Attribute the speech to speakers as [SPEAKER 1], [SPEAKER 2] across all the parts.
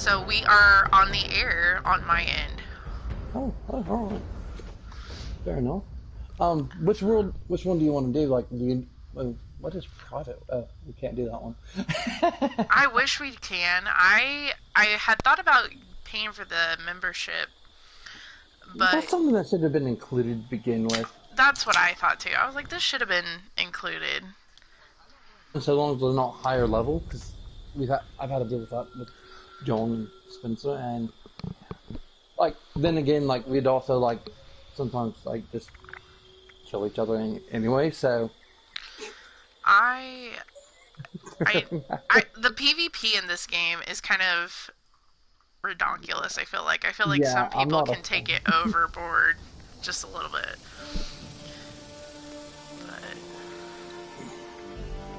[SPEAKER 1] so we are on the air on my end.
[SPEAKER 2] Oh, all right. Fair enough. Which one do you want to do? Like, what is private? We can't do that one.
[SPEAKER 1] I wish we can. I had thought about paying for the membership,
[SPEAKER 2] That's
[SPEAKER 1] but
[SPEAKER 2] something that should have been included to begin with.
[SPEAKER 1] that's what I thought too. I was like, this should have been included.
[SPEAKER 2] So long as they're not higher level, because I've had to deal with that with John and Spencer, and like then again, like we'd also like sometimes like just kill each other anyway. So
[SPEAKER 1] I I the PvP in this game is kind of redonkulous. I feel like some
[SPEAKER 2] yeah, I'm
[SPEAKER 1] people
[SPEAKER 2] not a
[SPEAKER 1] can take
[SPEAKER 2] fan.
[SPEAKER 1] it overboard just a little bit. But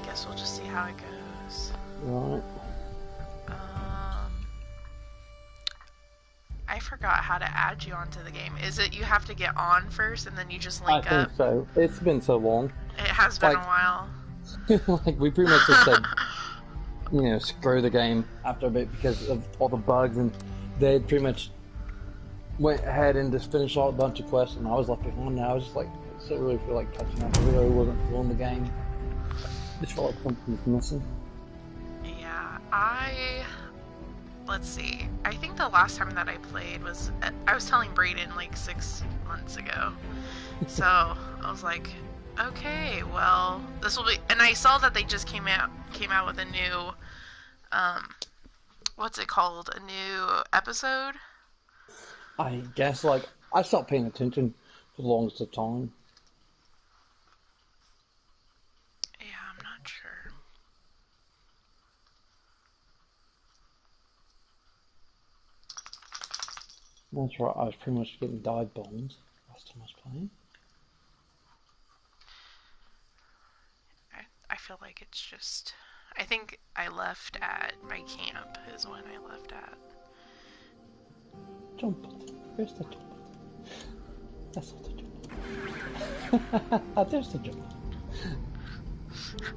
[SPEAKER 1] I guess we'll just see how it goes.
[SPEAKER 2] Right.
[SPEAKER 1] Um, I forgot how to add you onto the game. Is it you have to get on first and then you just
[SPEAKER 2] I
[SPEAKER 1] link
[SPEAKER 2] think
[SPEAKER 1] up?
[SPEAKER 2] so. It's been so long.
[SPEAKER 1] It has been a
[SPEAKER 2] Like,
[SPEAKER 1] while.
[SPEAKER 2] like we pretty much just said, screw the game after a bit because of all the bugs, and they pretty much went ahead and just finished out a bunch of quests, and I was left behind. And I was just like, I still really feel like catching up. I really wasn't feeling the game. Just felt like something was missing.
[SPEAKER 1] Yeah, let's see. I think the last time that I played was I was telling Brayden like 6 months ago. So I was like, okay, well, this will be. And I saw that they just came out with a new, what's it called? A new episode.
[SPEAKER 2] I guess like I stopped paying attention for the longest of time.
[SPEAKER 1] Yeah, I'm not sure.
[SPEAKER 2] That's right. I was pretty much getting dive bombs last time I was playing.
[SPEAKER 1] I feel like it's just. I think I left at my camp is when I left at.
[SPEAKER 2] Jump button. Where's the jump button? That's not the jump button. There's the jump button.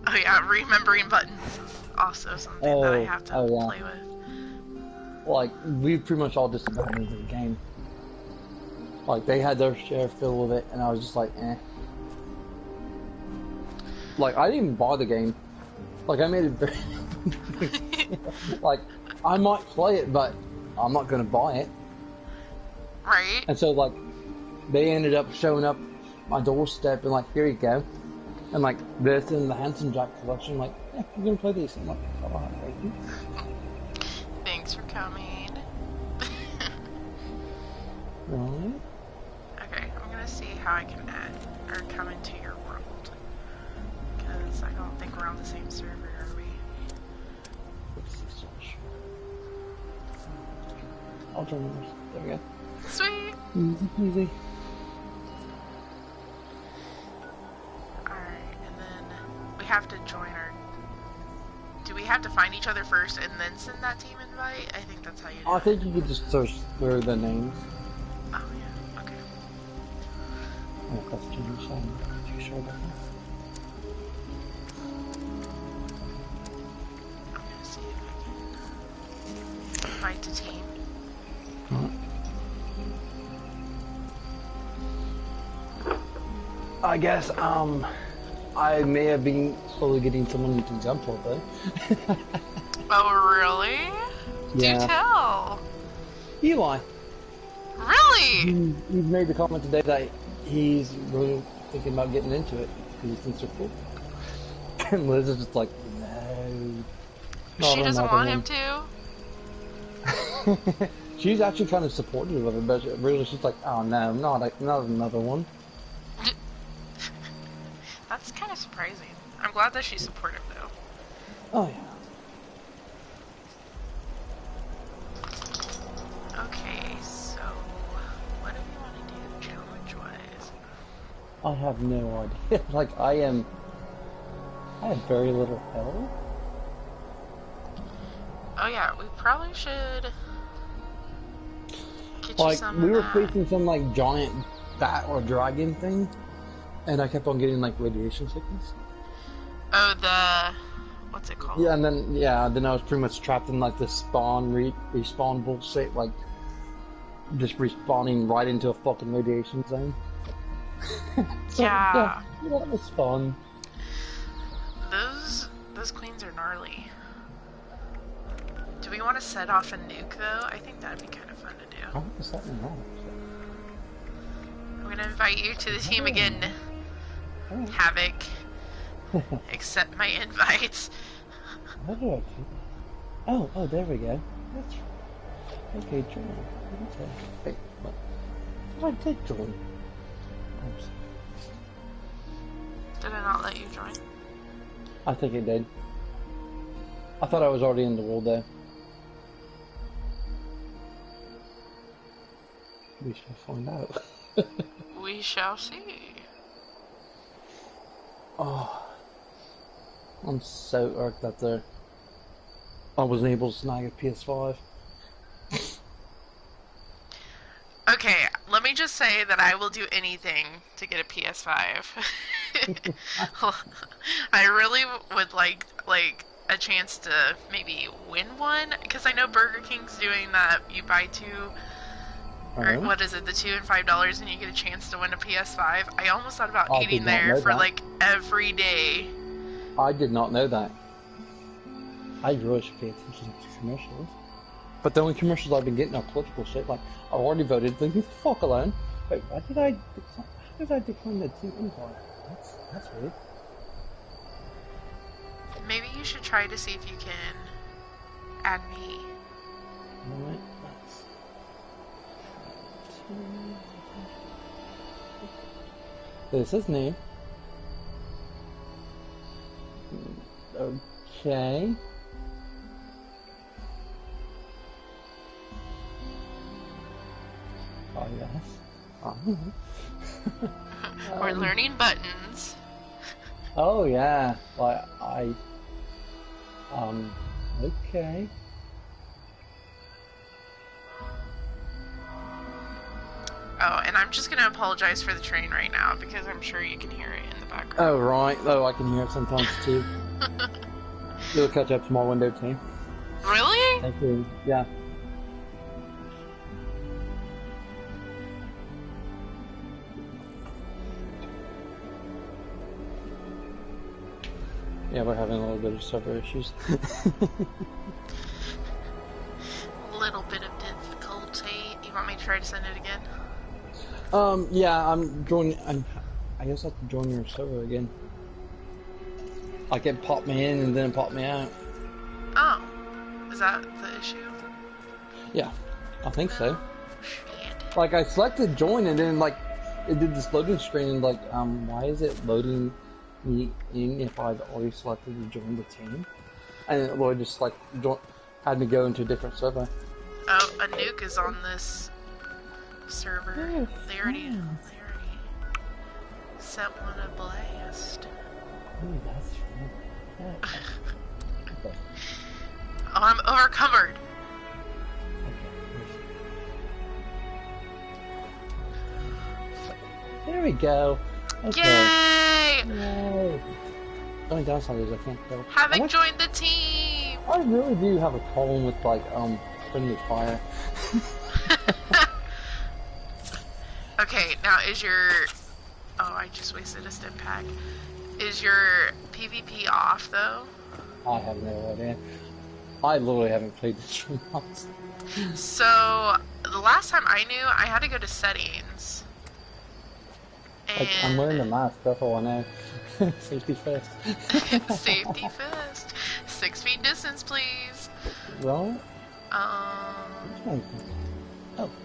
[SPEAKER 1] Oh yeah, remembering buttons is also something that I have to
[SPEAKER 2] yeah.
[SPEAKER 1] play with.
[SPEAKER 2] Like, we pretty much all just abandoned the game. Like, they had their share fill with it, and I was just like, eh. Like, I didn't even buy the game. Like, I made it very... like, I might play it, but I'm not going to buy it.
[SPEAKER 1] Right?
[SPEAKER 2] And so, like, they ended up showing up my doorstep and like, here you go. And like, this and the Handsome Jack collection, like, yeah, I'm going to play these. I'm like, alright, thank you.
[SPEAKER 1] Thanks for coming.
[SPEAKER 2] Right.
[SPEAKER 1] Okay, I'm gonna see how I can add or come into your world. Because I don't think we're on the same server, are we?
[SPEAKER 2] I'll join yours. There we go.
[SPEAKER 1] Sweet!
[SPEAKER 2] Easy peasy.
[SPEAKER 1] Alright, and then we have to join our... Do we have to find each other first and then send that team invite? I think that's how you do
[SPEAKER 2] I
[SPEAKER 1] it.
[SPEAKER 2] think you could just search through the names.
[SPEAKER 1] Oh yeah, okay.
[SPEAKER 2] Oh, that's Jimmy, so I'm not too sure about that.
[SPEAKER 1] I'm gonna see if I can invite the team.
[SPEAKER 2] I guess, I may have been slowly getting someone to jump for though.
[SPEAKER 1] Oh really?
[SPEAKER 2] Yeah.
[SPEAKER 1] Do tell!
[SPEAKER 2] Eli.
[SPEAKER 1] Really?
[SPEAKER 2] He made the comment today that he's really thinking about getting into it because he thinks they're cool. And Liz is just like, no.
[SPEAKER 1] She doesn't want him
[SPEAKER 2] to. She's actually kind of supportive of it, but really she's like, oh no, not another one.
[SPEAKER 1] That's kind of surprising. I'm glad that she's supportive though.
[SPEAKER 2] Oh yeah.
[SPEAKER 1] Okay, so what do we want to do challenge-wise?
[SPEAKER 2] I have no idea. Like, I have very little health.
[SPEAKER 1] Oh yeah, we probably should get you
[SPEAKER 2] Like,
[SPEAKER 1] some
[SPEAKER 2] we
[SPEAKER 1] of
[SPEAKER 2] were
[SPEAKER 1] that.
[SPEAKER 2] facing some, like, giant bat or dragon thing, and I kept on getting, like, radiation sickness.
[SPEAKER 1] Oh, what's it called?
[SPEAKER 2] Yeah, and then I was pretty much trapped in like this respawn bullshit, like just respawning right into a fucking radiation zone. So,
[SPEAKER 1] Yeah.
[SPEAKER 2] that was fun.
[SPEAKER 1] Those queens are gnarly. Do we want to set off a nuke though? I think that'd be kind of fun to do.
[SPEAKER 2] Oh, what's that wrong?
[SPEAKER 1] I'm gonna invite you to the team again, Havok. Accept my invites.
[SPEAKER 2] Oh, there we go. That's right. Okay, join. Wait, what? I did join. Oops.
[SPEAKER 1] Did I not let you join?
[SPEAKER 2] I think it did. I thought I was already in the world there. We shall find out.
[SPEAKER 1] We shall see.
[SPEAKER 2] Oh, I'm so irked that I wasn't able to snag a PS5.
[SPEAKER 1] Okay, let me just say that I will do anything to get a PS5. I really would like a chance to maybe win one, because I know Burger King's doing that. You buy two, or what is it, the $2 and $5, and you get a chance to win a PS5. I almost thought about eating there for like every day.
[SPEAKER 2] I did not know that. I really should pay attention to commercials. But the only commercials I've been getting are political shit. Like, I already voted. Leave me the fuck alone. Wait, how did I decline the team invite? That's weird.
[SPEAKER 1] Maybe you should try to see if you can add me.
[SPEAKER 2] Alright, this is new. Okay. Oh yes.
[SPEAKER 1] We're learning buttons.
[SPEAKER 2] Oh yeah. Like okay.
[SPEAKER 1] Oh, and I'm just gonna apologize for the train right now because I'm sure you can hear it in the background.
[SPEAKER 2] Oh right. Oh, I can hear it sometimes too. It'll catch up to my window too.
[SPEAKER 1] Really?
[SPEAKER 2] Thank you. Yeah. Yeah, we're having a little bit of server issues.
[SPEAKER 1] Little bit of difficulty. You want me to try to send it again?
[SPEAKER 2] Yeah, I guess I have to join your server again. Like it popped me in and then it popped me out.
[SPEAKER 1] Oh, is that the issue?
[SPEAKER 2] Yeah, I think so.
[SPEAKER 1] Shit.
[SPEAKER 2] Like I selected join and then like it did this loading screen and like why is it loading me in if I've already selected to join the team? And it would just like had me go into a different server.
[SPEAKER 1] Oh, a nuke is on this server.
[SPEAKER 2] Oh,
[SPEAKER 1] they already set one ablast.
[SPEAKER 2] Oh, that's right. Okay.
[SPEAKER 1] Oh, I'm overcovered.
[SPEAKER 2] There we go. Okay.
[SPEAKER 1] Yay!
[SPEAKER 2] Yay! The only downside is I can't kill.
[SPEAKER 1] Havok joined the team!
[SPEAKER 2] I really do have a problem with like friendly fire.
[SPEAKER 1] Okay, now is your... Oh, I just wasted a stim pack. Is your PvP off, though?
[SPEAKER 2] I have no idea. I literally haven't played this for months.
[SPEAKER 1] So, the last time I knew, I had to go to settings. And...
[SPEAKER 2] Like, I'm wearing the mask, that's all I know. Safety first.
[SPEAKER 1] Safety first. 6 feet distance, please.
[SPEAKER 2] Right?
[SPEAKER 1] Oh,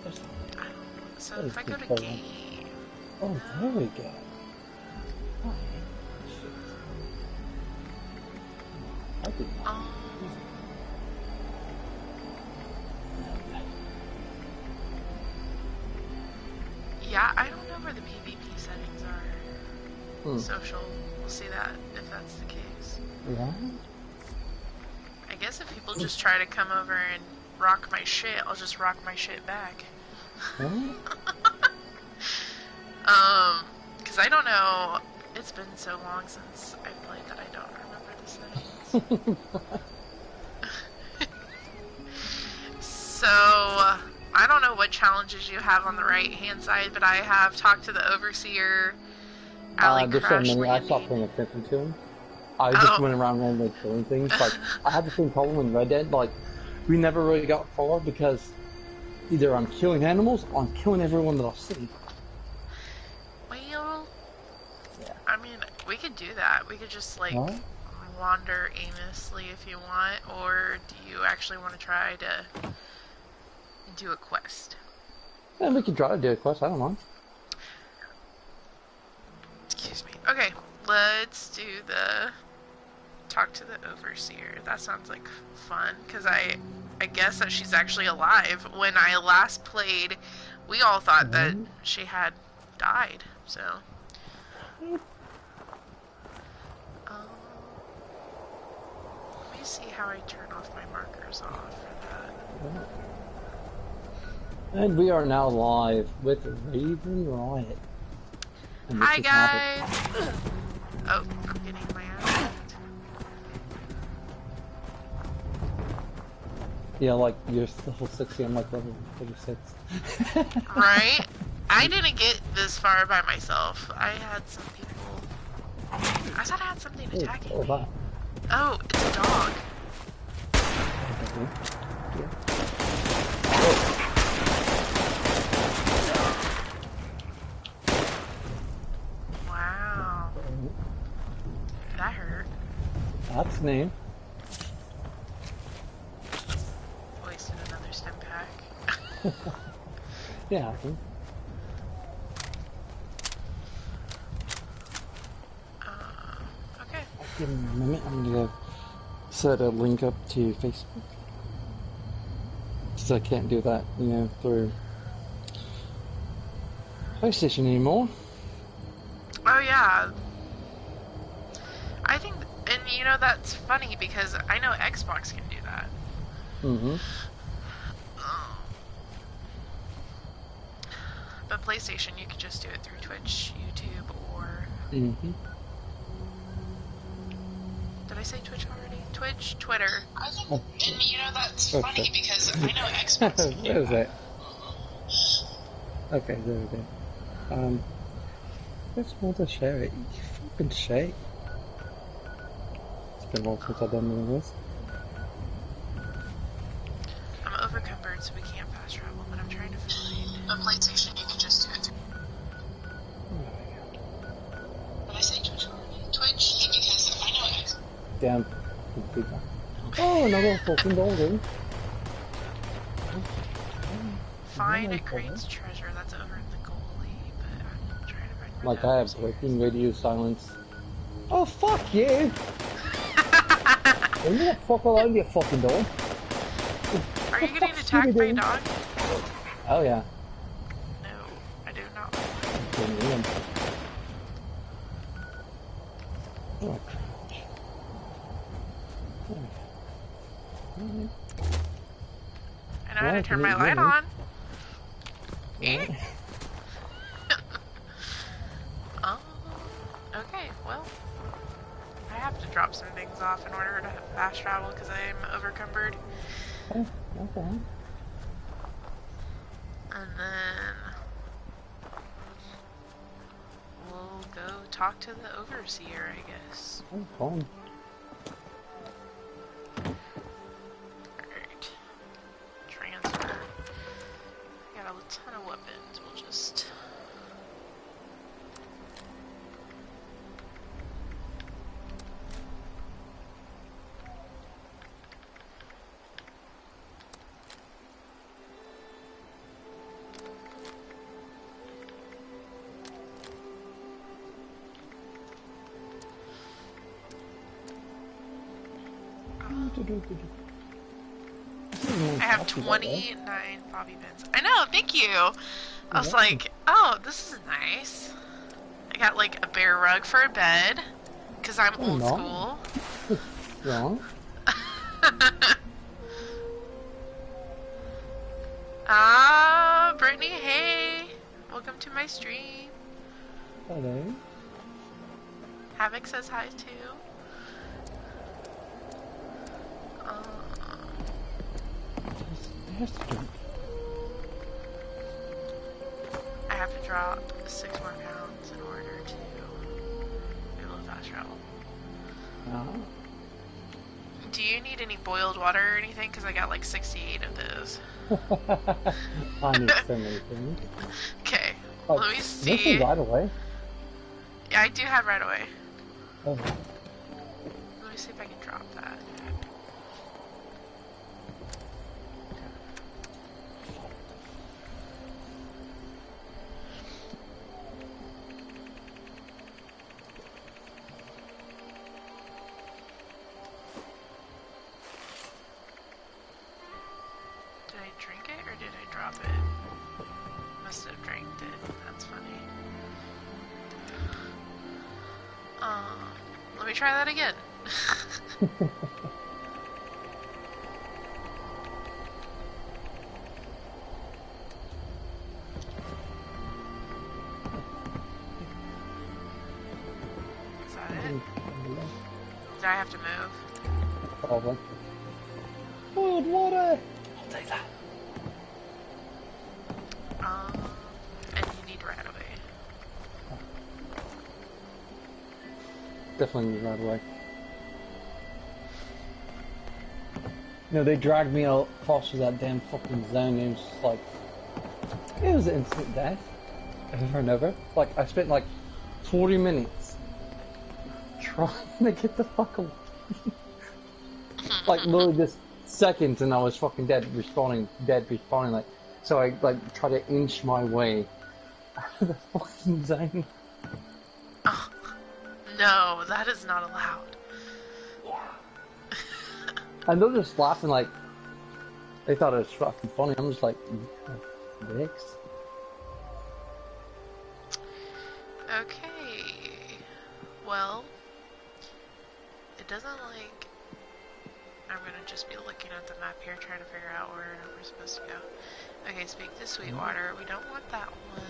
[SPEAKER 2] there's one.
[SPEAKER 1] so if I go to game...
[SPEAKER 2] Oh, there we go. Oh, I did not.
[SPEAKER 1] Yeah, I don't know where the PvP settings are. Social. We'll see that if that's the case.
[SPEAKER 2] Yeah.
[SPEAKER 1] I guess if people just try to come over and rock my shit, I'll just rock my shit back. Because I don't know. It's been so long since I played that I don't remember the settings. So, I don't know what challenges you have on the right-hand side, but I have talked to the Overseer, alley
[SPEAKER 2] There's so
[SPEAKER 1] crash
[SPEAKER 2] many, I stopped
[SPEAKER 1] landing.
[SPEAKER 2] paying attention to them. I just
[SPEAKER 1] Oh.
[SPEAKER 2] went around randomly killing things. Like, I had the same problem in Red Dead. Like, we never really got far because either I'm killing animals or I'm killing everyone that I see.
[SPEAKER 1] Well,
[SPEAKER 2] Yeah.
[SPEAKER 1] I mean, we could do that. We could just, like,
[SPEAKER 2] Huh?
[SPEAKER 1] wander aimlessly if you want, or do you actually want to try to do a quest?
[SPEAKER 2] Yeah, we could try to do a quest, I don't mind.
[SPEAKER 1] Excuse me. Okay, let's do the talk to the Overseer. That sounds like fun, because I guess that she's actually alive. When I last played, we all thought that she had died, so... let me see how I turn off my markers off for that.
[SPEAKER 2] And we are now live with Raven Riot. And
[SPEAKER 1] Hi guys! Oh, I'm getting my ass kicked.
[SPEAKER 2] Yeah, like, you're level 60, I'm like level 36.
[SPEAKER 1] Right? I didn't get this far by myself. I had some people... I thought I had something attacking me.
[SPEAKER 2] That.
[SPEAKER 1] Oh, it's a dog. Wow. That hurt.
[SPEAKER 2] That's name.
[SPEAKER 1] Wasted another stim pack.
[SPEAKER 2] Yeah, I think.
[SPEAKER 1] Okay.
[SPEAKER 2] Give me a minute, I'm gonna set a link up to Facebook. Because I can't do that, you know, through PlayStation anymore.
[SPEAKER 1] Oh yeah. I think, and you know, that's funny because I know Xbox can do that.
[SPEAKER 2] Mm-hmm.
[SPEAKER 1] But PlayStation, you can just do it through Twitch, YouTube, or...
[SPEAKER 2] Mm-hmm.
[SPEAKER 1] Did I say Twitch already? Twitch, Twitter.
[SPEAKER 2] Oh.
[SPEAKER 1] And you know, that's funny because I know Xbox can do
[SPEAKER 2] Where is
[SPEAKER 1] that.
[SPEAKER 2] it? Okay, there we go. Just want to share it. You fucking shake. It's been a while since I've done one of this.
[SPEAKER 1] I'm overcumbered, so we can't fast travel, but I'm trying to find a PlayStation. You can just do it through... Did I say Twitch already? Twitch, because I know Xbox.
[SPEAKER 2] Damn. Oh, another fucking golden.
[SPEAKER 1] Find at Crane's treasure. That's over in the goalie, but I'm trying to find...
[SPEAKER 2] Like, I have breaking radio silence. Oh, fuck you! Leave me the fuck alone, you fucking dog.
[SPEAKER 1] Are you getting attacked by a dog?
[SPEAKER 2] Oh, yeah.
[SPEAKER 1] No, I do not.
[SPEAKER 2] Oh,
[SPEAKER 1] I know how to turn my light on. Oh, okay, well, I have to drop some things off in order to fast travel because I'm overcumbered.
[SPEAKER 2] Oh, okay.
[SPEAKER 1] And then we'll go talk to the Overseer, I guess.
[SPEAKER 2] Oh, fun.
[SPEAKER 1] Alright. Transfer. I got a ton of weapons. We'll just... I have 29 bobby pins. I know, thank you! I was like, oh, this is nice. I got like a bear rug for a bed, because I'm old school.
[SPEAKER 2] Wrong.
[SPEAKER 1] Ah, Brittany, hey! Welcome to my stream.
[SPEAKER 2] Hello.
[SPEAKER 1] Havok says hi too.
[SPEAKER 2] There's the drink.
[SPEAKER 1] I have to drop 6 more pounds in order to be able to fast travel. Do you need any boiled water or anything? Because I got like 68 of those.
[SPEAKER 2] I need so many things.
[SPEAKER 1] Okay,
[SPEAKER 2] Oh,
[SPEAKER 1] let me
[SPEAKER 2] this
[SPEAKER 1] see.
[SPEAKER 2] is right away.
[SPEAKER 1] Yeah, I do have right away.
[SPEAKER 2] Oh.
[SPEAKER 1] Let me see if I can drop that. Did I drink it or did I drop it? Must have drank it. That's funny. Let me try that again. Is that it? Do I have to move?
[SPEAKER 2] Probably. Boiled water! I'll take that.
[SPEAKER 1] And you need right away.
[SPEAKER 2] Definitely need right away. No, they dragged me out across that damn fucking zone. It was just like, it was instant death over and over. Like I spent like 40 minutes trying to get the fuck away. Like literally just seconds, and I was fucking dead respawning. Like, so I like try to inch my way out of the fucking zone.
[SPEAKER 1] Oh, no, that is not allowed.
[SPEAKER 2] And they're just laughing like they thought it was fucking funny. I'm just like, dicks.
[SPEAKER 1] Okay. Well, it doesn't like... I'm gonna just be looking at the map here, trying to figure out where we're supposed to go. Okay, speak to Sweetwater. We don't want that one.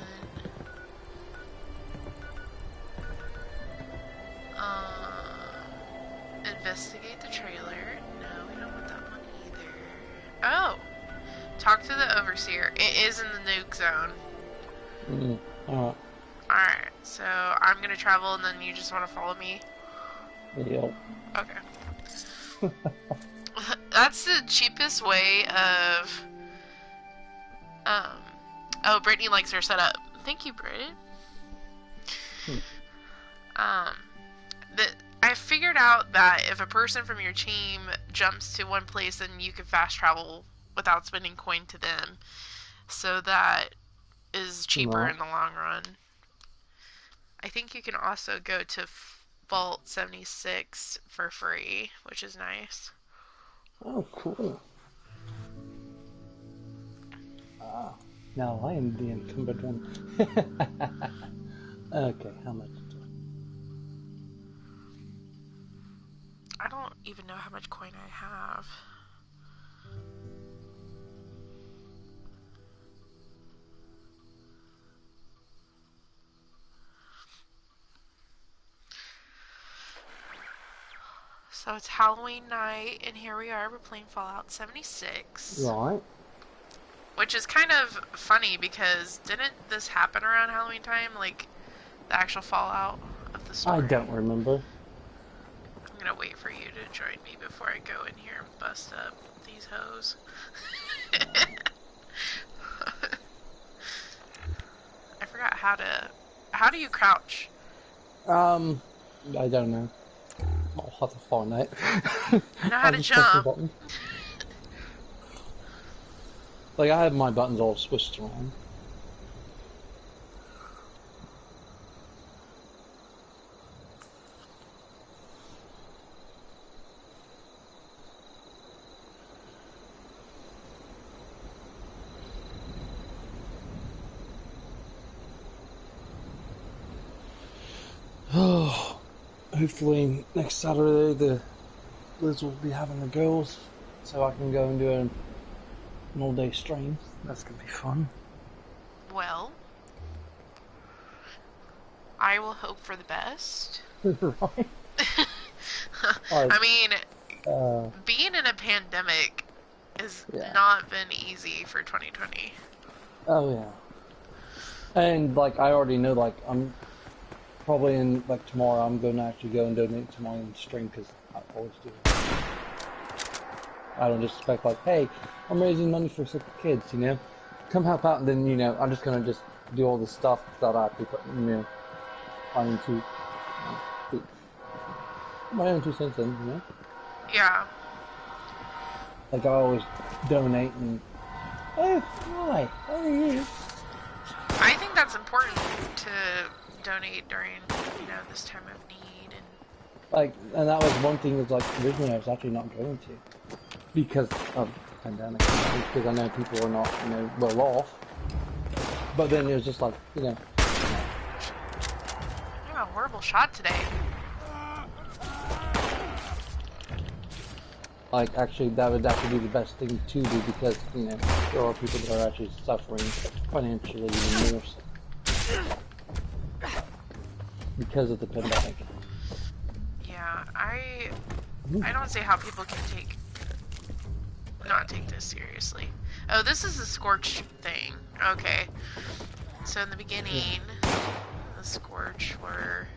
[SPEAKER 1] Investigate the trailer. No, we don't want that one either. Oh! Talk to the overseer. It is in the nuke zone.
[SPEAKER 2] Alright.
[SPEAKER 1] Alright, so I'm gonna travel and then you just want to follow me?
[SPEAKER 2] Yep.
[SPEAKER 1] Okay. That's the cheapest way of... Oh, Brittany likes her setup. Thank you, Britt. I figured out that if a person from your team jumps to one place, then you can fast travel without spending coin to them. So that is cheaper in the long run. I think you can also go to Vault 76 for free, which is nice.
[SPEAKER 2] Oh, cool. Now I am the encumbered one. Okay, how much?
[SPEAKER 1] I don't even know how much coin I have. So it's Halloween night, and here we are, we're playing Fallout 76.
[SPEAKER 2] Right.
[SPEAKER 1] Which is kind of funny, because didn't this happen around Halloween time? Like, the actual Fallout of the story?
[SPEAKER 2] I don't remember.
[SPEAKER 1] I'm gonna wait for you to join me before I go in here and bust up these hoes. I forgot how to... How do you crouch?
[SPEAKER 2] I don't know. I'll have to find out.
[SPEAKER 1] I know how to jump.
[SPEAKER 2] Like, I have my buttons all switched around. Oh, hopefully next Saturday the Liz will be having the girls, so I can go and do an all-day stream. That's gonna be fun.
[SPEAKER 1] Well, I will hope for the best.
[SPEAKER 2] Right.
[SPEAKER 1] I mean, being in a pandemic has
[SPEAKER 2] Yeah.
[SPEAKER 1] not been easy for 2020.
[SPEAKER 2] Oh yeah. And like I already know, like I'm probably in like tomorrow. I'm going to actually go and donate to my own stream because I always do. I don't just expect like, hey, I'm raising money for sick kids, you know, come help out, and then you know I'm just gonna just do all this stuff that I have to, you know, trying to put my own 2 cents in, you know.
[SPEAKER 1] Yeah.
[SPEAKER 2] Like I always donate and, oh, hi, how are you?
[SPEAKER 1] I think that's important to donate during, you know, this time of need. And
[SPEAKER 2] Like, and that was one thing that's like originally I was actually not going to because of the pandemic, because I know people are not, you know, well off. But then it was just like, you know,
[SPEAKER 1] I have a horrible shot today.
[SPEAKER 2] like actually that would actually be the best thing to do because, you know, there are people that are actually suffering financially even more so because of the pandemic.
[SPEAKER 1] Yeah, I don't see how people can not take this seriously. Oh, this is the Scorch thing. Okay. So in the beginning, the Scorch were...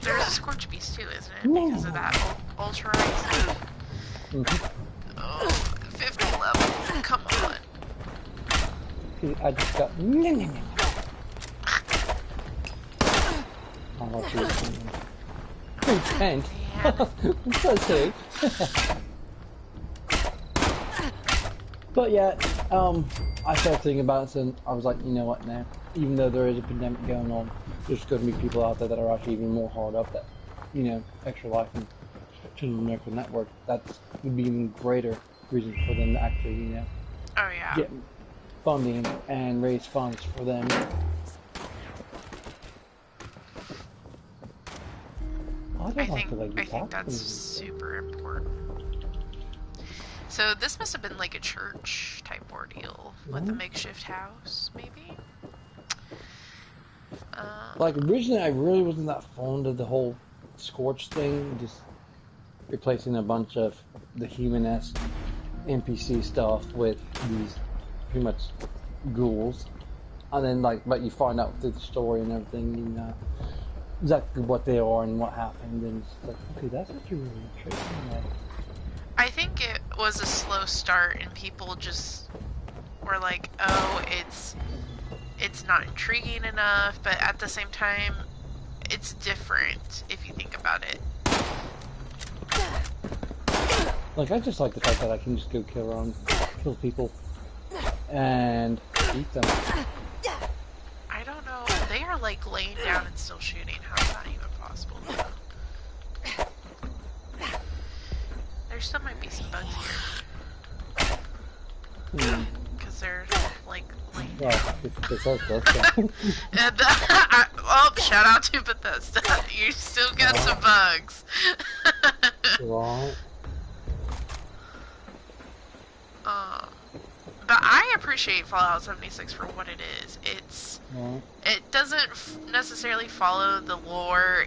[SPEAKER 1] There's a Scorch Beast too, isn't it? Because of that Ultra Ice. Oh, 50 level. Come on.
[SPEAKER 2] I just got... I'll let you repent. I'm so sick. But yeah, I started thinking about it and I was like, you know what now? Even though there is a pandemic going on, there's going to be people out there that are actually even more hard up that, you know, Extra Life and Children Miracle Network, that's would be even greater reason for them to actually, you know,
[SPEAKER 1] Oh, yeah.
[SPEAKER 2] get funding and raise funds for them. I
[SPEAKER 1] think that's super important. So this must have been like a church type ordeal with a makeshift house, maybe?
[SPEAKER 2] Like originally I really wasn't that fond of the whole Scorch thing, just replacing a bunch of the human-esque NPC stuff with these pretty much ghouls. And then like, but you find out through the story and everything, you know, exactly what they are and what happened, and it's like, okay, that's actually really interesting.
[SPEAKER 1] I think it was a slow start and people just were like, oh, it's not intriguing enough, but at the same time, it's different if you think about it.
[SPEAKER 2] Like, I just like the fact that I can just go kill people, and eat them.
[SPEAKER 1] I don't know. They are like laying down and still shooting. How is that even possible? There still might be some bugs here. Because they're like laying down. Oh, shout out to Bethesda. You still got some bugs.
[SPEAKER 2] Right.
[SPEAKER 1] But I appreciate Fallout 76 for what it is. It doesn't necessarily follow the lore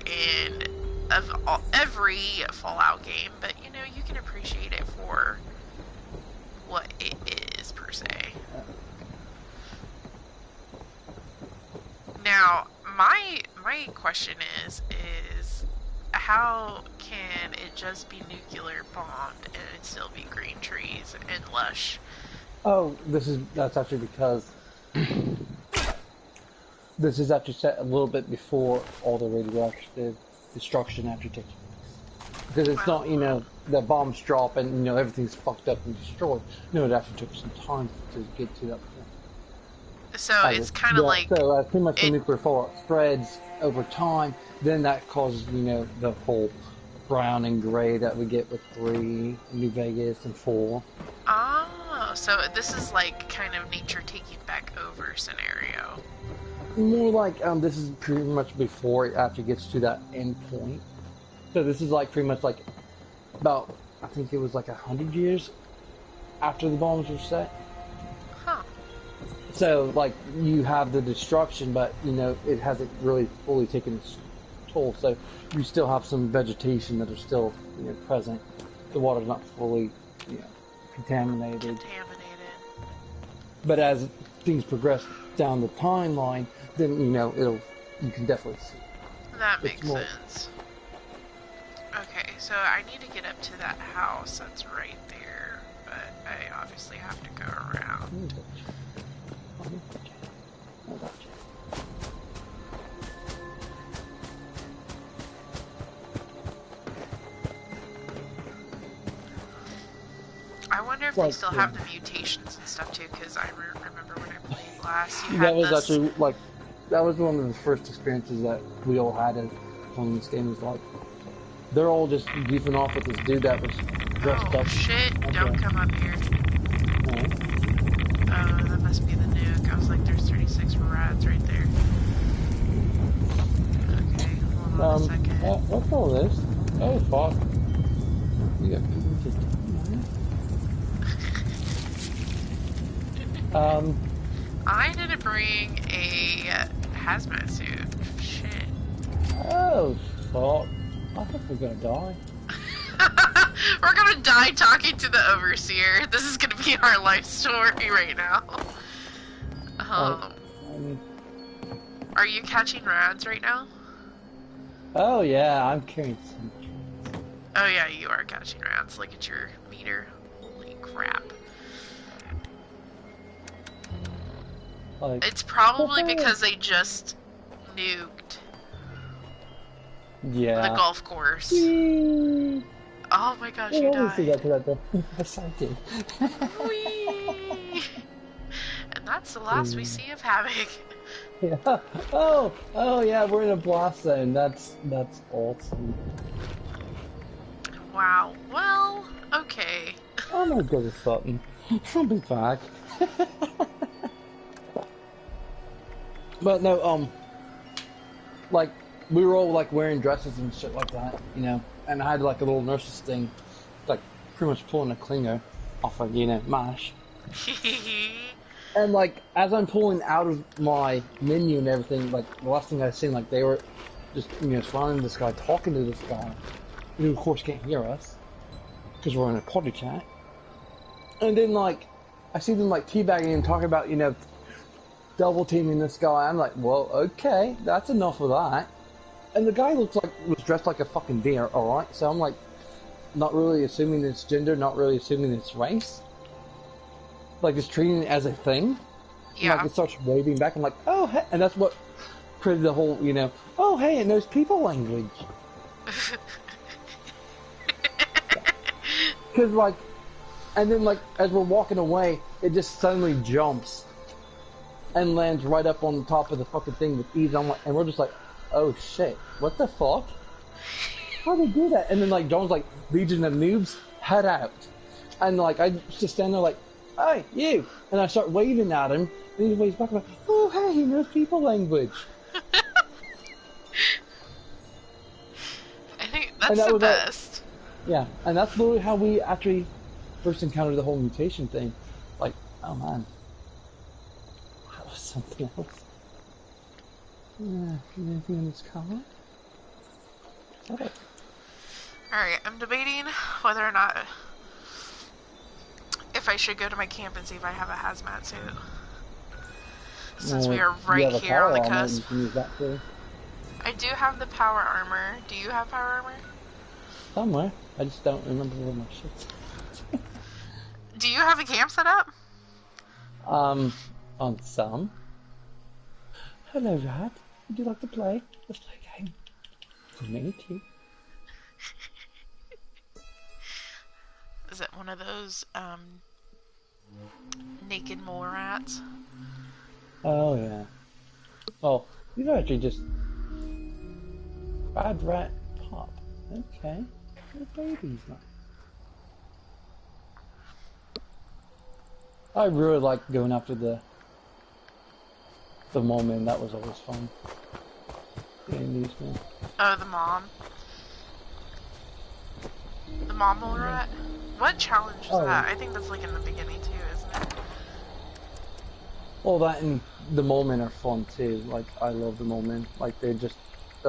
[SPEAKER 1] of every Fallout game, but you know, you can appreciate it for what it is per se. Now, my question is how can it just be nuclear bombed and it still be green trees and lush?
[SPEAKER 2] Oh, that's actually because this is actually set a little bit before all the radioactive destruction actually takes place. Because it's not, you know, the bombs drop and, you know, everything's fucked up and destroyed. No, it actually took some time to get to that point.
[SPEAKER 1] So it's kind of like...
[SPEAKER 2] So pretty much the nuclear fallout spreads over time, then that causes, you know, the whole brown and gray that we get with 3, New Vegas, and 4.
[SPEAKER 1] Oh, so this is like kind of nature taking back over scenario.
[SPEAKER 2] More like, this is pretty much before it actually gets to that end point. So this is like pretty much like about, I think it was like 100 years after the bombs were set.
[SPEAKER 1] Huh.
[SPEAKER 2] So like you have the destruction, but you know it hasn't really fully taken its toll. So you still have some vegetation that are still, you know, present. The water's not fully, you know, contaminated.
[SPEAKER 1] Contaminated.
[SPEAKER 2] But as things progress down the timeline, then you can definitely see.
[SPEAKER 1] That makes sense. Okay, so I need to get up to that house that's right there, but I obviously have to go around. I wonder if they still have the mutations and stuff too, because I remember when I played last, you had
[SPEAKER 2] that was actually that was one of the first experiences that we all had playing this game. Was like they're all just goofing off with this dude that was dressed up.
[SPEAKER 1] Oh shit! Don't come up here. Oh, that must be the nuke. I was like, there's 36 rats right there. Okay, hold on a second.
[SPEAKER 2] What's all this? Oh fuck! You got
[SPEAKER 1] I didn't bring a hazmat suit. Shit.
[SPEAKER 2] Oh fuck! I think we're gonna die.
[SPEAKER 1] We're gonna die talking to the overseer. This is gonna be our life story right now. Are you catching rads right now?
[SPEAKER 2] Oh yeah, I'm carrying some.
[SPEAKER 1] Oh yeah, you are catching rats. Look at your meter. Holy crap. It's probably because they just nuked the golf course. Oh my gosh, you died. And that's the last we see of Havok.
[SPEAKER 2] Yeah. Oh yeah, we're in a blast zone. That's awesome.
[SPEAKER 1] Wow. Well, okay.
[SPEAKER 2] I'm gonna go to something. I'll be back. But no, like we were all like wearing dresses and shit like that, and I had like a little nurse's thing, like pretty much pulling a clinger off of Mash. And like as I'm pulling out of my menu and everything, like the last thing I seen, like they were just surrounding this guy, talking to this guy, who of course can't hear us because we're in a party chat. And then like I see them like teabagging and talking about double teaming this guy. I'm like, well, okay, that's enough of that. And the guy was dressed like a fucking deer, alright? So I'm like, not really assuming its gender, not really assuming its race. Like, just treating it as a thing. Yeah. And, like, it starts waving back. I'm like, oh, hey. And that's what created the whole, oh, hey, it knows people language. Because, like, and then, like, as we're walking away, it just suddenly jumps and lands right up on the top of the fucking thing with ease. And we're just like, oh shit, what the fuck? How'd they do that? And then like John's like, Legion of Noobs, head out. And like I just stand there like, hey, you! And I start waving at him, and he waves back like, oh hey, he knows people language.
[SPEAKER 1] I think that's the best.
[SPEAKER 2] Yeah, and that's literally how we actually first encountered the whole mutation thing. Like, oh man. Something else. Anything in this car? Okay.
[SPEAKER 1] Alright, I'm debating whether or not if I should go to my camp and see if I have a hazmat suit. Since we are right here on the cusp. I do have the power armor. Do you have power armor?
[SPEAKER 2] Somewhere. I just don't remember where my shit's.
[SPEAKER 1] Do you have a camp set up?
[SPEAKER 2] On some. Hello, Rad. Would you like to play? Let's play a game. For me too.
[SPEAKER 1] Is it one of those, naked mole rats?
[SPEAKER 2] Oh, yeah. Oh, you've actually just... Bad rat pop. Okay. The baby's not... I really like going after the mom, and that was always fun. Getting these men.
[SPEAKER 1] Oh, the mom. The mom mole rat? What challenge is that? I think that's like in the beginning too, isn't it?
[SPEAKER 2] Well, that and the moment are fun too. Like, I love the moment. Like, their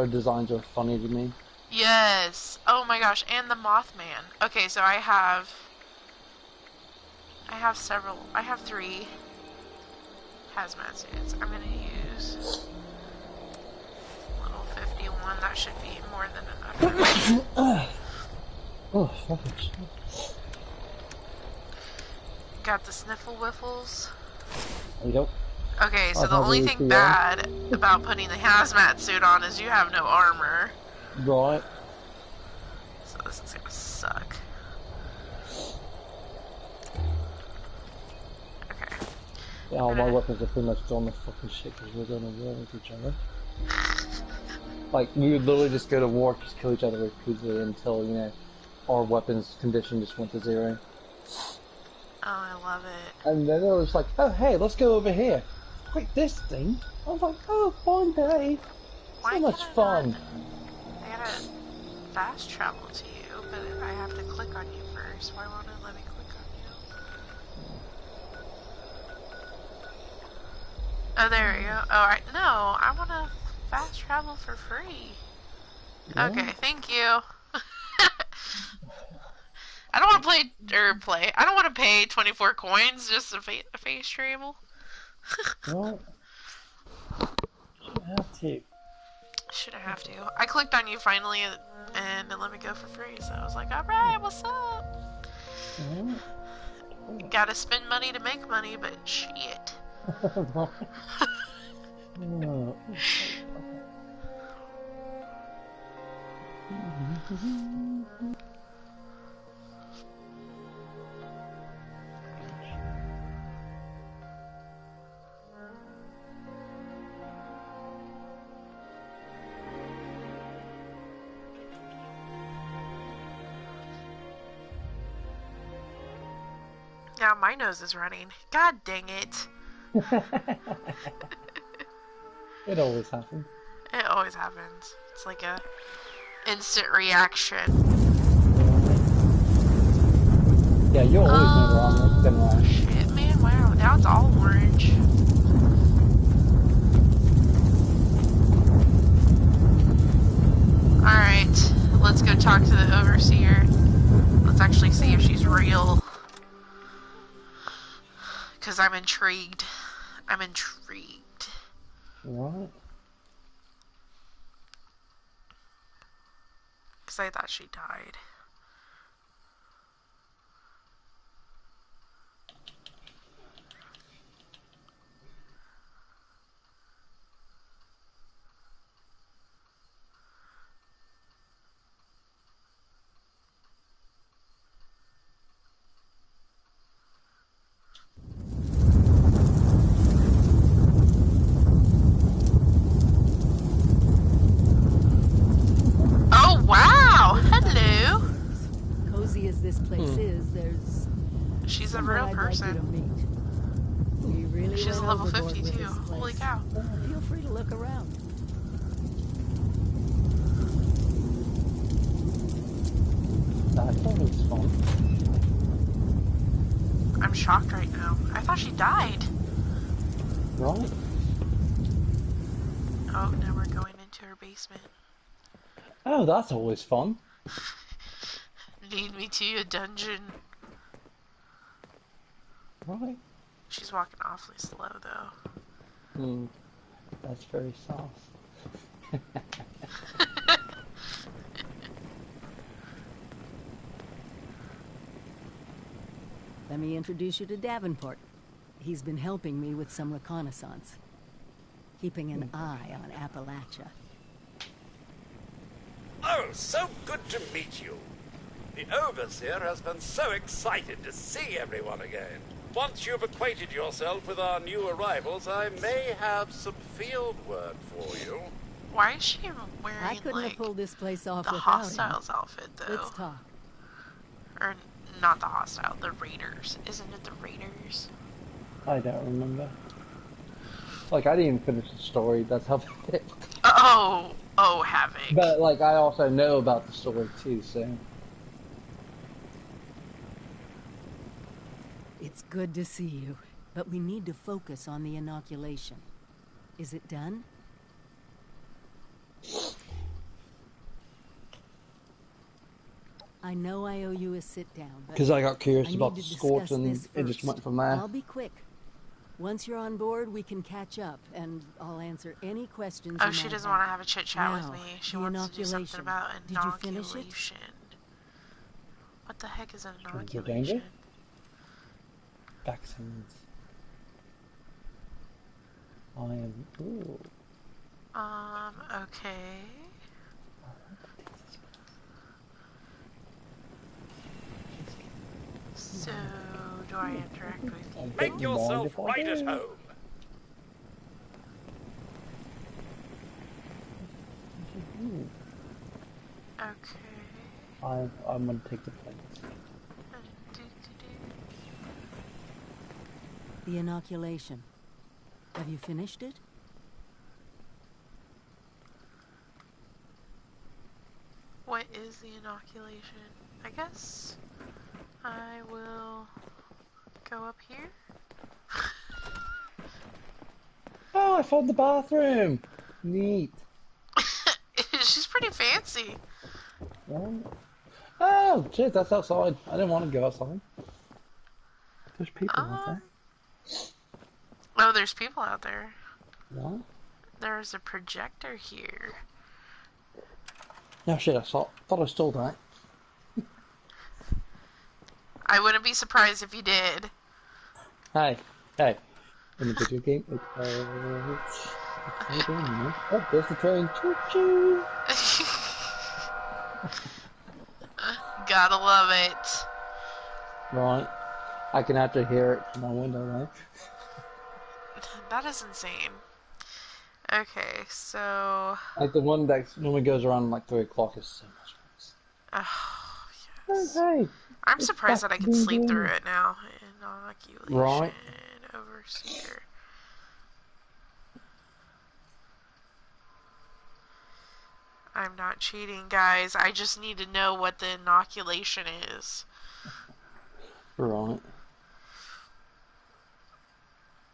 [SPEAKER 2] designs are funny to me.
[SPEAKER 1] Yes. Oh my gosh, and the Mothman. Okay, so I have I have several. I have 3 hazmat suits. I'm gonna use level 51. That should be more than enough.
[SPEAKER 2] Oh, fuck.
[SPEAKER 1] Got the sniffle whiffles.
[SPEAKER 2] There you go.
[SPEAKER 1] Okay, so the only thing bad about putting the hazmat suit on is you have no armor.
[SPEAKER 2] Right.
[SPEAKER 1] So this is gonna suck. Okay.
[SPEAKER 2] Yeah, all my weapons are pretty much gone to fucking shit because we're going to war with each other. Like, we would literally just go to war, just kill each other repeatedly until, you know, our weapons condition just went to 0.
[SPEAKER 1] Oh, I love it.
[SPEAKER 2] And then it was like, oh hey, let's go over here. Wait, this thing? I was like, oh, fine day. So much fun.
[SPEAKER 1] I gotta fast travel to you, but I have to click on you first. Why won't it let me click on you? Oh, there we go. Oh, no, I wanna fast travel for free. Yeah. Okay, thank you. I don't want to play. I don't want to pay 24 coins just to face travel.
[SPEAKER 2] Well, you have to.
[SPEAKER 1] Shouldn't have to. I clicked on you finally and it let me go for free, so I was like, alright, what's up? Gotta spend money to make money, but shit. Now my nose is running. God dang it.
[SPEAKER 2] It always happens.
[SPEAKER 1] It always happens. It's like a instant reaction.
[SPEAKER 2] Yeah, you're always never on this, right?
[SPEAKER 1] Shit, man. Wow. Now it's all orange. Alright. Let's go talk to the overseer. Let's actually see if she's real. Because I'm intrigued. I'm intrigued.
[SPEAKER 2] What?
[SPEAKER 1] Because I thought she died. Oh, wow! Hello!
[SPEAKER 3] Cozy as this place is, there's...
[SPEAKER 1] She's a real person.
[SPEAKER 3] Really
[SPEAKER 1] She's a level 52. Holy cow.
[SPEAKER 3] Feel free to look around.
[SPEAKER 2] I thought it was fun.
[SPEAKER 1] I'm shocked right now. I thought she died.
[SPEAKER 2] Right?
[SPEAKER 1] Oh, now we're going into her basement.
[SPEAKER 2] Oh, that's always fun.
[SPEAKER 1] Lead me to your dungeon.
[SPEAKER 2] Right?
[SPEAKER 1] She's walking awfully slow, though.
[SPEAKER 2] That's very sauce.
[SPEAKER 3] Let me introduce you to Davenport. He's been helping me with some reconnaissance. Keeping an eye on Appalachia.
[SPEAKER 4] Oh, so good to meet you. The Overseer has been so excited to see everyone again. Once you've acquainted yourself with our new arrivals, I may have some field work for you.
[SPEAKER 1] Why is she wearing,
[SPEAKER 3] I couldn't have pulled this place off
[SPEAKER 1] the
[SPEAKER 3] without
[SPEAKER 1] Hostiles
[SPEAKER 3] him.
[SPEAKER 1] outfit, though?
[SPEAKER 3] Let's talk.
[SPEAKER 1] Or, not the Hostile, the Raiders. Isn't it the Raiders?
[SPEAKER 2] I don't remember. Like, I didn't even finish the story, that's how it.
[SPEAKER 1] Oh, Havok.
[SPEAKER 2] But, like, I also know about the story, too, so...
[SPEAKER 3] It's good to see you, but we need to focus on the inoculation. Is it done? I know I owe you a sit-down, but
[SPEAKER 2] Because I got curious
[SPEAKER 3] I need
[SPEAKER 2] about
[SPEAKER 3] to
[SPEAKER 2] the scorch
[SPEAKER 3] discuss
[SPEAKER 2] and
[SPEAKER 3] this
[SPEAKER 2] it just
[SPEAKER 3] first.
[SPEAKER 2] went from there.
[SPEAKER 3] I'll be quick. Once you're on board, we can catch up, and I'll answer any questions
[SPEAKER 1] Oh,
[SPEAKER 3] you
[SPEAKER 1] she
[SPEAKER 3] might
[SPEAKER 1] doesn't
[SPEAKER 3] have.
[SPEAKER 1] want to have a chit chat with
[SPEAKER 3] Now,
[SPEAKER 1] me. She
[SPEAKER 3] the
[SPEAKER 1] wants to do something
[SPEAKER 3] inoculation.
[SPEAKER 1] about
[SPEAKER 3] Did you finish it?
[SPEAKER 1] inoculation. What the heck is an
[SPEAKER 2] Stranger
[SPEAKER 1] inoculation?
[SPEAKER 2] danger? Vaccines. I am. Ooh.
[SPEAKER 1] Okay. So, do I interact with you?
[SPEAKER 4] Make yourself right at home.
[SPEAKER 1] Okay.
[SPEAKER 2] I'm gonna take the planes.
[SPEAKER 3] The inoculation. Have you finished it?
[SPEAKER 1] What is the inoculation? I guess I will go up here.
[SPEAKER 2] Oh, I found the bathroom! Neat.
[SPEAKER 1] She's pretty fancy.
[SPEAKER 2] Oh, shit, that's outside. I didn't want to go outside. There's people out there.
[SPEAKER 1] Oh, there's people out there.
[SPEAKER 2] What?
[SPEAKER 1] There's a projector here.
[SPEAKER 2] No, shit, thought I stole that.
[SPEAKER 1] I wouldn't be surprised if you did.
[SPEAKER 2] Hey. In the video game, it's going, you know? Oh, there's the train. Choo-choo!
[SPEAKER 1] Gotta love it.
[SPEAKER 2] Right. I can actually hear it from my window, right?
[SPEAKER 1] That is insane. Okay, so...
[SPEAKER 2] Like the one that normally goes around like 3 o'clock is so much fun.
[SPEAKER 1] Oh, yes.
[SPEAKER 2] Hey,
[SPEAKER 1] I'm surprised that I can sleep through it now. Inoculation.
[SPEAKER 2] Right.
[SPEAKER 1] Overseer. I'm not cheating, guys. I just need to know what the inoculation is.
[SPEAKER 2] Right.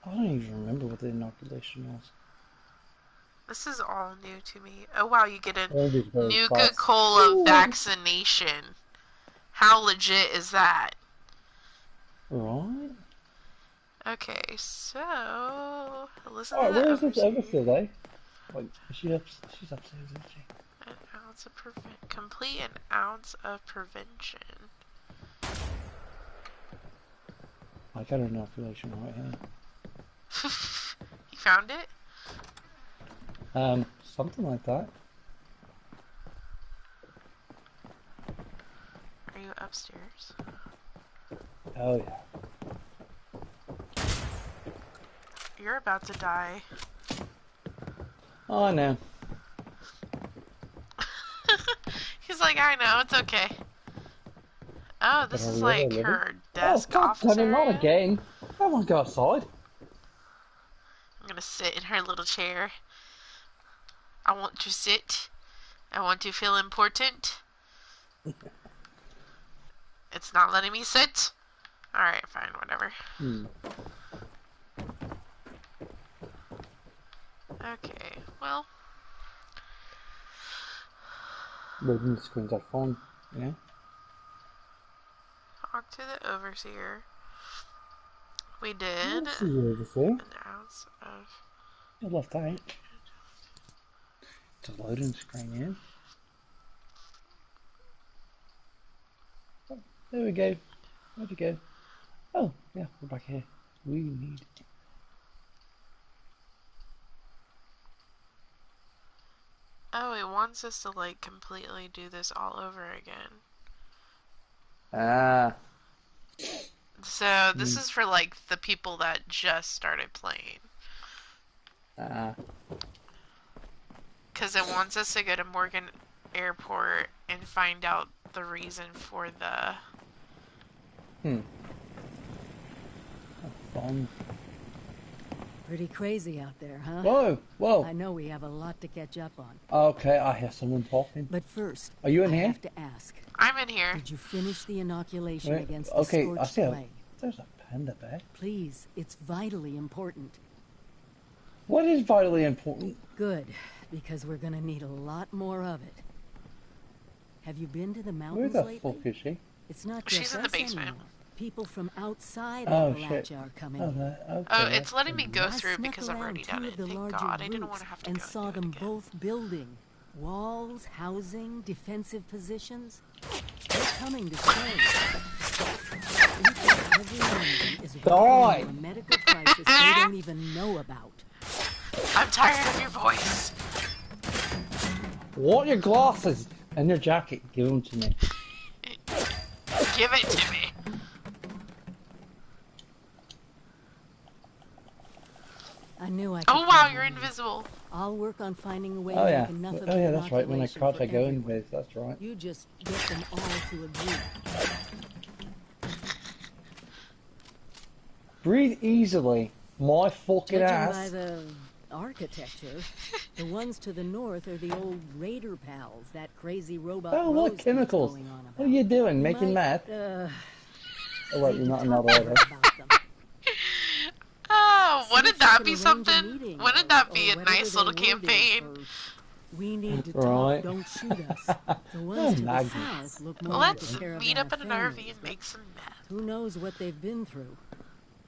[SPEAKER 2] I don't even remember what the inoculation was.
[SPEAKER 1] This is all new to me. Oh wow, you get a
[SPEAKER 2] Nuke
[SPEAKER 1] Nuka-Cola vaccination. How legit is that?
[SPEAKER 2] Right.
[SPEAKER 1] Okay, so listen
[SPEAKER 2] Alright,
[SPEAKER 1] to the
[SPEAKER 2] where is this
[SPEAKER 1] overseer.
[SPEAKER 2] overseer, though? Like, she's upstairs, isn't she?
[SPEAKER 1] An ounce of complete an ounce of prevention.
[SPEAKER 2] I got an inoculation right here.
[SPEAKER 1] You found it?
[SPEAKER 2] Something like that.
[SPEAKER 1] Are you upstairs?
[SPEAKER 2] Oh yeah.
[SPEAKER 1] You're about to die.
[SPEAKER 2] Oh no.
[SPEAKER 1] He's like, I know, it's okay. Oh, this is like her desk office
[SPEAKER 2] God, not
[SPEAKER 1] area.
[SPEAKER 2] again. I want to go outside.
[SPEAKER 1] I'm gonna sit in her little chair. I want to sit. I want to feel important. It's not letting me sit. Alright, fine, whatever. Okay, well.
[SPEAKER 2] Loading the screens are fun, yeah.
[SPEAKER 1] Talk to the overseer. We did.
[SPEAKER 2] See you overseer.
[SPEAKER 1] An ounce of.
[SPEAKER 2] I love that. It's a loading screen, yeah. Oh, there we go. Where'd you go? Oh, yeah, we're back here. We need it.
[SPEAKER 1] Oh, it wants us to like completely do this all over again.
[SPEAKER 2] Ah.
[SPEAKER 1] So this is for like the people that just started playing.
[SPEAKER 2] Ah.
[SPEAKER 1] Because it wants us to go to Morgan Airport and find out the reason for the...
[SPEAKER 2] Fun.
[SPEAKER 3] Pretty crazy out there, huh?
[SPEAKER 2] Whoa.
[SPEAKER 3] I know we have a lot to catch up on.
[SPEAKER 2] Okay, I hear someone talking.
[SPEAKER 3] But first,
[SPEAKER 2] Are you in
[SPEAKER 3] I
[SPEAKER 2] here?
[SPEAKER 3] have to ask.
[SPEAKER 1] I'm in here.
[SPEAKER 3] Did you finish the inoculation
[SPEAKER 2] Wait,
[SPEAKER 3] against the
[SPEAKER 2] okay, I
[SPEAKER 3] scorched
[SPEAKER 2] see.
[SPEAKER 3] plague?
[SPEAKER 2] There's a panda bear.
[SPEAKER 3] Please, it's vitally important.
[SPEAKER 2] What is vitally important?
[SPEAKER 3] Good, because we're gonna need a lot more of it. Have you been to the
[SPEAKER 2] Where
[SPEAKER 3] mountains
[SPEAKER 2] the
[SPEAKER 3] lately?
[SPEAKER 2] fuck is she?
[SPEAKER 3] It's not
[SPEAKER 1] She's
[SPEAKER 3] just
[SPEAKER 1] in the
[SPEAKER 3] us
[SPEAKER 1] basement.
[SPEAKER 3] anymore. People from outside
[SPEAKER 2] Oh, shit.
[SPEAKER 3] Appalachia are coming
[SPEAKER 2] Oh,
[SPEAKER 3] in.
[SPEAKER 2] that, okay.
[SPEAKER 1] Oh, it's letting me
[SPEAKER 2] that's
[SPEAKER 1] go
[SPEAKER 3] I
[SPEAKER 1] through
[SPEAKER 3] snuck
[SPEAKER 1] because I've
[SPEAKER 3] around
[SPEAKER 1] already
[SPEAKER 3] two
[SPEAKER 1] done
[SPEAKER 3] of
[SPEAKER 1] it.
[SPEAKER 3] the
[SPEAKER 1] Thank
[SPEAKER 3] larger
[SPEAKER 1] God. I didn't want
[SPEAKER 3] roofs
[SPEAKER 1] to have to
[SPEAKER 3] and
[SPEAKER 1] go
[SPEAKER 3] saw
[SPEAKER 1] and do
[SPEAKER 3] them
[SPEAKER 1] it again.
[SPEAKER 3] both building. Walls, housing, defensive positions. They're coming to stay. Each and every one of them is working on a medical crisis they don't even know about.
[SPEAKER 1] I'm tired of your voice.
[SPEAKER 2] What, your glasses and your jacket? Give them to me.
[SPEAKER 1] Give it to me.
[SPEAKER 3] I knew I could
[SPEAKER 1] Oh wow,
[SPEAKER 3] count
[SPEAKER 1] you're
[SPEAKER 3] on you.
[SPEAKER 1] invisible.
[SPEAKER 3] I'll work on finding a way
[SPEAKER 2] Oh
[SPEAKER 3] to
[SPEAKER 2] yeah.
[SPEAKER 3] make enough of
[SPEAKER 2] Oh
[SPEAKER 3] the
[SPEAKER 2] yeah, that's right. When I
[SPEAKER 3] inoculation
[SPEAKER 2] crouch,
[SPEAKER 3] for
[SPEAKER 2] I go
[SPEAKER 3] everyone.
[SPEAKER 2] invis. That's right.
[SPEAKER 3] You just get them all to agree.
[SPEAKER 2] Breathe easily. My fucking
[SPEAKER 3] Judging by
[SPEAKER 2] ass.
[SPEAKER 3] the architecture, the ones to the north are the old Raider pals, that crazy robot
[SPEAKER 2] Oh,
[SPEAKER 3] Rose
[SPEAKER 2] look, chemicals.
[SPEAKER 3] keeps going on about.
[SPEAKER 2] What are you doing?
[SPEAKER 3] You
[SPEAKER 2] Making
[SPEAKER 3] might,
[SPEAKER 2] meth? Oh wait,
[SPEAKER 3] need
[SPEAKER 2] you're
[SPEAKER 3] to
[SPEAKER 2] not
[SPEAKER 3] talk
[SPEAKER 2] another
[SPEAKER 3] to her
[SPEAKER 2] order.
[SPEAKER 3] about them.
[SPEAKER 1] Oh,
[SPEAKER 3] See
[SPEAKER 1] wouldn't
[SPEAKER 3] if you
[SPEAKER 1] that
[SPEAKER 3] can
[SPEAKER 1] be
[SPEAKER 3] arrange a
[SPEAKER 1] something?
[SPEAKER 3] meeting
[SPEAKER 1] Wouldn't
[SPEAKER 3] or-
[SPEAKER 1] that
[SPEAKER 3] or
[SPEAKER 1] be a
[SPEAKER 3] whatever
[SPEAKER 1] nice
[SPEAKER 3] their
[SPEAKER 1] little
[SPEAKER 3] word is
[SPEAKER 1] campaign?
[SPEAKER 3] for, we need to
[SPEAKER 2] Right.
[SPEAKER 3] talk, don't shoot us. The ones to the
[SPEAKER 2] Magnus.
[SPEAKER 3] south look more like
[SPEAKER 1] Let's
[SPEAKER 3] a caravan
[SPEAKER 1] meet up
[SPEAKER 3] of
[SPEAKER 1] in an RV
[SPEAKER 3] families,
[SPEAKER 1] and
[SPEAKER 3] but
[SPEAKER 1] make some meth.
[SPEAKER 3] who knows what they've been through.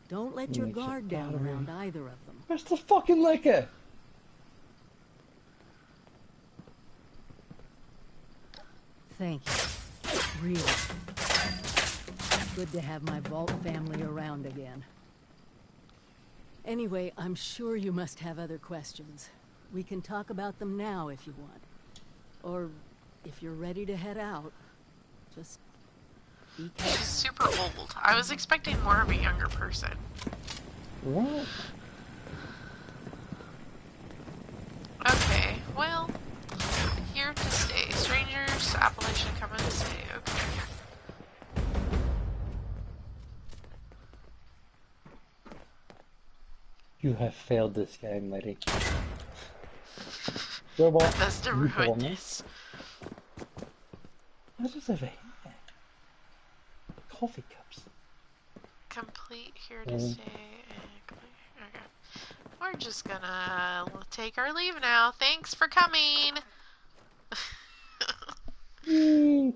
[SPEAKER 3] Don't let your
[SPEAKER 2] Makes it
[SPEAKER 3] guard down
[SPEAKER 2] better.
[SPEAKER 3] around either of them.
[SPEAKER 2] Where's the fucking liquor?
[SPEAKER 3] Thank you. Really. Good to have my Vault family around again. Anyway, I'm sure you must have other questions. We can talk about them now if you want. Or if you're ready to head out, just be
[SPEAKER 1] She's
[SPEAKER 3] careful.
[SPEAKER 1] super old. I was expecting more of a younger person.
[SPEAKER 2] What?
[SPEAKER 1] Okay, well, here to stay. Strangers to Appalachia coming to stay. Okay.
[SPEAKER 2] You have failed this game, lady. Robot,
[SPEAKER 1] That's the
[SPEAKER 2] you told me.
[SPEAKER 1] rudeness.
[SPEAKER 2] What is over here? Coffee cups.
[SPEAKER 1] Complete here to stay. And complete. Okay. We're just gonna take our leave now. Thanks for coming.
[SPEAKER 2] Yay.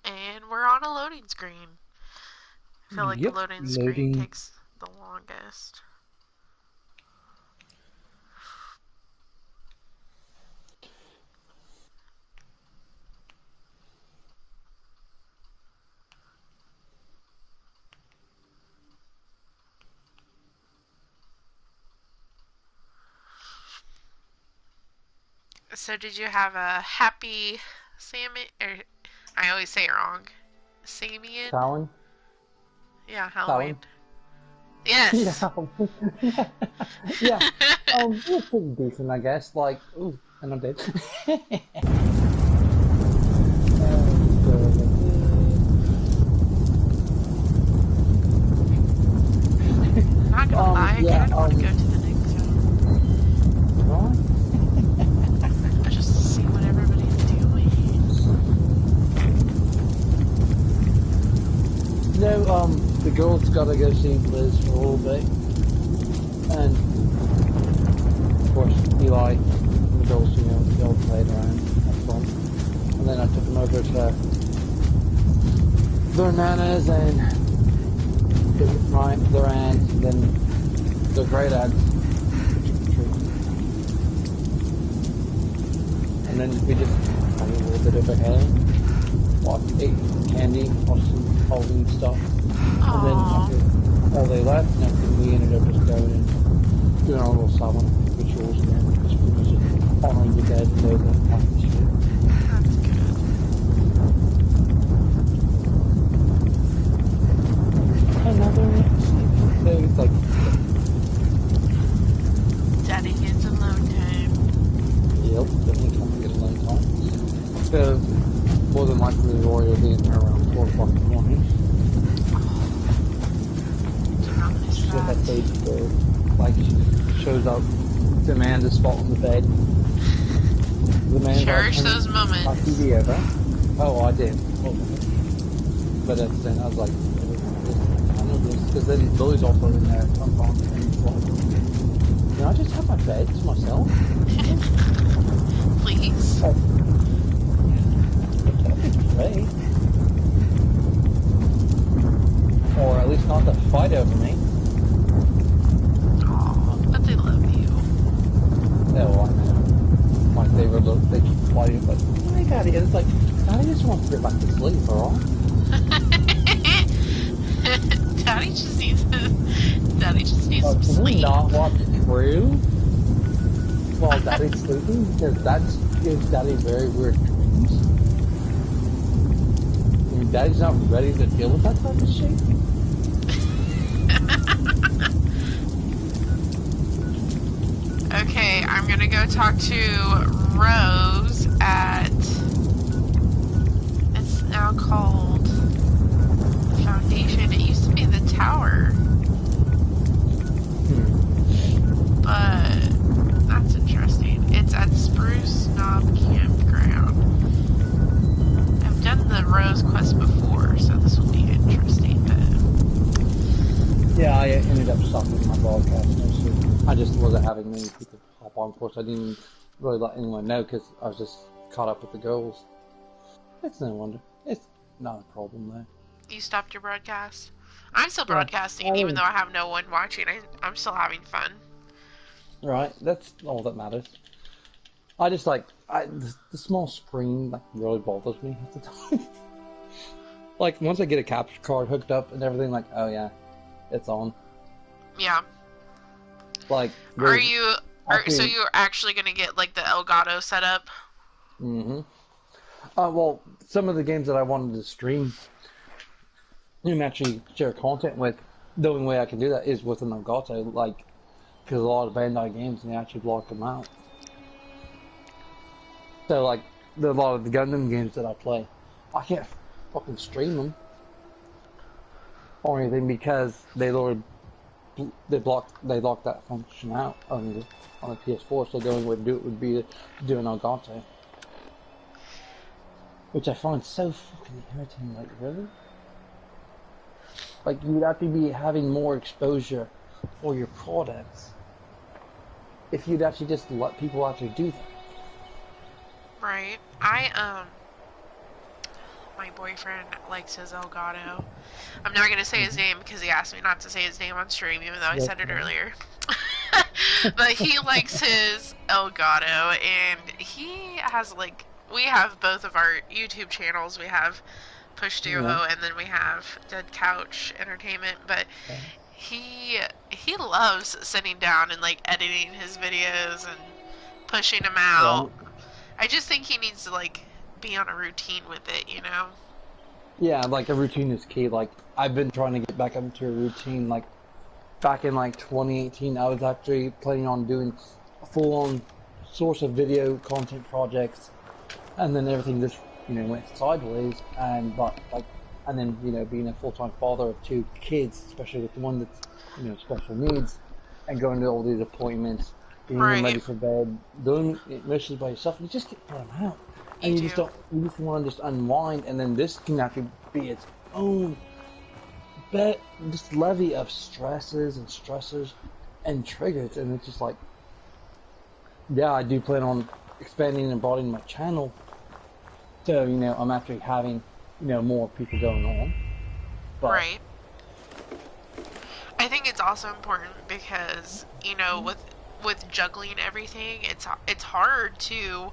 [SPEAKER 1] And we're on a loading screen. I feel like
[SPEAKER 2] Yep,
[SPEAKER 1] the loading
[SPEAKER 2] loading.
[SPEAKER 1] screen takes the longest. So did you have a happy Sammy? Or I always say it wrong. Samian?
[SPEAKER 2] Talon?
[SPEAKER 1] Yeah, Halloween. Yes.
[SPEAKER 2] Yeah. Yeah. It was pretty decent, I guess. Like, ooh, and I'm dead.
[SPEAKER 1] I'm not gonna lie,
[SPEAKER 2] yeah,
[SPEAKER 1] I kinda want to go to the Nuke zone.
[SPEAKER 2] Right?
[SPEAKER 1] Just to see what everybody's doing.
[SPEAKER 2] You know, the girls gotta go see Liz for a little bit. And, of course, Eli and the girls, you know, they all played around. That's fun. And then I took them over to their nanas and their aunts, and then their great aunts. And then we just had a little bit of a hang, ate candy, watched some Halloween stuff. And then after they left and everything, we ended up just going and doing our little silent rituals again. Just pretty much just honoring the dead and those that passed this year.
[SPEAKER 1] That's good.
[SPEAKER 2] Another it's like
[SPEAKER 1] Daddy gets alone time.
[SPEAKER 2] yep, definitely can't get a long time. Because more than likely Rory will be in there around 4 o'clock in the morning.
[SPEAKER 1] Do not miss
[SPEAKER 2] She's at that
[SPEAKER 1] that.
[SPEAKER 2] stage where like she shows up to Amanda's spot on the bed. The man
[SPEAKER 1] Cherish
[SPEAKER 2] turned
[SPEAKER 1] those moments.
[SPEAKER 2] my TV over. Oh, I did. But then I was like, I know this, because then Lily's also in there sometimes, and he's like, can I just have my bed to myself?
[SPEAKER 1] Please.
[SPEAKER 2] Like, that'd be great. Or at least not to fight over me.
[SPEAKER 1] Aw, but they love you.
[SPEAKER 2] No, I know. Like they keep fighting, but oh my god, it's like, I just want to get back to sleep, alright?
[SPEAKER 1] Daddy just needs some
[SPEAKER 2] Can we
[SPEAKER 1] sleep.
[SPEAKER 2] not watch True while Daddy's sleeping? Because that gives Daddy very weird dreams. And Daddy's not ready to deal with that type of shit.
[SPEAKER 1] Okay, I'm gonna go talk to Rose at... It's now called the Foundation. It used to be the Tower. But that's interesting. It's at Spruce Knob Campground. I've done the Rose quest before, so this will be interesting. But...
[SPEAKER 2] Yeah, I ended up stopping my broadcast mostly. I just wasn't having many people hop on. Of course, I didn't really let anyone know because I was just caught up with the goals. It's no wonder. It's not a problem though.
[SPEAKER 1] You stopped your broadcast? I'm still broadcasting, even though I have no one watching. I'm still having fun.
[SPEAKER 2] Right, that's all that matters. I just like the small screen like really bothers me at the time. Like once I get a capture card hooked up and everything, like oh yeah, it's on.
[SPEAKER 1] Yeah.
[SPEAKER 2] Like
[SPEAKER 1] so you're actually gonna get like the Elgato set up?
[SPEAKER 2] Mm-hmm. Well, some of the games that I wanted to stream and actually share content with, the only way I can do that is with an Elgato, like, because a lot of Bandai games, they actually block them out. So, like, a lot of the Gundam games that I play, I can't fucking stream them or anything because they lock that function out on the PS4. So the only way to do it would be to do an Elgato, which I find so fucking irritating. Like, really? Like, you would have to be having more exposure for your products if you'd actually just let people actually do that.
[SPEAKER 1] Right. My boyfriend likes his Elgato. I'm not gonna say his name because he asked me not to say his name on stream, even though I said it earlier. But he likes his Elgato, and he has like, we have both of our YouTube channels. We have Push Duo, and then we have Dead Couch Entertainment. But he loves sitting down and like editing his videos and pushing them out. I just think he needs to like be on a routine with it, you know?
[SPEAKER 2] Yeah, like a routine is key. Like I've been trying to get back into a routine. Like back in like 2018, I was actually planning on doing a full-on source of video content projects, and then everything just went sideways. And then being a full-time father of 2 kids, especially with the one that's special needs, and going to all these appointments, being ready for bed, doing it mostly by yourself, you just get burned out. And you just want to just unwind, and then this can actually be its own just levy of stresses and stressors and triggers, and it's just like, yeah, I do plan on expanding and broadening my channel, so I'm actually having more people going on. But,
[SPEAKER 1] right. I think it's also important because with juggling everything, it's hard to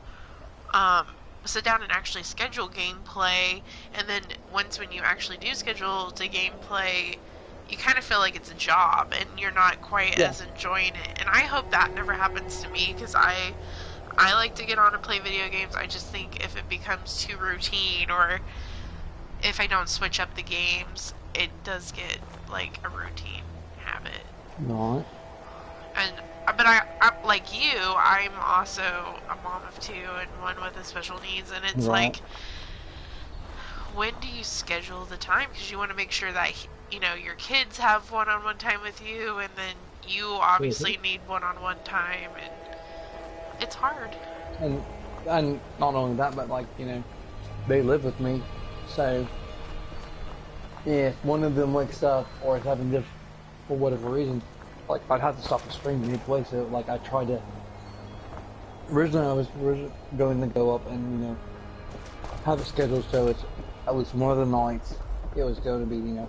[SPEAKER 1] sit down and actually schedule gameplay, and then when you actually do schedule the gameplay, you kind of feel like it's a job and you're not quite as enjoying it. And I hope that never happens to me, because I like to get on and play video games. I just think if it becomes too routine, or if I don't switch up the games, it does get like a routine habit.
[SPEAKER 2] Right.
[SPEAKER 1] But I like you, I'm also a mom of 2 and one with a special needs, and it's like, when do you schedule the time? Because you want to make sure that your kids have one-on-one time with you, and then you obviously need one-on-one time, and it's hard.
[SPEAKER 2] And and not only that, but like, you know, they live with me, so if one of them wakes up or is having this for whatever reason, like I'd have to stop the stream midway. So like I tried to. Originally, I was going to go up and, you know, have it scheduled so it's at least one of the nights it was going to be, you know,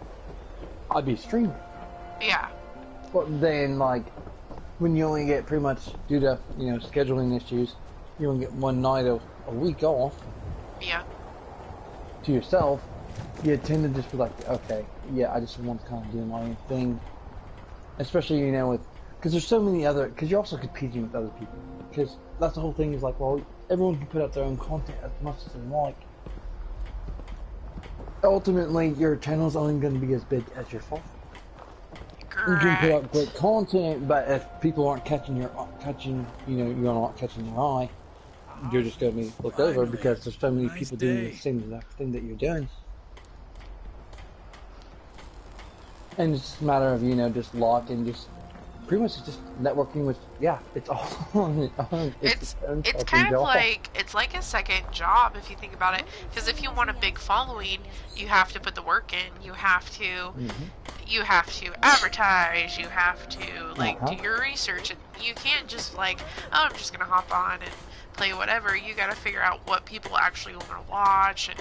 [SPEAKER 2] I'd be streaming.
[SPEAKER 1] Yeah.
[SPEAKER 2] But then, like, when you only get pretty much, due to, you know, scheduling issues, you only get one night of a week off.
[SPEAKER 1] Yeah.
[SPEAKER 2] To yourself, you tend to just be like, okay, yeah, I just want to kind of do my own thing. Especially, you know, with, because there's so many other, because you're also competing with other people. Because that's the whole thing, is like, well, everyone can put out their own content as much as they like. Ultimately, your channel's only going to be as big as your phone. You can put out great content, but if people aren't catching you know, you're not catching their eye, you're just going to be looked over because there's so many people doing the same exact thing that you're doing. And it's just a matter of, you know, just luck and just pretty much just networking with, yeah, it's all on
[SPEAKER 1] it's kind of like, it's like a second job if you think about it, because if you want a big following, you have to put the work in, you have to advertise, you have to like do your research, and you can't just like, oh, I'm just gonna hop on and play whatever. You gotta figure out what people actually want to watch, and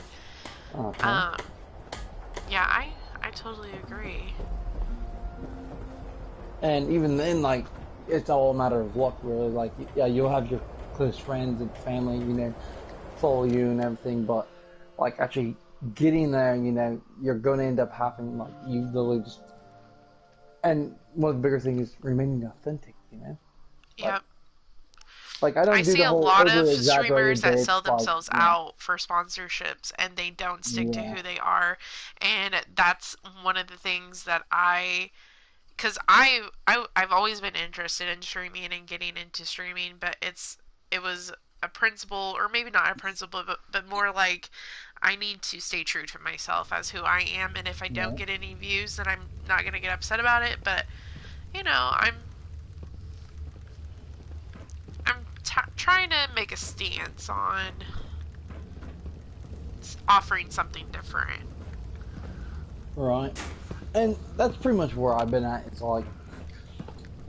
[SPEAKER 1] yeah, I totally agree.
[SPEAKER 2] And even then, like, it's all a matter of luck, really. Like, yeah, you'll have your close friends and family, you know, follow you and everything, but, like, actually getting there, you know, you're going to end up having, like, you literally just... And one of the bigger things is remaining authentic, you know?
[SPEAKER 1] Yep.
[SPEAKER 2] Like, I don't do
[SPEAKER 1] see
[SPEAKER 2] the
[SPEAKER 1] a
[SPEAKER 2] whole
[SPEAKER 1] lot of
[SPEAKER 2] over-exaggerated
[SPEAKER 1] streamers that
[SPEAKER 2] bits,
[SPEAKER 1] sell themselves
[SPEAKER 2] like,
[SPEAKER 1] out for sponsorships, and they don't stick to who they are, and that's one of the things that because I've always been interested in streaming and getting into streaming, but it was a principle, or maybe not a principle, but more like I need to stay true to myself as who I am, and if I don't get any views, then I'm not gonna get upset about it. But you know, I'm trying to make a stance on offering something different.
[SPEAKER 2] Right. And that's pretty much where I've been at. It's like,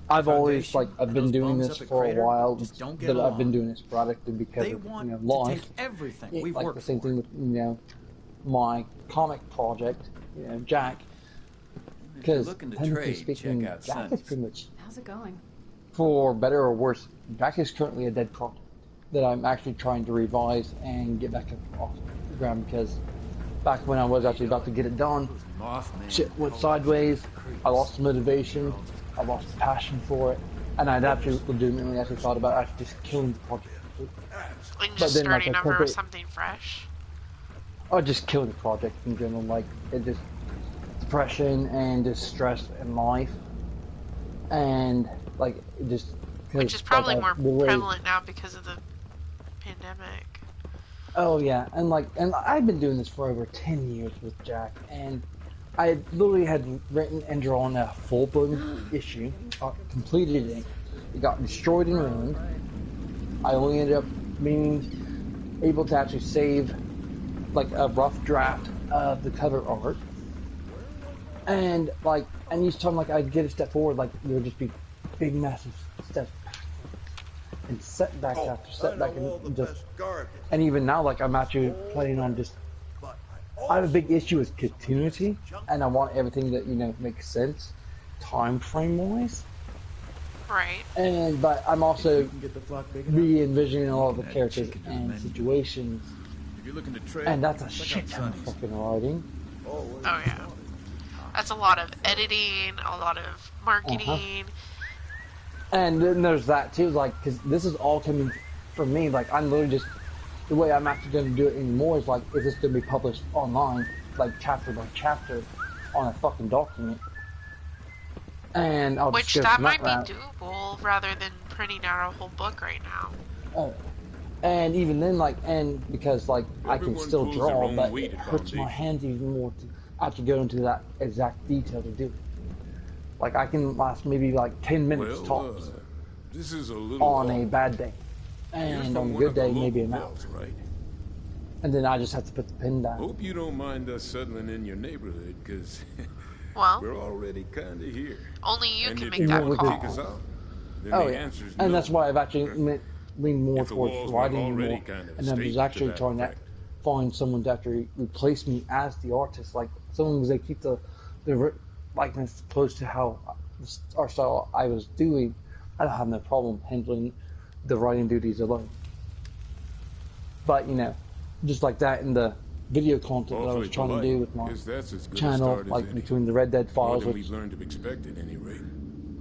[SPEAKER 2] I've always, like, I've been doing this for a while, but I've been doing it sporadically because of, you know, life. Like the same thing with, you know, my comic project, you know, Jack. Because, technically speaking, Jack is pretty much...
[SPEAKER 5] How's it going?
[SPEAKER 2] For better or worse, Jack is currently a dead project that I'm actually trying to revise and get back off the ground, because back when I was actually about to get it done, shit went sideways. I lost motivation, I lost passion for it, and I'd actually legitimately thought about actually just killing the project.
[SPEAKER 1] Like just starting over with something fresh?
[SPEAKER 2] Or just killing the project in general, like, it just, depression and just stress in life, and, like, it just...
[SPEAKER 1] Which is probably more prevalent now because of the pandemic.
[SPEAKER 2] Oh yeah, and I've been doing this for over 10 years with Jack, and I literally had written and drawn a full-blown issue, completed it, it got destroyed and ruined. I only ended up being able to actually save, like, a rough draft of the cover art, and, like, and each time, like, I'd get a step forward, like, there would just be big, massive steps and setback after setback, and just, and even now, like, I'm actually planning on just, I have a big issue with continuity, and I want everything that, you know, makes sense, time frame wise.
[SPEAKER 1] Right.
[SPEAKER 2] And, but I'm also re-envisioning all of the characters and situations, and that's a shit ton of fucking writing.
[SPEAKER 1] Oh yeah. That's a lot of editing, a lot of marketing.
[SPEAKER 2] And then there's that too, like, because this is all coming from me. Like, I'm literally just, the way I'm actually going to do it anymore is, like, is this going to be published online, like, chapter by chapter on a fucking document? And I'll
[SPEAKER 1] Which
[SPEAKER 2] just
[SPEAKER 1] that might be doable rather than printing out a whole book right now.
[SPEAKER 2] Oh. And even then, like, and because, like, I can still draw, but it hurts my hands even more to actually go into that exact detail to do it. Like, I can last maybe like 10 minutes tops
[SPEAKER 6] this is a little
[SPEAKER 2] on a bad day. and on a good day, maybe an hour.
[SPEAKER 5] Wells, right?
[SPEAKER 2] And then I just have to put the pin down.
[SPEAKER 5] Hope you don't mind us settling in your neighborhood, because
[SPEAKER 1] Well,
[SPEAKER 5] we're already kind of here.
[SPEAKER 1] only you
[SPEAKER 5] And
[SPEAKER 1] can
[SPEAKER 5] if
[SPEAKER 1] make
[SPEAKER 5] you
[SPEAKER 1] that
[SPEAKER 5] want
[SPEAKER 2] call.
[SPEAKER 5] to take us out, then
[SPEAKER 2] Oh
[SPEAKER 5] the
[SPEAKER 2] yeah,
[SPEAKER 5] answer's
[SPEAKER 2] and
[SPEAKER 5] no.
[SPEAKER 2] that's why I've actually leaned more
[SPEAKER 5] If the
[SPEAKER 2] towards
[SPEAKER 5] walls
[SPEAKER 2] writing
[SPEAKER 5] weren't already
[SPEAKER 2] more,
[SPEAKER 5] kind of
[SPEAKER 2] and I was
[SPEAKER 5] stable
[SPEAKER 2] actually
[SPEAKER 5] to that
[SPEAKER 2] trying to
[SPEAKER 5] effect.
[SPEAKER 2] find someone to actually replace me as the artist, like someone who's they keep the likeness close to how art style I was doing. I don't have no problem handling the writing duties alone. But just like that in the video content that I was
[SPEAKER 5] Awfully
[SPEAKER 2] trying
[SPEAKER 5] polite.
[SPEAKER 2] to do with my
[SPEAKER 5] Guess that's as good a
[SPEAKER 2] channel,
[SPEAKER 5] start as
[SPEAKER 2] like
[SPEAKER 5] any.
[SPEAKER 2] between the Red Dead
[SPEAKER 5] More
[SPEAKER 2] files,
[SPEAKER 5] than
[SPEAKER 2] which
[SPEAKER 5] we've learned to expect at any rate.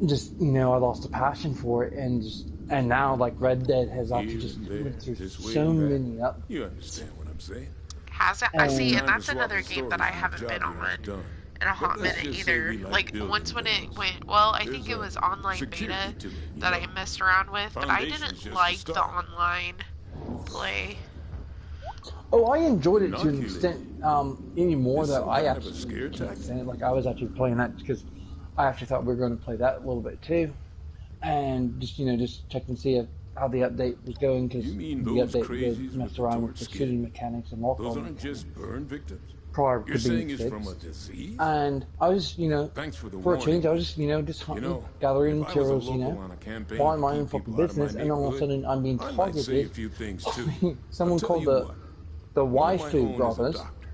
[SPEAKER 2] just I lost a passion for it, and now like Red Dead has actually
[SPEAKER 5] Here
[SPEAKER 2] just
[SPEAKER 5] and there,
[SPEAKER 2] went through
[SPEAKER 5] this way
[SPEAKER 2] so
[SPEAKER 5] and that.
[SPEAKER 2] many up.
[SPEAKER 5] You understand what I'm saying?
[SPEAKER 1] has it. I see, and
[SPEAKER 5] Time to
[SPEAKER 1] that's
[SPEAKER 5] swap
[SPEAKER 1] another
[SPEAKER 5] the
[SPEAKER 1] game that
[SPEAKER 5] stories
[SPEAKER 1] I
[SPEAKER 5] of
[SPEAKER 1] haven't
[SPEAKER 5] the
[SPEAKER 1] been
[SPEAKER 5] job you're
[SPEAKER 1] on
[SPEAKER 5] done.
[SPEAKER 1] in a hot
[SPEAKER 5] But let's
[SPEAKER 1] minute
[SPEAKER 5] just say
[SPEAKER 1] either.
[SPEAKER 5] we like
[SPEAKER 1] Like
[SPEAKER 5] building
[SPEAKER 1] once when it
[SPEAKER 5] things.
[SPEAKER 1] went, well, I think
[SPEAKER 5] There's
[SPEAKER 1] it
[SPEAKER 5] a
[SPEAKER 1] was online
[SPEAKER 5] security
[SPEAKER 1] beta
[SPEAKER 5] to it, you
[SPEAKER 1] that I
[SPEAKER 5] know.
[SPEAKER 1] messed around with, but I
[SPEAKER 5] Foundation's
[SPEAKER 1] didn't
[SPEAKER 5] just the
[SPEAKER 1] like the
[SPEAKER 5] start.
[SPEAKER 1] online play.
[SPEAKER 2] Oh, I enjoyed it to an
[SPEAKER 5] Inoculated.
[SPEAKER 2] extent. Any more
[SPEAKER 5] It's
[SPEAKER 2] though,
[SPEAKER 5] some
[SPEAKER 2] I
[SPEAKER 5] kind of a
[SPEAKER 2] actually
[SPEAKER 5] scare
[SPEAKER 2] can't
[SPEAKER 5] tactic.
[SPEAKER 2] stand it. Like I was actually playing that because I actually thought we were going to play that a little bit too, and just check and see how the update was going because
[SPEAKER 5] You
[SPEAKER 2] the
[SPEAKER 5] mean those
[SPEAKER 2] update
[SPEAKER 5] crazies
[SPEAKER 2] did
[SPEAKER 5] with
[SPEAKER 2] mess
[SPEAKER 5] the
[SPEAKER 2] around with
[SPEAKER 5] torch
[SPEAKER 2] the
[SPEAKER 5] skin?
[SPEAKER 2] shooting mechanics and lock
[SPEAKER 5] Those
[SPEAKER 2] on
[SPEAKER 5] aren't just burn victims.
[SPEAKER 2] prior
[SPEAKER 5] You're
[SPEAKER 2] to
[SPEAKER 5] saying
[SPEAKER 2] being
[SPEAKER 5] it's from a
[SPEAKER 2] fixed.
[SPEAKER 5] disease?
[SPEAKER 2] And I was,
[SPEAKER 5] Thanks for the
[SPEAKER 2] for a
[SPEAKER 5] warning.
[SPEAKER 2] change, I was just hunting,
[SPEAKER 5] If
[SPEAKER 2] gathering
[SPEAKER 5] I was a
[SPEAKER 2] materials,
[SPEAKER 5] local on a campaign
[SPEAKER 2] buying
[SPEAKER 5] to
[SPEAKER 2] my
[SPEAKER 5] keep
[SPEAKER 2] own fucking
[SPEAKER 5] people out of my
[SPEAKER 2] business, and all of a
[SPEAKER 5] neighborhood,
[SPEAKER 2] sudden I'm being
[SPEAKER 5] I might say a
[SPEAKER 2] targeted.
[SPEAKER 5] few things too.
[SPEAKER 2] Someone
[SPEAKER 5] I'll tell
[SPEAKER 2] called
[SPEAKER 5] you
[SPEAKER 2] the
[SPEAKER 5] what,
[SPEAKER 2] the
[SPEAKER 5] one of my
[SPEAKER 2] Waifu
[SPEAKER 5] own is a
[SPEAKER 2] brothers.
[SPEAKER 5] doctor,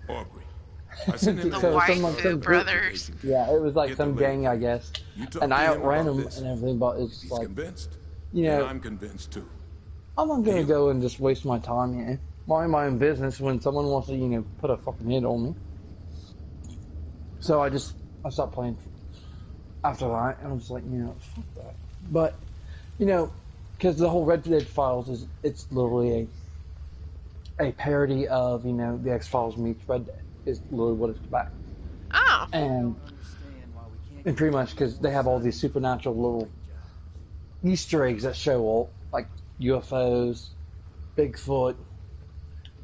[SPEAKER 5] Aubrey. I sent him
[SPEAKER 1] The
[SPEAKER 5] a
[SPEAKER 2] So
[SPEAKER 5] head
[SPEAKER 2] some
[SPEAKER 1] Waifu
[SPEAKER 5] start on
[SPEAKER 1] brothers.
[SPEAKER 5] reputation.
[SPEAKER 2] Yeah, it was like
[SPEAKER 5] Get the
[SPEAKER 2] some
[SPEAKER 5] lay
[SPEAKER 2] gang,
[SPEAKER 5] of
[SPEAKER 2] I
[SPEAKER 5] it.
[SPEAKER 2] guess,
[SPEAKER 5] You talk
[SPEAKER 2] and
[SPEAKER 5] to
[SPEAKER 2] I
[SPEAKER 5] him
[SPEAKER 2] outran
[SPEAKER 5] about
[SPEAKER 2] them
[SPEAKER 5] this.
[SPEAKER 2] and everything. But
[SPEAKER 5] If
[SPEAKER 2] it's
[SPEAKER 5] he's
[SPEAKER 2] like,
[SPEAKER 5] convinced,
[SPEAKER 2] you
[SPEAKER 5] then
[SPEAKER 2] know,
[SPEAKER 5] I'm convinced too.
[SPEAKER 2] I'm not gonna
[SPEAKER 5] Deal?
[SPEAKER 2] go and just waste my time here, mind my own business when someone wants to, put a fucking hit on me. So I stopped playing after that, and I was like, fuck that. But, because the whole Red Dead Files it's literally a parody of, the X-Files meets Red Dead is literally what it's about.
[SPEAKER 1] Oh,
[SPEAKER 2] And pretty much because they have all these supernatural little Easter eggs that show up, like UFOs, Bigfoot,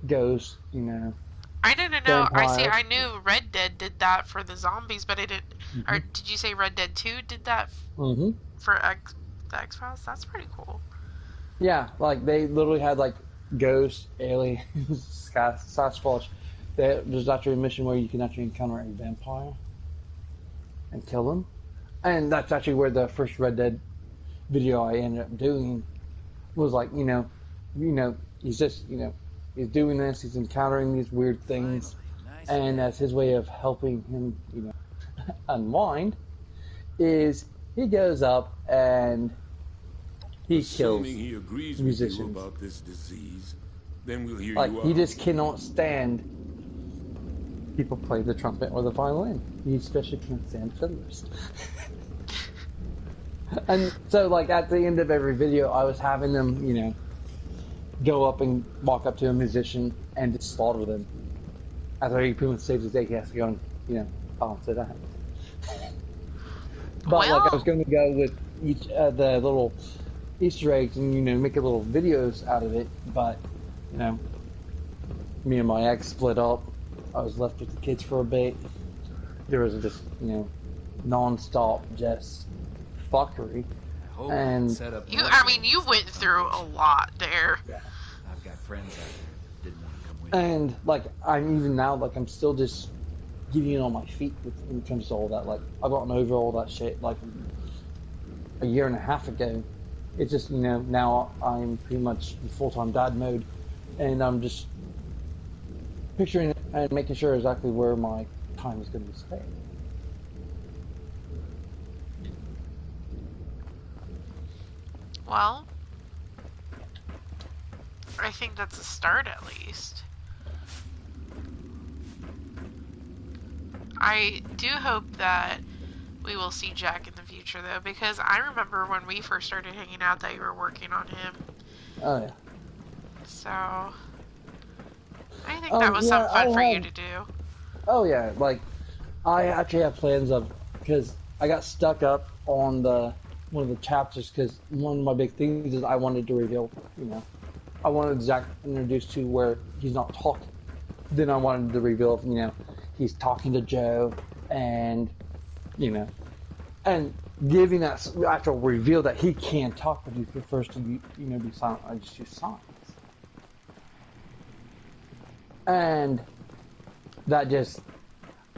[SPEAKER 2] ghosts,
[SPEAKER 1] I didn't know. I see.
[SPEAKER 2] vampires.
[SPEAKER 1] I knew Red Dead did that for the zombies, but I didn't. Or did you say Red Dead 2 did that
[SPEAKER 2] Mm-hmm.
[SPEAKER 1] for the X Files? That's pretty cool.
[SPEAKER 2] Yeah, like they literally had like ghosts, aliens, Sasquatch. There's actually a mission where you can actually encounter a vampire and kill him, and that's actually where the first Red Dead video I ended up doing was like, he's just, he's doing this, he's encountering these weird things, and as his way of helping him, unwind, is he goes up and he kills
[SPEAKER 5] Assuming he agrees with you
[SPEAKER 2] musicians.
[SPEAKER 5] about this disease, then we'll hear
[SPEAKER 2] Like
[SPEAKER 5] you
[SPEAKER 2] he
[SPEAKER 5] out.
[SPEAKER 2] just cannot stand people play the trumpet or the violin. He especially can't stand fiddlers. And so, like at the end of every video, I was having them, go up and walk up to a musician and just slaughter them. After he pretty much saves his day, he has to go and balance it out. But like I was going to go with each the little Easter eggs and make a little videos out of it, but me and my ex split up. I was left with the kids for a bit. There was just non-stop just fuckery, and
[SPEAKER 6] set up
[SPEAKER 1] I mean, you went through a lot there.
[SPEAKER 6] I've got friends that didn't want to come with me.
[SPEAKER 2] and like I'm even now like I'm still just getting on my feet when it comes to all that. Like I've gotten over all that shit like a year and a half ago. It's just now I'm pretty much in full-time dad mode, and I'm just picturing and making sure exactly where my time is going to be spent.
[SPEAKER 1] Well, I think that's a start at least. I do hope that we will see Jack in the future, though, because I remember when we first started hanging out that you were working on him.
[SPEAKER 2] Oh yeah.
[SPEAKER 1] So, I think that was
[SPEAKER 2] yeah,
[SPEAKER 1] some fun
[SPEAKER 2] I
[SPEAKER 1] for you
[SPEAKER 2] have-
[SPEAKER 1] to do.
[SPEAKER 2] Oh yeah, like I actually have plans of because I got stuck up on one of the chapters because one of my big things is I wanted to reveal, I wanted Zach introduced to where he's not talking. Then I wanted to reveal, he's talking to Joe and, and giving that actual reveal that he can talk, but he prefers to be, be silent. I just use silence. And that just,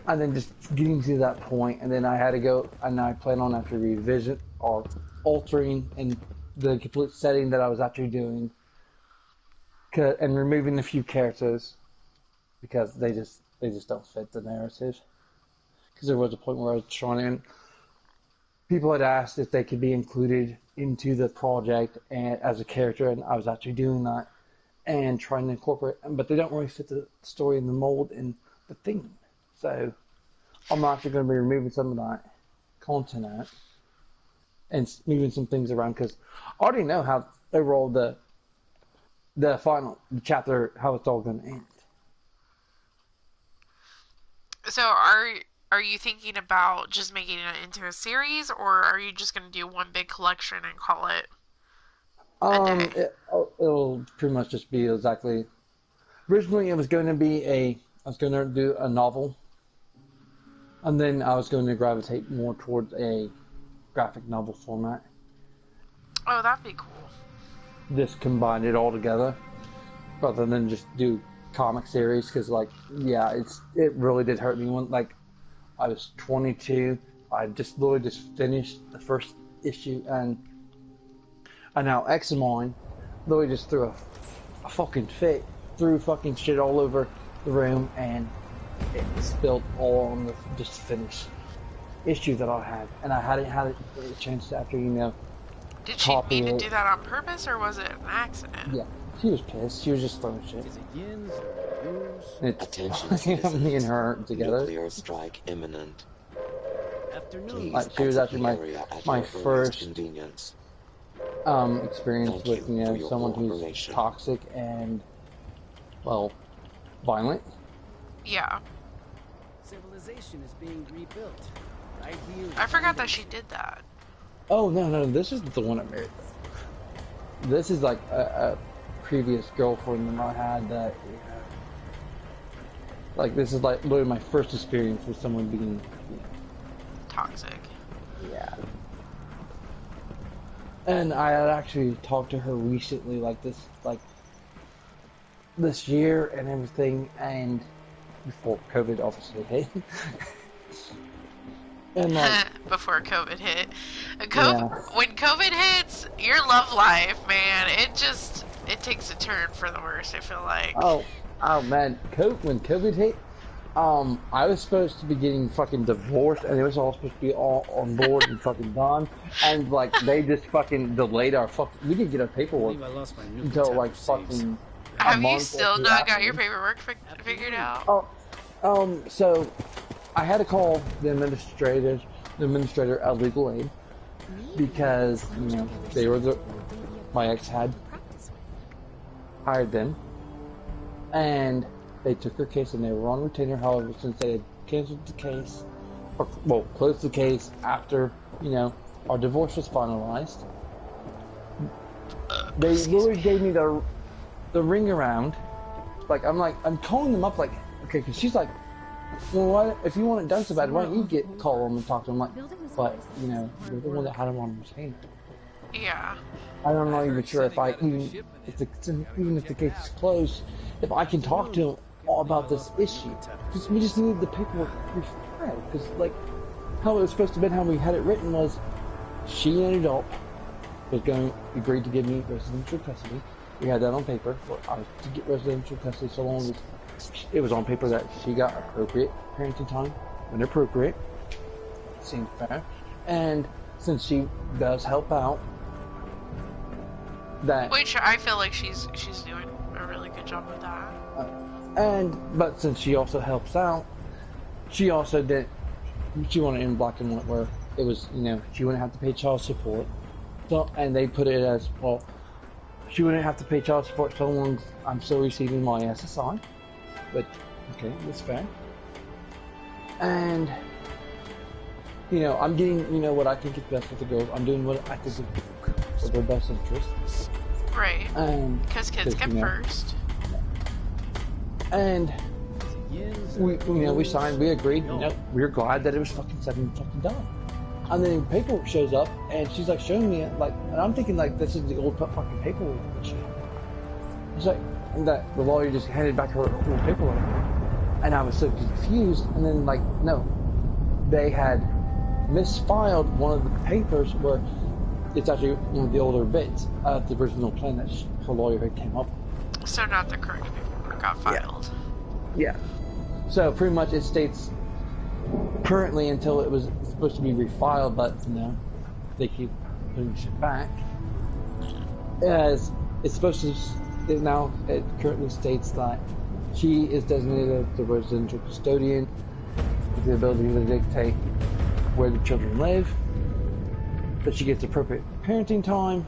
[SPEAKER 2] and then just getting to that point, and then I had to go, and I plan on after revision or altering in the complete setting that I was actually doing, and removing a few characters because they just don't fit the narrative. Because there was a point where I was trying to, people had asked if they could be included into the project and as a character, and I was actually doing that and trying to incorporate, but they don't really fit the story and the mold and the theme. So I'm actually going to be removing some of that content out and moving some things around because I already know how overall the chapter, how it's all going to end.
[SPEAKER 1] So are you thinking about just making it into a series, or are you just going to do one big collection and call it a day?
[SPEAKER 2] It'll pretty much just be exactly. Originally, it was going to be I was going to do a novel, and then I was going to gravitate more towards a graphic novel format.
[SPEAKER 1] Oh, that'd be cool.
[SPEAKER 2] Just combine it all together, rather than just do comic series. Because, it really did hurt me when, I was 22. I just literally just finished the first issue, and now Examine literally just threw a fucking fit, threw fucking shit all over the room, and it spilled all on the just finished issue that I had, and I hadn't had a chance to after
[SPEAKER 1] Did she mean to do that on purpose, or was it an accident?
[SPEAKER 2] Yeah, she was pissed. She was just throwing shit.
[SPEAKER 7] Is it yins or yours?
[SPEAKER 8] Attention,
[SPEAKER 2] me and her together.
[SPEAKER 8] Nuclear strike imminent.
[SPEAKER 7] Afternoon.
[SPEAKER 2] She was actually my first
[SPEAKER 8] convenience.
[SPEAKER 2] Experience
[SPEAKER 8] Thank
[SPEAKER 2] with someone who's toxic and violent.
[SPEAKER 1] Yeah.
[SPEAKER 7] Civilization is being rebuilt. Right here.
[SPEAKER 1] I forgot that she did that.
[SPEAKER 2] Oh no, this is the one I married. This is like a previous girlfriend that I had that. This is literally my first experience with someone being
[SPEAKER 1] Toxic.
[SPEAKER 2] Yeah. And I had actually talked to her recently, this year and everything, and before COVID obviously hit. And
[SPEAKER 1] before COVID hit.
[SPEAKER 2] Yeah.
[SPEAKER 1] When COVID hits, your love life, man, it takes a turn for the worse, I feel like.
[SPEAKER 2] Oh man, when COVID hit, I was supposed to be getting fucking divorced, and it was all supposed to be all on board and fucking done, and they just fucking delayed our we didn't get our paperwork until fucking.
[SPEAKER 1] Have you still not got your paperwork figured out?
[SPEAKER 2] So I had to call the administrator of legal aid, because they were my ex had hired them, and they took her case and they were on retainer. However, since they had canceled the case, closed the case after our divorce was finalized, they literally gave me the ring around. I'm calling them up okay, because she's like, well, why, if you want it done so bad, why don't you call them and talk to them? But you're the one that had them on retainer.
[SPEAKER 1] Yeah.
[SPEAKER 2] I'm not even sure if even if the case is closed, if I can talk to them all about this issue. We just need the paperwork refiled, because how it was supposed to be, how we had it written was, she and an adult was agreed to give me residential custody. We had that on paper. I was to get residential custody so long as it was on paper that she got appropriate parenting time when appropriate. Seemed fair. And since she does help out,
[SPEAKER 1] which I feel like she's doing a really good job with that.
[SPEAKER 2] But since she also helps out, she also she wanted it in black and white where it was, she wouldn't have to pay child support. So, and they put it as, she wouldn't have to pay child support so long as I'm still receiving my SSI. But, okay, that's fair. And, I'm getting, what I think is best for the girls. I'm doing what I think is for their best interest.
[SPEAKER 1] Right. Because kids come first.
[SPEAKER 2] And we signed, we agreed, we're glad that it was fucking done. And then paperwork shows up, and she's like showing me it, like, and I'm thinking like this is the old fucking paperwork that she had. It's like that the lawyer just handed back her old paperwork, and I was so confused. And then like, no, they had misfiled one of the papers where it's actually one of the older bits of the original plan that her lawyer had came up with.
[SPEAKER 1] So not the correct paperwork got filed.
[SPEAKER 2] Yeah. So pretty much it states currently until it was supposed to be refiled, but you know they keep putting shit back. As it's supposed to, now it currently states that she is designated as the residential custodian with the ability to dictate where the children live, that she gets appropriate parenting time,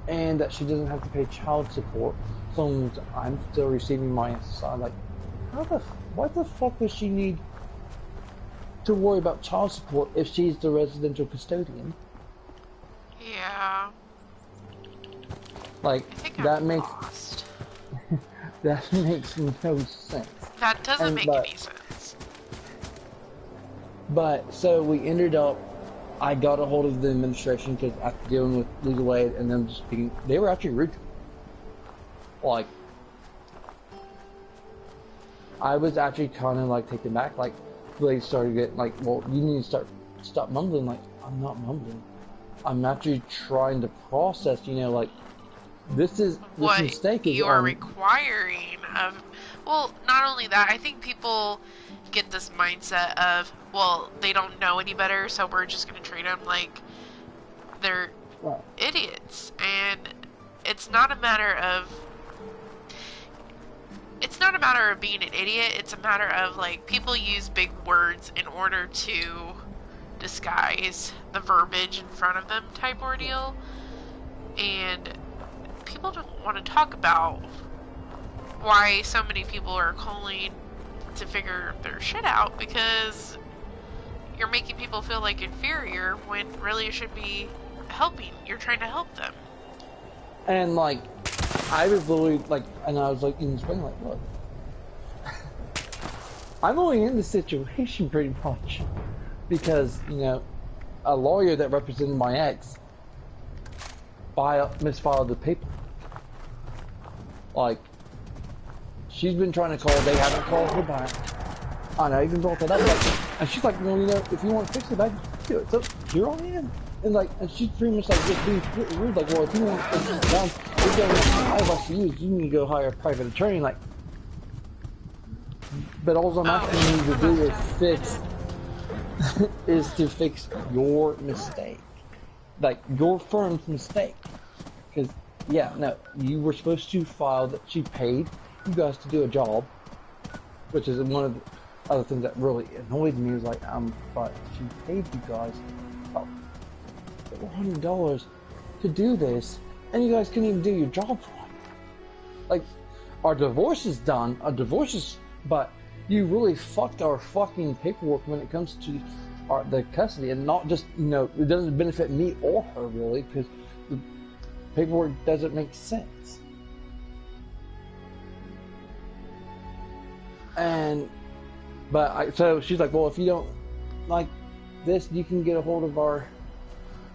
[SPEAKER 2] and that she doesn't have to pay child support as long as I'm still receiving my SSI. Like, what the fuck does she need to worry about child support if she's the residential custodian?
[SPEAKER 1] Yeah.
[SPEAKER 2] Like, that makes
[SPEAKER 1] lost.
[SPEAKER 2] that makes no sense.
[SPEAKER 1] That doesn't make any sense.
[SPEAKER 2] But so we ended up, I got a hold of the administration because after dealing with legal aid and them just being, they were actually rude. Like, I was actually kind of like taken back. Like, they started getting like, well, you need to stop mumbling. Like, I'm not mumbling. I'm actually trying to process. You know, like this mistake is
[SPEAKER 1] you are requiring of. Well, not only that, I think people get this mindset of, well, they don't know any better, so we're just going to treat them like they're idiots. And it's not a matter of being an idiot. It's a matter of, like, people use big words in order to disguise the verbiage in front of them type ordeal. And people don't want to talk about why so many people are calling to figure their shit out, because you're making people feel like inferior when really you should be helping. You're trying to help them.
[SPEAKER 2] And like, I was literally like, and I was like in spring, like, look, I'm only in the situation pretty much because, you know, a lawyer that represented my ex misfiled the paper. Like, she's been trying to call, they haven't called her back. And I even brought that up, like, and she's like, well, you know, if you want to fix it, I can do it. So you're on in. And like, and she's pretty much like just being rude, like, well, if you want to fix it down, my advice to you is you need to go hire a private attorney. Like, but all I'm asking you to do is fix your mistake, like your firm's mistake. Because yeah, no, you were supposed to file that she paid you guys to do a job, which is one of the other things that really annoyed me. Was like, but she paid you guys about $400 to do this, and you guys couldn't even do your job right. Like, our divorce is done, but you really fucked our fucking paperwork when it comes to the custody, and not just, you know, it doesn't benefit me or her really, because the paperwork doesn't make sense. And so she's like, well, if you don't like this, you can get a hold of our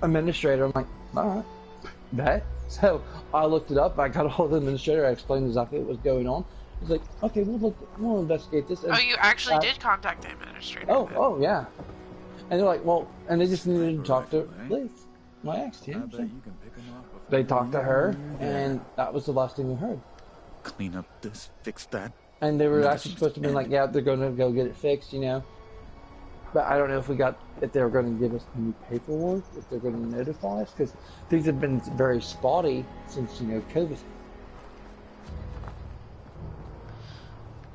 [SPEAKER 2] administrator. I'm like, alright, that. So I looked it up, I got a hold of the administrator, I explained exactly what was going on. He's like, okay, we'll investigate this. And
[SPEAKER 1] you actually did contact the administrator.
[SPEAKER 2] Oh yeah. And they're like, well, and they just needed to talk to Liz, my ex, yeah. So they talked to her, and that was the last thing we heard.
[SPEAKER 9] Clean up this, fix that.
[SPEAKER 2] And they were actually supposed to be like, yeah, they're going to go get it fixed, you know. But I don't know if they were going to give us new paperwork, if they're going to notify us, because things have been very spotty since, you know, COVID.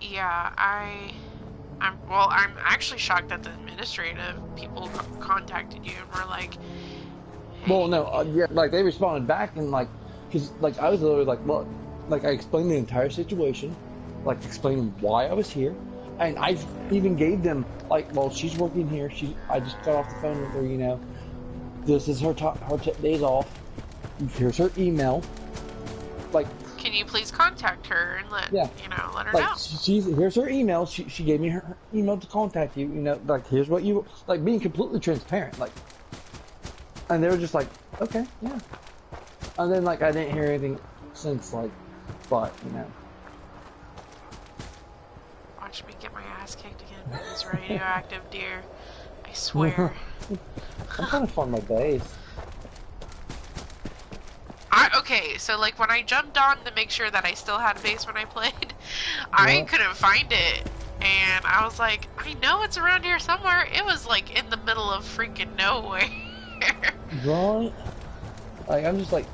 [SPEAKER 1] Yeah, I'm actually shocked that the administrative people contacted you and were like, hey.
[SPEAKER 2] Well, no, yeah, like they responded back and like, because like I was literally like, look, like I explained the entire situation, like explaining why I was here, and I even gave them like, well, she's working here. I just got off the phone with her, you know. This is her days off. Here's her email. Like,
[SPEAKER 1] can you please contact her and let her
[SPEAKER 2] like,
[SPEAKER 1] know?
[SPEAKER 2] Here's her email. She gave me her email to contact you. You know, like here's what you like, being completely transparent. Like, And they were just like, okay, yeah. And then like I didn't hear anything since, like, but you know.
[SPEAKER 1] Watch me get my ass kicked again by this radioactive deer. I swear.
[SPEAKER 2] I'm trying to find my base.
[SPEAKER 1] Okay, so like when I jumped on to make sure that I still had a base when I played, I couldn't find it. And I was like, I know it's around here somewhere. It was like in the middle of freaking nowhere.
[SPEAKER 2] Right? Like, I'm just like,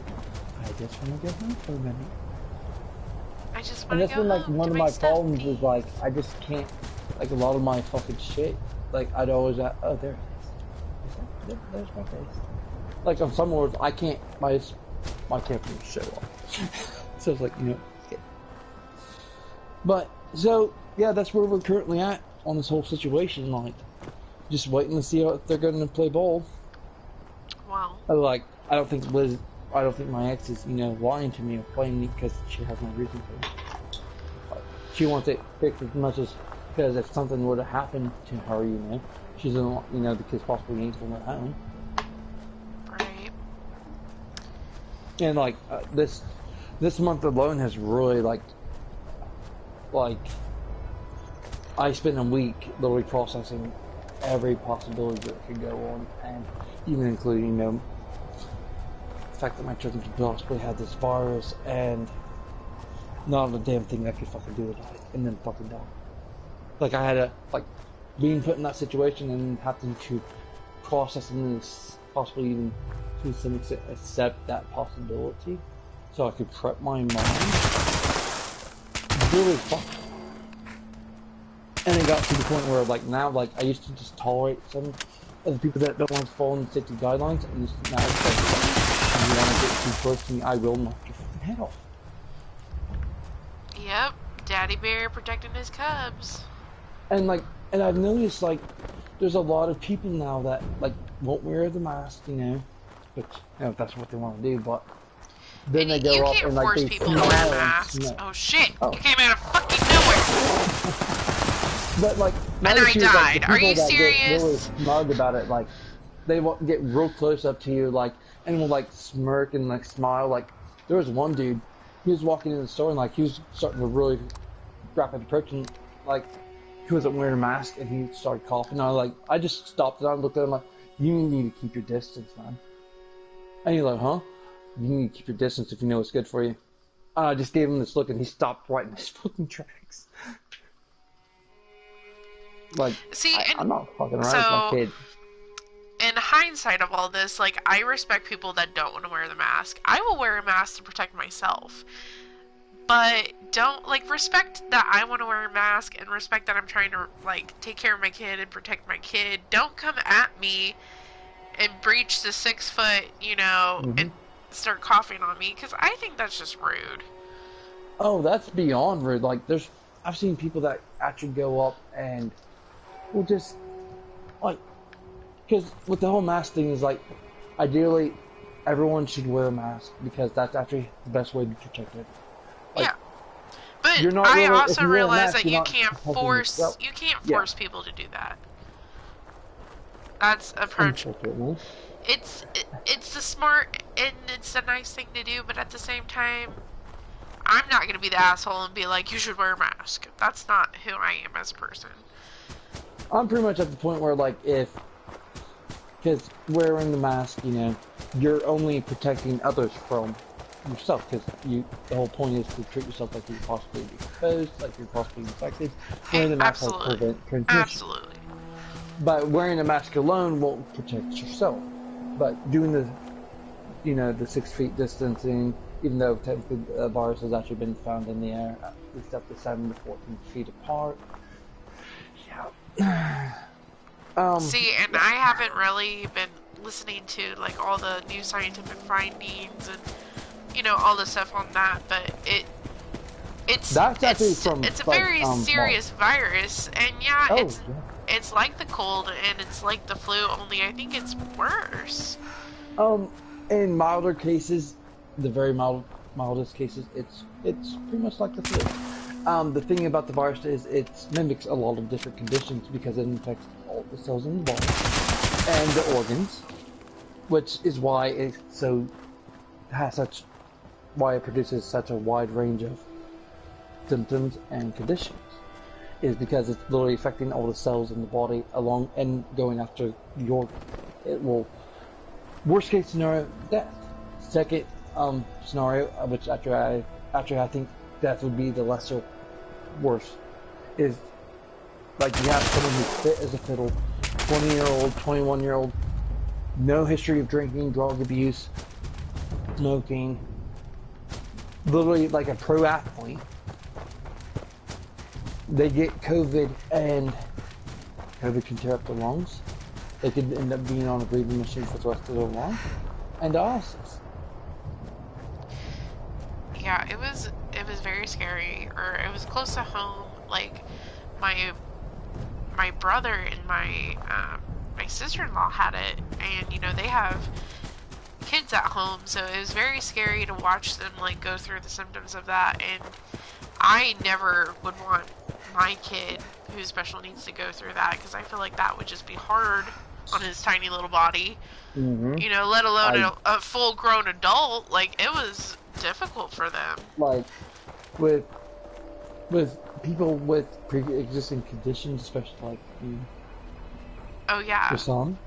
[SPEAKER 2] I just want to get home for a minute.
[SPEAKER 1] I just
[SPEAKER 2] And
[SPEAKER 1] want
[SPEAKER 2] that's
[SPEAKER 1] to go
[SPEAKER 2] been like
[SPEAKER 1] home
[SPEAKER 2] one
[SPEAKER 1] to
[SPEAKER 2] of
[SPEAKER 1] my
[SPEAKER 2] my
[SPEAKER 1] stuff,
[SPEAKER 2] problems
[SPEAKER 1] please.
[SPEAKER 2] is like, I just can't, like a lot of my fucking shit, like I'd always, oh, there it is. There's my base. Like on some words, I can't, my character will show off. So it's like, you know, yeah. But, so, yeah, that's where we're currently at on this whole situation, like, just waiting to see if they're going to play ball.
[SPEAKER 1] Wow.
[SPEAKER 2] Like, I don't think my ex is, you know, lying to me or playing me because she has no reason to. Like, she wants it fixed as much as, because if something were to happen to her, you know, she doesn't want, you know, the kids possibly ain't from at home.
[SPEAKER 1] Right.
[SPEAKER 2] And like, this month alone has really, like, I spent a week literally processing every possibility that could go on, and even including, you know, the fact that my children could possibly have this virus, and not a damn thing I could fucking do about it, and then fucking die. Like, I had to, like, being put in that situation and having to process and possibly even to some extent accept that possibility, so I could prep my mind. Really fucked. And it got to the point where, like, now, like, I used to just tolerate some of the people that don't want to follow the safety guidelines, and just now it's like, if you want to get too close to me, I will knock your fucking head off.
[SPEAKER 1] Yep. Daddy bear protecting his cubs.
[SPEAKER 2] And, like, and I've noticed, like, there's a lot of people now that, like, won't wear the mask, you know, which, you know, if that's what they want to do, but then
[SPEAKER 1] And
[SPEAKER 2] they
[SPEAKER 1] you
[SPEAKER 2] go up
[SPEAKER 1] can't
[SPEAKER 2] and, like,
[SPEAKER 1] force
[SPEAKER 2] they
[SPEAKER 1] people to
[SPEAKER 2] smile
[SPEAKER 1] wear
[SPEAKER 2] and
[SPEAKER 1] masks.
[SPEAKER 2] smell.
[SPEAKER 1] Oh shit!
[SPEAKER 2] Oh.
[SPEAKER 1] You came out of fucking nowhere!
[SPEAKER 2] But, like, my
[SPEAKER 1] And I
[SPEAKER 2] issue is, like, the
[SPEAKER 1] died. Are
[SPEAKER 2] people
[SPEAKER 1] you
[SPEAKER 2] that get really
[SPEAKER 1] serious?
[SPEAKER 2] smug about it, like, they will get real close up to you, like, and will, like, smirk and, like, smile. Like, there was one dude, he was walking in the store and, like, he was starting to really rapid approach and, like, he wasn't wearing a mask and he started coughing. I just stopped and I looked at him like, you need to keep your distance, man. And he's like, huh? You need to keep your distance if you know what's good for you. And I just gave him this look and he stopped right in his fucking tracks. Like,
[SPEAKER 1] See,
[SPEAKER 2] I'm not fucking around with
[SPEAKER 1] so,
[SPEAKER 2] my kid.
[SPEAKER 1] in hindsight of all this, like, I respect people that don't want to wear the mask. I will wear a mask to protect myself. But don't, like, respect that I want to wear a mask and respect that I'm trying to, like, take care of my kid and protect my kid. Don't come at me and breach the 6 foot, you know, and start coughing on me, because I think that's just rude.
[SPEAKER 2] Oh, that's beyond rude. Like, I've seen people that actually go up and will just, like, because with the whole mask thing is, like, ideally, everyone should wear a mask, because that's actually the best way to protect it. Like,
[SPEAKER 1] yeah. But
[SPEAKER 2] you're not
[SPEAKER 1] I
[SPEAKER 2] really,
[SPEAKER 1] also realize that you can't force people to do that. That's approach. It's the smart and it's a nice thing to do, but at the same time, I'm not gonna be the asshole and be like, you should wear a mask. That's not who I am as a person.
[SPEAKER 2] I'm pretty much at the point where, like, because wearing the mask, you know, you're only protecting others from yourself, because the whole point is to treat yourself like you're possibly exposed, like you're possibly infected. Wearing the mask helps prevent transmission.
[SPEAKER 1] Absolutely.
[SPEAKER 2] But wearing a mask alone won't protect yourself. But doing the, you know, the 6 feet distancing, even though technically the virus has actually been found in the air, at least up to 7 to 14 feet apart. Yeah.
[SPEAKER 1] See, and I haven't really been listening to, like, all the new scientific findings and, you know, all the stuff on that, but it's a very serious virus, and yeah, it's like the cold and it's like the flu, only I think it's worse.
[SPEAKER 2] In milder cases, the very mildest cases, it's pretty much like the flu. The thing about the virus is it mimics a lot of different conditions because it infects all the cells in the body and the organs. which is why it why it produces such a wide range of symptoms and conditions, is because it's literally affecting all the cells in the body along and going after worst case scenario, death. Second scenario, which actually I think death would be the lesser worst, is like you have someone who's fit as a fiddle, 20-year-old, 21-year-old, no history of drinking, drug abuse, smoking, literally like a pro athlete. They get COVID and COVID can tear up their lungs. They could end up being on a breathing machine for the rest of their life and dialysis.
[SPEAKER 1] Yeah, it was very scary, or it was close to home. Like my brother and my sister-in-law had it, and you know, they have kids at home, so it was very scary to watch them like go through the symptoms of that. And I never would want my kid who's special needs to go through that, because I feel like that would just be hard on his tiny little body. You know, let alone a full-grown adult. Like, it was difficult for them.
[SPEAKER 2] Like with people with pre-existing conditions, especially like
[SPEAKER 1] oh yeah,
[SPEAKER 2] for some,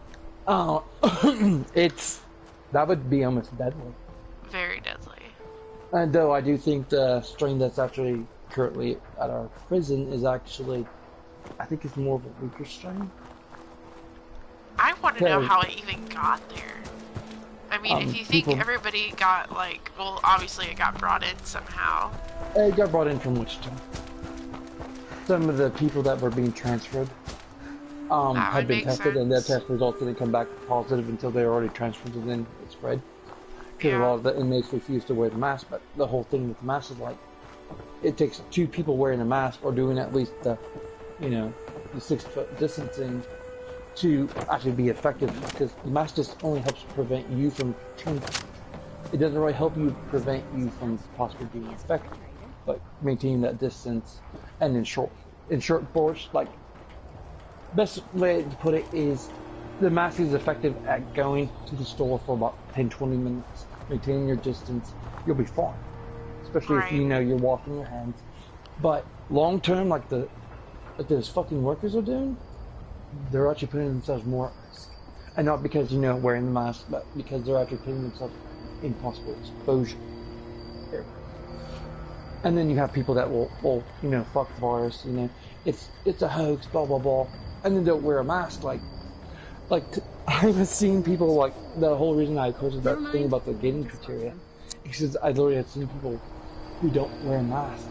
[SPEAKER 2] that would be almost deadly.
[SPEAKER 1] Very deadly.
[SPEAKER 2] And though I do think the strain that's actually currently at our prison is actually, I think it's more of a weaker strain.
[SPEAKER 1] I want to know how it even got there. I mean, if you think everybody got, like, well, obviously it got brought in somehow.
[SPEAKER 2] It got brought in from Wichita. Some of the people that were being transferred had been tested, and their test results didn't come back positive until they were already transferred, and then it spread. Because a lot of the inmates refused to wear the mask, but the whole thing with the mask is like, it takes 2 people wearing a mask or doing at least the 6-foot distancing to actually be effective, because the mask just only helps prevent you from it doesn't really help you prevent you from possibly being infected, but maintaining that distance. And in short bursts, like, best way to put it is the mask is effective at going to the store for about 10-20 minutes, maintaining your distance, you'll be fine, especially if you know you're washing your hands. But long term, like those fucking workers are doing, they're actually putting themselves more at risk. And not because, wearing the mask, but because they're actually putting themselves in possible exposure. And then you have people that will fuck the virus, it's a hoax, blah, blah, blah. And then don't wear a mask, I was seeing people, like, the whole reason I posted that thing about the gating criteria, because I literally have seen people who don't wear a mask.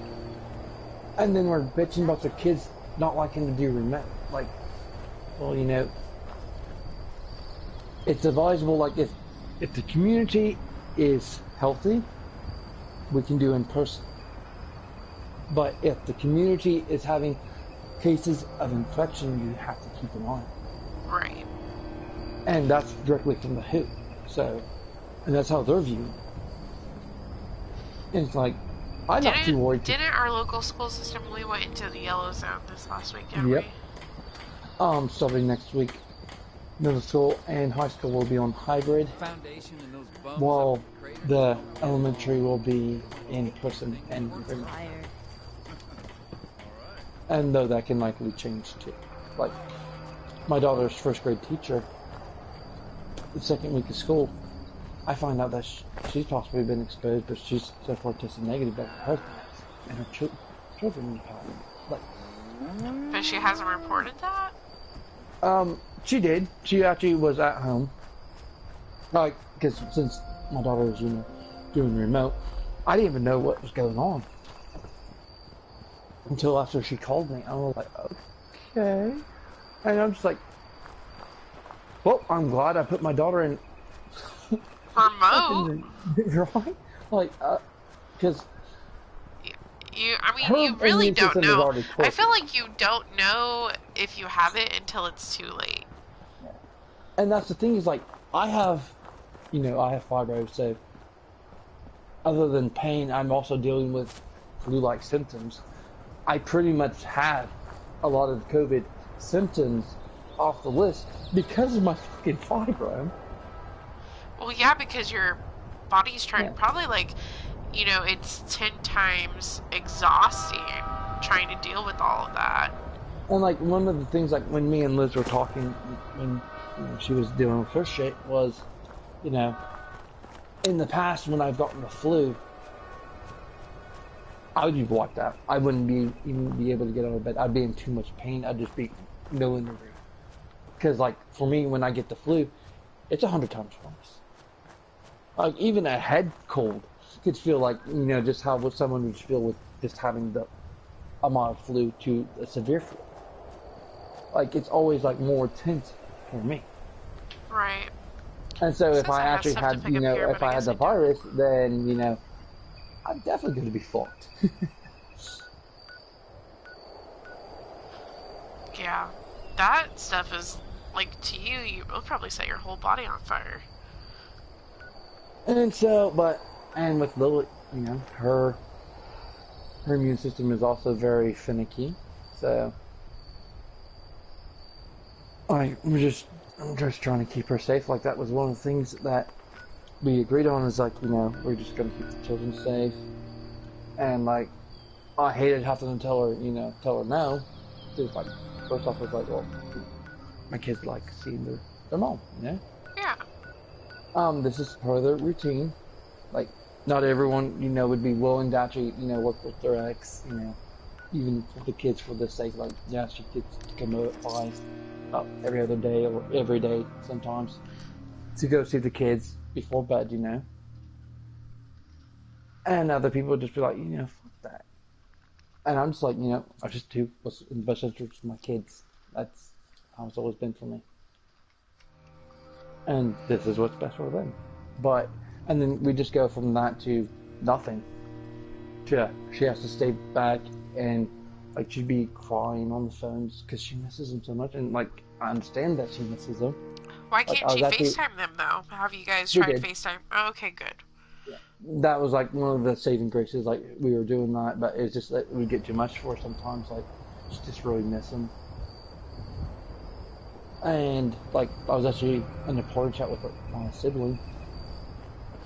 [SPEAKER 2] And then we're bitching about the kids not liking to do remote. Like, well, it's advisable, like, if the community is healthy, we can do in person. But if the community is having cases of infection, you have to keep an eye.
[SPEAKER 1] Right.
[SPEAKER 2] And that's directly from the WHO. So, and that's how they're viewed. And it's like, I'm not too worried.
[SPEAKER 1] Didn't our local school system, we went into the yellow zone this last week, didn't we?
[SPEAKER 2] Starting next week, middle school and high school will be on hybrid, while the elementary will be in person and remote. And though that can likely change too. Like, my daughter's first grade teacher, the second week of school, I find out that she's possibly been exposed, but she's so far tested negative, but her husband and her children have it. Like,
[SPEAKER 1] but she hasn't reported that?
[SPEAKER 2] She did. She actually was at home. Like, because since my daughter was, doing remote, I didn't even know what was going on until after she called me. I was like, okay. And I'm just like, well, I'm glad I put my daughter in
[SPEAKER 1] remote.
[SPEAKER 2] Right? Like, because
[SPEAKER 1] you really don't know. I feel like you don't know if you have it until it's too late.
[SPEAKER 2] And that's the thing, is like, I have fibro, so other than pain, I'm also dealing with flu-like symptoms. I pretty much have a lot of COVID symptoms off the list because of my fucking fibro.
[SPEAKER 1] Well, yeah, because your body's trying, probably like, you know, it's 10 times exhausting trying to deal with all of that.
[SPEAKER 2] And like one of the things, like when me and Liz were talking, when she was dealing with her shit, was, you know, in the past when I've gotten the flu, I would be wiped out. I wouldn't even be able to get out of bed. I'd be in too much pain. I'd just be no energy. Because like for me, when I get the flu, it's 100 times worse. Like even a head cold could feel like, you know, just how someone would feel with just having the a mild flu to a severe flu. Like it's always like more intense for me.
[SPEAKER 1] Right.
[SPEAKER 2] And so if I actually had, you know, if I had the virus, then, you know, I'm definitely going to be fucked.
[SPEAKER 1] Yeah. That stuff is, like, to you, it'll probably set your whole body on fire.
[SPEAKER 2] And so, and with Lily, you know, her immune system is also very finicky. So, I'm just trying to keep her safe. Like, that was one of the things that we agreed on, is like, you know, we're just going to keep the children safe. And like, I hated having to tell her, you know, no. Just like, first off, I was like, well, my kids like seeing their mom, you know?
[SPEAKER 1] Yeah.
[SPEAKER 2] This is part of their routine. Like, not everyone, you know, would be willing to actually, you know, work with their ex, you know, even for the kids for the sake, like, yeah, she gets to come by every other day or every day sometimes to go see the kids before bed, you know? And other people would just be like, you know, fuck that. And I'm just like, you know, I just do what's in the best interest of my kids. That's how it's always been for me. And this is what's best for them. But, and then we just go from that to nothing. She has to stay back and, like, she'd be crying on the phones because she misses them so much. And, like, I understand that she misses them.
[SPEAKER 1] Why can't she FaceTime them, though? Have you guys tried FaceTime? Oh, okay, good.
[SPEAKER 2] That was like one of the saving graces, like we were doing that, but it's just that we get too much for her sometimes, like just really miss them. And like I was actually in a party chat with my sibling,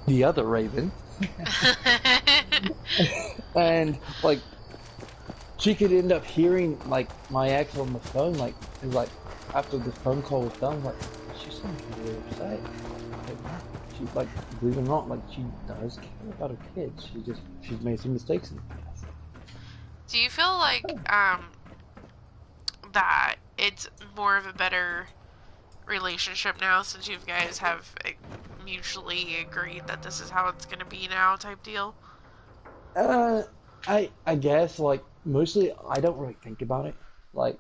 [SPEAKER 2] the other Raven, and like she could end up hearing like my ex on the phone, like it was like after the phone call was done, like she seemed really upset. She, like, believe it or not, like, she does care about her kids. She's made some mistakes in the past.
[SPEAKER 1] Do you feel like, that it's more of a better relationship now since you guys have mutually agreed that this is how it's gonna be now type deal?
[SPEAKER 2] I guess, like, mostly I don't really think about it. Like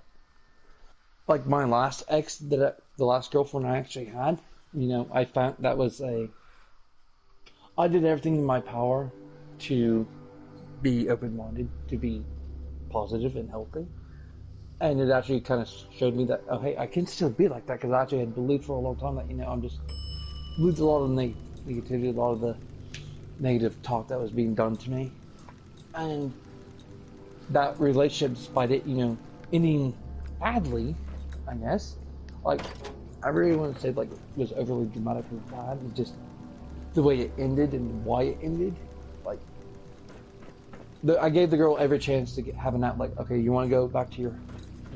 [SPEAKER 2] my last ex, the last girlfriend I actually had, you know, I found that was I did everything in my power to be open-minded, to be positive and healthy. And it actually kind of showed me that, oh, hey, I can still be like that, because I actually had believed for a long time that, you know, I'm just believed a lot of negativity, a lot of the negative talk that was being done to me. And that relationship, despite it, you know, ending badly, I guess, like, I really want to say, like, it was overly dramatic and bad. It just, the way it ended and why it ended, like, I gave the girl every chance to have a nap, like, okay, you want to go back to your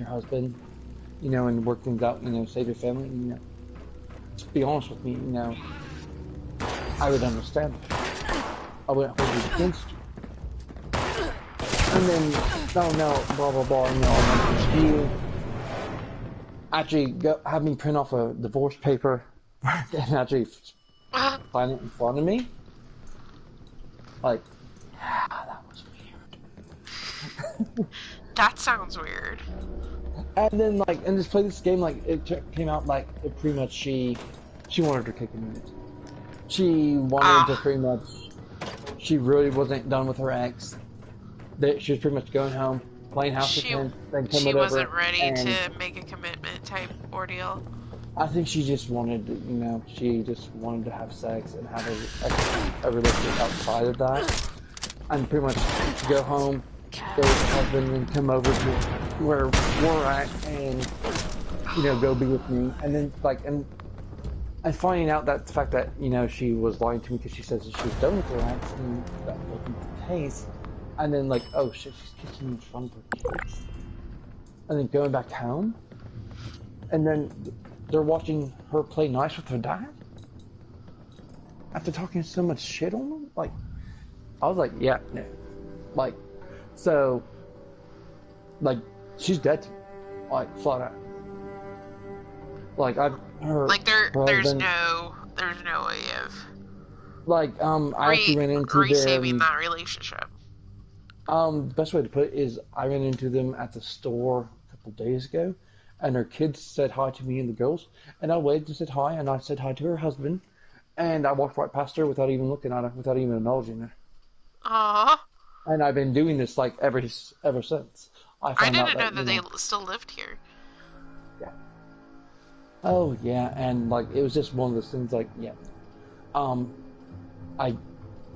[SPEAKER 2] husband, you know, and work things out, you know, save your family, you know, just be honest with me, you know, I would understand. I wouldn't hold it against you. And then, no, blah, blah, blah, you know, you actually have me print off a divorce paper and actually find it in front of me. Like, yeah, that was weird.
[SPEAKER 1] That sounds weird.
[SPEAKER 2] And then, like, and just play this game, like, it came out, like, it pretty much she wanted her cake and eat it. She wanted to pretty much, she really wasn't done with her ex. She was pretty much going home, playing house with him, then coming over.
[SPEAKER 1] She wasn't ready to make a commitment type ordeal.
[SPEAKER 2] I think she just wanted to, you know, she just wanted to have sex and have a relationship outside of that. And pretty much go home, go with her husband, and come over to where we're at and, you know, go be with me. And then, like, and And finding out that the fact that, you know, she was lying to me because she says that she was done with her ex, and that wasn't the case. And then, like, oh shit, she's kissing me in front of her kids. And then going back home. And then they're watching her play nice with her dad. After talking so much shit on them. Like, I was like, yeah, no. Like, so, like, she's dead to me. Like, flat out. Like, I've heard.
[SPEAKER 1] Like there's no way of
[SPEAKER 2] like I actually ran into
[SPEAKER 1] resaving
[SPEAKER 2] them.
[SPEAKER 1] that relationship.
[SPEAKER 2] The best way to put it is I ran into them at the store a couple days ago, and her kids said hi to me and the girls, and I waved and said hi, and I said hi to her husband, and I walked right past her without even looking at her, without even acknowledging her.
[SPEAKER 1] Aww.
[SPEAKER 2] And I've been doing this like ever since.
[SPEAKER 1] I didn't know that they still lived here.
[SPEAKER 2] Yeah. Oh yeah, and like it was just one of those things. Like yeah, I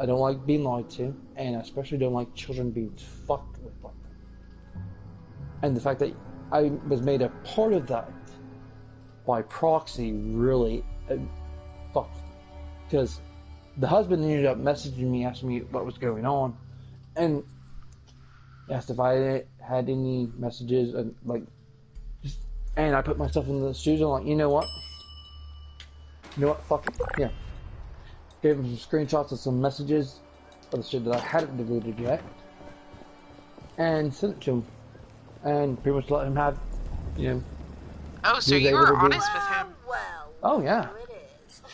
[SPEAKER 2] don't like being lied to, and I especially don't like children being fucked with like that. And the fact that I was made a part of that by proxy really fucked. Because the husband ended up messaging me, asking me what was going on, and asked if I had any messages, and like, and I put myself in the shoes and like, you know what, fuck it, yeah. Gave him some screenshots of some messages of the shit that I hadn't deleted yet, and sent it to him, and pretty much let him have, you know.
[SPEAKER 1] Oh, so you were honest with him?
[SPEAKER 2] Oh yeah.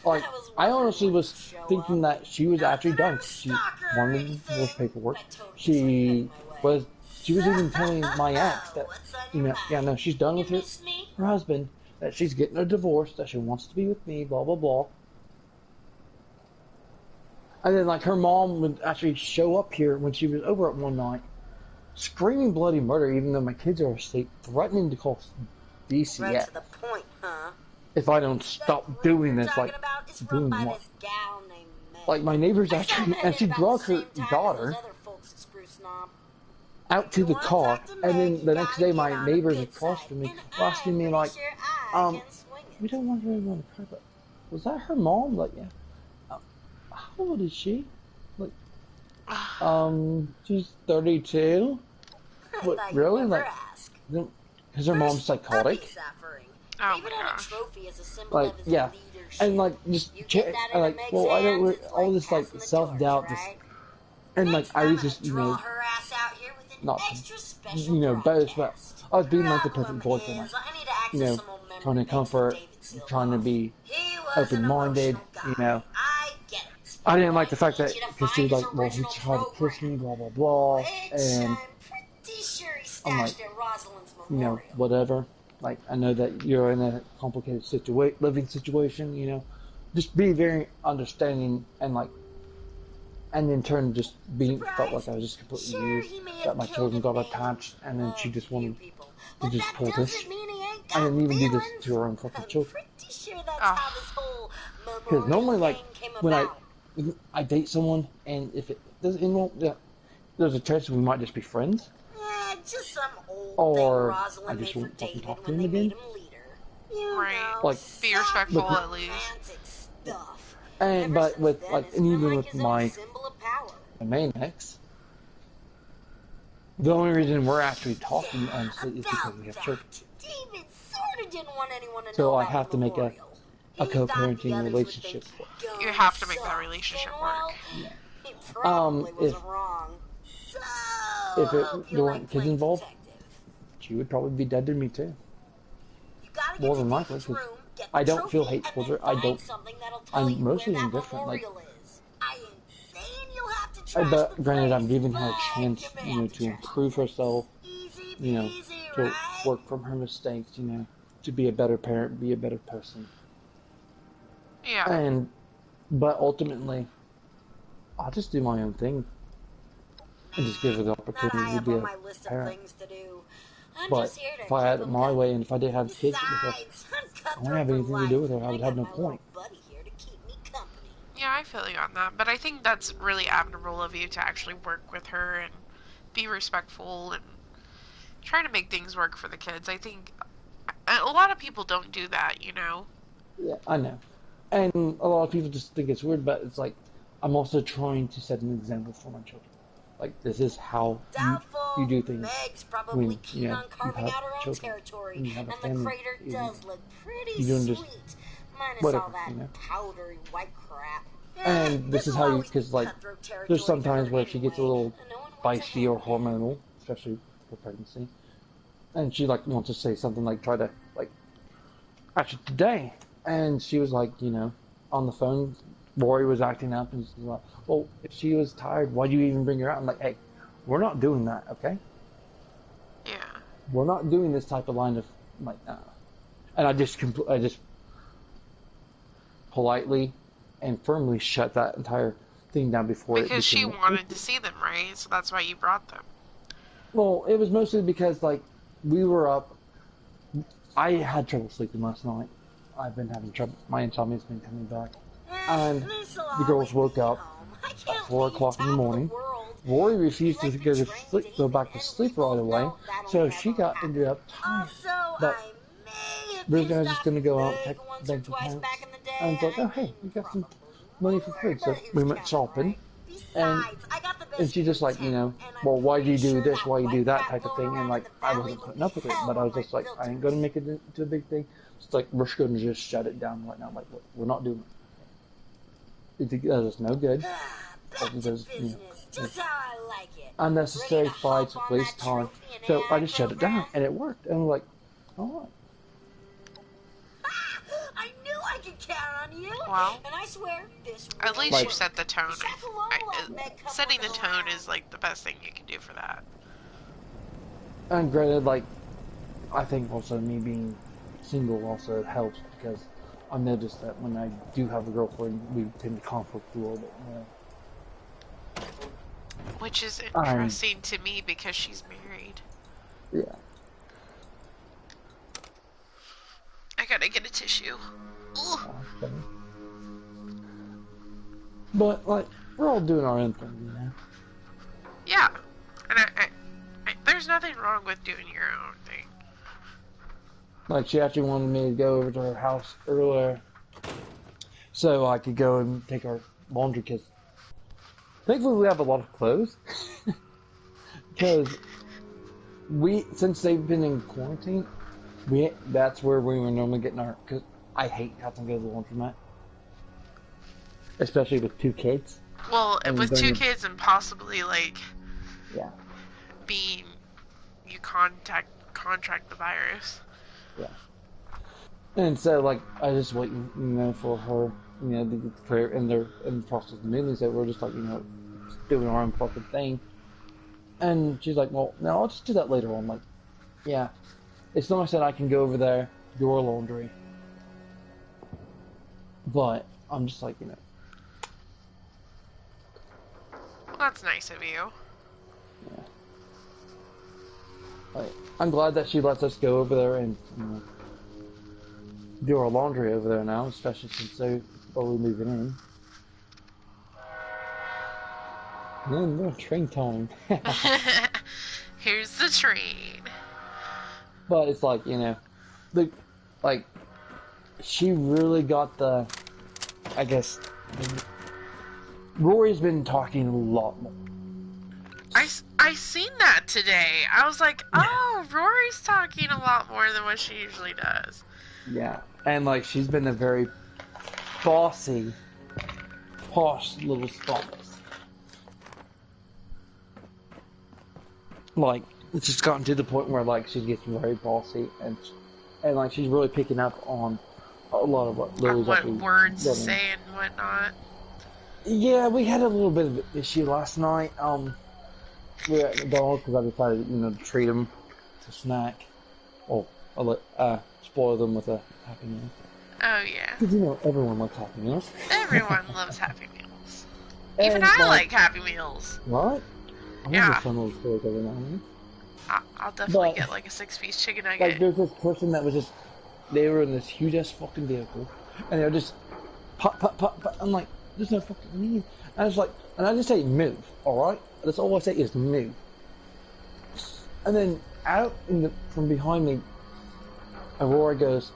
[SPEAKER 2] Like, I honestly was thinking that she was actually done. She wanted divorce paperwork. She was even telling my ex that, you know, yeah, no, she's done with her husband, that she's getting a divorce, that she wants to be with me, blah, blah, blah. And then, like, her mom would actually show up here when she was over at one night, screaming bloody murder, even though my kids are asleep, threatening to call DCS.
[SPEAKER 10] Right to the point, huh?
[SPEAKER 2] If I don't stop doing this, like, doing what? Like, my neighbors actually, and she brought her daughter out to the car, and then the next day my neighbors across from me asking me, like, we don't want her to cry, but was that her mom? Like, yeah. How old is she? Like, she's 32? What, really? Like, because her mom's psychotic?
[SPEAKER 1] Oh my gosh.
[SPEAKER 2] Like, yeah. And, like, just, like, well, I don't, all this, like, self-doubt, this, and, like, I was just, you know, not, you know, boast, but I was being, like, the perfect boyfriend, like, you know, trying to comfort, trying to be open-minded, you know. I didn't like the fact that, because she was like, well, he tried to kiss me, blah, blah, blah, and I'm like, you know, whatever. Like, I know that you're in a complicated living situation, you know. Just be very understanding, and like, and in turn just felt like I was just completely used, that my children got attached, and then she just wanted to just pull this. I didn't even do this to her own fucking children. Because normally, like, when I date someone, and if it doesn't involve, yeah, there's a chance we might just be friends.
[SPEAKER 10] Just some old
[SPEAKER 2] or I just won't fucking talk to him again.
[SPEAKER 1] Right.
[SPEAKER 2] Like,
[SPEAKER 1] be respectful at least.
[SPEAKER 2] And but with like, and even with my main ex, the only reason we're actually talking honestly is because we have children. So I have to make a co-parenting relationship work.
[SPEAKER 1] You have to make that relationship work.
[SPEAKER 2] Yeah. If there weren't kids involved, she would probably be dead to me too. More than likely, because I don't feel hate towards her. I'm mostly indifferent. Like, but granted, I'm giving her a chance, you know, to improve herself, you know, to work from her mistakes, you know, to be a better parent, be a better person.
[SPEAKER 1] Yeah.
[SPEAKER 2] But ultimately, I'll just do my own thing. And just give her the opportunity to be a parent. But if I had it my way, and if I did have kids with her, I wouldn't have anything to do with her. I would have no point.
[SPEAKER 1] Yeah, I feel you on that. But I think that's really admirable of you to actually work with her and be respectful and try to make things work for the kids. I think a lot of people don't do that, you know?
[SPEAKER 2] Yeah, I know. And a lot of people just think it's weird, but it's like, I'm also trying to set an example for my children. Like, this is how you do things
[SPEAKER 10] Meg's probably
[SPEAKER 2] when,
[SPEAKER 10] keen
[SPEAKER 2] you know,
[SPEAKER 10] on
[SPEAKER 2] you
[SPEAKER 10] carving
[SPEAKER 2] have
[SPEAKER 10] out her own
[SPEAKER 2] children,
[SPEAKER 10] territory,
[SPEAKER 2] when you have a
[SPEAKER 10] and the
[SPEAKER 2] family,
[SPEAKER 10] crater does look pretty
[SPEAKER 2] you're doing
[SPEAKER 10] sweet,
[SPEAKER 2] just
[SPEAKER 10] minus
[SPEAKER 2] whatever,
[SPEAKER 10] all that
[SPEAKER 2] you know.
[SPEAKER 10] powdery white crap.
[SPEAKER 2] And this is how you, because like, there's some times where she gets a little feisty or hormonal, especially for pregnancy, and she like wants to say something like, try to like, actually today, and she was like, you know, on the phone, Lori was acting up, and she's like, well, if she was tired, why'd you even bring her out? I'm like, hey, we're not doing that, okay?
[SPEAKER 1] Yeah.
[SPEAKER 2] We're not doing this type of line of like, and I just politely and firmly shut that entire thing down before
[SPEAKER 1] because she wanted to see them, right? So that's why you brought them.
[SPEAKER 2] Well, it was mostly because like we were up. I had trouble sleeping last night. I've been having trouble. My insomnia's been coming back, and the girls woke up at 4 o'clock in the morning. Rory refused to go back to sleep right away, so she ended up tired. But we were just going to go out and take bank accounts. And I was like, oh hey, we got some money for food, so we went shopping. And she just like, you know, well, why do you do this, why you do that type of thing, and like, I wasn't putting up with it, but I was just like, I ain't gonna make it into a big thing. It's like, we're just gonna just shut it down right now, like, we're not doing it. It does us no good. It does, you know, unnecessary fights, waste time. So I just shut it down, and it worked, and I'm like, alright.
[SPEAKER 10] I knew I could count on you.
[SPEAKER 1] Well,
[SPEAKER 10] and I swear this
[SPEAKER 1] at least
[SPEAKER 10] like,
[SPEAKER 1] you set the tone. Setting the tone is like the best thing you can do for that.
[SPEAKER 2] And granted, like, I think also me being single also helps because I've noticed that when I do have a girlfriend, we tend to conflict a little bit more.
[SPEAKER 1] Which is interesting to me because she's married.
[SPEAKER 2] Yeah.
[SPEAKER 1] I gotta get a tissue.
[SPEAKER 2] But, like, we're all doing our own thing, you know?
[SPEAKER 1] Yeah. And there's nothing wrong with doing your own thing.
[SPEAKER 2] Like, she actually wanted me to go over to her house earlier so I could go and take our laundry, because thankfully we have a lot of clothes. Because since they've been in quarantine, that's where we were normally getting our, because I hate having to go to the laundromat. Especially with 2 kids.
[SPEAKER 1] Well, with 2 kids and possibly, like,
[SPEAKER 2] yeah,
[SPEAKER 1] you contract the virus.
[SPEAKER 2] Yeah. And so, like, I just waiting, you know, for her, you know, to get the prayer, and they're in the process of moving, so we're just like, you know, doing our own fucking thing. And she's like, well, no, I'll just do that later on. I'm like, yeah. It's not that I can go over there, do our laundry. But I'm just like, you know.
[SPEAKER 1] Well, that's nice of you.
[SPEAKER 2] Yeah. Like, I'm glad that she lets us go over there and, you know, do our laundry over there now, especially since they're slowly moving in. And then more train time.
[SPEAKER 1] Here's the train.
[SPEAKER 2] But it's like, you know, like, she really got the, I guess, Rory's been talking a lot more.
[SPEAKER 1] I seen that today. I was like, oh, Rory's talking a lot more than what she usually does.
[SPEAKER 2] Yeah, and like, she's been a very bossy, posh little spouse. Like, it's just gotten to the point where, like, she gets very bossy, and like, she's really picking up on a lot of what Lily's
[SPEAKER 1] words to say and whatnot.
[SPEAKER 2] Yeah, we had a little bit of an issue last night. We were at McDonald's because I decided, you know, to treat them to snack. Or, spoil them with a Happy Meal.
[SPEAKER 1] Oh, yeah.
[SPEAKER 2] Because, you know, everyone likes Happy Meals.
[SPEAKER 1] Everyone loves Happy Meals. Even I like Happy Meals.
[SPEAKER 2] Right? I
[SPEAKER 1] yeah.
[SPEAKER 2] love some little stories every now and then.
[SPEAKER 1] I'll definitely get like a 6-piece chicken nugget.
[SPEAKER 2] Like, there's this person that was just, they were in this huge ass fucking vehicle, and they were just pop, pop, pop, pop. I'm like, there's no fucking need. And I was like, and I just say move, alright? That's all I say is move. And then out from behind me, Aurora goes,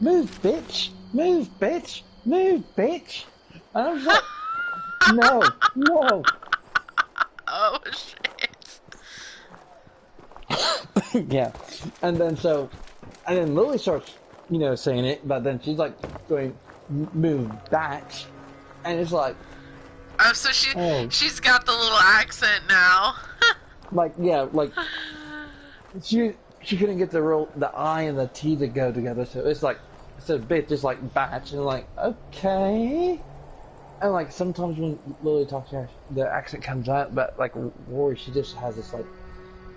[SPEAKER 2] move, bitch! Move, bitch! move, bitch. And I was like, no, no.
[SPEAKER 1] Oh shit.
[SPEAKER 2] Yeah. And then Lily starts, saying it, but then she's like going, move back. And it's like,
[SPEAKER 1] Oh, so she's got the little accent now.
[SPEAKER 2] like, yeah, like, she couldn't get the I and the T to go together, so it's like, instead of bitch, just like batch, and like, okay. And like, sometimes when Lily talks to her, the accent comes out, but like, Rory, she just has this like,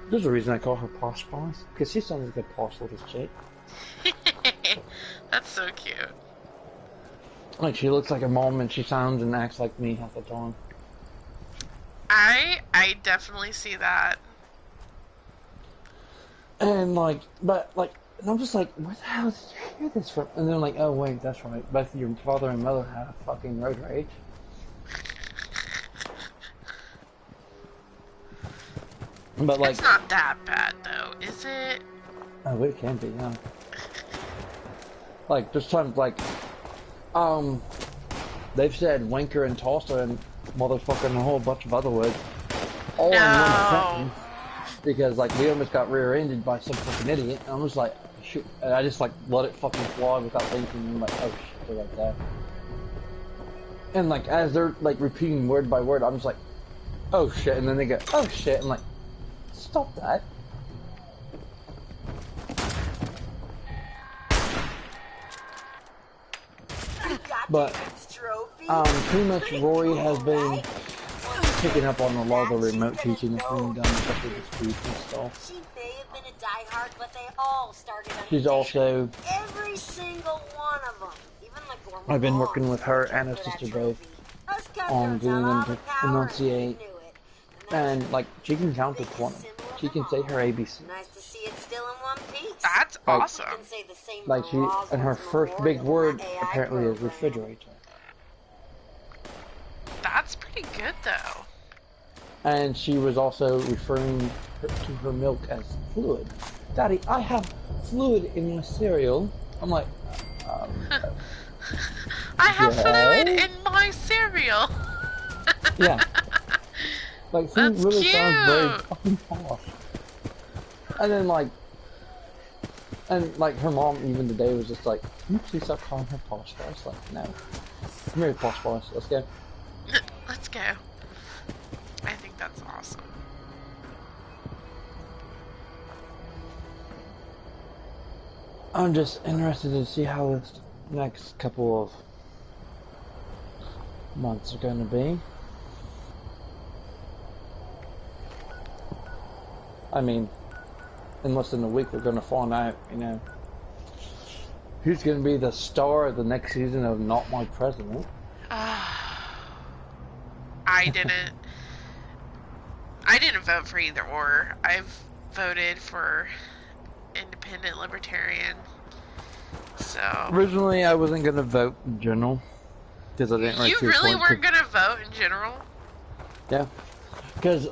[SPEAKER 2] there's a reason I call her Posh Spice, because she sounds like a posh little chick.
[SPEAKER 1] That's so cute.
[SPEAKER 2] Like, she looks like a mom, and she sounds and acts like me half the time.
[SPEAKER 1] I definitely see that.
[SPEAKER 2] And like, and I'm just like, where the hell did you hear this from? And they're like, oh wait, that's right, both your father and mother have fucking road rage. But like,
[SPEAKER 1] it's not that bad though, is it?
[SPEAKER 2] Oh, it can be, yeah. Like, there's times like, they've said wanker and tosser and motherfucker and a whole bunch of other words. All in one sentence. Because, like, we almost got rear-ended by some fucking idiot. And I'm just like, shoot. And I just, like, let it fucking fly without thinking. And I'm like, oh shit, they're like that. And, like, as they're, like, repeating word by word, I'm just like, oh shit. And then they go, oh shit. I'm like, stop that. But, pretty much Rory has been picking up on a lot of the remote teaching that's being done especially this week and stuff.
[SPEAKER 10] She may have been a diehard, but they all started on
[SPEAKER 2] She's also...
[SPEAKER 10] every single one of them. Even like
[SPEAKER 2] I've been working with her and her sister both on getting them to enunciate. And, like, she can count to 20. She can say her ABC.
[SPEAKER 10] Nice to see it still in one piece.
[SPEAKER 1] That's awesome.
[SPEAKER 2] Like, and her first big word apparently is refrigerator.
[SPEAKER 1] That's pretty good, though.
[SPEAKER 2] And she was also referring to her milk as fluid. Daddy, I have fluid in my cereal. I'm like,
[SPEAKER 1] I have fluid in my cereal.
[SPEAKER 2] Yeah. Like, she
[SPEAKER 1] That's
[SPEAKER 2] really
[SPEAKER 1] cute.
[SPEAKER 2] sounds very fucking posh. And then, like, her mom even today was just like, can you please stop calling her Posh Spice? Like, no. Come here, Posh Spice. Let's go.
[SPEAKER 1] Let's go. I think that's awesome.
[SPEAKER 2] I'm just interested to see how this next couple of months are going to be. I mean, in less than a week we're going to find out, who's going to be the star of the next season of Not My President.
[SPEAKER 1] I didn't vote for either or. I've voted for independent libertarian. So
[SPEAKER 2] originally I wasn't going to vote in general because I didn't really see
[SPEAKER 1] You really weren't going to vote in general?
[SPEAKER 2] Yeah. Because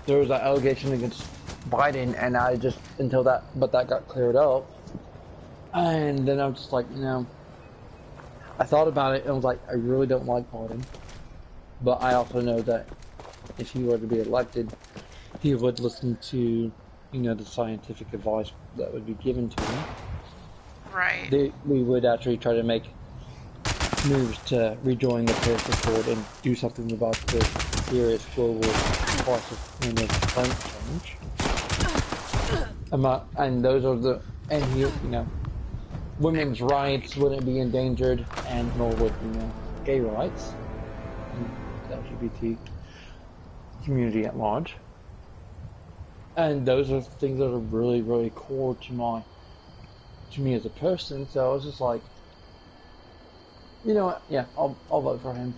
[SPEAKER 2] there was an allegation against Biden, and I just but that got cleared up, and then I was just like, I thought about it and was like, I really don't like Biden, but I also know that if he were to be elected, he would listen to, the scientific advice that would be given to him.
[SPEAKER 1] Right.
[SPEAKER 2] We would actually try to make moves to rejoin the Paris Accord and do something about the serious global crisis known as climate change. And those are women's rights wouldn't be endangered, and nor would, gay rights, and the LGBT community at large. And those are things that are really, really core to me as a person. So I was just like, you know what? Yeah, I'll vote for him.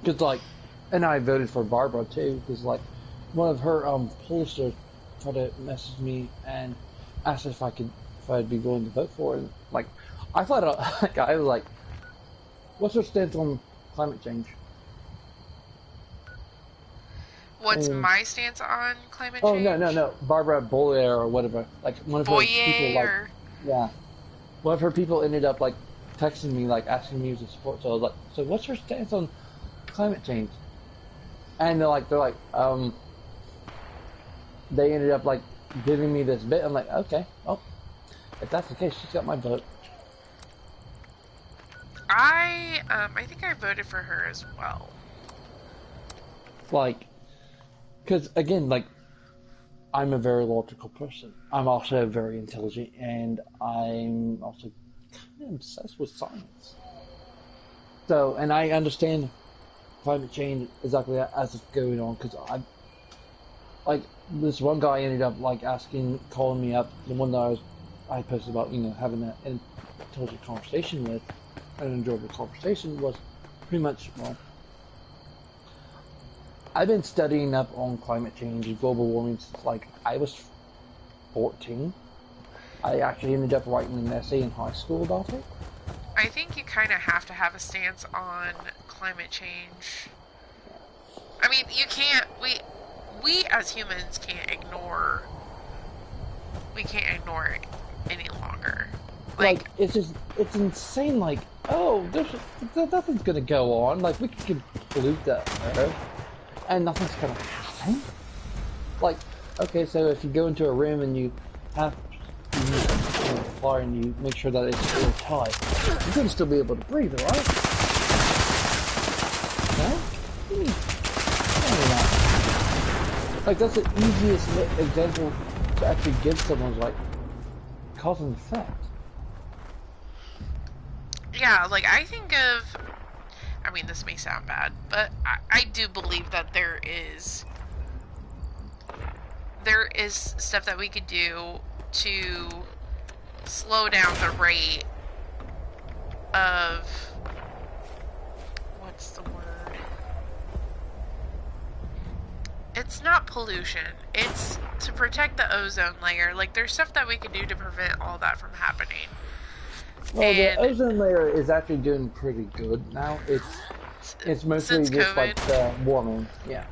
[SPEAKER 2] Cause and I voted for Barbara too. Cause one of her pollsters tried to message me and asked if I'd be willing to vote for it. And, I thought I was like, what's her stance on climate change?
[SPEAKER 1] What's my stance on climate change?
[SPEAKER 2] Oh no, Barbara Boyer or whatever. One of her people. Yeah. Well, I've heard people ended up like texting me, like asking me to support. So I was like, so what's your stance on climate change? And they're like, they ended up like giving me this bit. I'm like, okay, well, if that's the case, she's got my vote.
[SPEAKER 1] I think I voted for her as well.
[SPEAKER 2] Like, because again, like, I'm a very logical person. I'm also very intelligent, and I'm also kind of obsessed with science. So, and I understand climate change exactly as it's going on, because like, this one guy ended up, like, calling me up, the one that I posted about, you know, having that intelligent conversation with, an enjoyable conversation, was pretty much, well, I've been studying up on climate change and global warming since, like, I was 14. I actually ended up writing an essay in high school about it.
[SPEAKER 1] I think you kind of have to have a stance on climate change. I mean, you can't, we as humans can't ignore it any longer.
[SPEAKER 2] Like, it's insane, like, oh, nothing's gonna go on, like, we can pollute the earth, and nothing's gonna happen. Like, okay, so if you go into a room and you have a fire and you make sure that it's airtight, you're gonna still be able to breathe, right? No? Like, that's the easiest example to actually give someone's, like, cause and effect.
[SPEAKER 1] Yeah, like, I think of, I mean, this may sound bad, but I do believe that there is stuff that we could do to slow down the rate of, what's the word? It's not pollution. It's to protect the ozone layer. Like, there's stuff that we can do to prevent all that from happening.
[SPEAKER 2] Well, the ozone layer is actually doing pretty good now. It's mostly just
[SPEAKER 1] COVID.
[SPEAKER 2] like the warming. Yeah.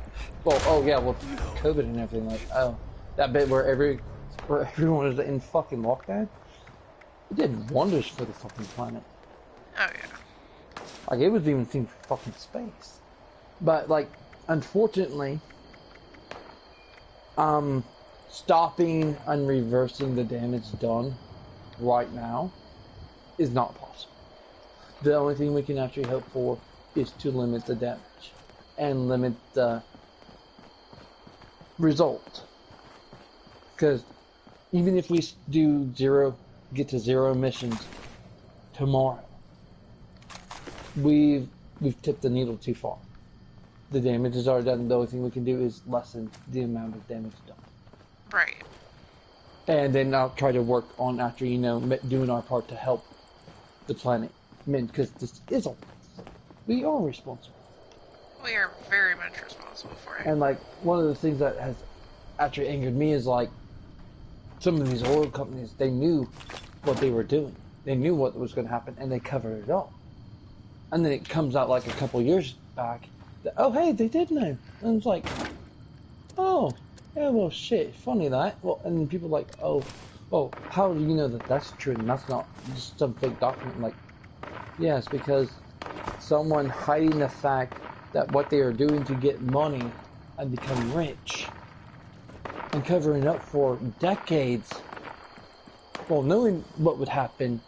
[SPEAKER 2] Well, oh yeah, well, COVID and everything. Like, oh, that bit where everyone was in fucking lockdown. It did wonders for the fucking planet.
[SPEAKER 1] Oh yeah.
[SPEAKER 2] Like, it was even seen for fucking space. But like, unfortunately, stopping and reversing the damage done right now is not possible. The only thing we can actually hope for is to limit the damage and limit the result. Because even if we get to zero emissions tomorrow, we've tipped the needle too far. The damage is already done. The only thing we can do is lessen the amount of damage done.
[SPEAKER 1] Right.
[SPEAKER 2] And then I'll try to work on after, you know, doing our part to help the planet. I mean, because this is all we are responsible.
[SPEAKER 1] We are very much responsible for it.
[SPEAKER 2] And like, one of the things that has actually angered me is like, some of these oil companies, they knew what they were doing. They knew what was going to happen, and they covered it up. And then it comes out like a couple years back that, oh hey, they did know. And it's like, oh, yeah, well shit, funny that. Well, and then people are like, oh, well, how do you know that that's true and that's not just some fake document? Like, yes, because someone hiding the fact that what they are doing to get money and become rich and covering up for decades, well, knowing what would happen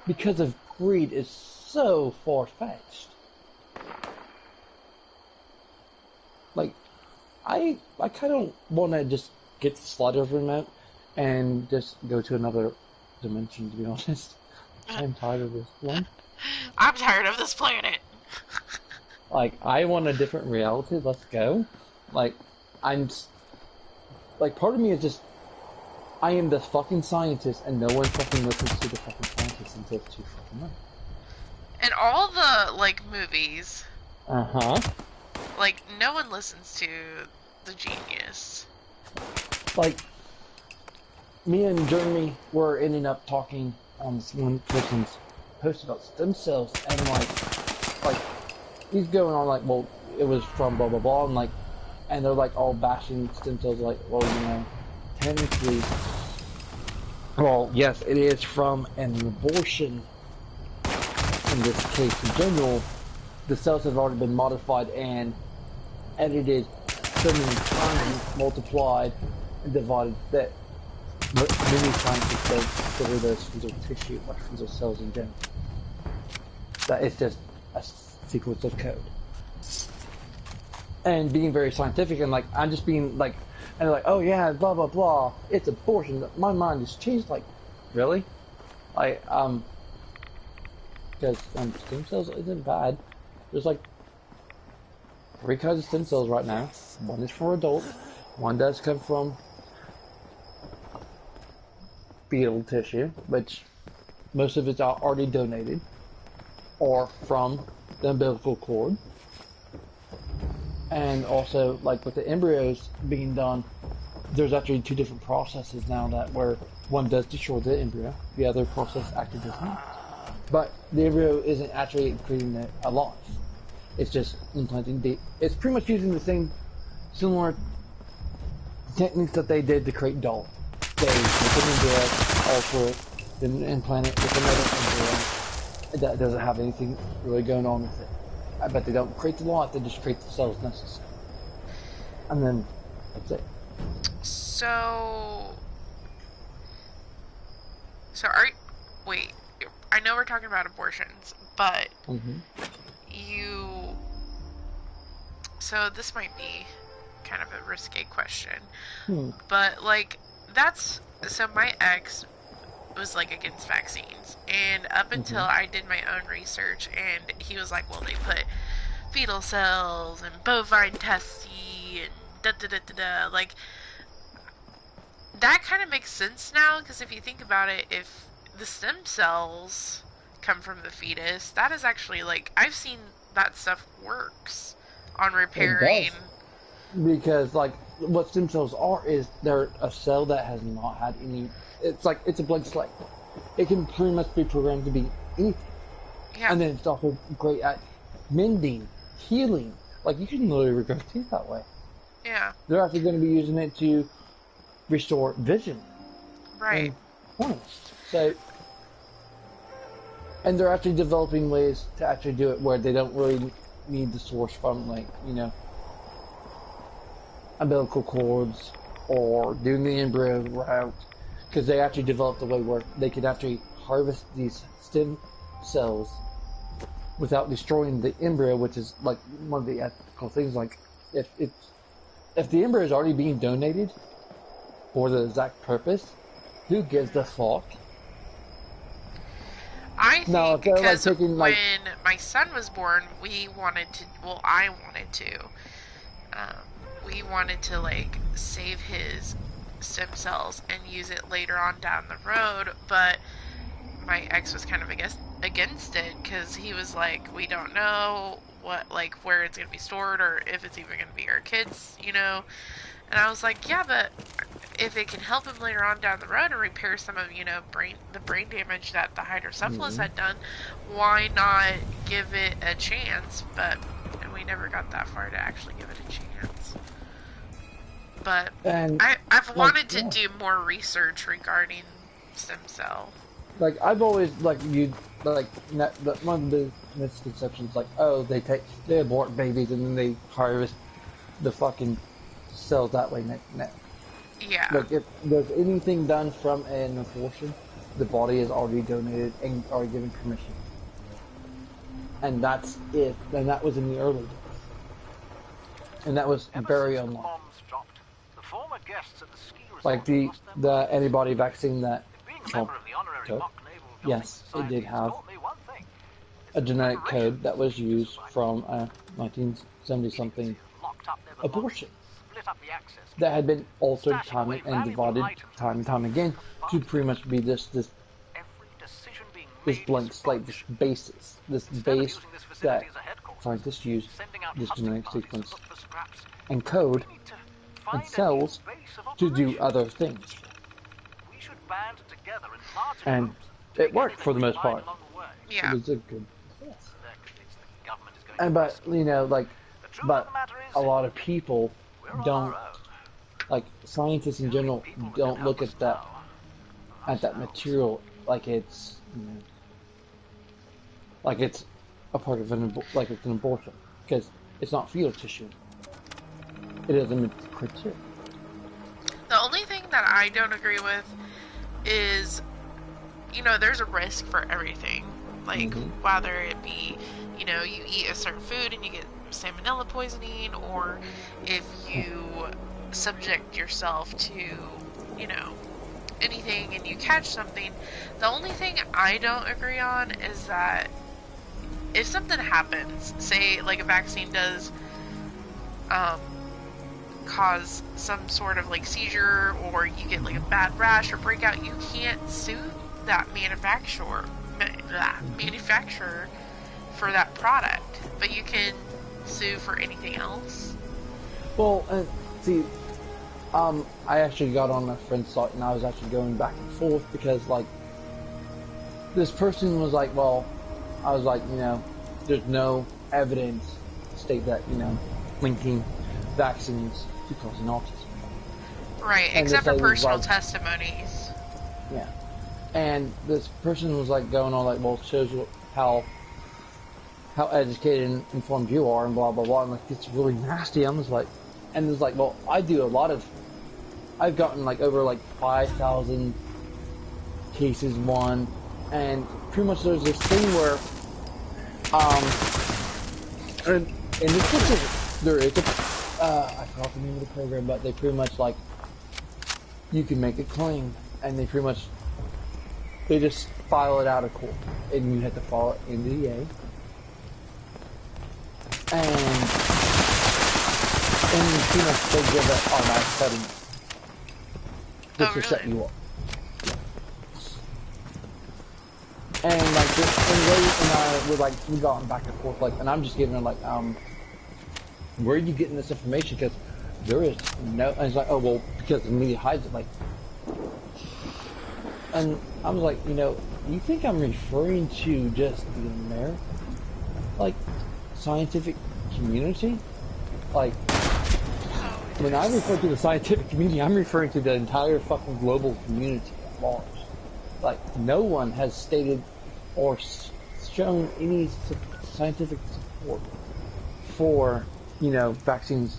[SPEAKER 2] because of greed is so far-fetched. Like, I kind of want to just get the slider remote and just go to another dimension, to be honest. I'm tired of this one.
[SPEAKER 1] I'm tired of this planet.
[SPEAKER 2] Like, I want a different reality. Let's go. Like, like, part of me is just, I am the fucking scientist, and no one fucking listens to the fucking scientist until it's too fucking late.
[SPEAKER 1] And all the, like, movies.
[SPEAKER 2] Uh-huh.
[SPEAKER 1] Like, no one listens to the genius.
[SPEAKER 2] Like, me and Jeremy were ending up talking on this one person's post about stem cells, and like, he's going on like, well, it was from blah blah blah, and like, and they're like all bashing stem cells, like, well, you know, technically, Well, yes, it is from an abortion. In this case, in general, the cells have already been modified and edited so many times, multiplied, and divided that many scientists don't consider those fetal tissue or fetal cells in general. That it's just a sequence of code. And being very scientific and like, I'm just being like, and they're like, oh yeah, blah blah blah, it's abortion. My mind has changed. Like, really? Because stem cells isn't bad. There's like 3 kinds of stem cells right now. One is for adults. One does come from fetal tissue, which most of it's already donated, or from the umbilical cord. And also, like with the embryos being done, there's actually 2 different processes now that where one does destroy the embryo, the other process actually does not. But the embryo isn't actually creating it alive. It's just implanting it's pretty much using the same similar techniques that they did to create doll. They make an embryo, alter it, then implant it with another embryo that doesn't have anything really going on with it. I bet they don't create the life, they just create the cells necessary. And then that's it.
[SPEAKER 1] So wait, I know we're talking about abortions, but so this might be kind of a risque question, but like so my ex was like against vaccines, and up until I did my own research, and he was like, well, they put fetal cells and bovine testes and da-da-da-da-da, like, that kind of makes sense now, because if you think about it, if the stem cells come from the fetus, that is actually, like, I've seen that stuff works on repairing.
[SPEAKER 2] Because, like, what stem cells are is they're a cell that has not had any. It's like it's a blank slate. It can pretty much be programmed to be anything.
[SPEAKER 1] Yeah.
[SPEAKER 2] And then it's also great at mending, healing. Like, you can literally regrow teeth that way.
[SPEAKER 1] Yeah.
[SPEAKER 2] They're actually going to be using it to restore vision.
[SPEAKER 1] Right.
[SPEAKER 2] So, and they're actually developing ways to actually do it where they don't really need the source from, like, you know, umbilical cords or doing the embryo route, because they actually developed a way where they could actually harvest these stem cells without destroying the embryo, which is like one of the ethical things. Like, if the embryo is already being donated for the exact purpose, who gives the fuck?
[SPEAKER 1] I think because when my son was born, I wanted to like save his stem cells and use it later on down the road, but my ex was kind of against it, because he was like, we don't know where it's going to be stored, or if it's even going to be our kids, you know. And I was like, yeah, but if it can help him later on down the road and repair some of, you know, the brain damage that the hydrocephalus had done, why not give it a chance? And we never got that far to actually give it a chance. But I've wanted to do more research regarding stem cell.
[SPEAKER 2] Like, I've always, like, one of the misconceptions, like, oh, they abort babies and then they harvest the fucking cells that way. No.
[SPEAKER 1] Yeah.
[SPEAKER 2] Like, if there's anything done from an abortion, the body is already donated and already given permission. And that's it. And that was in the early days. And that was very unlikely. Like the antibody vaccine that Trump took, yes, it did have a genetic code that was used from a 1970-something abortion that had been altered time and divided time and time again to pretty much be this blank slate, this base that scientists use this genetic sequence and code and cells to do other things. And it worked for the most part.
[SPEAKER 1] Yeah.
[SPEAKER 2] It was a good success. And but you know, like, but a lot of people don't, like, scientists in general don't look at that at that material like it's, you know, like it's a part of like it's an abortion, because it's not fetal tissue. It doesn't meet the criteria.
[SPEAKER 1] The only thing that I don't agree with is, you know, there's a risk for everything. Like, whether it be, you know, you eat a certain food and you get salmonella poisoning, or if you subject yourself to, you know, anything and you catch something. The only thing I don't agree on is that if something happens, say like a vaccine does cause some sort of like seizure, or you get like a bad rash or breakout, you can't sue that manufacturer for that product, but you can sue for anything else.
[SPEAKER 2] Well, see, I actually got on my friend's site and I was actually going back and forth because, like, this person was like, well, I was like, you know, there's no evidence to state that, you know, linking vaccines to causing autism.
[SPEAKER 1] Right,
[SPEAKER 2] And
[SPEAKER 1] except for personal
[SPEAKER 2] like,
[SPEAKER 1] testimonies.
[SPEAKER 2] Yeah. And this person was like going on like, well, it shows you how educated and informed you are and blah, blah, blah. And like, it's really nasty. I was like, and it was like, well, I've gotten like over like 5,000 cases won, and pretty much there's this thing where, and this is, there is a, I forgot the name of the program, but they pretty much like, you can make a claim, and they pretty much, they just file it out of court, and you have to file it in the NDA, and pretty much they give it automatic settlement. Just to set you up. And like this, and Ray and I were like, we got back and forth, like, and I'm just giving her like, where are you getting this information? Because there is no, and it's like, oh well, because the media hides it, like, and I was like, you know, you think I'm referring to just the American, like, scientific community? Like, when I refer to the scientific community, I'm referring to the entire fucking global community at large. Like, no one has stated or shown any scientific support for, you know, vaccines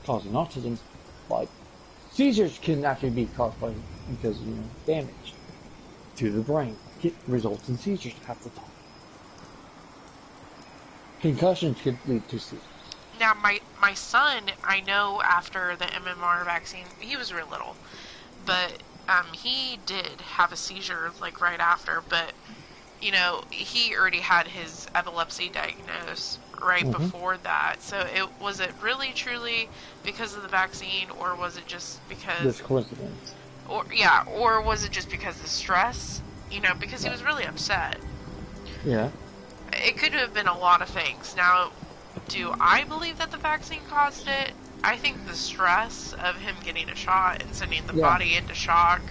[SPEAKER 2] causing autism. Like, seizures can actually be caused by, because, you know, damage to the brain. It results in seizures half the time. Concussions could lead to seizures.
[SPEAKER 1] Now, my son, I know after the MMR vaccine, he was real little, but he did have a seizure like right after, but you know, he already had his epilepsy diagnosed right before that. So was it really truly because of the vaccine, or was it just because
[SPEAKER 2] this coincidence?
[SPEAKER 1] Or was it just because of stress? You know, because he was really upset.
[SPEAKER 2] Yeah.
[SPEAKER 1] It could have been a lot of things. Now, do I believe that the vaccine caused it? I think the stress of him getting a shot and sending the body into shock.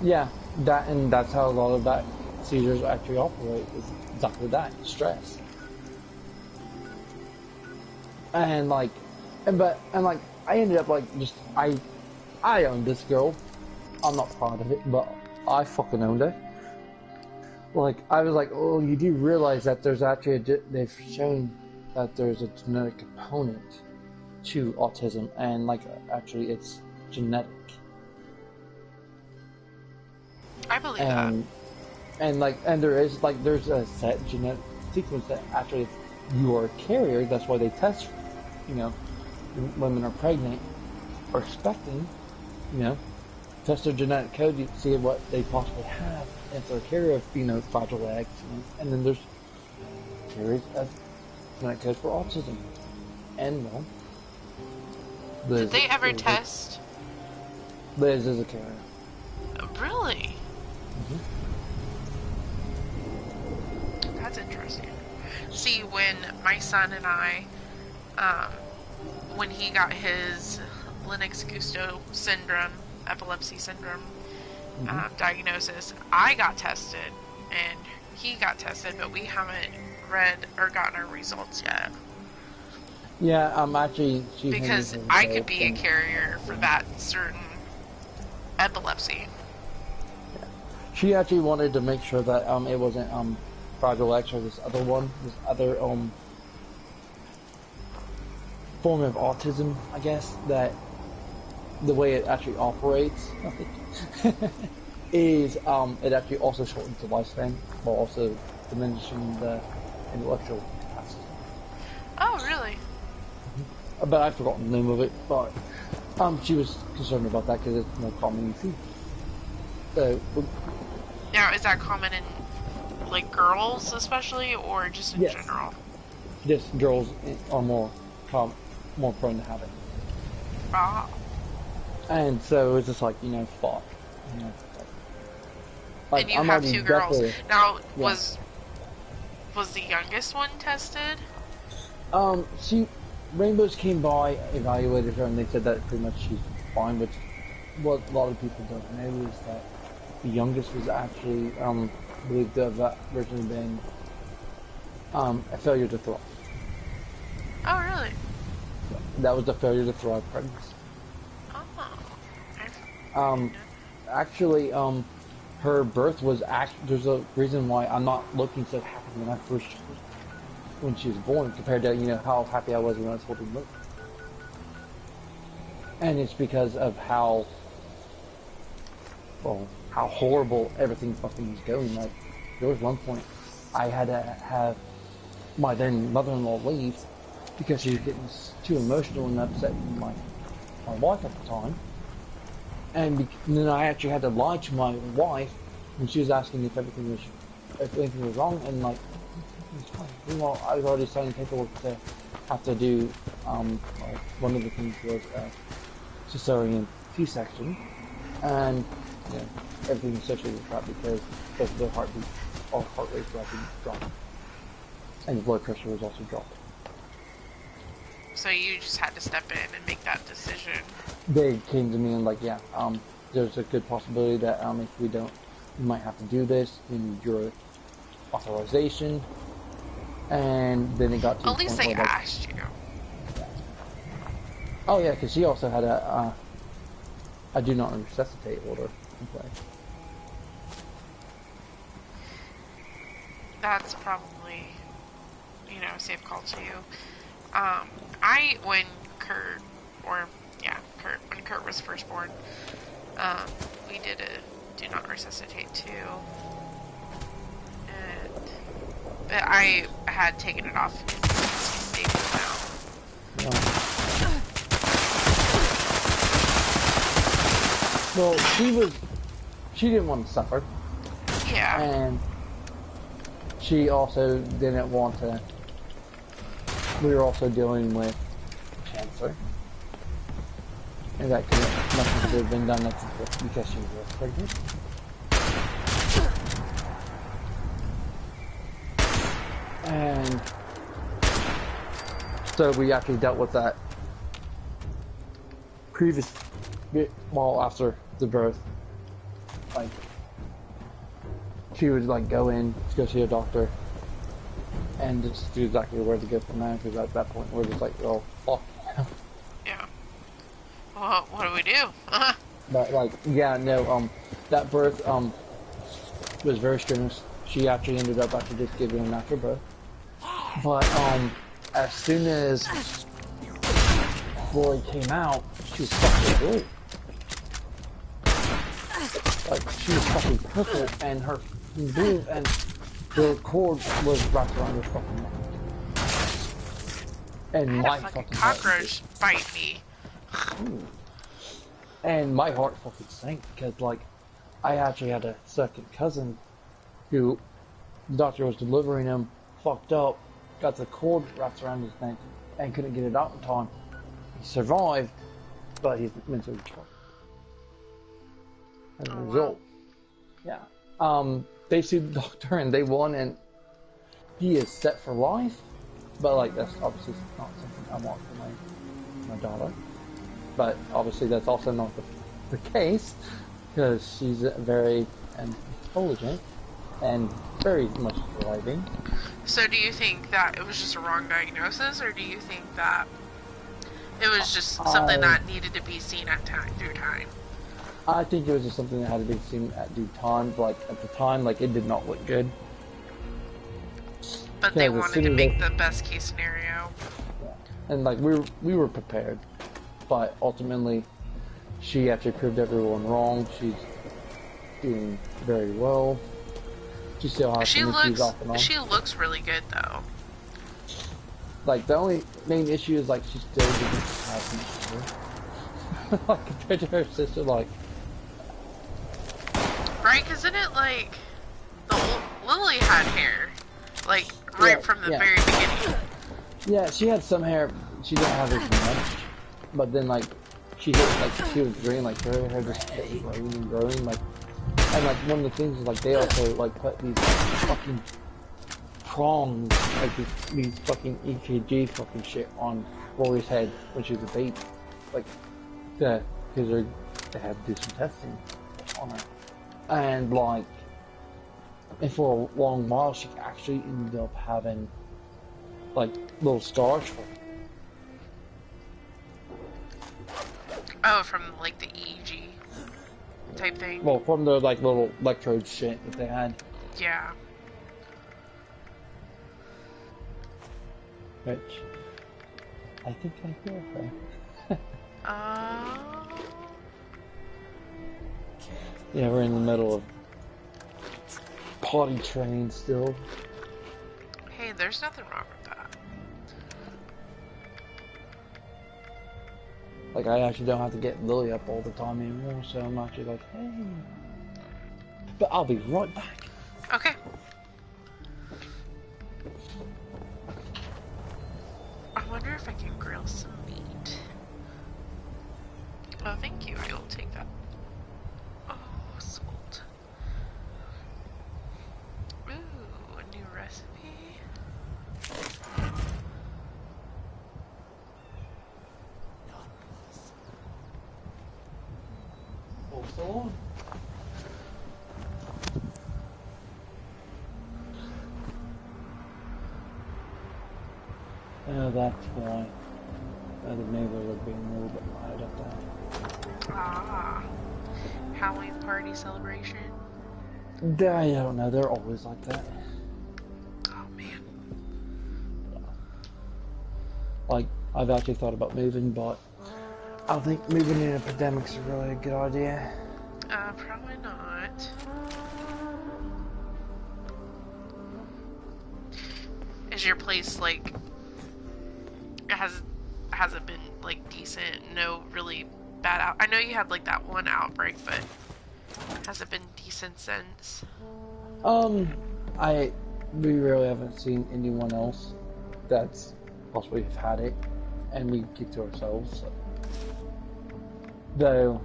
[SPEAKER 2] Yeah, that's how a lot of that seizures actually operate, is exactly that, stress. And like, and like, I ended up like, just, I owned this girl. I'm not proud of it, but I fucking owned it. Like, I was like, oh, you do realize that there's actually they've shown that there's a genetic component to autism, and like, actually it's genetic.
[SPEAKER 1] I believe that.
[SPEAKER 2] And like, and there's a set genetic sequence that actually, if you are a carrier, that's why they test, you know, when women are pregnant or expecting, you know, test their genetic code to see what they possibly have. If they're a carrier of, you know, fragile eggs, you know, and then there's carriers of genetic code for autism. And well, Liz,
[SPEAKER 1] did they ever test?
[SPEAKER 2] Liz is a carrier.
[SPEAKER 1] Really? That's interesting. See, when my son and I, when he got his Lennox-Gastaut syndrome, epilepsy syndrome diagnosis, I got tested and he got tested, but we haven't read or gotten our results yet.
[SPEAKER 2] Yeah, actually,
[SPEAKER 1] because I could be a carrier for that certain epilepsy.
[SPEAKER 2] She actually wanted to make sure that it wasn't Fragile X or this other form of autism, I guess, that the way it actually operates is it actually also shortens the lifespan while also diminishing the intellectual capacity.
[SPEAKER 1] Oh, really?
[SPEAKER 2] But I've forgotten the name of it, but she was concerned about that because it's more common in females. So,
[SPEAKER 1] now, is that common in, like, girls especially, or just in general?
[SPEAKER 2] Just girls are more prone to have it.
[SPEAKER 1] Ah.
[SPEAKER 2] And so it's just like, fuck. Like,
[SPEAKER 1] and you have 2 girls. Now, was the youngest one tested?
[SPEAKER 2] Rainbows came by, evaluated her, and they said that pretty much she's fine, but what a lot of people don't know is that the youngest was actually believed to have originally been a failure to thrive.
[SPEAKER 1] Oh, really?
[SPEAKER 2] That was a failure to thrive pregnancy.
[SPEAKER 1] Oh.
[SPEAKER 2] Actually, her birth was there's a reason why I'm not looking so happy when she was born compared to how happy I was when I was holding her. And it's because of how horrible everything fucking was going. Like, there was one point I had to have my then mother-in-law leave because she was getting too emotional and upset with my wife at the time. And then I actually had to lie to my wife when she was asking if anything was wrong, and like, it's fine. Meanwhile, I was already signing paperwork to have to do one of the things was cesarean C-section, and everything associated with that because both their heart rates were actually dropping, and the blood pressure was also dropping.
[SPEAKER 1] So you just had to step in and make that decision.
[SPEAKER 2] They came to me and like, there's a good possibility that if we don't, we might have to do this. We need your authorization. And then it got to
[SPEAKER 1] at least they asked you.
[SPEAKER 2] Oh yeah, because she also had a do not resuscitate order in place.
[SPEAKER 1] That's probably, a safe call to you. When Kurt was first born, we did a do not resuscitate too. But I had taken it off because he's stable now.
[SPEAKER 2] Well, she didn't want to suffer.
[SPEAKER 1] Yeah.
[SPEAKER 2] And she also didn't want to. We were also dealing with cancer. And that nothing could have been done because she was pregnant. And so we actually dealt with that after the birth. Like, she would like go see a doctor and just do exactly where to go from there, because at that point we're just like, oh, fuck.
[SPEAKER 1] Yeah. Well, what do we do?
[SPEAKER 2] But like, that birth was very strenuous. She actually ended up actually just giving a natural birth. But as soon as Roy came out, she was fucking blue. Like, she was fucking purple, and her blue, and the cord was wrapped around her fucking neck. And my fucking
[SPEAKER 1] cockroach bite me.
[SPEAKER 2] And my heart fucking sank because, like, I actually had a second cousin who the doctor was delivering him, fucked up, got the cord wrapped around his neck, and couldn't get it out in time. He survived, but he's mentally retarded. As a result, they sued the doctor and they won, and he is set for life. But like, that's obviously not something I want for my daughter. But obviously, that's also not the case, because she's very intelligent and very much thriving.
[SPEAKER 1] So do you think that it was just a wrong diagnosis, or do you think that it was just something that needed to be seen through time?
[SPEAKER 2] I think it was just something that had to be seen at due time. Like at the time, like it did not look good.
[SPEAKER 1] But they wanted to make the best case scenario.
[SPEAKER 2] Yeah. And like we were prepared, but ultimately, she actually proved everyone wrong. She's doing very well. She still has some issues off and on.
[SPEAKER 1] She looks really good though.
[SPEAKER 2] Like the only main issue is like she still doesn't have much hair. Like compared to her sister, like.
[SPEAKER 1] Right, cause isn't it like Lily had hair, like right from the very beginning.
[SPEAKER 2] Yeah, she had some hair. She didn't have as much, but then like she hit like she was green, like her hair just kept growing and growing, like. And like one of the things is like they also like put these fucking prongs, like these fucking EKG fucking shit on Rory's head when she was a baby, like because they had to do some testing on her, and like and for a long while she actually ended up having like little stars for her.
[SPEAKER 1] Oh, from like the EEG type thing.
[SPEAKER 2] Well, from the like little electrode shit that they had.
[SPEAKER 1] Yeah.
[SPEAKER 2] Which I think I hear her. Yeah, we're in the middle of potty training still.
[SPEAKER 1] Hey, there's nothing wrong with that.
[SPEAKER 2] Like, I actually don't have to get Lily up all the time anymore, so I'm actually like, hey. But I'll be right back.
[SPEAKER 1] Okay. I wonder if I can grill some meat. Oh, thank you. You'll take that. Oh, sold. Ooh, a new recipe.
[SPEAKER 2] Oh, so on. Oh, that's why the neighbors are being a little bit loud up there.
[SPEAKER 1] Ah. Halloween party celebration.
[SPEAKER 2] I don't know, they're always like that.
[SPEAKER 1] Oh, man.
[SPEAKER 2] Yeah. Like, I've actually thought about moving, but I don't think moving in a pandemic's a really good idea.
[SPEAKER 1] Probably not. Is your place, like, has it been, like, decent? No really bad I know you had, like, that one outbreak, but has it been decent since?
[SPEAKER 2] We really haven't seen anyone else that's possibly have had it, and we keep to ourselves. So. Though,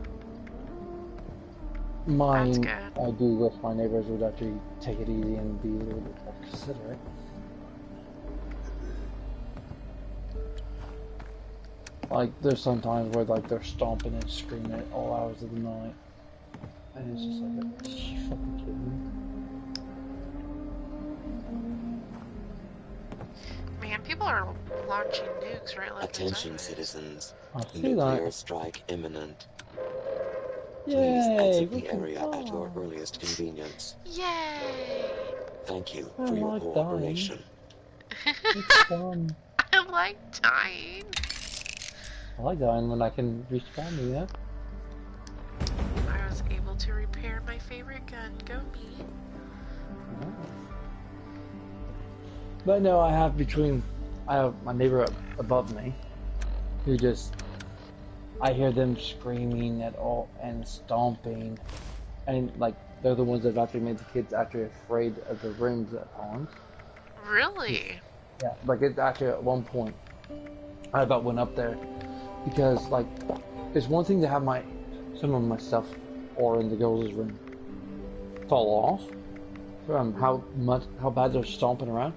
[SPEAKER 2] I do wish my neighbors would actually take it easy and be a little bit more considerate. Like, there's some times where, like, they're stomping and screaming at all hours of the night. And it's just like, are you fucking kidding
[SPEAKER 1] me? Man, people are launching nukes right left.
[SPEAKER 8] Attention, citizens.
[SPEAKER 2] I see
[SPEAKER 8] Nuclear
[SPEAKER 2] that.
[SPEAKER 8] strike imminent.
[SPEAKER 2] Yay,
[SPEAKER 8] Please exit
[SPEAKER 2] we
[SPEAKER 8] the
[SPEAKER 2] can
[SPEAKER 8] area
[SPEAKER 2] fly.
[SPEAKER 8] at your earliest convenience.
[SPEAKER 1] Yay!
[SPEAKER 8] Thank you
[SPEAKER 2] I
[SPEAKER 8] for your
[SPEAKER 2] like
[SPEAKER 8] cooperation.
[SPEAKER 2] It's fun.
[SPEAKER 1] I like dying.
[SPEAKER 2] I like dying when I can respawn you, yeah?
[SPEAKER 1] I was able to repair my favorite gun. Go me.
[SPEAKER 2] Oh. But no, I have my neighbor above me, who just, I hear them screaming at all and stomping, and like, they're the ones that have actually made the kids actually afraid of the rooms at times.
[SPEAKER 1] Really?
[SPEAKER 2] Yeah, like it's actually at one point, I about went up there, because like, it's one thing to have some of my stuff or in the girls' room fall off from how bad they're stomping around.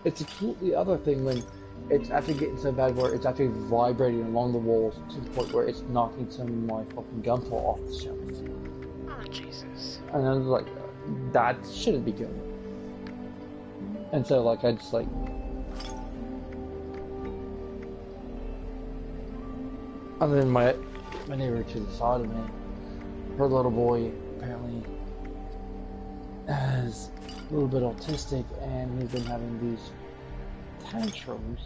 [SPEAKER 2] It's a completely other thing when it's actually getting so bad where it's actually vibrating along the walls to the point where it's knocking some of my fucking gunpowder off the shelf.
[SPEAKER 1] Oh, Jesus.
[SPEAKER 2] And I was like, that shouldn't be good. And so like I just like, and then my neighbor to the side of me, her little boy apparently is a little bit autistic, and he's been having these tantrums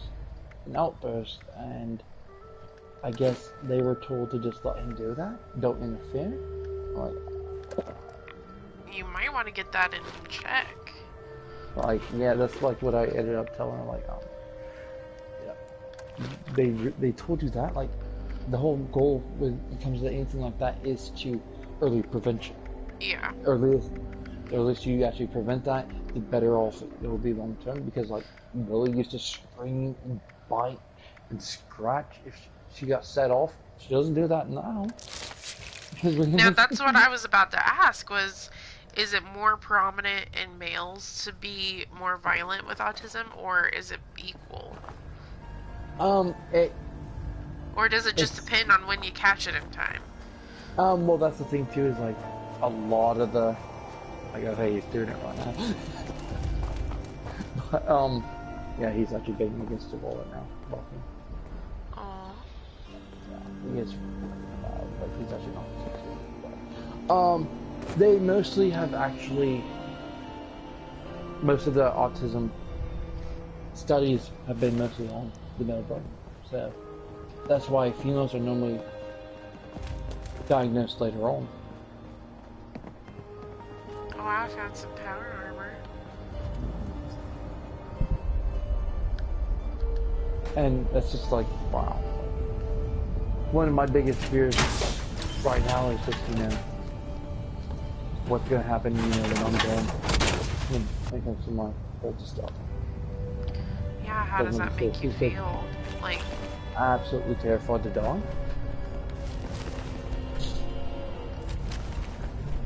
[SPEAKER 2] and outbursts, and I guess they were told to just let him do that, don't interfere.
[SPEAKER 1] You might want to get that in check.
[SPEAKER 2] Yeah, that's like what I ended up telling her, yeah. They told you that, like, the whole goal when it comes to anything like that is to early prevention.
[SPEAKER 1] Yeah.
[SPEAKER 2] Earliest you actually prevent that, the better off it will be long term, because like Lily used to scream and bite and scratch if she got set off. She doesn't do that now.
[SPEAKER 1] Now that's what I was about to ask was, is it more prominent in males to be more violent with autism, or is it equal? Or does it just depend on when you catch it in time?
[SPEAKER 2] Well, that's the thing too, is like a lot of the, I guess he's doing it right now. But yeah, he's actually banging against the wall right now, walking.
[SPEAKER 1] Aww.
[SPEAKER 2] Yeah, he is, but he's actually not. But, they mostly have actually, most of the autism studies have been mostly on the male brain, so that's why females are normally diagnosed later on.
[SPEAKER 1] Oh, I found some power armor.
[SPEAKER 2] And that's just like, wow. One of my biggest fears right now is just, what's gonna happen, when I'm done. When it comes to my old stuff.
[SPEAKER 1] Yeah, how does that make you feel? Like,
[SPEAKER 2] absolutely terrified to die.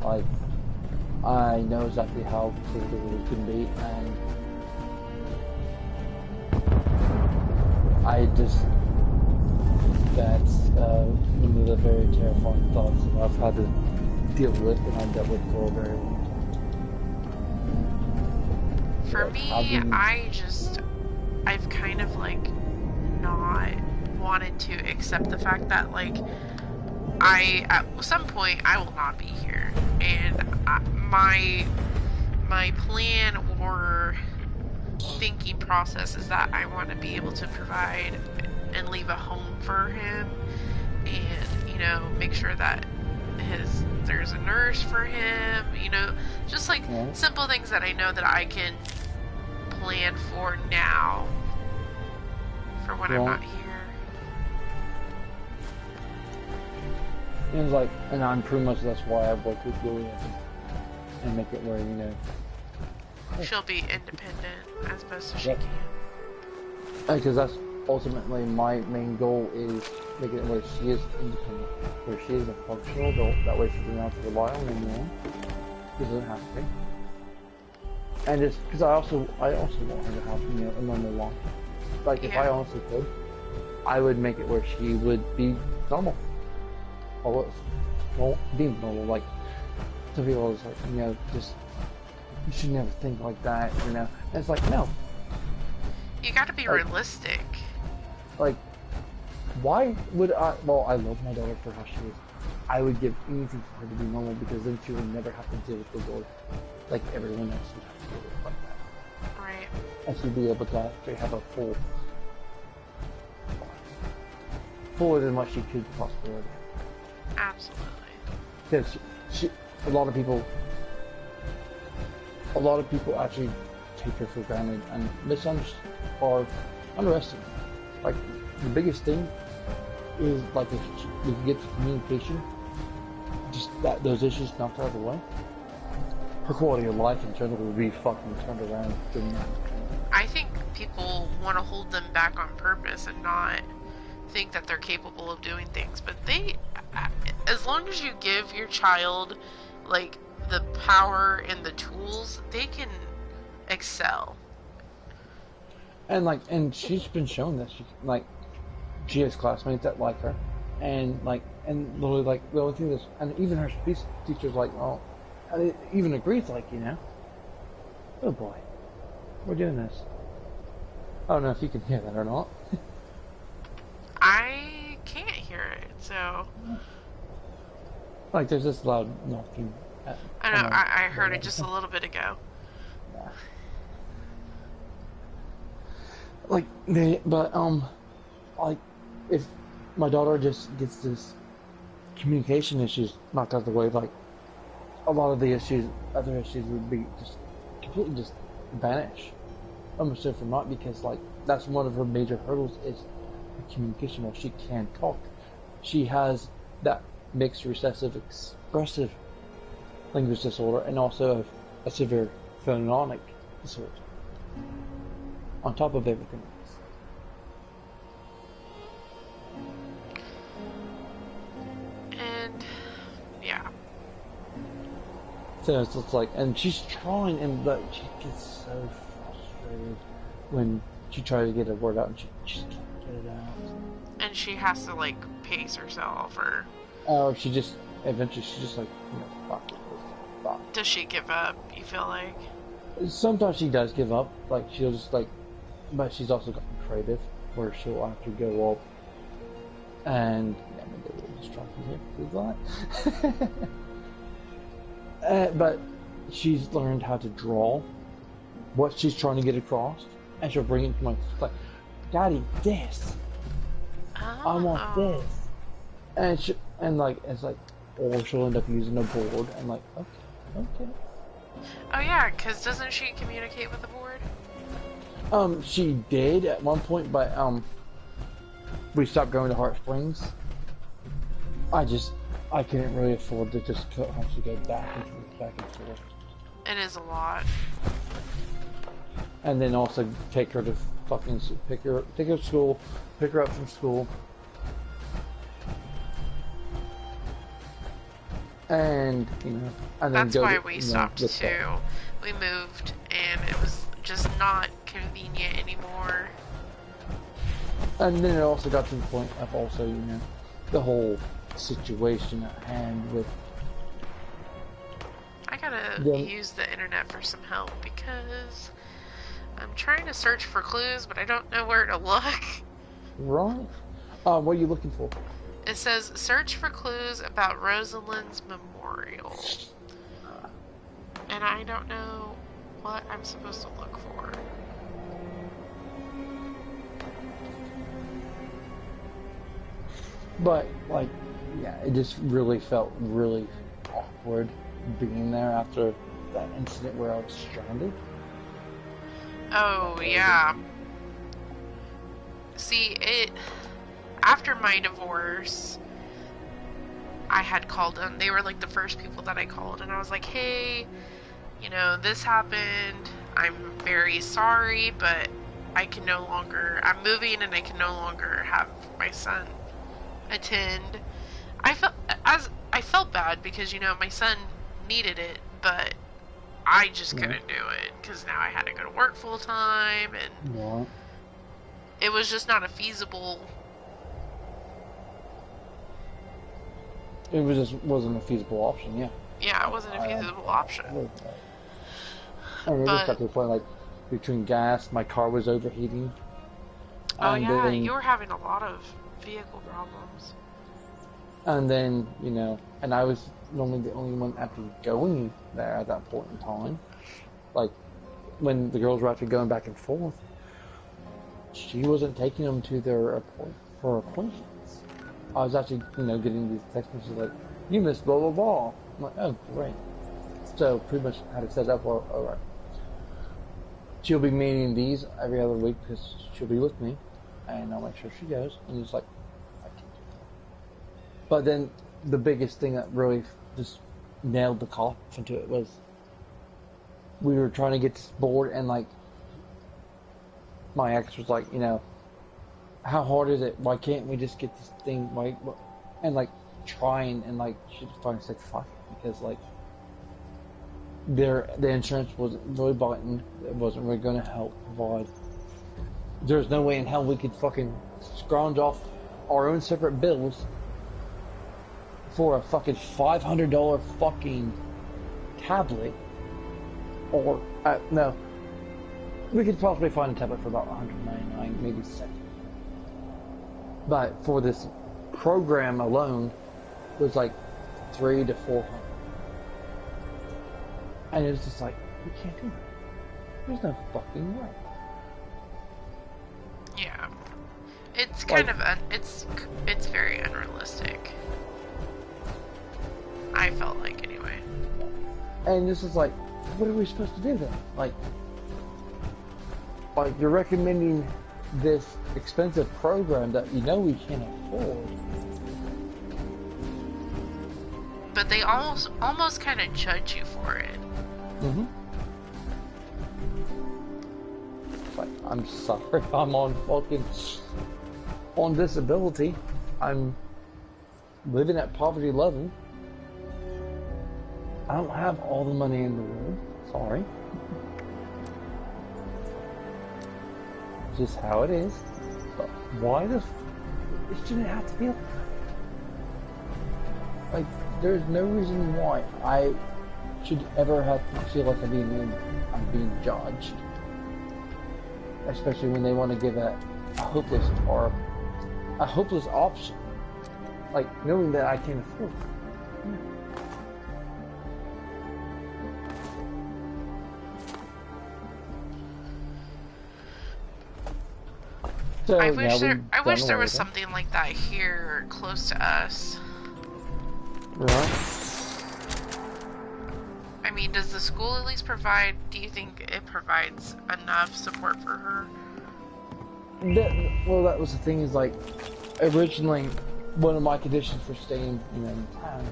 [SPEAKER 2] Like, I know exactly how critical it can be, and that's one of the very terrifying thoughts that I've had to deal with, and I've dealt with for a very long time.
[SPEAKER 1] For me, I've kind of like not wanted to accept the fact that like at some point I will not be here, and my plan or thinking process is that I want to be able to provide and leave a home for him, and make sure that there's a nurse for him, just like simple things that I know that I can plan for now for when I'm not here.
[SPEAKER 2] And like, and I'm pretty much, that's why I've worked with Lily and make it where,
[SPEAKER 1] she'll be independent as best as she can.
[SPEAKER 2] Because that's ultimately my main goal, is making it where she is independent, where she is a functional adult. That way she doesn't have to rely on anyone. She doesn't have to. And just because I also want her to have, a normal life. Like, if I honestly could, I would make it where she would be normal. Well, deemed normal. Like, some people is like, just, you should never think like that, And it's like, no.
[SPEAKER 1] You gotta be realistic.
[SPEAKER 2] Like, why would I? Well, I love my daughter for how she is. I would give anything for her to be normal, because then she would never have to deal with the world like everyone else would have to deal with like that.
[SPEAKER 1] Right.
[SPEAKER 2] And she'd be able to actually have a fuller than what she could possibly have.
[SPEAKER 1] Absolutely.
[SPEAKER 2] Because a lot of people actually take her for granted and misunderstand or underestimate. Like, the biggest thing is, like, if we can get to communication, just those issues knocked out of the way, her quality of life in general will be fucking turned around dramatically.
[SPEAKER 1] I think people want to hold them back on purpose and not think that they're capable of doing things, but as long as you give your child like the power and the tools, they can excel.
[SPEAKER 2] And she's been shown that she has classmates that like her, and literally, like, the only thing is, and even her speech teacher's like, oh, and it even agrees, like, oh boy, we're doing this. I don't know if you can hear that or not.
[SPEAKER 1] I can't hear it, so
[SPEAKER 2] Like, there's this loud knocking.
[SPEAKER 1] I know, I heard it just a little bit ago.
[SPEAKER 2] Yeah. Like, like, if my daughter just gets this communication issues knocked out of the way, like, a lot of the issues, other issues would be just completely just vanish. Almost so for naught, because, like, that's one of her major hurdles is communication. While she can talk, she has that mixed recessive expressive language disorder and also a severe phononic disorder on top of everything else.
[SPEAKER 1] And yeah,
[SPEAKER 2] so it's like, and she's trying, but she gets so frustrated when she tries to get a word out and she just can't get it out.
[SPEAKER 1] And she has to like pace herself,
[SPEAKER 2] or she just eventually she's just like, fuck it. Fuck.
[SPEAKER 1] Does she give up, you feel like?
[SPEAKER 2] Sometimes she does give up, like she'll just like, but she's also gotten creative where she'll have to go up and I'm gonna get a little distracted here, but she's learned how to draw what she's trying to get across, and she'll bring it to my like, Daddy, this. I want this, and like it's like, or she'll end up using a board and like, okay.
[SPEAKER 1] Oh yeah, because doesn't she communicate with the board?
[SPEAKER 2] She did at one point, but we stopped going to Heart Springs. I couldn't really afford to just have to go back and forth.
[SPEAKER 1] It is a lot.
[SPEAKER 2] And then also take her to fucking take her to school, pick her up from school. And, and then
[SPEAKER 1] that's why we stopped too. We moved and it was just not convenient anymore.
[SPEAKER 2] And then it also got to the point of also, the whole situation at hand with...
[SPEAKER 1] I gotta use the internet for some help because I'm trying to search for clues, but I don't know where to look.
[SPEAKER 2] Right. What are you looking for?
[SPEAKER 1] It says, search for clues about Rosalind's memorial. And I don't know what I'm supposed to look for.
[SPEAKER 2] But, like, yeah, it just really felt really awkward being there after that incident where I was stranded.
[SPEAKER 1] Oh, yeah. See, after my divorce, I had called them. They were like the first people that I called, and I was like, hey, this happened. I'm very sorry, but I'm moving and I can no longer have my son attend. I felt bad because, my son needed it, but I just couldn't do it because now I had to go to work full time, and it was just not a feasible.
[SPEAKER 2] It wasn't a feasible option, yeah.
[SPEAKER 1] Yeah, it wasn't a feasible option.
[SPEAKER 2] And it just got to the point, like, between gas, my car was overheating.
[SPEAKER 1] Oh, yeah, you were having a lot of vehicle problems.
[SPEAKER 2] And then, and I was normally the only one actually going there at that point in time. Like, when the girls were actually going back and forth, she wasn't taking them to their appointments. I was actually, getting these text messages like, you missed blah, blah, blah. I'm like, oh, great. So, pretty much had it set up, alright. She'll be meeting these every other week because she'll be with me, and I'll make sure she goes. And it's like, I can't do that. But then, the biggest thing that really just nailed the coffin to it was, we were trying to get this board, and like, my ex was like, how hard is it? Why can't we just get this thing right? And like trying, and like she finally said fuck it, because like the insurance wasn't really biting. It wasn't really going to help provide. There's no way in hell we could fucking scrounge off our own separate bills for a fucking $500 fucking tablet, or no. We could possibly find a tablet for about $199, maybe $70. But for this program alone, it was like 300 to 400. And it's just like, we can't do that. There's no fucking way.
[SPEAKER 1] Yeah. It's kind of it's very unrealistic. I felt like anyway.
[SPEAKER 2] And this is like, what are we supposed to do then? Like you're recommending this expensive program that you know we can't afford.
[SPEAKER 1] But they almost kind of judge you for it.
[SPEAKER 2] Mm-hmm. Like, I'm sorry, I'm on disability. I'm living at poverty level. I don't have all the money in the world. Sorry. Just how it is. But why it shouldn't have to be like that? Like, there's no reason why I should ever have to feel like I'm being judged. Especially when they want to give a hopeless option. Like, knowing that I can't afford it. Yeah. So,
[SPEAKER 1] I wish there was
[SPEAKER 2] that.
[SPEAKER 1] something like that here close to us.
[SPEAKER 2] Right.
[SPEAKER 1] I mean, does the school at least provide, do you think it provides enough support for her?
[SPEAKER 2] Well, that was the thing, is like, originally, one of my conditions for staying, in town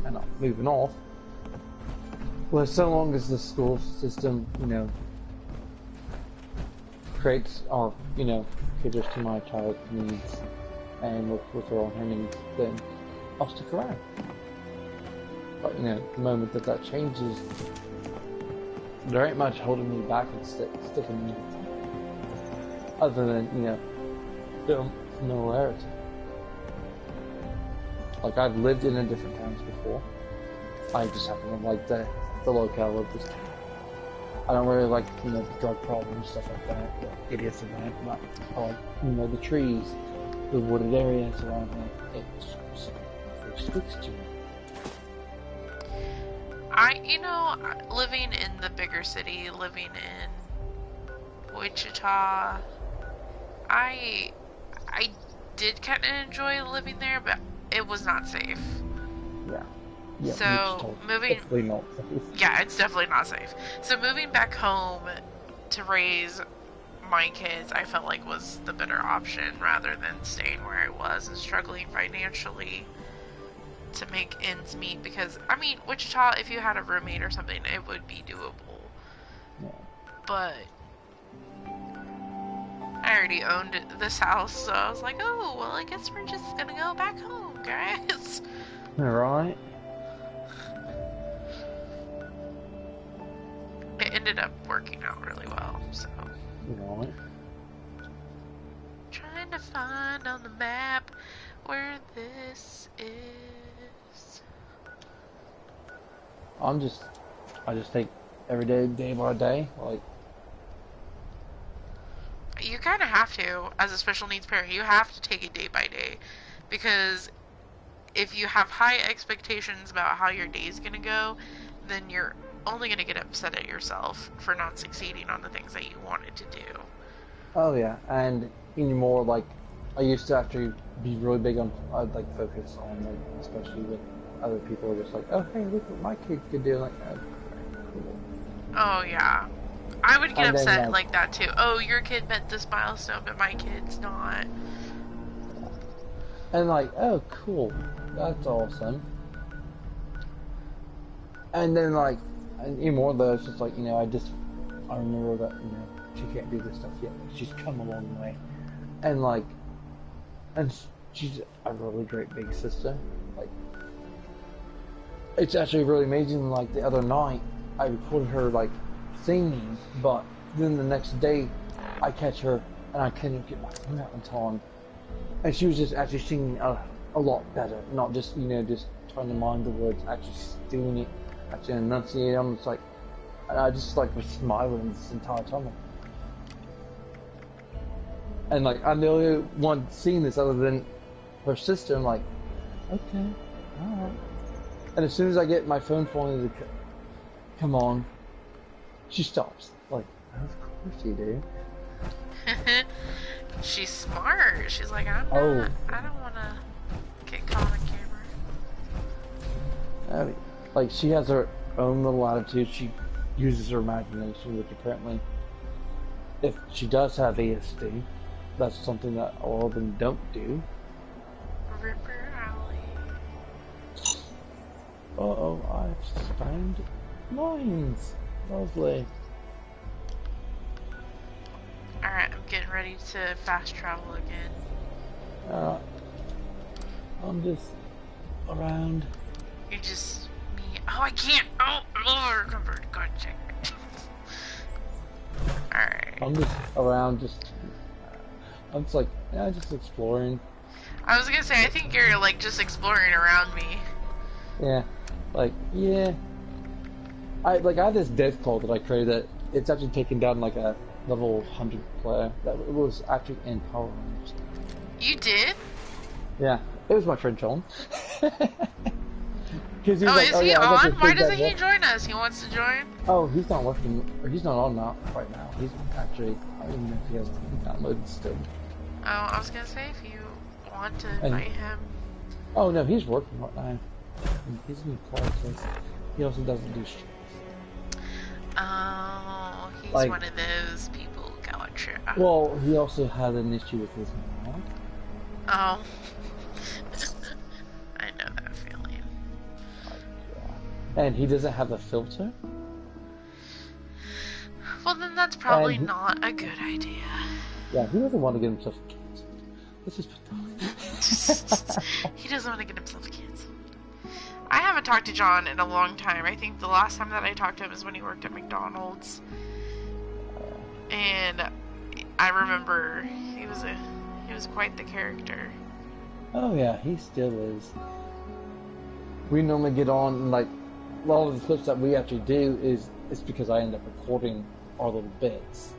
[SPEAKER 2] and not moving off was so long as the school system, creates or, caters to my child's needs and works with her on her needs, then I'll stick around. But, the moment that changes, there ain't much holding me back and sticking me other than, familiarity. Like, I've lived in different towns before. I just happen to like the locale of this town. I don't really like, the drug problems, stuff like that, the idiots of that, but I like, the trees, the wooded areas around it. It speaks to me.
[SPEAKER 1] Living in the bigger city, living in Wichita, I did kind of enjoy living there, but it was not safe.
[SPEAKER 2] Yeah,
[SPEAKER 1] so moving,
[SPEAKER 2] definitely not safe.
[SPEAKER 1] Yeah, it's definitely not safe. So moving back home to raise my kids, I felt like was the better option rather than staying where I was and struggling financially to make ends meet. Because Wichita, if you had a roommate or something, it would be doable.
[SPEAKER 2] Yeah.
[SPEAKER 1] But I already owned this house, so I was like, oh, well, I guess we're just gonna go back home, guys.
[SPEAKER 2] Alright.
[SPEAKER 1] It ended up working out really well, so.
[SPEAKER 2] Right.
[SPEAKER 1] Trying to find on the map where this is.
[SPEAKER 2] I just take every day by day, like.
[SPEAKER 1] You kind of have to, as a special needs parent, you have to take it day by day, because if you have high expectations about how your day's gonna go, then you're only gonna get upset at yourself for not succeeding on the things that you wanted to do.
[SPEAKER 2] Oh yeah, and anymore, like, I used to actually be really big on, I'd like focus on, like, especially with other people who are just like, oh hey, look what my kid could do, like, oh, cool.
[SPEAKER 1] Oh yeah. I would get
[SPEAKER 2] And then,
[SPEAKER 1] upset like that too. Oh, your kid met this milestone, but my kid's not.
[SPEAKER 2] And like, oh cool, that's awesome. And then like, and even more though, it's just like, I remember that, she can't do this stuff yet, but she's come a long way. And like, and she's a really great big sister. Like, it's actually really amazing, like the other night, I recorded her like singing, but then the next day I catch her and I couldn't get my phone out in time, and she was just actually singing a lot better, not just just trying to mind the words, actually doing it, actually enunciating. I'm just like, and I just like was smiling this entire time, and like I'm the only one seeing this other than her sister. I'm like, okay, alright. And as soon as I get my phone falling, come on, she stops. Like, of course you do.
[SPEAKER 1] She's smart. She's like, I don't want to get caught on camera.
[SPEAKER 2] Like, she has her own little attitude. She uses her imagination, which apparently, if she does have ASD, that's something that a lot of them don't do.
[SPEAKER 1] Ripper Alley.
[SPEAKER 2] Uh-oh, I've found mines. Lovely.
[SPEAKER 1] Alright, I'm getting ready to fast travel again.
[SPEAKER 2] I'm just around.
[SPEAKER 1] You're just me. Oh, I can't. Oh, recovered. God, check. Alright.
[SPEAKER 2] I'm just around, I'm just like, yeah, just exploring.
[SPEAKER 1] I was gonna say, I think you're like just exploring around me.
[SPEAKER 2] Yeah. Like, yeah. I have this death call that I created that it's actually taken down like a level 100 player that it was actually in Power Rangers.
[SPEAKER 1] You did?
[SPEAKER 2] Yeah. It was my friend John. He's
[SPEAKER 1] oh,
[SPEAKER 2] like,
[SPEAKER 1] is he
[SPEAKER 2] yeah,
[SPEAKER 1] on? Why doesn't he join us? He wants to join?
[SPEAKER 2] Oh, he's not working. He's not on now right now. He's actually, I don't even know if he has downloaded still.
[SPEAKER 1] Oh, I was gonna say if you want to invite him.
[SPEAKER 2] Oh no, he's working right now. He's in the quiet place. He also doesn't do streams.
[SPEAKER 1] Oh, he's
[SPEAKER 2] like,
[SPEAKER 1] one of those people. Gotcha.
[SPEAKER 2] Well, he also had an issue with his mom.
[SPEAKER 1] Oh. I know that feeling.
[SPEAKER 2] And he doesn't have a filter.
[SPEAKER 1] Well, then that's probably not a good idea.
[SPEAKER 2] Yeah, he doesn't want to get himself cancer. Let's just put that.
[SPEAKER 1] He doesn't want to get himself cancer. I haven't talked to John in a long time. I think the last time that I talked to him was when he worked at McDonald's. And I remember he was quite the character.
[SPEAKER 2] Oh yeah, he still is. We normally get on and like a lot of the clips that we actually do it's because I end up recording our little bits.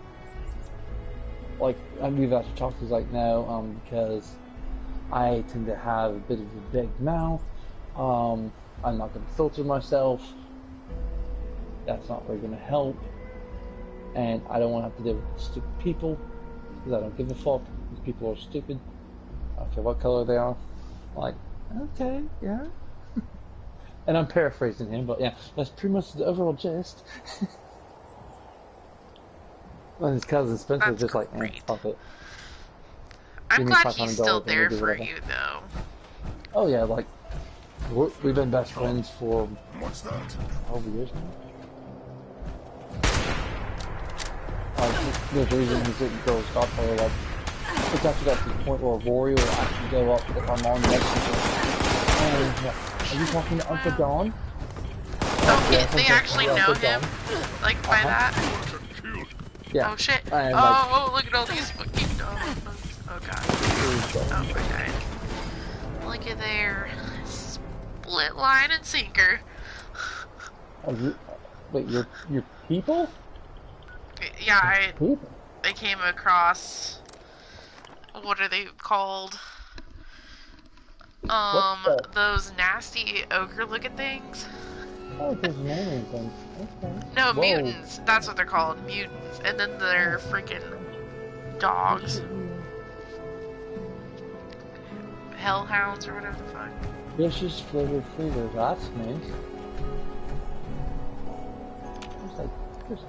[SPEAKER 2] Like, and we've actually talked, he's like, no, because I tend to have a bit of a big mouth, I'm not going to filter myself, that's not really going to help, and I don't want to have to deal with stupid people, because I don't give a fuck, these people are stupid, I don't care what color they are, I'm like, okay, yeah, and I'm paraphrasing him, but yeah, that's pretty much the overall gist. And his cousin Spencer's just like, fuck it.
[SPEAKER 1] I'm glad he's still there for you, though.
[SPEAKER 2] Oh yeah, like, we've been best friends for 12 years now. There's a reason he's getting girls stop for like, it's actually got to the point where Rory will actually go up if I'm on next to him. And, are you talking to Uncle Don?
[SPEAKER 1] Oh, yeah, they actually know him? Like, by that?
[SPEAKER 2] Yeah.
[SPEAKER 1] Oh shit.
[SPEAKER 2] Like,
[SPEAKER 1] oh, look at all these fucking dogs. Oh god. Oh my god. Look at there. Split line and sinker.
[SPEAKER 2] Wait, your people?
[SPEAKER 1] Yeah, I came across, what are they called? Those nasty ogre looking things.
[SPEAKER 2] Oh, those alien things. Okay.
[SPEAKER 1] No, whoa. Mutants. That's what they're called. Mutants. And then they're freaking dogs. Hellhounds or whatever the fuck.
[SPEAKER 2] Vicious flavored flavors. That's nice. There's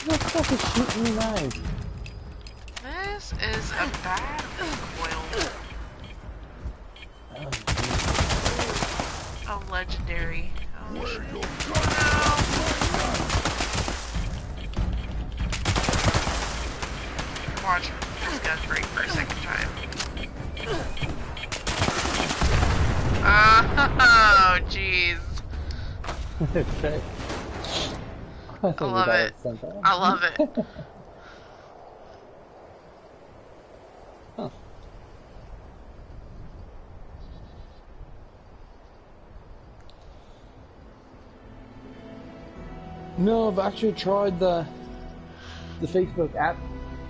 [SPEAKER 2] what the fuck is shooting me now?
[SPEAKER 1] This is a bad recoil. Oh, legendary. Oh, shit. Oh, no. Watch this gun break for a second time. Oh, jeez.
[SPEAKER 2] Okay.
[SPEAKER 1] I love it. I love it.
[SPEAKER 2] Huh. No, I've actually tried the Facebook app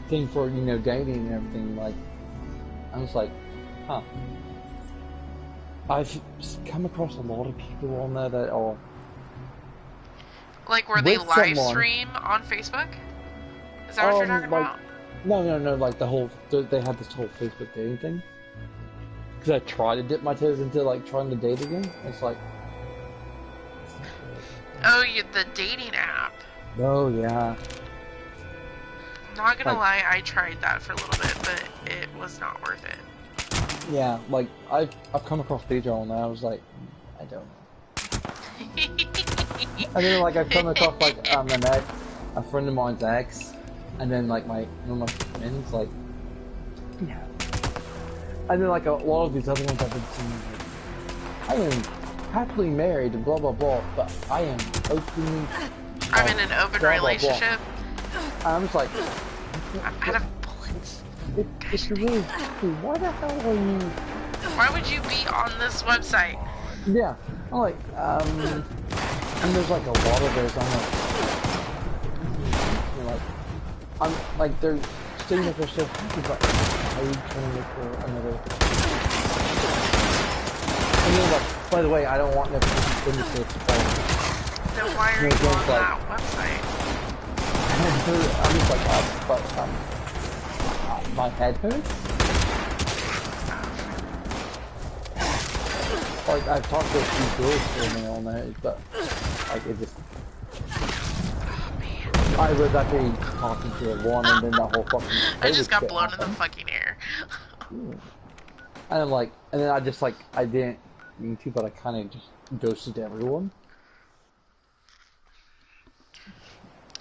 [SPEAKER 2] thing for, you know, dating and everything. Like, I was like, huh. I've come across a lot of people on there that are
[SPEAKER 1] like where they
[SPEAKER 2] with
[SPEAKER 1] live
[SPEAKER 2] someone.
[SPEAKER 1] stream on Facebook. Is that what you're talking
[SPEAKER 2] like,
[SPEAKER 1] about?
[SPEAKER 2] No, like the whole, they had this whole Facebook dating thing. Because I tried to dip my toes into, like, trying to date again. It's like...
[SPEAKER 1] Oh, the dating app.
[SPEAKER 2] Oh, yeah.
[SPEAKER 1] Not gonna
[SPEAKER 2] Like,
[SPEAKER 1] lie, I tried that for a little bit, but it was not worth it.
[SPEAKER 2] yeah, like, I've come across Pedro on there, I was like, I don't know. And then, like, I've come across, like, a friend of mine's ex, and then, like, one of my friends, like, yeah. And then, like, a lot of these other ones I've been seeing, like, I am happily married and blah, blah, blah, but I am openly...
[SPEAKER 1] I'm in an open relationship.
[SPEAKER 2] I'm just like...
[SPEAKER 1] I'm out of bullets.
[SPEAKER 2] If you're really happy, why the hell are you...
[SPEAKER 1] Why would you be on this website?
[SPEAKER 2] Yeah, I'm like, and there's like a lot of those, I'm like, they're sitting there, they're so happy, but are you trying to look for another... And then, like, by the way, I don't want nothing to say it's
[SPEAKER 1] Then why are you on that website?
[SPEAKER 2] I'm just like, but, my head hurts? Like, I've talked to a few girls for me on there, but, like, it just... I was actually talking to one, and then that whole fucking...
[SPEAKER 1] I just got blown in the fucking air.
[SPEAKER 2] And I'm like, and then I just, like, I didn't mean to, but I kind of just ghosted everyone.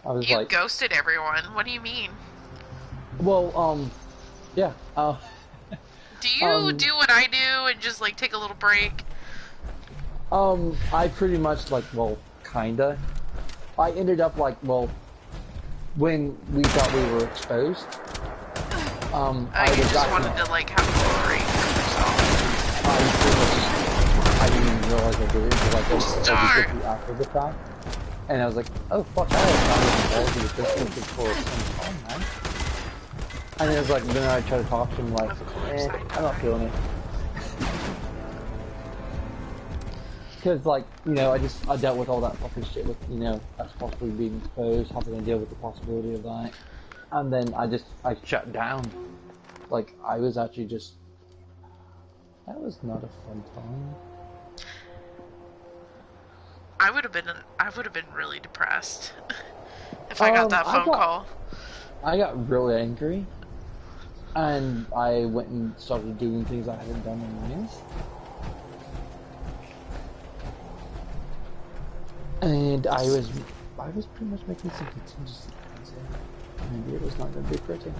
[SPEAKER 2] I was
[SPEAKER 1] You
[SPEAKER 2] like...
[SPEAKER 1] ghosted everyone? What do you mean?
[SPEAKER 2] Well, yeah,
[SPEAKER 1] do you do what I do and just, like, take a little break?
[SPEAKER 2] I pretty much, like, well, kinda. I ended up, like, well, when we thought we were exposed, I
[SPEAKER 1] you
[SPEAKER 2] was
[SPEAKER 1] just wanted to, like, have a little break for yourself.
[SPEAKER 2] I didn't even realize I did it until, like, after the fact. And I was like, oh, fuck, I was involved with this for some time, man. And it was like, then I tried to talk to him, like, I'm not feeling it. Because, like, you know, I dealt with all that fucking shit with, you know, us possibly being exposed, having to deal with the possibility of that. And then I shut down. Like, I was actually just, that was not a fun time.
[SPEAKER 1] I would have been really depressed if I got that phone call.
[SPEAKER 2] I got really angry, and I went and started doing things I hadn't done in years. And I was pretty much making some contingency plans here. Maybe it was not going to be pretty.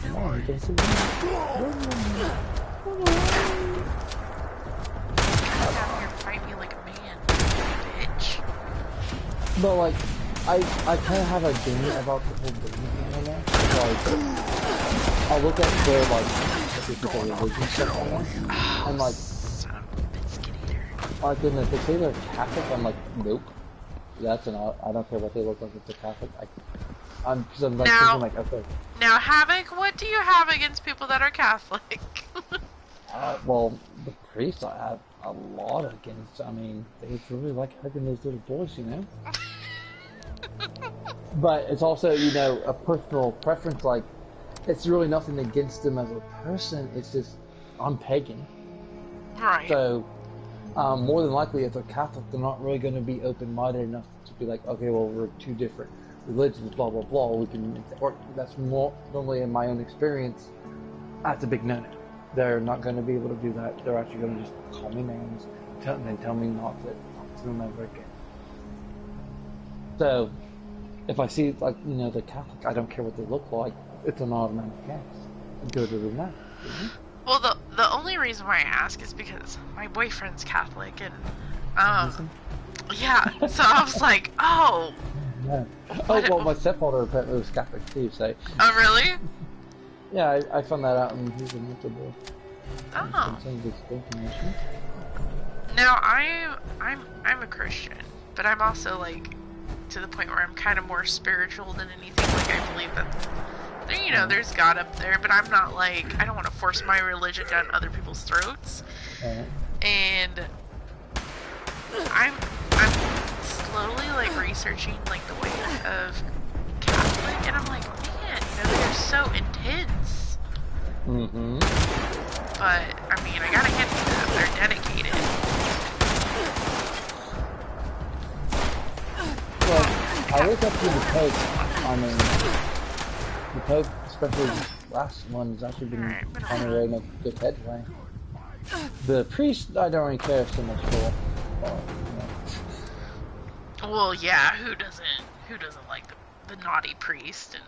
[SPEAKER 2] Come on, you can see me.
[SPEAKER 1] Come down here and fight me like a man, bitch.
[SPEAKER 2] But like, I kind of have a thing about the whole business thing on there. Like, I'll look at their like people religion stuff on there, and like, when they say they're Catholic, I'm like, nope. That's an I don't care what they look like if they're Catholic. I'm like,
[SPEAKER 1] now,
[SPEAKER 2] thinking like, okay.
[SPEAKER 1] Now, Havok, what do you have against people that are Catholic?
[SPEAKER 2] Well, the priests I have a lot against. I mean, they really like hugging those little boys, you know? But it's also, you know, a personal preference. Like, it's really nothing against them as a person. It's just, I'm pagan.
[SPEAKER 1] Right.
[SPEAKER 2] So, more than likely, if they're Catholic, they're not really going to be open-minded enough to be like, okay, well, we're two different religions, blah, blah, blah. We can, or that's more, normally in my own experience, that's a big no-no. They're not going to be able to do that. They're actually going to just call me names and tell me not to talk to them ever again. So, if I see, like, you know, the Catholic, I don't care what they look like, it's an automatic yes. Go to the now.
[SPEAKER 1] Well, the only reason why I ask is because my boyfriend's Catholic, and, yeah, so I was like, oh.
[SPEAKER 2] Yeah. Oh, well, my stepfather apparently was Catholic too, so.
[SPEAKER 1] Oh, really?
[SPEAKER 2] Yeah, I found that out, and he's a mental boy.
[SPEAKER 1] Oh. Now I'm a Christian, but I'm also like to the point where I'm kind of more spiritual than anything. Like I believe that there's God up there, but I'm not like I don't want to force my religion down other people's throats. And I'm slowly like researching like the ways of Catholic, and I'm like, man, they're so intense.
[SPEAKER 2] Mm-hmm.
[SPEAKER 1] But I mean, I gotta hand it to them; they're dedicated.
[SPEAKER 2] Well, I look up to the Pope. I mean, the Pope, especially the last one, has actually been on the road a good headway. The priest, I don't really care so much for.
[SPEAKER 1] Well, yeah, who doesn't like the naughty priest? And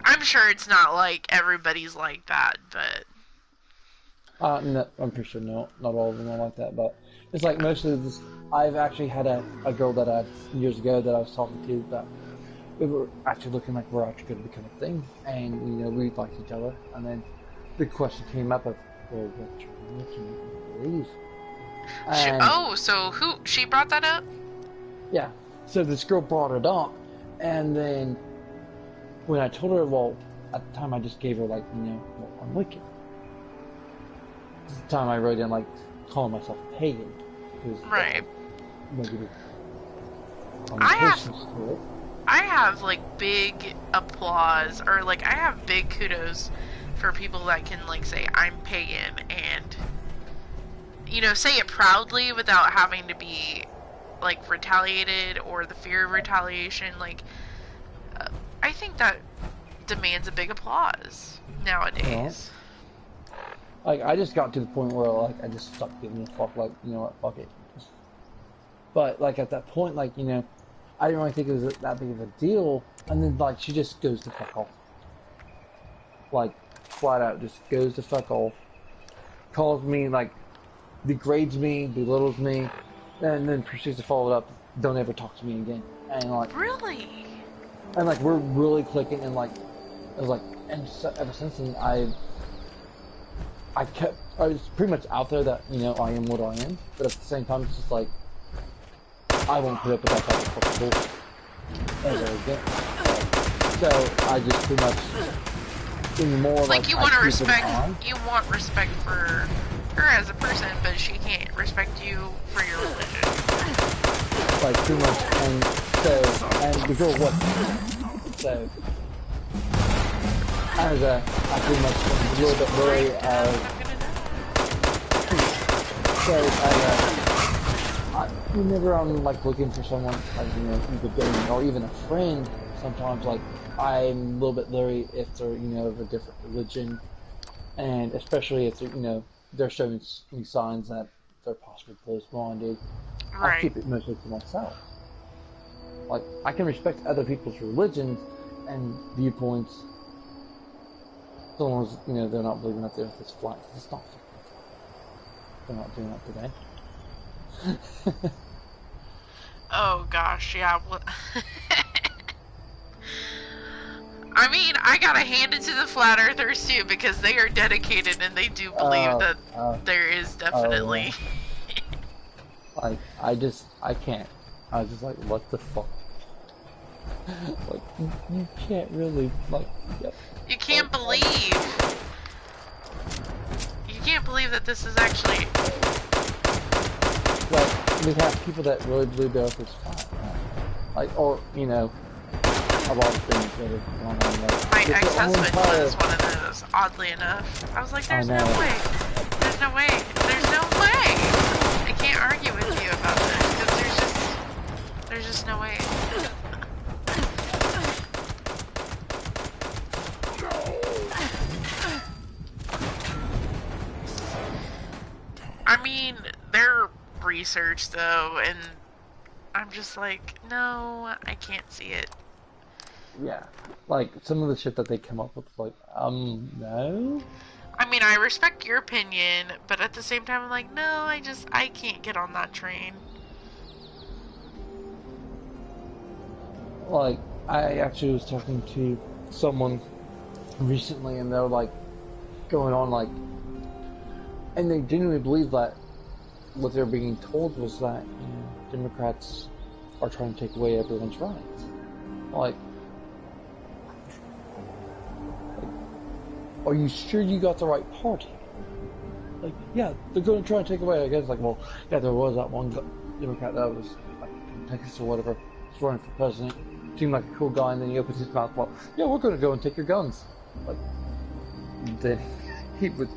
[SPEAKER 1] I'm sure it's not like everybody's like that, but
[SPEAKER 2] No, I'm pretty sure not all of them are like that, but it's like mostly this. I've actually had a girl that I years ago that I was talking to that we were actually looking like we're actually going to become a thing, and we liked each other, and then the question came up of, well, what's your religion? What do you believe?
[SPEAKER 1] So she brought that up?
[SPEAKER 2] Yeah. So this girl brought it up, and then when I told her, well, at the time I just gave her like, well, I'm wicked. At the time I wrote in like calling myself a pagan.
[SPEAKER 1] Right.
[SPEAKER 2] Negative.
[SPEAKER 1] I have like big applause, or like I have big kudos for people that can like say I'm pagan and say it proudly without having to be like retaliated or the fear of retaliation. Like I think that demands a big applause nowadays.
[SPEAKER 2] Like I just got to the point where like I just stopped giving a fuck. Like what, fuck it. But like at that point, like I didn't really think it was that big of a deal. And then like she just goes to fuck off. Like flat out just goes to fuck off. Calls me like degrades me, belittles me, and then proceeds to follow it up. Don't ever talk to me again. And like
[SPEAKER 1] really.
[SPEAKER 2] And like we're really clicking, and like it was like, and so, ever since then I was pretty much out there that I am what I am, but at the same time it's just like I won't put up with that type of fucking bullshit ever again. So I just pretty much anymore like
[SPEAKER 1] you want to respect. You want respect for her as a person, but she can't respect you for your religion.
[SPEAKER 2] Like pretty much, and the girl what? So I pretty much was a little bit worried of. So whenever I'm like looking for someone like either dating or even a friend, sometimes like I'm a little bit leery if they're of a different religion, and especially if they're showing me signs that they're possibly close-minded.
[SPEAKER 1] Right.
[SPEAKER 2] I keep it mostly to myself. Like I can respect other people's religions and viewpoints, as long as they're not believing that the Earth is flat. It's not flat. They're not doing that today.
[SPEAKER 1] Oh gosh, yeah. I mean, I gotta hand it to the flat earthers too, because they are dedicated and they do believe that there is definitely.
[SPEAKER 2] Like I can't. I was just like, what the fuck? Like you can't really like. Yep.
[SPEAKER 1] You can't believe. You can't believe that this is actually.
[SPEAKER 2] Like, we have people that really believe the Earth is flat. Like, or, a lot of things that are going on. Like,
[SPEAKER 1] my ex-husband was one of those, oddly enough. I was like, there's no way. There's no way. There's no way! I can't argue with you about this, because there's just no way. I mean, they're research though, and I'm just like, no, I can't see it.
[SPEAKER 2] Yeah, like some of the shit that they come up with, like, no.
[SPEAKER 1] I mean, I respect your opinion, but at the same time, I'm like, no, I can't get on that train.
[SPEAKER 2] Like, I actually was talking to someone recently, and they're like going on like, and they genuinely believe that what they're being told was that Democrats are trying to take away everyone's rights. Like, are you sure you got the right party? Like, yeah, they're going to try and take away. I guess, like, well, yeah, there was that one Democrat that was like from Texas or whatever, was running for president. Seemed like a cool guy, and then he opens his mouth. Well, yeah, we're going to go and take your guns. Like, then he would.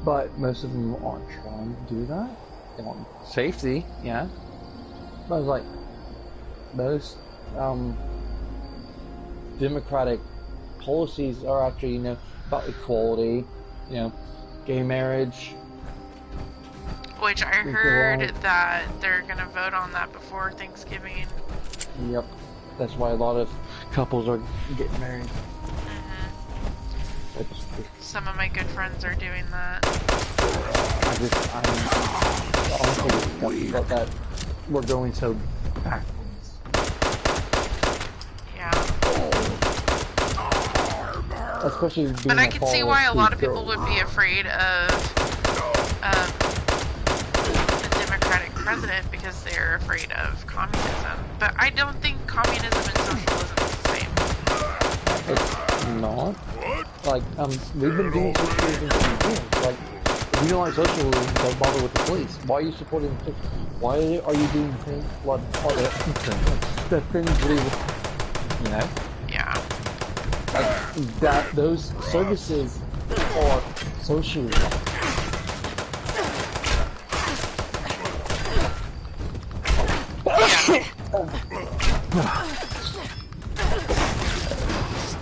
[SPEAKER 2] But most of them aren't trying to do that. They want safety, yeah. But I was like, most democratic policies are actually, about equality, gay marriage.
[SPEAKER 1] Which I heard that they're gonna vote on that before Thanksgiving.
[SPEAKER 2] Yep. That's why a lot of couples are getting married.
[SPEAKER 1] Some of my good friends are doing that.
[SPEAKER 2] I'm honestly about that we're going so backwards.
[SPEAKER 1] Yeah.
[SPEAKER 2] Especially being
[SPEAKER 1] but I can see why a lot of people would be afraid of the Democratic president because they're afraid of communism. But I don't think communism and socialism is the same.
[SPEAKER 2] It's not. Like, we've been doing socialism for years. Like, if you don't like socialism, don't bother with the police. Why are you supporting the police? Why are you doing things like the things we,
[SPEAKER 1] Yeah.
[SPEAKER 2] Like, those services are socialism.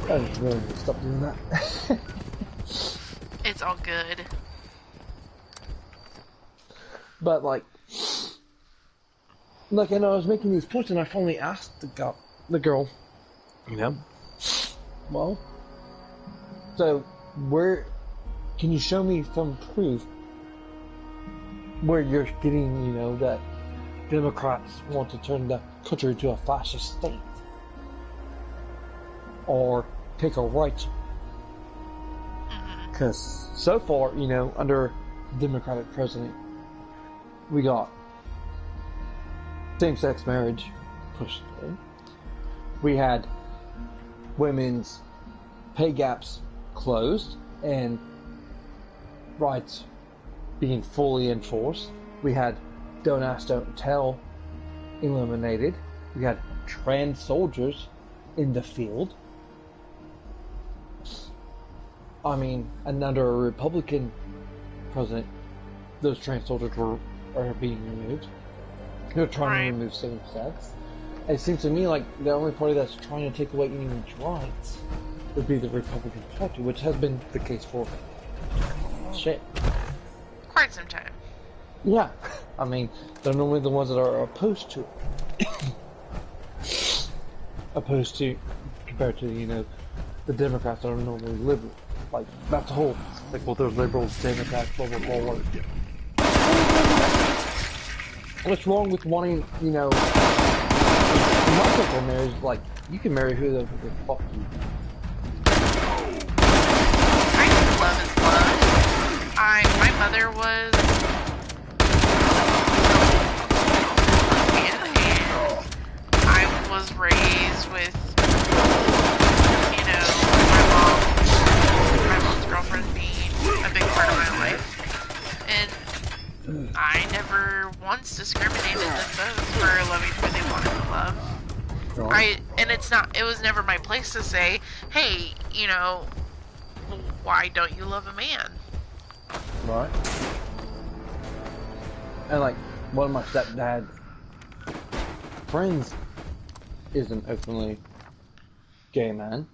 [SPEAKER 2] I really need to stop doing that.
[SPEAKER 1] It's all good.
[SPEAKER 2] But like, and I was making these points, and I finally asked the girl, well, so where can you show me some proof where you're getting, that Democrats want to turn the country into a fascist state, or take our rights? Because so far, under Democratic president, we got same-sex marriage pushed through. We had women's pay gaps closed and rights being fully enforced. We had Don't Ask, Don't Tell eliminated. We had trans soldiers in the field. I mean, and under a Republican president, those trans soldiers are being removed. They're trying to remove same-sex. It seems to me like the only party that's trying to take away anyone's rights would be the Republican Party, which has been the case for
[SPEAKER 1] quite some time.
[SPEAKER 2] Yeah, I mean, they're normally the ones that are opposed to it. Opposed to, compared to, the Democrats that are normally liberal. Like, that's the whole, well, there's liberals, Democrats, blah, blah, blah, blah. What's wrong with wanting, multiple marriage? Like, you can marry who the fuck you.
[SPEAKER 1] I think love is love. My mother was, and I was raised with, my mom's girlfriend being a big part of my life, and I never once discriminated them both for loving who they wanted to love. It was never my place to say, hey, why don't you love a man?
[SPEAKER 2] Right. And like, one of my stepdad's friends is an openly gay man.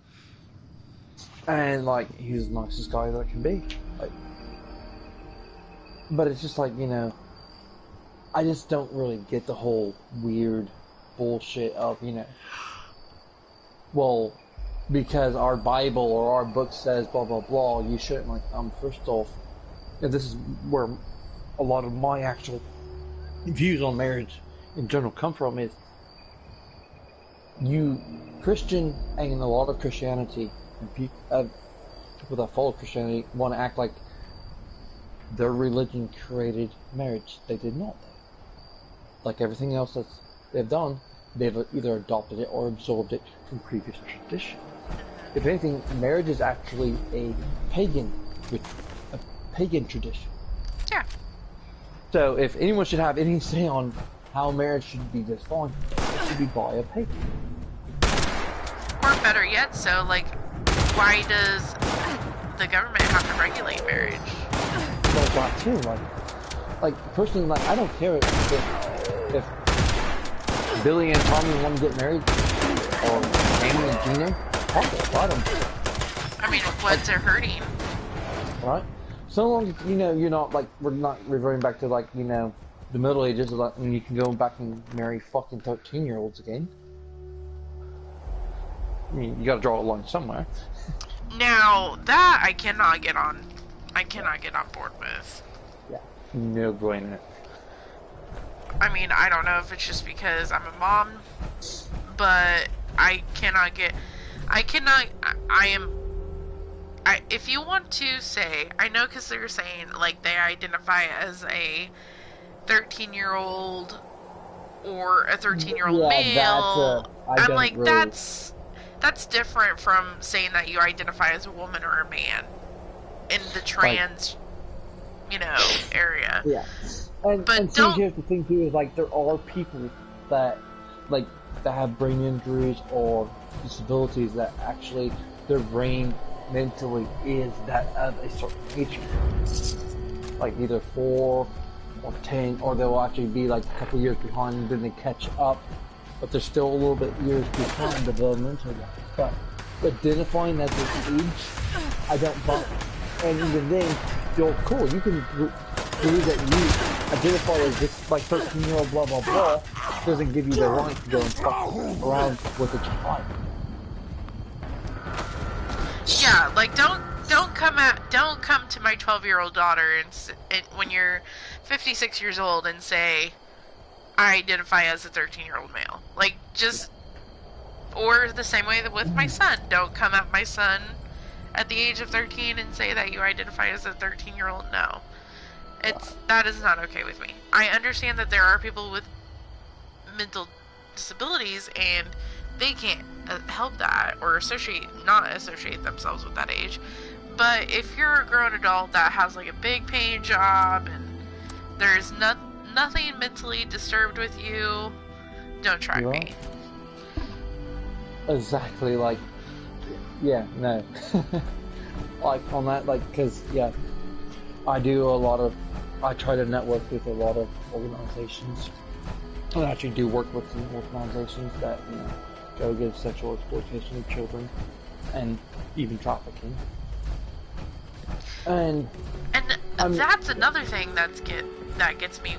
[SPEAKER 2] And like, he's the nicest guy that can be. Like, but it's just like, I just don't really get the whole weird bullshit of, well, because our Bible or our book says blah blah blah, you shouldn't. Like, first off, and this is where a lot of my actual views on marriage in general come from, is Christian and a lot of Christianity and people that follow Christianity want to act like their religion created marriage. They did not. Like everything else that they've done, they've either adopted it or absorbed it from previous tradition. If anything, marriage is actually a pagan tradition.
[SPEAKER 1] Yeah.
[SPEAKER 2] So if anyone should have any say on how marriage should be defined, it should be by a pagan.
[SPEAKER 1] Or better yet, so like, why does the government have to regulate marriage?
[SPEAKER 2] Well, that too. Like personally, like I don't care if Billy and Tommy want to get married, or Amy and Gina. Fuck it, I don't care.
[SPEAKER 1] I mean, what's it hurting?
[SPEAKER 2] Right? So long as, you know, you're not, like, we're not reverting back to, like, you know, the Middle Ages, like, when you can go back and marry fucking 13-year-olds again. I mean, you gotta draw a line somewhere.
[SPEAKER 1] Now, that I cannot get on. I cannot get on board with.
[SPEAKER 2] Yeah. No brainer.
[SPEAKER 1] I mean, I don't know if it's just because I'm a mom, but I cannot get... if you want to say, I know because they're saying, like, they identify as a 13-year-old or a 13-year-old male, I'm like, really... that's different from saying that you identify as a woman or a man in the trans, you know, area.
[SPEAKER 2] Yeah. And see, here's the thing too, is like, there are people that, like, that have brain injuries or disabilities that actually their brain mentally is that of a certain nature. Like either 4 or 10, or they'll actually be like a couple years behind and then they catch up, but they're still a little bit years behind developmentally. But identifying as this age, I don't buy. And even then, you're cool. You can believe that you identify as this like 13-year-old blah blah blah doesn't give you the right to go and fuck around with a child.
[SPEAKER 1] Yeah, like don't come to my 12-year-old daughter and when you're 56 years old and say I identify as a 13-year-old male. Like just or the same way that with my son, don't come at my son at the age of 13 and say that you identify as a 13-year-old. No. That is not okay with me. I understand that there are people with mental disabilities and they can't help that or not associate themselves with that age. But if you're a grown adult that has like a big paying job and there's nothing mentally disturbed with you, don't try me.
[SPEAKER 2] Exactly, like, yeah, no. Like on that, like, cause yeah, I try to network with a lot of organizations. I actually do work with some organizations that, you know, go against sexual exploitation of children and even trafficking. And
[SPEAKER 1] that's another thing that gets me.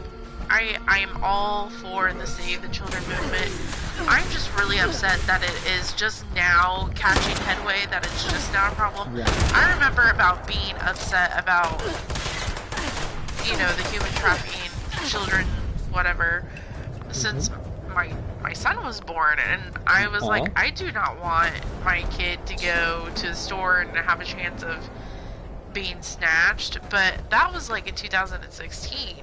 [SPEAKER 1] I am all for the Save the Children movement. I'm just really upset that it is just now catching headway, that it's just now a problem.
[SPEAKER 2] Yeah.
[SPEAKER 1] I remember about being upset about, you know, the human trafficking, children, whatever, since my son was born, and I was like, I do not want my kid to go to the store and have a chance of being snatched, but that was like in 2016.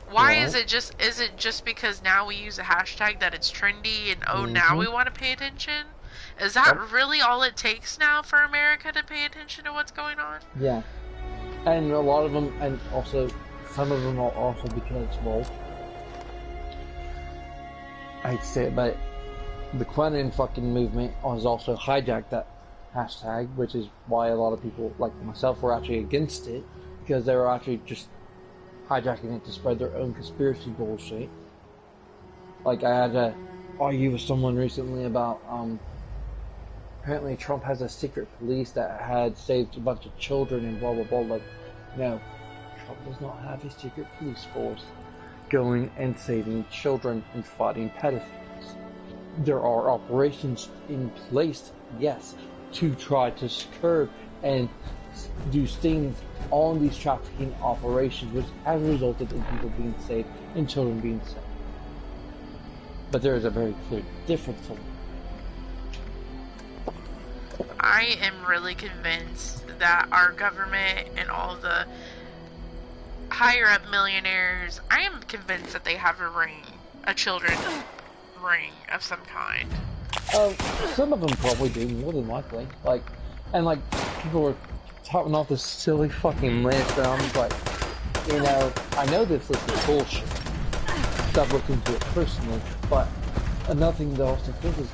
[SPEAKER 1] Why is it just because now we use a hashtag that it's trendy and now we want to pay attention? Is that really all it takes now for America to pay attention to what's going on?
[SPEAKER 2] Yeah. And a lot of them, and also some of them are also because, well, I hate to say it, but the Quentin fucking movement has also hijacked that hashtag, which is why a lot of people, like myself, were actually against it, because they were actually just hijacking it to spread their own conspiracy bullshit. Like, I had to argue with someone recently about, apparently Trump has a secret police that had saved a bunch of children and blah blah blah. Like, no, Trump does not have a secret police force going and saving children and fighting pedophiles. There are operations in place, yes, to try to curb and do things on these trafficking operations, which has resulted in people being saved and children being saved. But there is a very clear difference.
[SPEAKER 1] I am really convinced that our government and all the higher up millionaires, I am convinced that they have a ring, a children's ring of some kind.
[SPEAKER 2] Some of them probably do, more than likely. Like, and like, people were talking off this silly fucking list, and I'm just like, you know, I know this list is bullshit. I've looked into it personally, but another thing that I also think is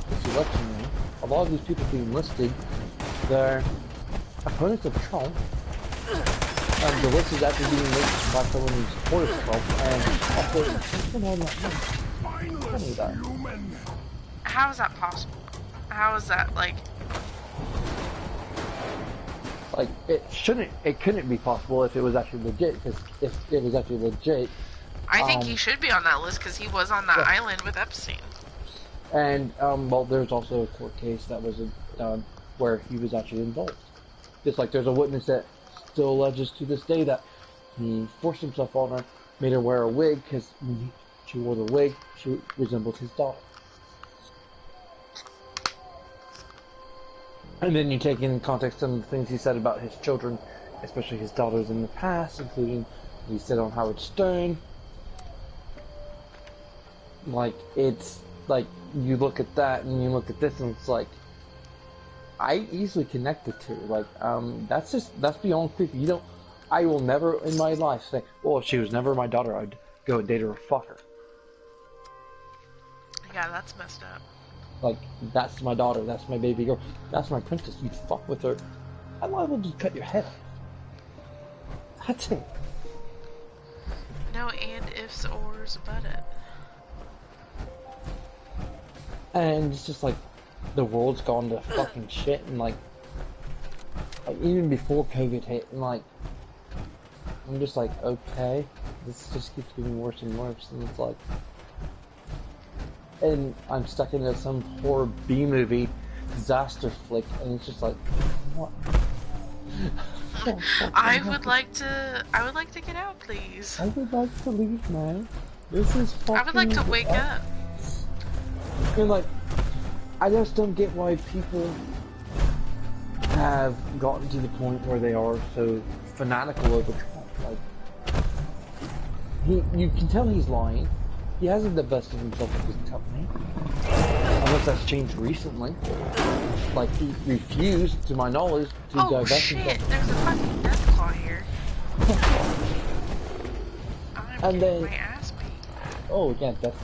[SPEAKER 2] this election year, a lot of these people being listed, they're opponents of Trump. The list is actually being listed by someone who supports Trump, and
[SPEAKER 1] how is that possible? How is that, like,
[SPEAKER 2] it couldn't be possible if it was actually legit, because if it was actually legit,
[SPEAKER 1] I think he should be on that list because he was on that island with Epstein.
[SPEAKER 2] And, well, there's also a court case that was where he was actually involved. Just like there's a witness that still alleges to this day that he forced himself on her, made her wear a wig, because when she wore the wig, she resembled his daughter. And then you take in context some of the things he said about his children, especially his daughters in the past, including what he said on Howard Stern. Like, it's like, you look at that and you look at this and it's like, I easily connect the two. Like, that's beyond creepy. You don't, I will never in my life say, well, if she was never my daughter, I'd go and date her or fuck her.
[SPEAKER 1] Yeah, that's messed up.
[SPEAKER 2] Like, that's my daughter, that's my baby girl, that's my princess, you fuck with her, I'm liable to just cut your head off. That's it.
[SPEAKER 1] No and ifs, ors about it.
[SPEAKER 2] And it's just like, the world's gone to fucking shit, and like even before COVID hit, and like, I'm just like, okay, this just keeps getting worse and worse, and it's like, and I'm stuck into some horror B-movie disaster flick, and it's just like, what?
[SPEAKER 1] I would like to get out, please.
[SPEAKER 2] I would like to leave, man. This is fucking...
[SPEAKER 1] I would like to wake up.
[SPEAKER 2] And like, I just don't get why people have gotten to the point where they are so fanatical over Trump. Like, you can tell he's lying. He hasn't divested himself of his company, unless that's changed recently. Like, he refused, to my knowledge, to divest himself.
[SPEAKER 1] Oh shit! There's a fucking death claw here. I'm getting my ass beat.
[SPEAKER 2] Oh yeah, that's.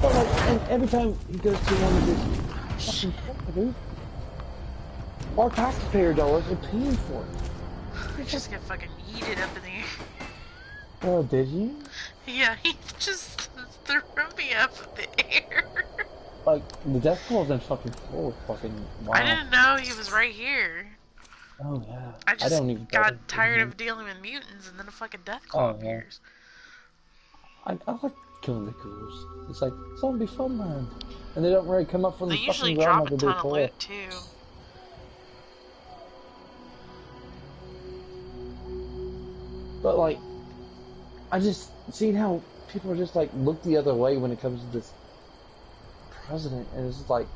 [SPEAKER 2] But like, and every time he goes to one of his fucking companies, our taxpayer dollars are paying for it.
[SPEAKER 1] I just get fucking yeeted up in the air.
[SPEAKER 2] Oh, did you?
[SPEAKER 1] Yeah, he just threw me up in the air.
[SPEAKER 2] Like, the death claw's in fucking full fucking wow.
[SPEAKER 1] I didn't know he was right here.
[SPEAKER 2] Oh yeah.
[SPEAKER 1] I just got tired of dealing with mutants, and then a fucking death claw appears.
[SPEAKER 2] I like killing the ghouls. It's like, zombie fun, man. And they don't really come up from the fucking ground like they do before. They usually drop a ton of loot, too. But like, I just seen how people are just like look the other way when it comes to this president, and it's just like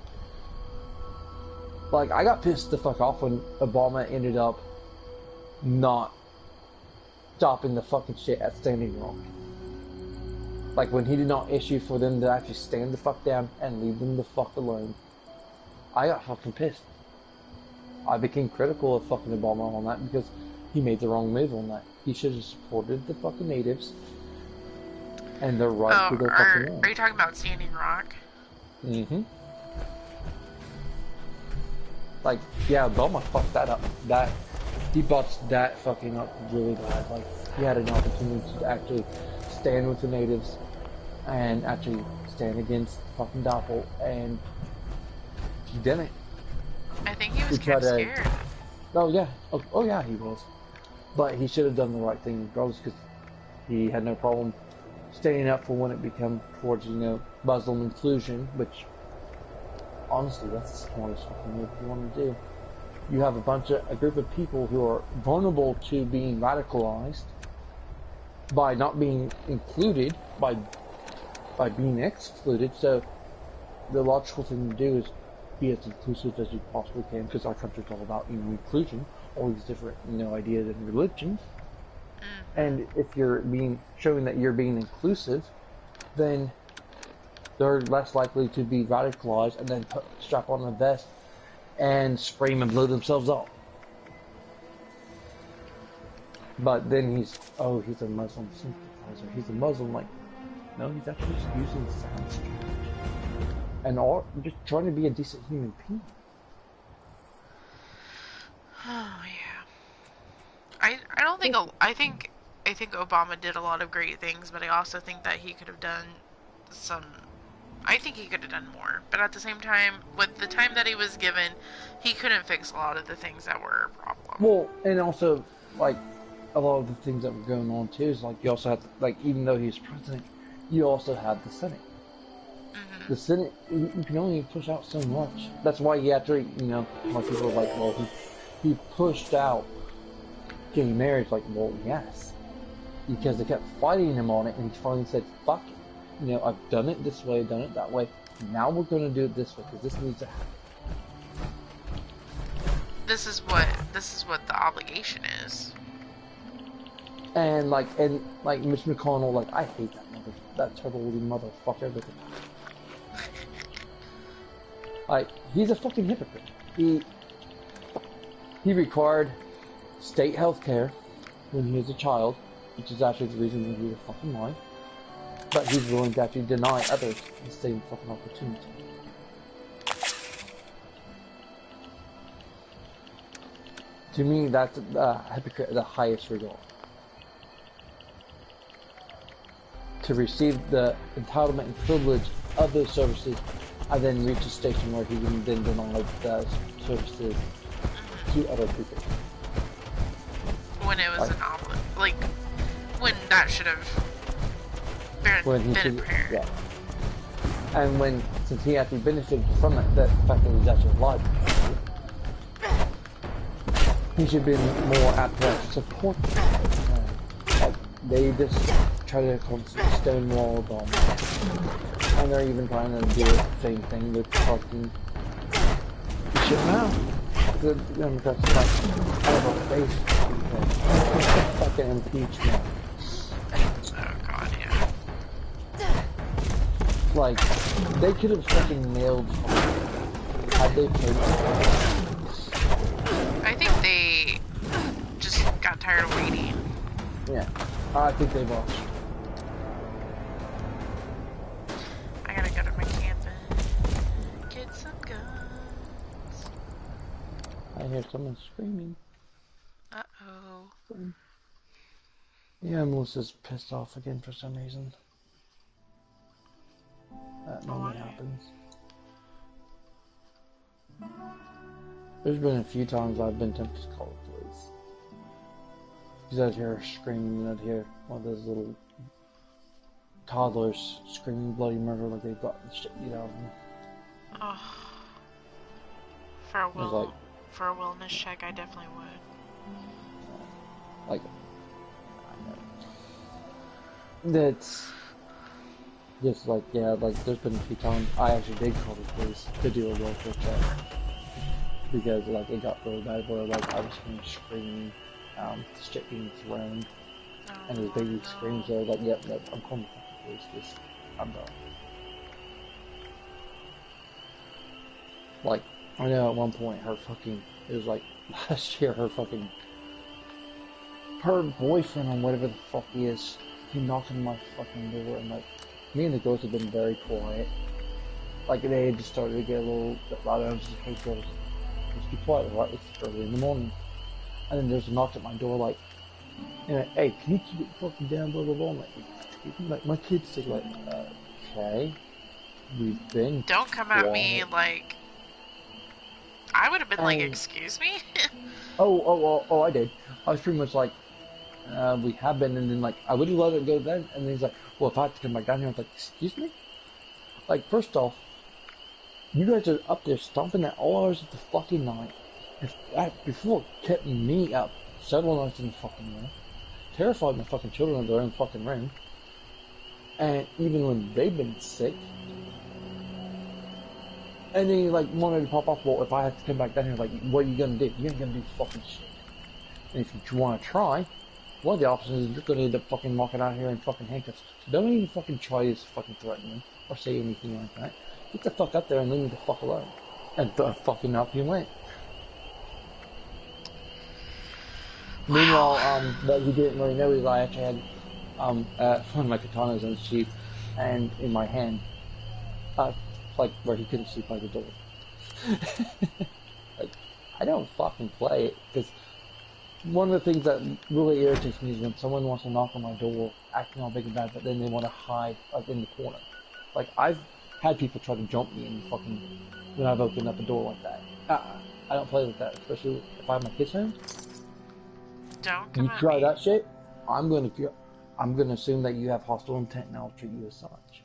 [SPEAKER 2] I got pissed the fuck off when Obama ended up not stopping the fucking shit at Standing Rock. Like, when he did not issue for them to actually stand the fuck down and leave them the fuck alone. I got fucking pissed. I became critical of fucking Obama on that because he made the wrong move on that. He should have supported the fucking natives and their right to their fucking land.
[SPEAKER 1] Are you talking about Standing Rock?
[SPEAKER 2] Mm-hmm. Like, yeah, Obama fucked that up. He botched that fucking up really bad. Like, he had an opportunity to actually stand with the natives and actually stand against fucking Doppel, and he didn't.
[SPEAKER 1] I think he was kind of scared.
[SPEAKER 2] Oh yeah, oh yeah, he was. But he should have done the right thing regardless, because he had no problem standing up for when it became towards, Muslim inclusion, which, honestly, that's the smartest fucking move you want to do. You have a group of people who are vulnerable to being radicalized by not being included, by being excluded, so the logical thing to do is be as inclusive as you possibly can, because our country's all about inclusion, all these different, ideas and religions. And if you're showing that you're being inclusive, then they're less likely to be radicalized and then strap on a vest and scream and blow themselves up. But then he's a Muslim sympathizer. He's a Muslim, like, no, he's actually just using sounds and just trying to be a decent human being.
[SPEAKER 1] Oh yeah. I don't think I think Obama did a lot of great things, but I also think that he could have done I think he could have done more. But at the same time, with the time that he was given, he couldn't fix a lot of the things that were a problem.
[SPEAKER 2] Well, and also, like, a lot of the things that were going on too is, like, you also had to, like, even though he's president, you also had the Senate. The Senate, you can only push out so much. That's why he actually, like, people are like, well, he pushed out getting married. Like, well, yes. Because they kept fighting him on it, and he finally said, fuck it. I've done it this way, done it that way. Now we're going to do it this way, because this needs to happen.
[SPEAKER 1] This is what the obligation is.
[SPEAKER 2] And like Mitch McConnell, like, I hate that turtle-eating motherfucker. Like, he's a fucking hypocrite. He required state health care when he was a child, which is actually the reason that he was a fucking life. But he's willing to actually deny others the same fucking opportunity. To me, that's hypocrite at the highest regard. To receive the entitlement and privilege of those services, and then reach a station where he can then deny those services to other people.
[SPEAKER 1] When it was like, when that should have been apparent.
[SPEAKER 2] Yeah. And since he actually benefited from it, the fact that he's actually alive, he should be more apt to support them. Like, they just try to stonewall them. And they're even trying to do the same thing with fucking shit now. The Democrats are like, out of our face. Fucking impeachment.
[SPEAKER 1] Oh god, yeah.
[SPEAKER 2] Like, they could have fucking nailed something had they played it.
[SPEAKER 1] I think they just got tired of waiting.
[SPEAKER 2] Yeah, I think they lost.
[SPEAKER 1] I gotta go to my campus. Get some guns.
[SPEAKER 2] I hear someone screaming.
[SPEAKER 1] Uh-oh.
[SPEAKER 2] Yeah, Melissa's pissed off again for some reason. That normally happens. There's been a few times I've been tempted to call the police. Because I'd hear her screaming, and I'd hear one of those little toddlers screaming bloody murder like they've gotten the shit beat out of them.
[SPEAKER 1] Oh. For a wellness check, I definitely would.
[SPEAKER 2] Like, that's just like, yeah, like, there's been a few times I actually did call the police to do a welfare check. Because, like, it got really bad where, like, I was screaming, shit being thrown, and his baby screams, so I was like, yep, no, I'm calling the police, just, I'm done. Like, I know at one point it was like, last year, her boyfriend, or whatever the fuck he is, he knocked on my fucking door, and, like, me and the girls have been very quiet. Like, they had just started to get a little bit louder. I was just like, hey girls, just be quiet, right? It's early in the morning. And then there's a knock at my door, like, hey, can you keep it fucking down, blah blah blah. I'm like, my kid's sick, like, okay. We've been
[SPEAKER 1] Don't come at me like, I would have been like, excuse me?
[SPEAKER 2] Oh, I did. I was pretty much like, we have been, and then, like, I would have let it go then, and then he's like, well, if I have to come back down here, I was like, excuse me? Like, first off, you guys are up there stomping at all hours of the fucking night. Before kept me up several nights in the fucking room, terrified my fucking children in their own fucking room, and even when they've been sick, and then he, like, wanted to pop off, well, if I have to come back down here, like, what are you gonna do? You ain't gonna do fucking shit. And if you want to try, one of the options is you're going to end up fucking walking out here in fucking handcuffs. So don't even fucking try to fucking threaten me or say anything like that. Get the fuck up there and leave me the fuck alone. And fucking up you went. Meanwhile, what he didn't really know is I actually had one of my katanas in his sheath and in my hand, like where he couldn't see by the door. Like, I don't fucking play it, because one of the things that really irritates me is when someone wants to knock on my door, acting all big and bad, but then they want to hide like in the corner. Like, I've had people try to jump me and fucking when I've opened up a door like that. I don't play like that, especially if I have my kids home.
[SPEAKER 1] Don't come
[SPEAKER 2] You
[SPEAKER 1] at
[SPEAKER 2] try
[SPEAKER 1] me.
[SPEAKER 2] that shit, I'm gonna assume that you have hostile intent, and I'll treat you as such.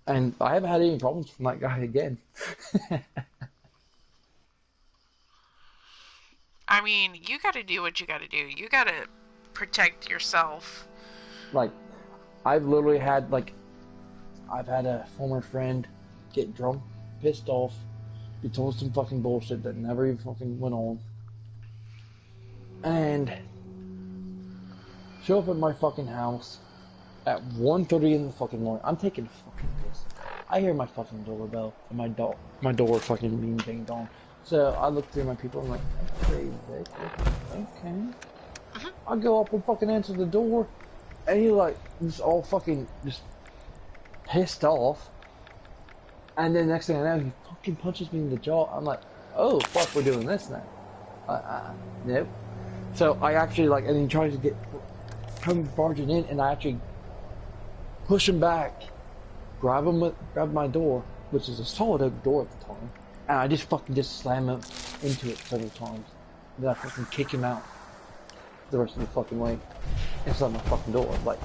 [SPEAKER 2] And I haven't had any problems from that guy again.
[SPEAKER 1] I mean, you gotta do what you gotta do. You gotta protect yourself.
[SPEAKER 2] Like, I've literally had, I've had a former friend get drunk, pissed off, be told some fucking bullshit that never even fucking went on, and show up at my fucking house at 1:30 in the fucking morning. I'm taking a fucking piss. I hear my fucking doorbell and my door fucking being dinged on. So I look through my people and I'm like, okay, Vic, okay. I go up and fucking answer the door, and he just all fucking just pissed off. And then next thing I know, he fucking punches me in the jaw. I'm like, oh fuck, we're doing this now. Nope. So I actually and he tries to come barging in, and I actually push him back, grab my door, which is a solid oak door at the time, and I just slam him into it several times. Then I fucking kick him out the rest of the fucking way inside my fucking door. Like,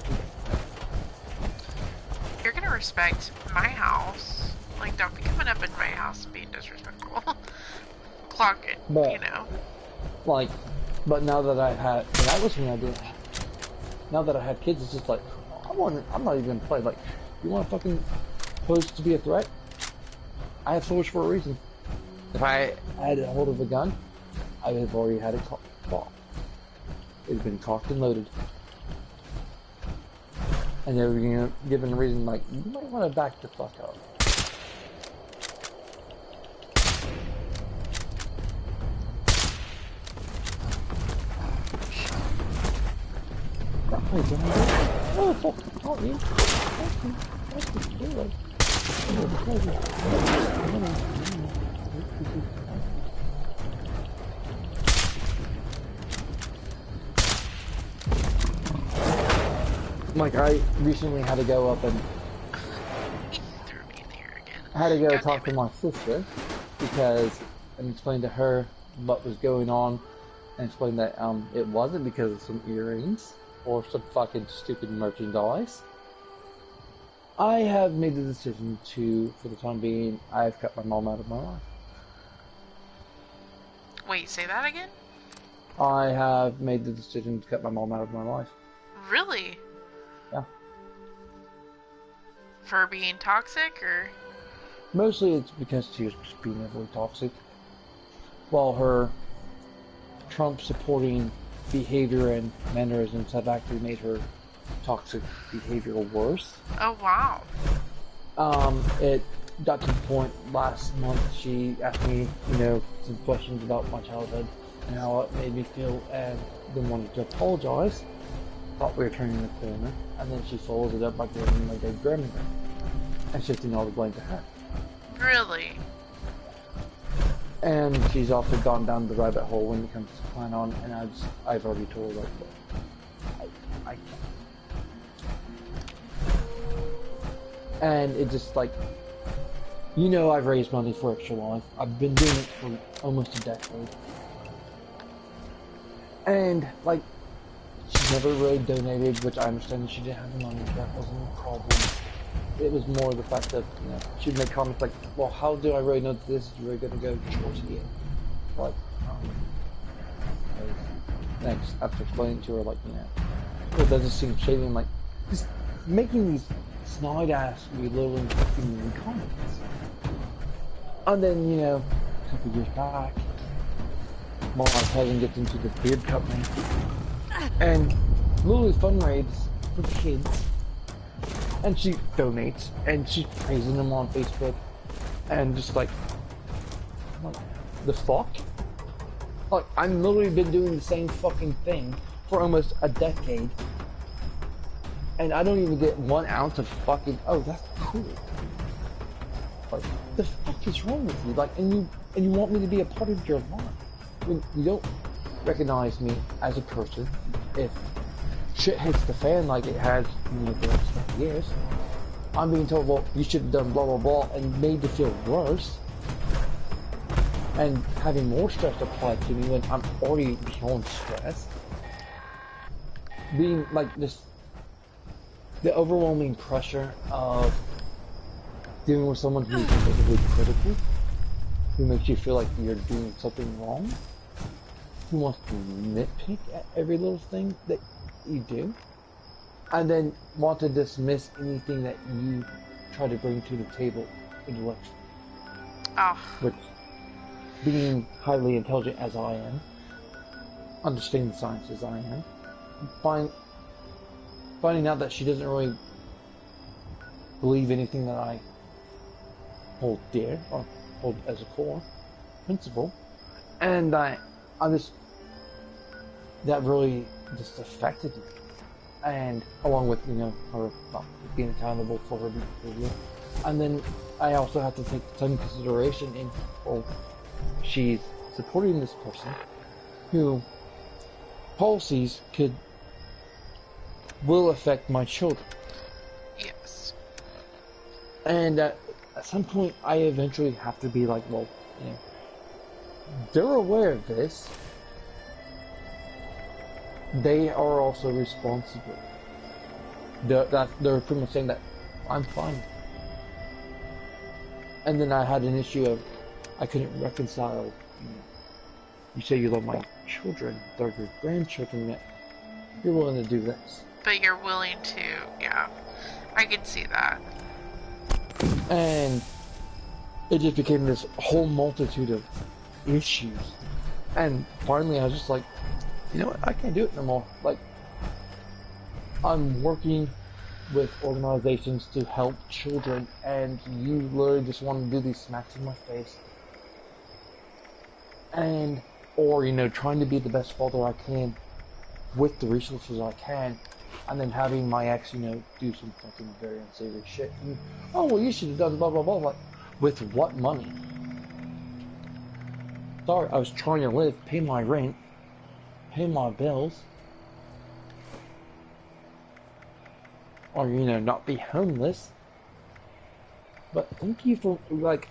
[SPEAKER 1] You're gonna respect my house. Like, don't be coming up in my house and being disrespectful. Clock it,
[SPEAKER 2] but,
[SPEAKER 1] you know.
[SPEAKER 2] But now that I had, and that was when I did. Now that I had kids, it's just like, I'm not even gonna play. Like, you want to fucking pose to be a threat? I have swords for a reason. If I had a hold of a gun, I would have already had it cocked. It had been cocked and loaded. And they were given a reason, like, you might want to back the fuck up. Hey, don't you? Oh, fuck, not you. Like, I recently had to go up and I had to go talk to my sister and explain to her what was going on, and explain that it wasn't because of some earrings or some fucking stupid merchandise. I have made the decision for the time being, I've cut my mom out of my life.
[SPEAKER 1] Wait, say that again?
[SPEAKER 2] I have made the decision to cut my mom out of my life.
[SPEAKER 1] Really?
[SPEAKER 2] Yeah.
[SPEAKER 1] For being toxic, or?
[SPEAKER 2] Mostly it's because she was just being overly toxic. While her Trump-supporting behavior and mannerisms have actually made her toxic behavior worse.
[SPEAKER 1] Oh, wow.
[SPEAKER 2] It got to the point last month she asked me, some questions about my childhood and how it made me feel, and then wanted to apologize. Thought we were turning the corner, and then she follows it up by blaming my dead grandmother and shifting all the blame to her.
[SPEAKER 1] Really?
[SPEAKER 2] And she's also gone down the rabbit hole when it comes to plan on, and I've already told her, I can't. And it just I've raised money for Extra Life. I've been doing it for almost a decade. And, she never really donated, which I understand she didn't have the money, that wasn't a problem. It was more the fact that, she'd make comments like, well, how do I really know that this is really going to go towards the end? Next, after explaining to her, it doesn't seem shady, and just making these snide-ass, belittling fucking comments. And then, couple years back, my cousin gets into the beard company, and literally fundraises for kids, and she donates, and she's praising them on Facebook, and just like the fuck? Like, I've literally been doing the same fucking thing for almost a decade, and I don't even get 1 ounce of fucking, oh, that's cool. Like, the fuck is wrong with you? Like, and you want me to be a part of your life when you don't recognize me as a person. If shit hits the fan like it has, the last 20 years, I'm being told, well, you should have done blah blah blah, and made to feel worse, and having more stress applied to me when I'm already beyond stress. Being like this, the overwhelming pressure of dealing with someone who's incredibly critical, who makes you feel like you're doing something wrong, who wants to nitpick at every little thing that you do, and then want to dismiss anything that you try to bring to the table intellectually.
[SPEAKER 1] Oh.
[SPEAKER 2] Which, being highly intelligent as I am, understanding the science as I am, finding out that she doesn't really believe anything that I hold dear or hold as a core principle, and I just, that really just affected me. And along with, her not being accountable for her behavior, and then I also have to take some consideration in, well, she's supporting this person who policies will affect my children.
[SPEAKER 1] Yes.
[SPEAKER 2] And at some point, I eventually have to be like, well, they're aware of this. They are also responsible. They're pretty much saying that I'm fine. And then I had an issue of I couldn't reconcile. You say you love my children, they're your grandchildren, yet you're willing to do this.
[SPEAKER 1] But you're willing to, yeah. I can see that.
[SPEAKER 2] And it just became this whole multitude of issues. And finally I was just like, you know what, I can't do it no more. Like, I'm working with organizations to help children, and you literally just want to do these smacks in my face. And, or, trying to be the best father I can with the resources I can, and then having my ex, do some fucking very unsavory shit. And, oh, well, you should have done blah, blah, blah, blah. With what money? Sorry, I was trying to live, pay my rent, pay my bills, or, not be homeless. But thank you for,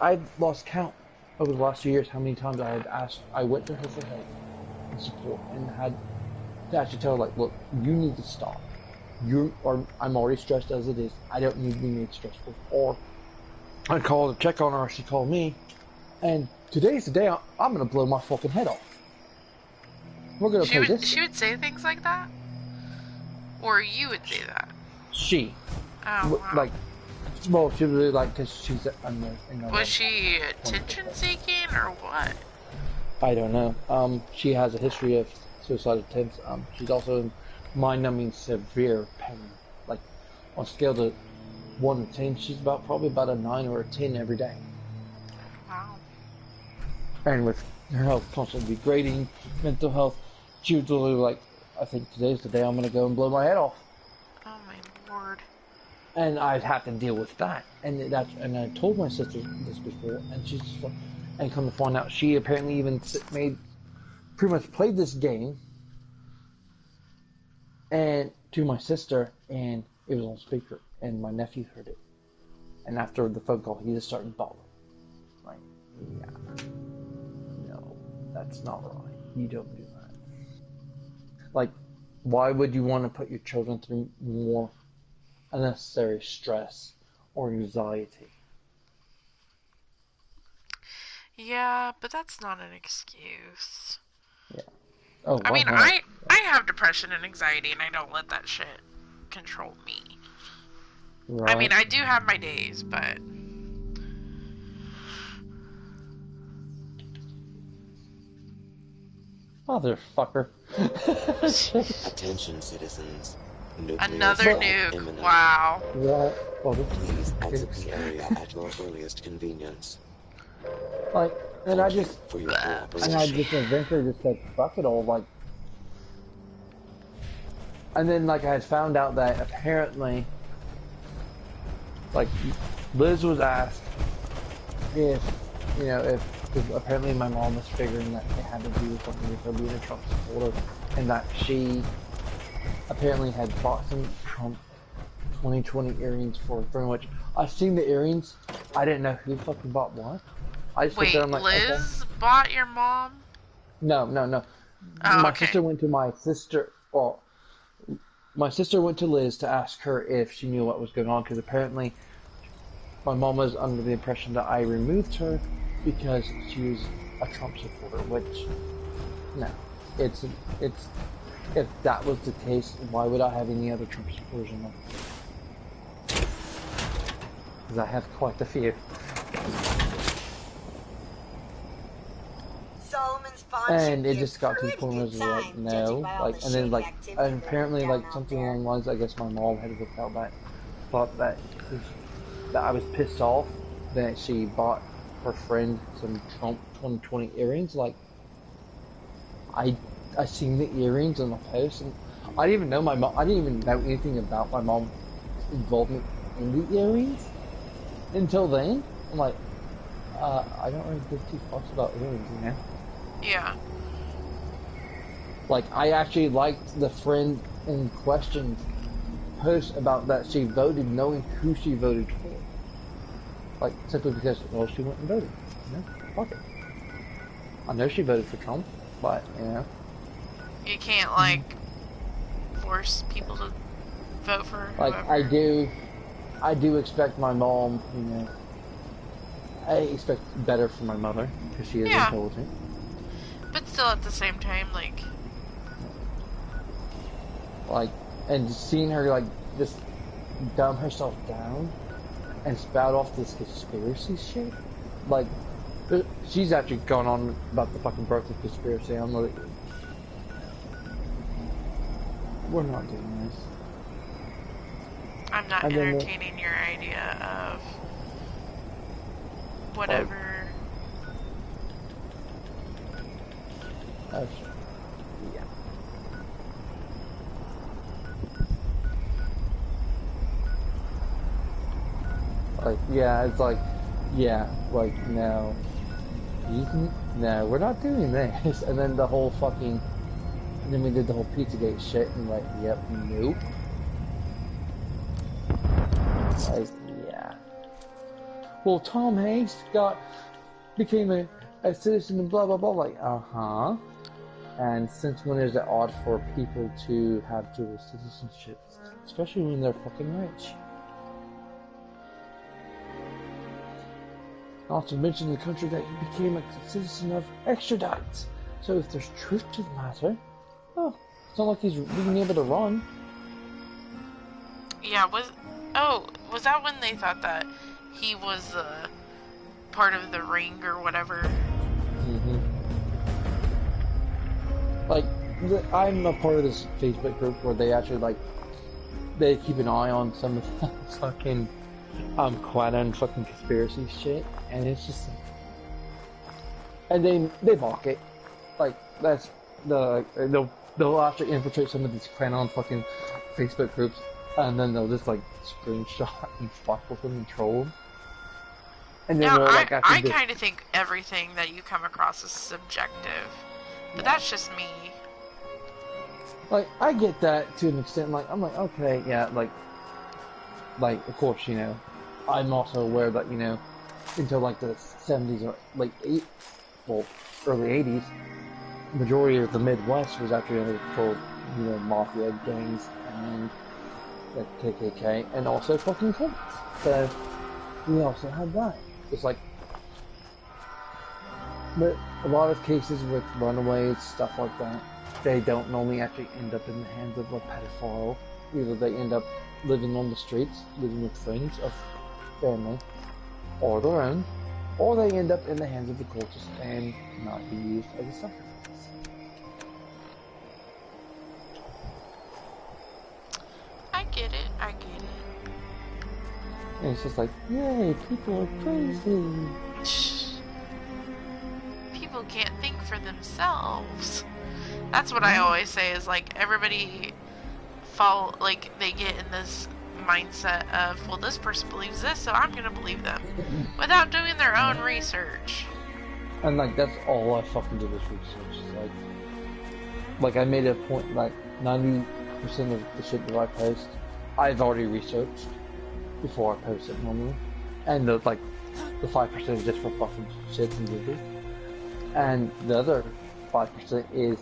[SPEAKER 2] I've lost count over the last few years how many times I went to her for help and support, and had to actually tell her, look, you need to stop. I'm already stressed as it is. I don't need to be made stressful. Or I called to check on her, she called me, and today's the day I'm gonna blow my fucking head off. We're gonna play this.
[SPEAKER 1] She would say things like that? Or you would say that?
[SPEAKER 2] She.
[SPEAKER 1] Oh, wow.
[SPEAKER 2] Well, she really because she's
[SPEAKER 1] was she attention-seeking or what?
[SPEAKER 2] I don't know. She has a history of suicide attempts. She's also in mind-numbing severe pain. Like, on a scale to 1 to 10, she's probably about a 9 or a 10 every day.
[SPEAKER 1] Wow.
[SPEAKER 2] And with her health constantly degrading, mental health, she was literally like, I think today's the day I'm gonna go and blow my head off.
[SPEAKER 1] Oh my lord.
[SPEAKER 2] And I'd have to deal with that. And I told my sister this before, and she's just like, and come to find out, she apparently even pretty much played this game, and to my sister, and it was on speaker, and my nephew heard it. And after the phone call, he just started bawling. Like, yeah, no, that's not right. You don't do that. Like, why would you want to put your children through more unnecessary stress or anxiety?
[SPEAKER 1] Yeah, but that's not an excuse.
[SPEAKER 2] Yeah. Oh,
[SPEAKER 1] I mean, I have depression and anxiety, and I don't let that shit control me. Right. I mean, I do have my days, but
[SPEAKER 2] Motherfucker.
[SPEAKER 8] Attention, citizens. Nuclear
[SPEAKER 1] Another
[SPEAKER 8] assault
[SPEAKER 1] nuke.
[SPEAKER 8] imminent.
[SPEAKER 1] Wow.
[SPEAKER 2] Yeah. Well,
[SPEAKER 8] Please exit the area at your earliest convenience.
[SPEAKER 2] like, and
[SPEAKER 8] Thank
[SPEAKER 2] I
[SPEAKER 8] you
[SPEAKER 2] just,
[SPEAKER 8] for your
[SPEAKER 2] and I
[SPEAKER 8] cooperation.
[SPEAKER 2] just eventually just said, fuck it all, like, and then, like, I had found out that apparently, like, Liz was asked if, you know, because apparently my mom was figuring that it had to do with something with her being a Trump supporter, and that she apparently had bought some Trump 2020 earrings for pretty much. I've seen the earrings. I didn't know who fucking bought what. I just looked
[SPEAKER 1] Wait,
[SPEAKER 2] there, I'm like,
[SPEAKER 1] Liz
[SPEAKER 2] okay.
[SPEAKER 1] bought your mom?
[SPEAKER 2] No.
[SPEAKER 1] Oh,
[SPEAKER 2] My
[SPEAKER 1] okay.
[SPEAKER 2] sister went to my sister. Well, my sister went to Liz to ask her if she knew what was going on, because apparently my mom was under the impression that I removed her because she was a Trump supporter, which, no. It's if that was the case, why would I have any other Trump supporters in my life? Because I have quite a few.
[SPEAKER 10] Solomon's Farm
[SPEAKER 2] And
[SPEAKER 10] should
[SPEAKER 2] it
[SPEAKER 10] be
[SPEAKER 2] just
[SPEAKER 10] a
[SPEAKER 2] got to the
[SPEAKER 10] pretty
[SPEAKER 2] point where
[SPEAKER 10] good
[SPEAKER 2] it was like,
[SPEAKER 10] time,
[SPEAKER 2] no,
[SPEAKER 10] judging by all
[SPEAKER 2] like,
[SPEAKER 10] the
[SPEAKER 2] and then
[SPEAKER 10] shady
[SPEAKER 2] like,
[SPEAKER 10] activity
[SPEAKER 2] and apparently
[SPEAKER 10] going
[SPEAKER 2] like
[SPEAKER 10] down
[SPEAKER 2] something
[SPEAKER 10] out
[SPEAKER 2] along
[SPEAKER 10] there.
[SPEAKER 2] the lines, I guess my mom had worked out that, thought that I was pissed off that she bought her friend some Trump 2020 earrings. Like, I seen the earrings on the post, and I didn't even know my mom. I didn't even know anything about my mom's involvement in the earrings until then. I'm like, I don't really give two fucks about earrings, you know.
[SPEAKER 1] Yeah.
[SPEAKER 2] Like, I actually liked the friend in question post about that she voted knowing who she voted for. Like, simply because, well, she went and voted. You know? Fuck it. I know she voted for Trump, but, you know.
[SPEAKER 1] You can't, like, force people to vote for whoever.
[SPEAKER 2] Like, I do expect my mom, you know, I expect better from my mother, because she is intelligent.
[SPEAKER 1] But still, at the same time, like,
[SPEAKER 2] and just seeing her, like, just dumb herself down and spout off this conspiracy shit, like, she's actually gone on about the fucking Berkeley conspiracy. I'm like, we're not doing this.
[SPEAKER 1] I'm not
[SPEAKER 2] And then
[SPEAKER 1] entertaining your idea of whatever.
[SPEAKER 2] Yeah. Like, yeah, it's like, yeah, like, no. No, we're not doing this. And then the whole fucking, and then we did the whole Pizzagate shit, and like, yep, nope. Like, yeah. Well, Tom Hanks became a citizen and blah blah blah, like, uh-huh. And since when is it odd for people to have dual citizenships? Especially when they're fucking rich. Not to mention the country that he became a citizen of extradites. So if there's truth to the matter, oh, it's not like he's being able to run.
[SPEAKER 1] Yeah, was that when they thought that he was part of the ring or whatever?
[SPEAKER 2] Mm-hmm. Like, I'm a part of this Facebook group where they actually, like, they keep an eye on some of the fucking QAnon fucking conspiracy shit, and it's just, and they mock it. Like, that's they'll actually infiltrate some of these QAnon fucking Facebook groups, and then they'll just like screenshot and fuck with them and troll them. And then
[SPEAKER 1] Now,
[SPEAKER 2] like,
[SPEAKER 1] I kind of think everything that you come across is subjective, but that's just me.
[SPEAKER 2] Like, I get that to an extent. Like, I'm like, okay, yeah, like, of course, you know, I'm also aware that, you know, until like the 70s or like early 80s, majority of the Midwest was actually under control of, you know, mafia gangs and the KKK, and also fucking cults. So we also had that. It's like, but a lot of cases with runaways, stuff like that, they don't normally actually end up in the hands of a pedophile. Either they end up living on the streets, living with friends of family, or their own, or they end up in the hands of the cultists and not be used as a sacrifice. And it's just like, yay, people are crazy.
[SPEAKER 1] People can't think for themselves. That's what I always say is like everybody they get in this mindset of, well, this person believes this, so I'm gonna believe them, without doing their own research.
[SPEAKER 2] And like that's all I fucking do is research. Like I made a point, like 90% of the shit that I post, I've already researched before I post it normally, and the 5% is just for fucking shits and giggles, and the other 5% is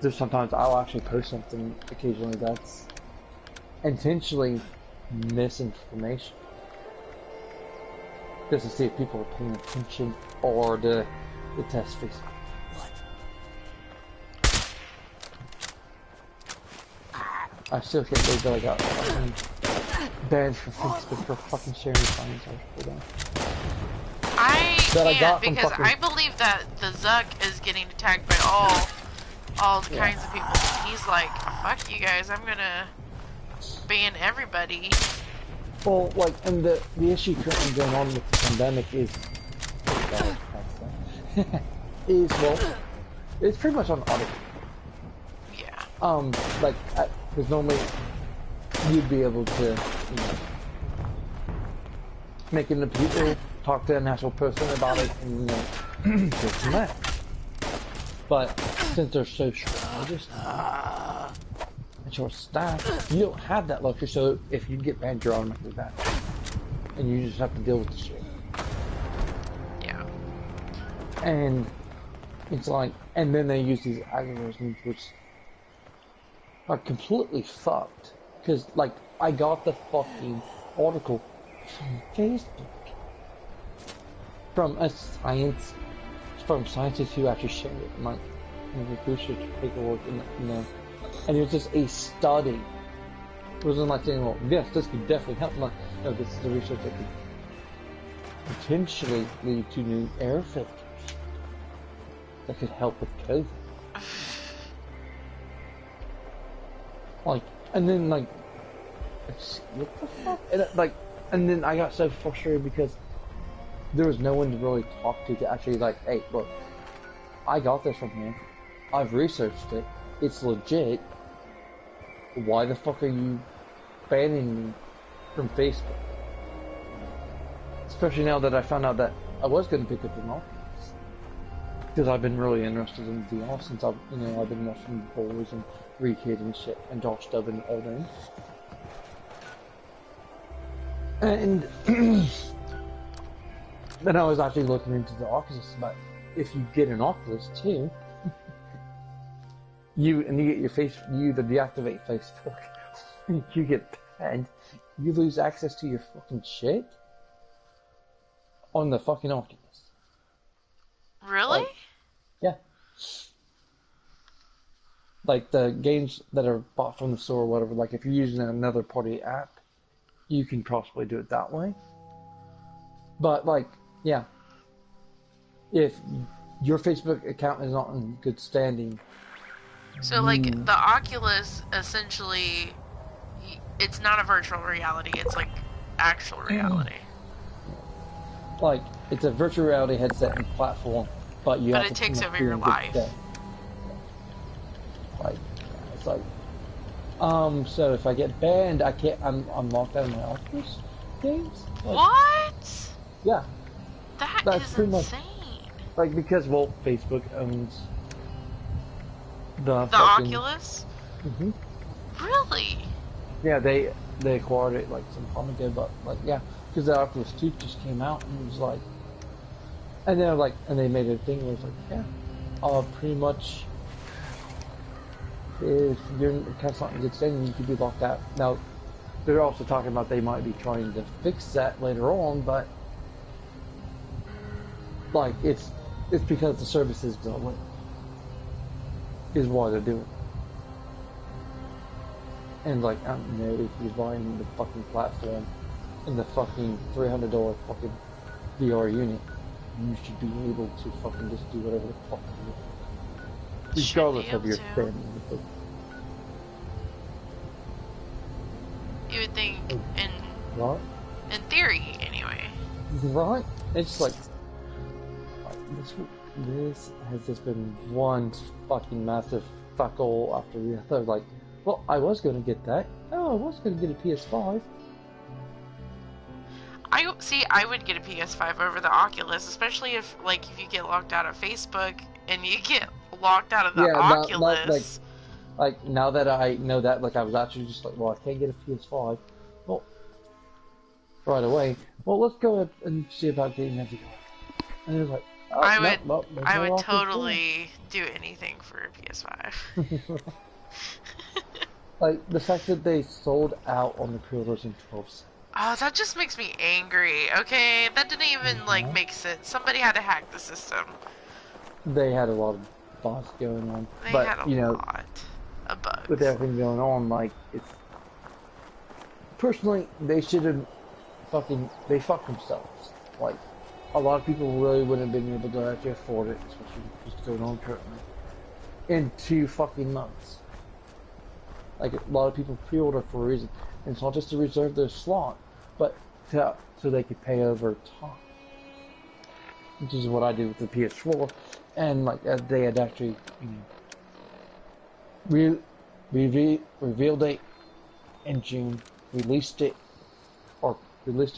[SPEAKER 2] there's sometimes I'll actually post something occasionally that's intentionally misinformation, just to see if people are paying attention or the test Facebook. I still can't believe that I got fucking banned from Facebook for fucking sharing science articles.
[SPEAKER 1] I can't because I believe that the Zuck is getting attacked by all kinds of people. He's like, fuck you guys, I'm gonna ban everybody.
[SPEAKER 2] Well, like, and the issue currently going on with the pandemic is, well, it's pretty much on auto. Yeah. Like, because normally you'd be able to, you know, make an appeal, talk to a natural person about it, and, you know, go from there. But since they're so short-noticed and short-staffed, you don't have that luxury. So if you get banned, you're automatically banned, and you just have to deal with the shit.
[SPEAKER 1] Yeah.
[SPEAKER 2] And it's like, and then they use these algorithms which are completely fucked. Because, like, I got the fucking article from Facebook, from scientists who actually shared it, and like, research paperwork, and you know, and it was just a study. It wasn't like saying, well, yes, this could definitely help. I'm like, no, this is the research that could potentially lead to new air filters that could help with COVID. Like, and then like, what the fuck? And like, and then I got so frustrated because there was no one to really talk to actually like, hey, look, I got this from here. I've researched it. It's legit. Why the fuck are you banning me from Facebook? Especially now that I found out that I was going to pick up an Oculus. Because I've been really interested in VR since I've been watching the boys and Rekid and shit and Josh Dub and all them. And then I was actually looking into the Oculus, but if you get an Oculus too, you get your you to deactivate Facebook, you get banned, you lose access to your fucking shit on the fucking Oculus.
[SPEAKER 1] Really?
[SPEAKER 2] Like, yeah. Like the games that are bought from the store or whatever, like if you're using another party app, you can possibly do it that way. But like, yeah. If your Facebook account is not in good standing.
[SPEAKER 1] So like the Oculus essentially, it's not a virtual reality, it's like actual reality.
[SPEAKER 2] Like, it's a virtual reality headset and platform, but you have to...
[SPEAKER 1] But it takes over your life.
[SPEAKER 2] Like, it's like, so if I get banned, I can't, I'm locked out of my Oculus games? Like,
[SPEAKER 1] what?
[SPEAKER 2] Yeah.
[SPEAKER 1] That's pretty insane.
[SPEAKER 2] Like, because, well, Facebook owns the fucking...
[SPEAKER 1] Oculus?
[SPEAKER 2] Mm-hmm.
[SPEAKER 1] Really?
[SPEAKER 2] Yeah, they acquired it, like, some time ago, but, like, yeah, because the Oculus 2 just came out, and it was like... And they're like, and they made a thing where it's like, yeah, pretty much, if your account's not in good standing, you could be locked out. Now, they're also talking about they might be trying to fix that later on, but, like, it's because the services don't work, is why they're doing it. And, like, I don't know, if you're buying the fucking platform and the fucking $300 fucking VR unit, you should be able to fucking just do whatever the fuck you want. Regardless of your family.
[SPEAKER 1] You would think,
[SPEAKER 2] What?
[SPEAKER 1] in theory,
[SPEAKER 2] Right? It's like this has just been one fucking massive fuck all after the other. Like, well, I was going to get that. Oh, I was going to get a PS5.
[SPEAKER 1] I would get a PS5 over the Oculus, especially if you get locked out of Facebook and you get locked out of the Oculus.
[SPEAKER 2] Like now that I know that, like I was actually just like, well, I can't get a PS5. Well, right away. Well, let's go and see about getting that. And it was like, oh,
[SPEAKER 1] I would totally do anything for a PS5.
[SPEAKER 2] Like the fact that they sold out on the pre-orders in 12 seconds.
[SPEAKER 1] Oh, that just makes me angry. Okay, that didn't even make sense. Somebody had to hack the system.
[SPEAKER 2] They had a lot of bugs going on,
[SPEAKER 1] They had a lot of bugs.
[SPEAKER 2] With everything going on, like it's personally they should have they fucked themselves. Like a lot of people really wouldn't have been able to actually afford it, especially what's going on currently. In 2 fucking months. Like a lot of people pre-order for a reason. And it's not just to reserve their slot, but so they could pay over time. Which is what I did with the PS4. And like they had actually, revealed it in June, released the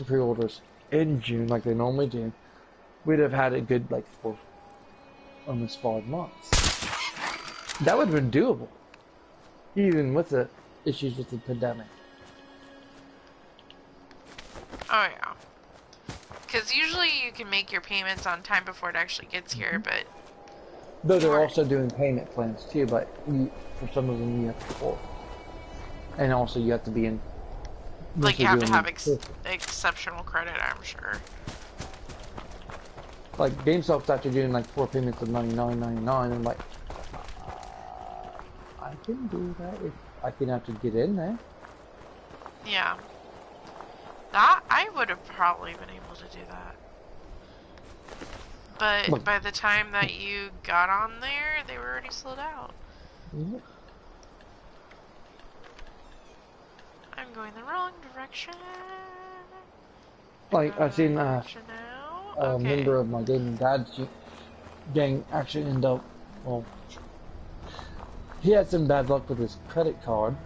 [SPEAKER 2] pre-orders in June like they normally do, we'd have had a good almost 5 months. That would have been doable, even with the issues with the pandemic.
[SPEAKER 1] Oh yeah, because usually you can make your payments on time before it actually gets here, but
[SPEAKER 2] though they're also doing payment plans too, but for some of them you have to pay. And also you have to be in.
[SPEAKER 1] Like you have to have exceptional credit, I'm sure.
[SPEAKER 2] Like GameStop's actually doing 4 payments of $99.99, and I can do that if I can actually get in there.
[SPEAKER 1] Yeah. That I would have probably been able to do that. But by the time that you got on there, they were already sold out.
[SPEAKER 2] Yep.
[SPEAKER 1] I'm going the wrong direction.
[SPEAKER 2] I've seen a member of my gaming dad's gang actually end up, he had some bad luck with his credit card,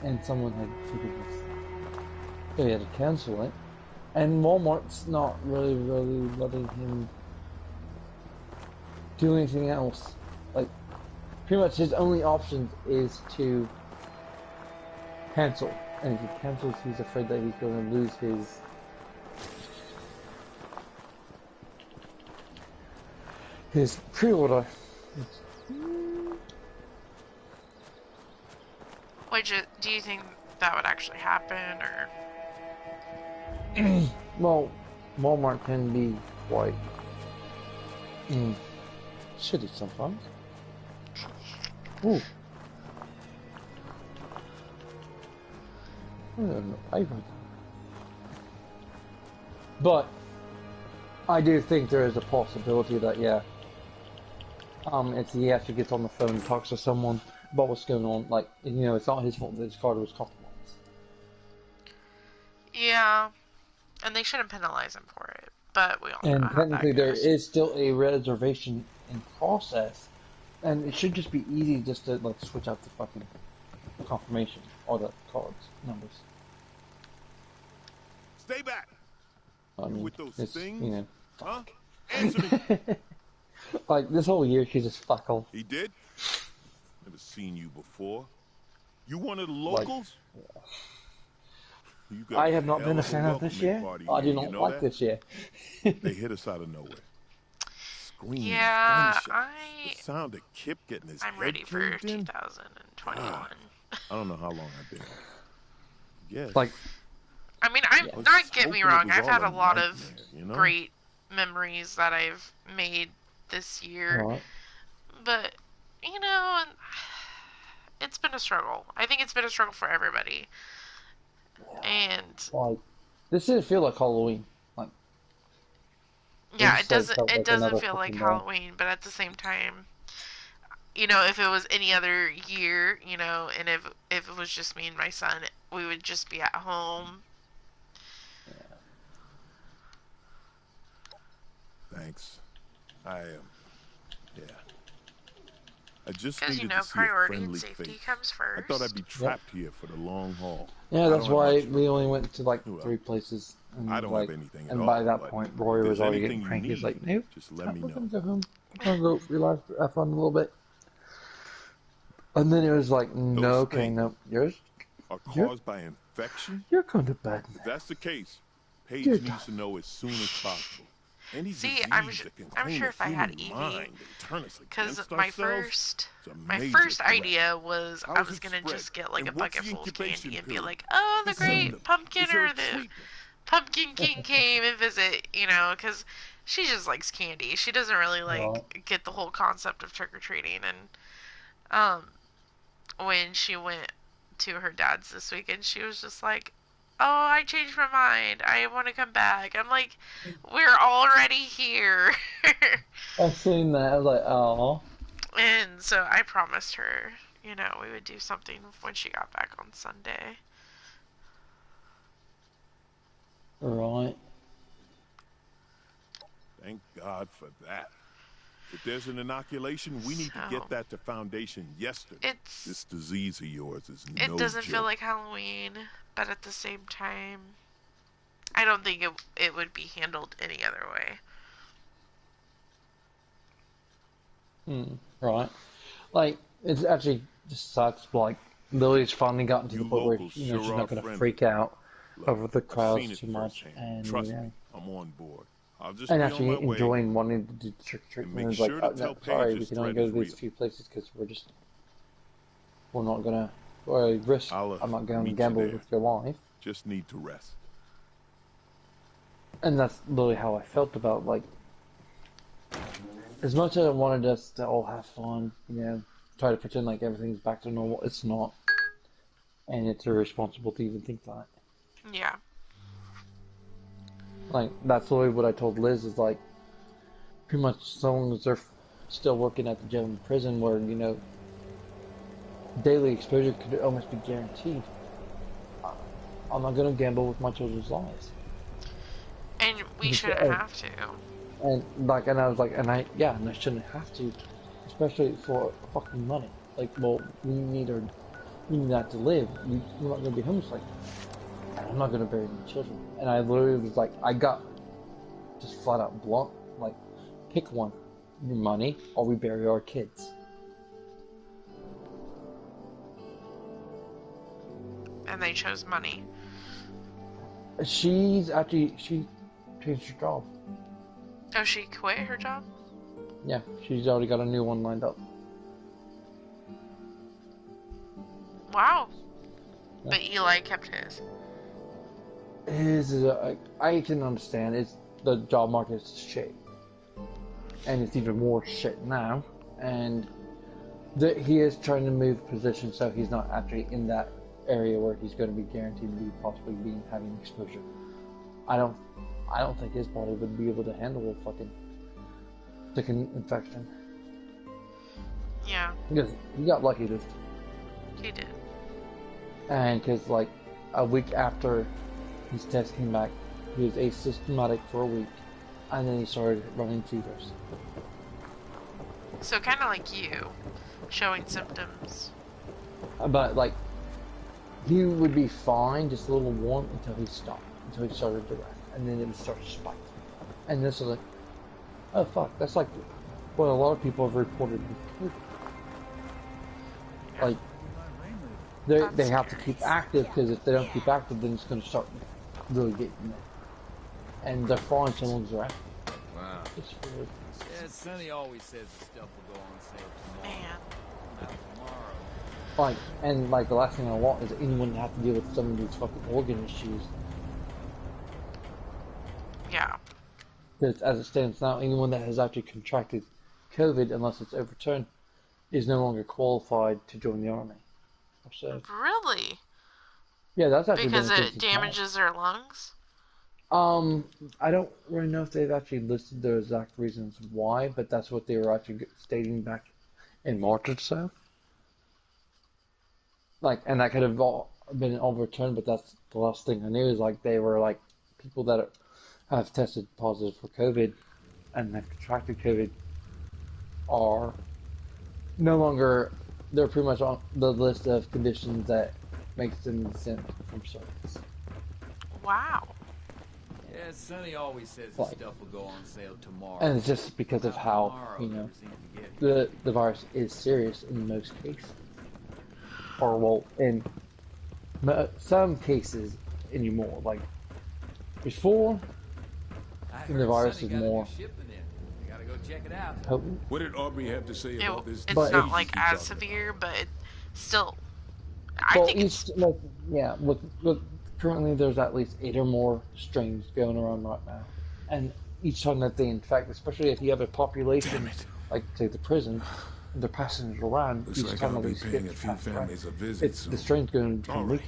[SPEAKER 2] and someone had figured this. So he had to cancel it, and Walmart's not really letting him do anything else. Pretty much his only option is to cancel. And if he cancels, he's afraid that he's going to lose his pre-order.
[SPEAKER 1] Do you think that would actually happen, or?
[SPEAKER 2] Well, Walmart can be quite shitty sometimes. Ooh. But I do think there is a possibility that if he actually gets on the phone and talks to someone about what's going on, it's not his fault that his card was compromised.
[SPEAKER 1] Yeah, and they shouldn't penalize him for it, but we all know how that goes.
[SPEAKER 2] And technically there is still a reservation in process, and it should just be easy just to switch out the fucking confirmation or the cards numbers.
[SPEAKER 5] Stay back.
[SPEAKER 2] I mean,
[SPEAKER 5] with those
[SPEAKER 2] it's,
[SPEAKER 5] things, huh?
[SPEAKER 2] fuck.
[SPEAKER 5] Answer me.
[SPEAKER 2] This whole year she's just fuck all.
[SPEAKER 5] He did? Never seen you before. You one of the locals?
[SPEAKER 2] I have not been a fan of this year. I do not like this year.
[SPEAKER 5] They hit us out of nowhere. Screams,
[SPEAKER 1] yeah,
[SPEAKER 5] the sound of Kip getting his
[SPEAKER 1] I'm
[SPEAKER 5] head
[SPEAKER 1] ready for
[SPEAKER 5] caved in.
[SPEAKER 1] 2021.
[SPEAKER 5] I don't know how long I've been. Yes.
[SPEAKER 1] I mean, not get me wrong. I've had a lot of great memories that I've made this year, but it's been a struggle. I think it's been a struggle for everybody. And
[SPEAKER 2] this didn't feel like Halloween.
[SPEAKER 1] Yeah, it doesn't feel like Halloween, but at the same time, if it was any other year, and if it was just me and my son, we would just be at home.
[SPEAKER 5] thanks. I yeah. I just
[SPEAKER 1] Because,
[SPEAKER 5] needed to see a
[SPEAKER 1] priority and
[SPEAKER 5] friendly
[SPEAKER 1] safety
[SPEAKER 5] face.
[SPEAKER 1] comes first.
[SPEAKER 5] I thought I'd be trapped here for the long haul.
[SPEAKER 2] Yeah,
[SPEAKER 5] I
[SPEAKER 2] that's
[SPEAKER 5] don't have
[SPEAKER 2] why
[SPEAKER 5] much
[SPEAKER 2] we
[SPEAKER 5] for
[SPEAKER 2] only
[SPEAKER 5] money.
[SPEAKER 2] went to like
[SPEAKER 5] Well,
[SPEAKER 2] 3 places. And
[SPEAKER 5] I don't
[SPEAKER 2] like,
[SPEAKER 5] have anything at
[SPEAKER 2] and
[SPEAKER 5] all,
[SPEAKER 2] by that
[SPEAKER 5] but
[SPEAKER 2] point,
[SPEAKER 5] if
[SPEAKER 2] Rory was
[SPEAKER 5] there's
[SPEAKER 2] already
[SPEAKER 5] anything
[SPEAKER 2] getting
[SPEAKER 5] you
[SPEAKER 2] cranky. He's
[SPEAKER 5] need,
[SPEAKER 2] like, nope,
[SPEAKER 5] just let me
[SPEAKER 2] we're
[SPEAKER 5] know.
[SPEAKER 2] gonna go home. We're gonna go relax, have fun a little bit. And then it was like, no,
[SPEAKER 5] Those
[SPEAKER 2] okay, no,
[SPEAKER 5] are caused by infection?
[SPEAKER 2] you're going to bed.
[SPEAKER 5] If that's the case, Paige
[SPEAKER 2] Good
[SPEAKER 5] needs to know as soon as possible. Any
[SPEAKER 1] See,
[SPEAKER 5] disease
[SPEAKER 1] I'm
[SPEAKER 5] that can claim
[SPEAKER 1] sure
[SPEAKER 5] the
[SPEAKER 1] if I had
[SPEAKER 5] human
[SPEAKER 1] Evie,
[SPEAKER 5] mind and turn us
[SPEAKER 1] because
[SPEAKER 5] against
[SPEAKER 1] my
[SPEAKER 5] ourselves,
[SPEAKER 1] my
[SPEAKER 5] major
[SPEAKER 1] first
[SPEAKER 5] threat.
[SPEAKER 1] idea was
[SPEAKER 5] How
[SPEAKER 1] I
[SPEAKER 5] is
[SPEAKER 1] was
[SPEAKER 5] it
[SPEAKER 1] gonna
[SPEAKER 5] spread?
[SPEAKER 1] just get like
[SPEAKER 5] And
[SPEAKER 1] a
[SPEAKER 5] what's
[SPEAKER 1] bucket
[SPEAKER 5] the
[SPEAKER 1] full of
[SPEAKER 5] incubation
[SPEAKER 1] candy and be
[SPEAKER 5] period?
[SPEAKER 1] like, oh, the great
[SPEAKER 5] Symptoms?
[SPEAKER 1] pumpkin
[SPEAKER 5] Is there
[SPEAKER 1] or
[SPEAKER 5] a
[SPEAKER 1] the
[SPEAKER 5] treatment?
[SPEAKER 1] Pumpkin King came and visit, because she just likes candy. She doesn't really get the whole concept of trick or treating. And when she went to her dad's this weekend, she was just like, "Oh, I changed my mind. I want to come back." I'm like, "We're already here."
[SPEAKER 2] I've seen that. I was like, oh.
[SPEAKER 1] And so I promised her, we would do something when she got back on Sunday.
[SPEAKER 2] Right.
[SPEAKER 5] Thank God for that. If there's an inoculation, we need to get that to Foundation yesterday. This disease of yours is no joke.
[SPEAKER 1] It doesn't feel like Halloween, but at the same time, I don't think it would be handled any other way.
[SPEAKER 2] Right. Like, it's actually just sucks. Like, Lily's finally gotten to the point where, she's not going to freak out over the crowds too much. And,
[SPEAKER 5] Trust me, I'm on board. I'll just
[SPEAKER 2] and
[SPEAKER 5] be
[SPEAKER 2] actually
[SPEAKER 5] on my way.
[SPEAKER 2] enjoying wanting to do trick-or-treating. And it's like, oh, no, sorry, we can only go to these few places because we're not going to risk, I'm not going to gamble with your life.
[SPEAKER 5] Just need to rest.
[SPEAKER 2] And that's literally how I felt about, like, as much as I wanted us to all have fun, try to pretend like everything's back to normal, it's not. And it's irresponsible to even think that.
[SPEAKER 1] Yeah.
[SPEAKER 2] Like, that's literally what I told Liz, is like, pretty much as long as they're still working at the jail and prison where, daily exposure could almost be guaranteed, I'm not going to gamble with my children's lives.
[SPEAKER 1] And we shouldn't have to.
[SPEAKER 2] And I was like, and I shouldn't have to, especially for fucking money. Like, well, we need that to live. We're not going to be homeless like that. And I'm not going to bury my children. And I literally was like, I got just flat out blunt, like, pick one, your money, or we bury our kids.
[SPEAKER 1] And they chose money.
[SPEAKER 2] She changed her job.
[SPEAKER 1] Oh, she quit her job?
[SPEAKER 2] Yeah, she's already got a new one lined up.
[SPEAKER 1] Wow.
[SPEAKER 2] Yeah.
[SPEAKER 1] But Eli kept his.
[SPEAKER 2] His is I can understand. The job market is shit, and it's even more shit now. And he is trying to move position so he's not actually in that area where he's going to be guaranteed to be possibly having exposure. I don't think his body would be able to handle a fucking second infection.
[SPEAKER 1] Yeah.
[SPEAKER 2] Because he got lucky this.
[SPEAKER 1] He did.
[SPEAKER 2] And because like a week after his test came back, he was asymptomatic for a week, and then he started running fevers.
[SPEAKER 1] So kind of like you, showing symptoms.
[SPEAKER 2] But like, he would be fine, just a little warm until he stopped, until he started to rest, and then it would start to spike. And this is like, oh fuck, that's like what a lot of people have reported with COVID. Like, they have to keep active, because if they don't keep active, then it's going to start really getting them. And they're fine so long as they're active.
[SPEAKER 6] Wow.
[SPEAKER 2] It's weird.
[SPEAKER 6] Yeah, Sonny always says the stuff will go on sale tomorrow.
[SPEAKER 1] Man.
[SPEAKER 6] Not tomorrow.
[SPEAKER 2] Like, and like the last thing I want is anyone to have to deal with some of these fucking organ issues.
[SPEAKER 1] Yeah.
[SPEAKER 2] Because as it stands now, anyone that has actually contracted COVID, unless it's overturned, is no longer qualified to join the army. So,
[SPEAKER 1] Really?
[SPEAKER 2] yeah, that's actually
[SPEAKER 1] because
[SPEAKER 2] been
[SPEAKER 1] it damages their lungs?
[SPEAKER 2] I don't really know if they've actually listed the exact reasons why, but that's what they were actually stating back in March or so. Like, and that could have all been overturned, but that's the last thing I knew is like they were like people that have tested positive for COVID and have contracted COVID are no longer, they're pretty much on the list of conditions that makes them exempt from service.
[SPEAKER 1] Wow.
[SPEAKER 6] Yeah, Sonny always says the
[SPEAKER 2] Like,
[SPEAKER 6] stuff will go on sale tomorrow.
[SPEAKER 2] and it's just because of how, you know, the virus is serious in most cases. Or, well, in some cases anymore. Like, before, the virus is more
[SPEAKER 6] Gotta go check it out.
[SPEAKER 2] potent.
[SPEAKER 5] What did Aubrey have to say about this?
[SPEAKER 1] It's not like as severe, but it still, I think it's...
[SPEAKER 2] Like, yeah, with currently there's at least 8 or more strains going around right now. And each time that they infect, especially if you have a population, like, say, the prison, they're passing it around,
[SPEAKER 5] Looks
[SPEAKER 2] each
[SPEAKER 5] like
[SPEAKER 2] time
[SPEAKER 5] I'll
[SPEAKER 2] that
[SPEAKER 5] be
[SPEAKER 2] these
[SPEAKER 5] paying
[SPEAKER 2] get
[SPEAKER 5] a few
[SPEAKER 2] passed
[SPEAKER 5] families a
[SPEAKER 2] around,
[SPEAKER 5] visit
[SPEAKER 2] the strain's going to become weaker.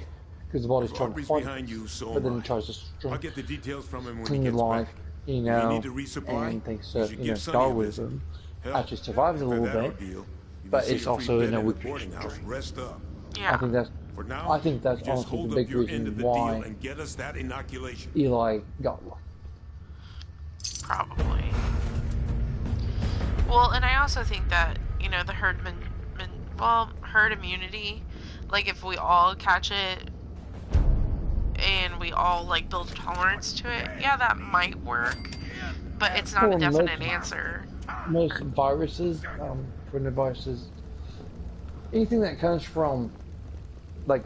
[SPEAKER 2] Because the body's trying to fight
[SPEAKER 5] behind you, so
[SPEAKER 2] but then
[SPEAKER 5] am
[SPEAKER 2] it tries to
[SPEAKER 5] I'll get the details from him when
[SPEAKER 2] clean
[SPEAKER 5] he
[SPEAKER 2] your
[SPEAKER 5] gets
[SPEAKER 2] life,
[SPEAKER 5] back.
[SPEAKER 2] you
[SPEAKER 5] If
[SPEAKER 2] know,
[SPEAKER 5] need to resupply,
[SPEAKER 2] and thanks
[SPEAKER 5] you
[SPEAKER 2] to,
[SPEAKER 5] should
[SPEAKER 2] you know,
[SPEAKER 5] give Sonny a visit.
[SPEAKER 2] Darwinism,
[SPEAKER 5] Hell,
[SPEAKER 2] actually survives a
[SPEAKER 5] after
[SPEAKER 2] little
[SPEAKER 5] that
[SPEAKER 2] bit,
[SPEAKER 5] ordeal, you
[SPEAKER 2] but
[SPEAKER 5] can
[SPEAKER 2] it's
[SPEAKER 5] see a
[SPEAKER 2] also
[SPEAKER 5] free
[SPEAKER 2] in
[SPEAKER 5] bed
[SPEAKER 2] a
[SPEAKER 5] in the
[SPEAKER 2] weaker
[SPEAKER 5] boarding house.
[SPEAKER 2] strain.
[SPEAKER 5] Rest up.
[SPEAKER 1] Yeah.
[SPEAKER 2] I think that's
[SPEAKER 5] For now,
[SPEAKER 2] honestly
[SPEAKER 5] just
[SPEAKER 2] the
[SPEAKER 5] hold
[SPEAKER 2] big
[SPEAKER 5] up your end
[SPEAKER 2] reason
[SPEAKER 5] of the
[SPEAKER 2] why
[SPEAKER 5] deal and get us that inoculation.
[SPEAKER 2] Eli got lucky.
[SPEAKER 1] Probably. Well, and I also think that, you know, the herd immunity, like, if we all catch it and we all, like, build a tolerance to it, yeah, that might work, but it's not a definite answer.
[SPEAKER 2] Most viruses, coronaviruses, anything that comes from, like,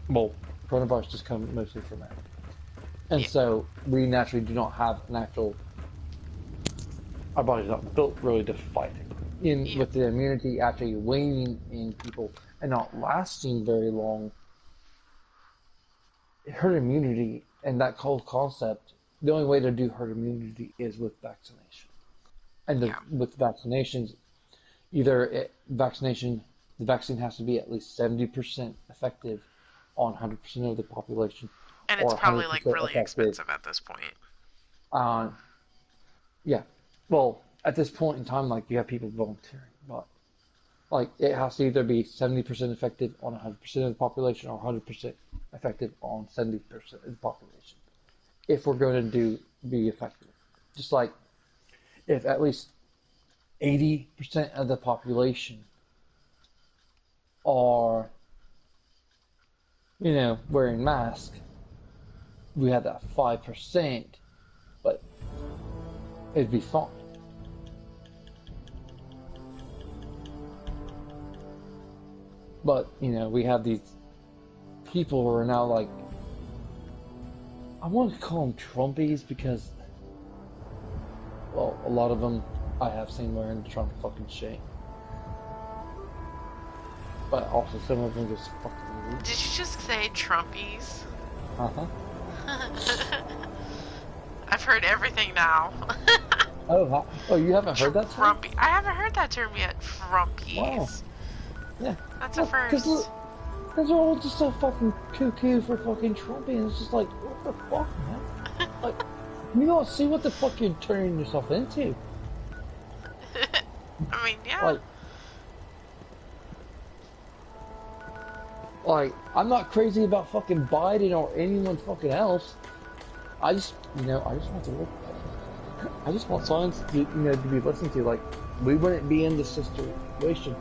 [SPEAKER 2] well, coronavirus just comes mostly from that. And so we naturally do not have an actual, our body's not built really to fight it. With the immunity actually waning in people and not lasting very long, herd immunity and that whole concept, the only way to do herd immunity is with vaccination. And with vaccinations, the vaccine has to be at least 70% effective on 100% of the population.
[SPEAKER 1] And it's probably, like, really expensive at this point.
[SPEAKER 2] Yeah. Well, at this point in time, like, you have people volunteering, but, like, it has to either be 70% effective on 100% of the population or 100% effective on 70% of the population. If we're going to be effective. Just like, if at least 80% of the population are, you know, wearing masks, we have that 5%, but it'd be fine. But, you know, we have these people who are now like, I want to call them Trumpies because, well, a lot of them I have seen wearing Trump fucking shit. But also some of them just fucking weird.
[SPEAKER 1] Did you just say Trumpies?
[SPEAKER 2] Uh-huh.
[SPEAKER 1] I've heard everything now.
[SPEAKER 2] Oh, you haven't heard that term?
[SPEAKER 1] Trumpy. I haven't heard that term yet. Trumpies.
[SPEAKER 2] Wow. Yeah.
[SPEAKER 1] That's a first.
[SPEAKER 2] Because they're all just so fucking cuckoo for fucking Trumpy, and it's just like, what the fuck, man? Like, you don't see what the fuck you're turning yourself into.
[SPEAKER 1] I mean, yeah.
[SPEAKER 2] Like, I'm not crazy about fucking Biden or anyone fucking else. I just want to look. I just want science to be listened to. Like, we wouldn't be in this situation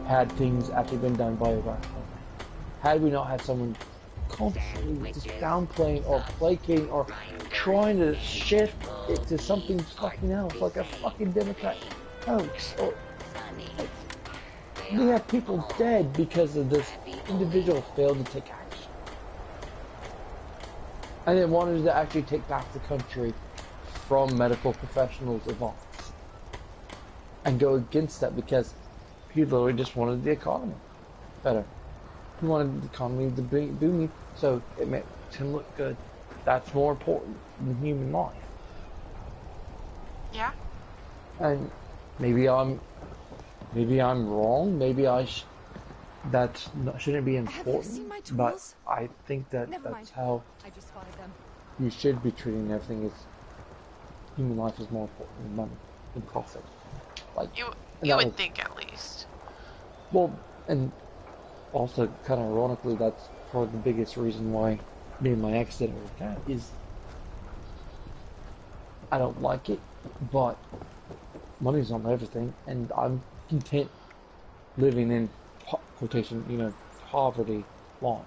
[SPEAKER 2] had things actually been done by a vaccine. Had we not had someone constantly just downplaying or placating or trying to shift it to something fucking else, like a fucking Democrat hoax. Or, like, we have people dead because of this individual failed to take action. And it wanted to actually take back the country from medical professionals of office. And go against that because he literally just wanted the economy better. He wanted the economy to be booming, so it makes him look good. That's more important than human life.
[SPEAKER 1] Yeah.
[SPEAKER 2] And maybe I'm wrong. Maybe that shouldn't be important. But I think that's how you should be treating everything. Is human life is more important than money and profit. Like
[SPEAKER 1] you would think at least.
[SPEAKER 2] Well, and also kind of ironically, that's probably the biggest reason why me and my ex didn't work out is I don't like it but money's not everything, and I'm content living in quotation, poverty line.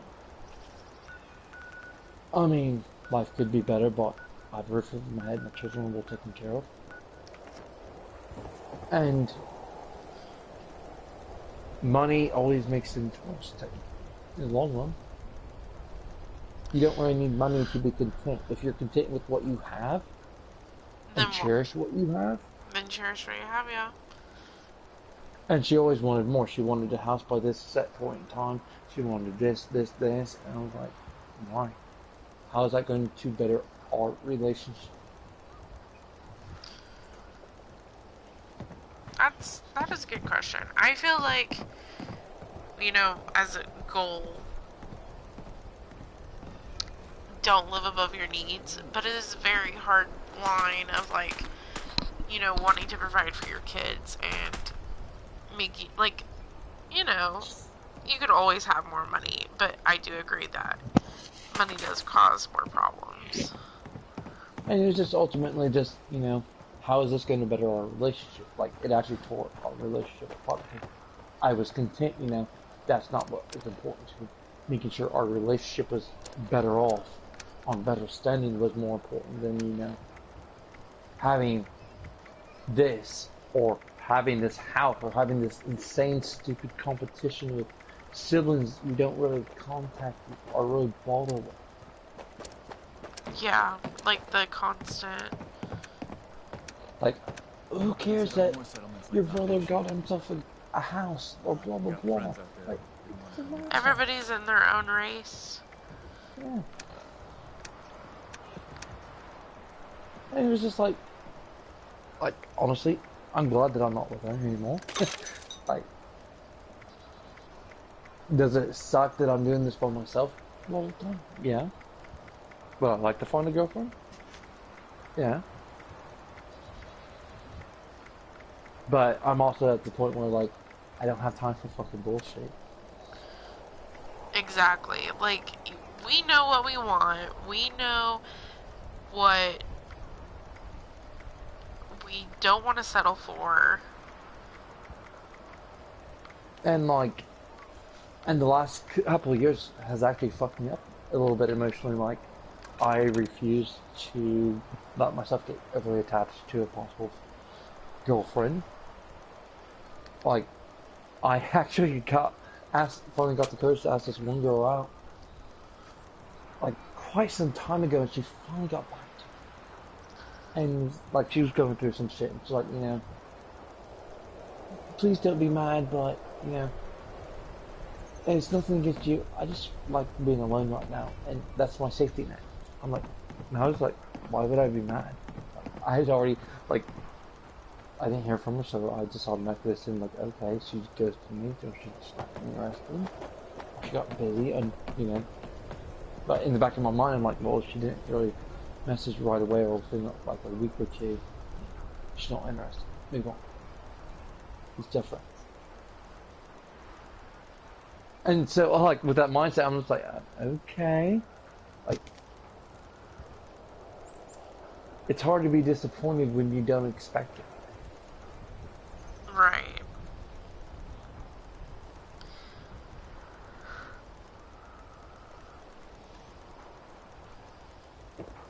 [SPEAKER 2] I mean, life could be better, but I have a roof over my head, my children are well taken care of. And money always makes things worse in the long run. You don't really need money to be content. If you're content with what you have, and cherish what you have,
[SPEAKER 1] then cherish what you have, yeah.
[SPEAKER 2] And she always wanted more. She wanted a house by this set point in time. She wanted this. And I was like, why? How is that going to better our relationship?
[SPEAKER 1] That is a good question. I feel like, as a goal, don't live above your needs, but it is a very hard line of wanting to provide for your kids and making, you could always have more money, but I do agree that money does cause more problems.
[SPEAKER 2] And it was just ultimately just, how is this going to better our relationship? Like, it actually tore our relationship apart. I was content, that's not what was important to me. Making sure our relationship was better off, on better standing was more important than, having this, or having this house, or having this insane, stupid competition with siblings we don't really contact or really bother with.
[SPEAKER 1] Yeah, like the constant.
[SPEAKER 2] Like, who cares that your brother got himself a house, or blah blah blah. Like,
[SPEAKER 1] everybody's in their own race.
[SPEAKER 2] Yeah. And it was just like, honestly, I'm glad that I'm not with her anymore. Like, does it suck that I'm doing this by myself all the time? Yeah. But I'd like to find a girlfriend? Yeah. But I'm also at the point where, like, I don't have time for fucking bullshit.
[SPEAKER 1] Exactly. Like, we know what we want. We know what we don't want to settle for.
[SPEAKER 2] And, like, and the last couple of years has actually fucked me up a little bit emotionally. Like, I refuse to let myself get overly attached to a possible girlfriend. Like, I actually finally got the courage to ask this one girl out, like, quite some time ago, and she finally got back to me. And, like, she was going through some shit, and she's like, please don't be mad, but, it's nothing against you. I just like being alone right now, and that's my safety net. I'm like, and I was like, why would I be mad? I had already, like, I didn't hear from her, so I just automatically assumed, like, okay, she ghosted me, so she's not interested. She got busy, and, but in the back of my mind, I'm like, well, she didn't really message right away, or within, like, a week or two. She's not interested. Move on. It's different. And so, like, with that mindset, I'm just like, okay. Like, it's hard to be disappointed when you don't expect it.
[SPEAKER 1] Right.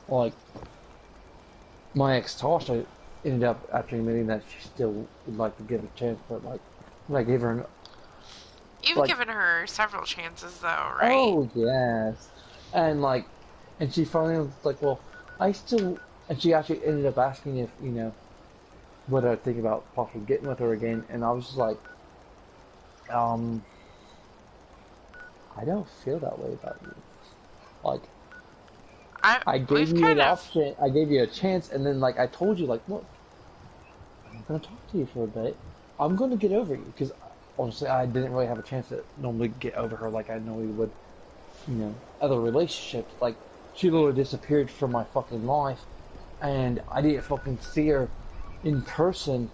[SPEAKER 2] Like, my ex Tasha ended up, after admitting that she still would like to give a chance, but, like, when I gave her
[SPEAKER 1] You've given her several chances, though, right?
[SPEAKER 2] Oh, yes. And, like, and she finally was like, well, and she actually ended up asking if, what I think about possibly getting with her again, and I was just like, I don't feel that way about you. Like, I gave you an option, I gave you a chance, and then, like, I told you, like, look, I'm gonna talk to you for a bit. I'm gonna get over you, because honestly, I didn't really have a chance to normally get over her like I normally would, other relationships. Like, she literally disappeared from my fucking life, and I didn't fucking see her in person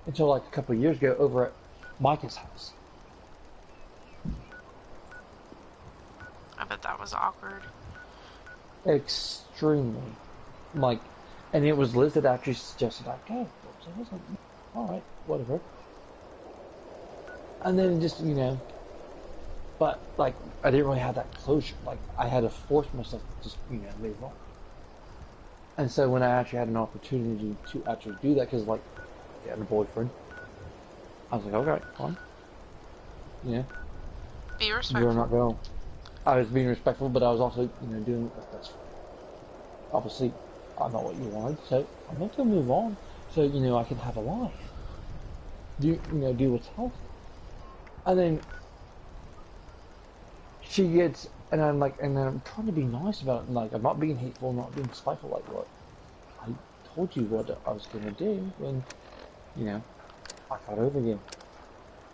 [SPEAKER 2] until, like, a couple of years ago over at Micah's house.
[SPEAKER 1] I bet that was awkward.
[SPEAKER 2] Extremely. Like, And it was Liz that actually suggested I go. So I was like, alright, whatever. And then just, you know, but, like, I didn't really have that closure. Like, I had to force myself to just, you know, move on. And so when I actually had an opportunity to actually do that, because, like, I had a boyfriend, I was like, okay, fine. Yeah.
[SPEAKER 1] Be respectful.
[SPEAKER 2] We're not going. I was being respectful, but I was also, you know, doing that's obviously I'm not what you wanted, so I'm not gonna move on. So, you know, I can have a life. Do what's healthy. And then she gets, and I'm like, and then I'm trying to be nice about it, and like, I'm not being hateful, I'm not being spiteful, like, look, I told you what I was gonna do when, you know, I got over you.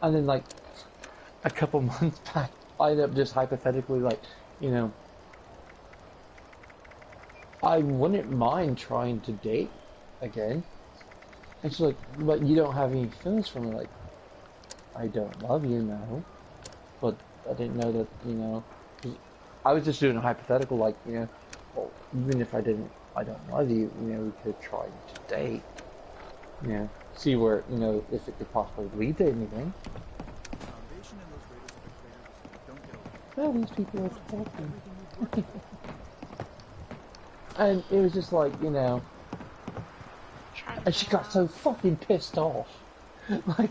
[SPEAKER 2] And then, like, a couple months back, I ended up just hypothetically, like, you know, I wouldn't mind trying to date again. And she's like, but you don't have any feelings for me. Like, I don't love you now, but I didn't know that, you know, I was just doing a hypothetical, like, you know, well, even if I don't love you, you know, we could try to date, you know, see where, you know, if it could possibly lead to anything. Well, these people are talking. And it was just like, you know, and she got so fucking pissed off. Like,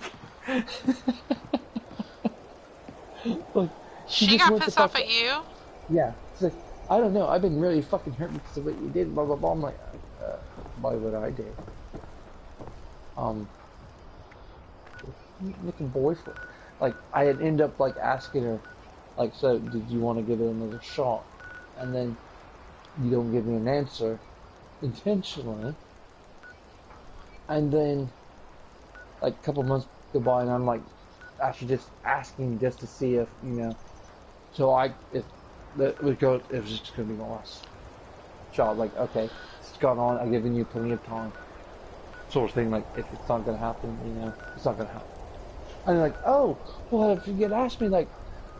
[SPEAKER 2] like
[SPEAKER 1] she got pissed off at you?
[SPEAKER 2] Yeah. She's like, I don't know, I've been really fucking hurt because of what you did, blah, blah, blah. I'm like, why would I do? Looking boyfriend. Like, I had ended up, like, asking her, like, so, did you want to give it another shot? And then you don't give me an answer intentionally. And then, like, a couple months go by, and I'm, like, actually just asking just to see if, you know, so if it was just going to be my last shot. Like, okay, it's gone on, I've given you plenty of time. Sort of thing, like, if it's not going to happen, you know, it's not going to happen. And they're like, oh, well, if you had asked me, like,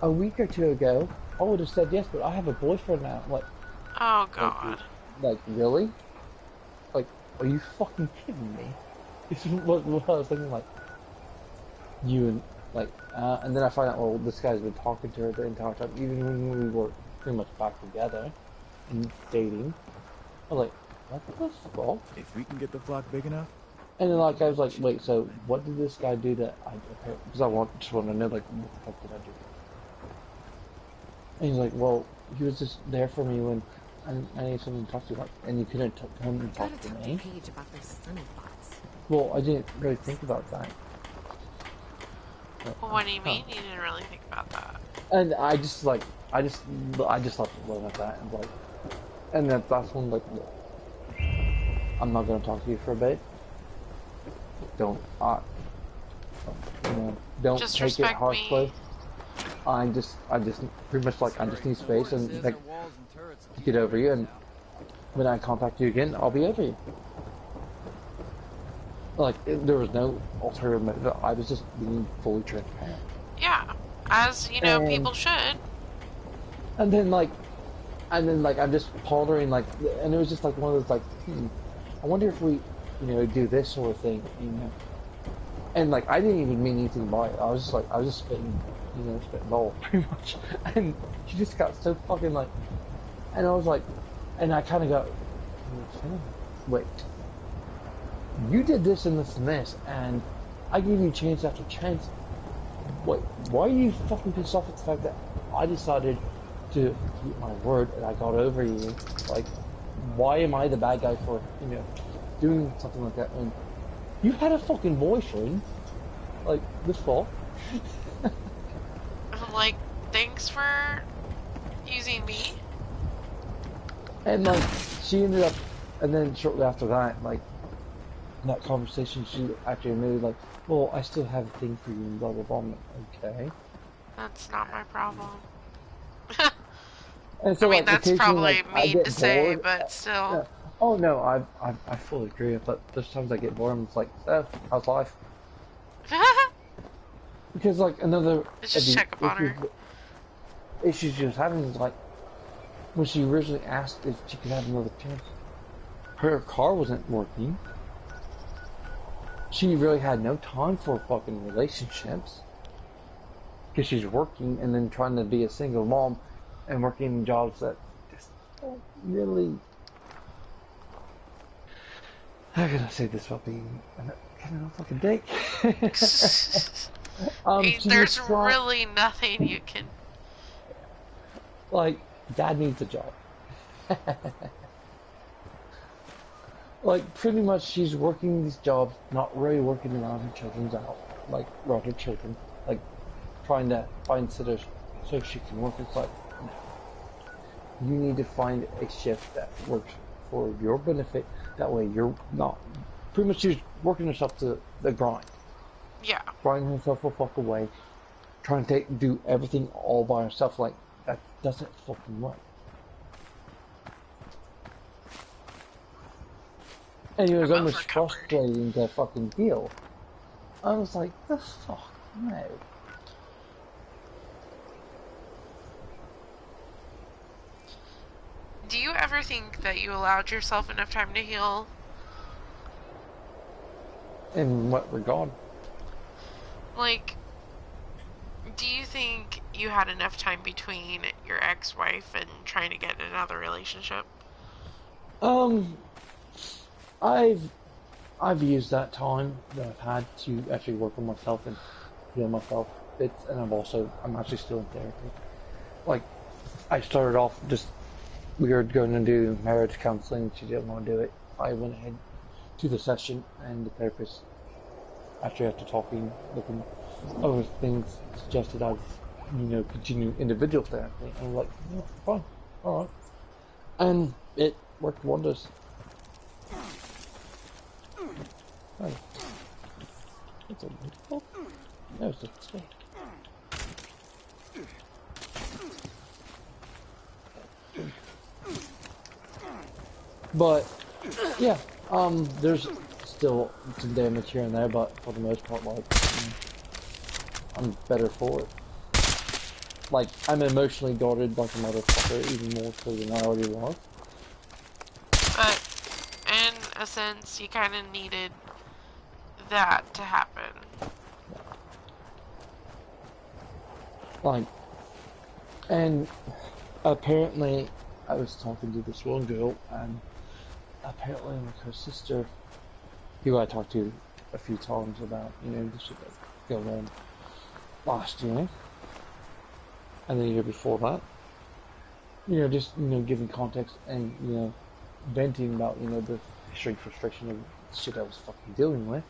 [SPEAKER 2] a week or two ago, I would have said yes, but I have a boyfriend now. I'm like,
[SPEAKER 1] oh, God.
[SPEAKER 2] Like, really? Like, are you fucking kidding me? This is what I was thinking, like, you and, like, and then I find out, well, this guy's been talking to her the entire time, even when we were pretty much back together and dating. I was like, what the fuck?
[SPEAKER 9] If we can get the flock big enough.
[SPEAKER 2] And then, like, I was like, wait, so what did this guy do that I did? Because I just want to know, like, what the fuck did I do? And he's like, well, he was just there for me when I need someone to talk to, like, and you couldn't come and talk to me. Well, I didn't really think about that.
[SPEAKER 1] Well, what do you mean you didn't really think about that?
[SPEAKER 2] And I just left it alone at that, and like, and that's when, like, look, I'm not gonna talk to you for a bit. Don't, you know, don't
[SPEAKER 1] just
[SPEAKER 2] take it harshly.
[SPEAKER 1] Me.
[SPEAKER 2] I just pretty much, like, I just need space and, like, to get over you, and when I contact you again, I'll be over you. Like, there was no ulterior motive. I was just being fully transparent.
[SPEAKER 1] Yeah, as, you know, people should.
[SPEAKER 2] And then, like, I'm just pondering, like, and it was just, like, one of those, like, I wonder if we, you know, do this sort of thing, you know. And, like, I didn't even mean anything by it. I was just spitting, you know, spitting ball, pretty much. And she just got so fucking, like, and I was like, and I kind of got, wait. You did this and this and this, and I gave you chance after chance. Wait, why are you fucking pissed off at the fact that I decided to keep my word and I got over you? Like, why am I the bad guy for, you know, doing something like that when you had a fucking boyfriend? Like, this fall.
[SPEAKER 1] Like, thanks for using me.
[SPEAKER 2] And, like, she ended up, and then shortly after that, like, in that conversation, she actually admitted, like, well, I still have a thing for you, and blah, blah, blah. I'm like, okay.
[SPEAKER 1] That's not my problem.
[SPEAKER 2] And so,
[SPEAKER 1] I mean,
[SPEAKER 2] like,
[SPEAKER 1] that's probably
[SPEAKER 2] like,
[SPEAKER 1] mean to say, but still.
[SPEAKER 2] Yeah. Oh, no, I fully agree with that. There's times I get bored and it's like, so, how's life? Because, like, another
[SPEAKER 1] just check up on her.
[SPEAKER 2] Issues she was having was, like, when she originally asked if she could have another chance. her car wasn't working. She really had no time for fucking relationships. Because she's working and then trying to be a single mom and working jobs that just don't really... How can I say this without being kind of a fucking dick?
[SPEAKER 1] There's really nothing you can...
[SPEAKER 2] Like, Dad needs a job. Like, pretty much she's working these jobs, not really working around her children's out. Like, around her children. Like, trying to find sitters so she can work. It's like, no. You need to find a shift that works for your benefit. That way you're not... Pretty much she's working herself to the grind.
[SPEAKER 1] Yeah.
[SPEAKER 2] Grinding herself the fuck away. Trying to do everything all by herself. Like, that doesn't fucking work. And it was almost frustrating to fucking deal. I was like, the fuck, no.
[SPEAKER 1] Do you ever think that you allowed yourself enough time to heal?
[SPEAKER 2] In what regard?
[SPEAKER 1] Like, do you think you had enough time between your ex-wife and trying to get another relationship?
[SPEAKER 2] I've used that time that I've had to actually work on myself and heal myself bits, and I'm actually still in therapy. Like, I started off just, we were going to do marriage counseling, she didn't want to do it. I went ahead to the session, and the therapist, after talking, looking over things, suggested I, continue individual therapy. And I'm like, yeah, fine, alright. And it worked wonders. Oh. It's a little... No, it's a stick. But, yeah, there's still some damage here and there, but for the most part, like, I'm better for it. Like, I'm emotionally guarded like a motherfucker, even more so than I already was.
[SPEAKER 1] But, in a sense, you kind of needed that to happen.
[SPEAKER 2] Like, and apparently, I was talking to this one girl, and apparently, like, her sister, who I talked to a few times about, the shit that's going on last year, and the year before that, just, giving context and, venting about, the extreme frustration of shit I was fucking dealing with.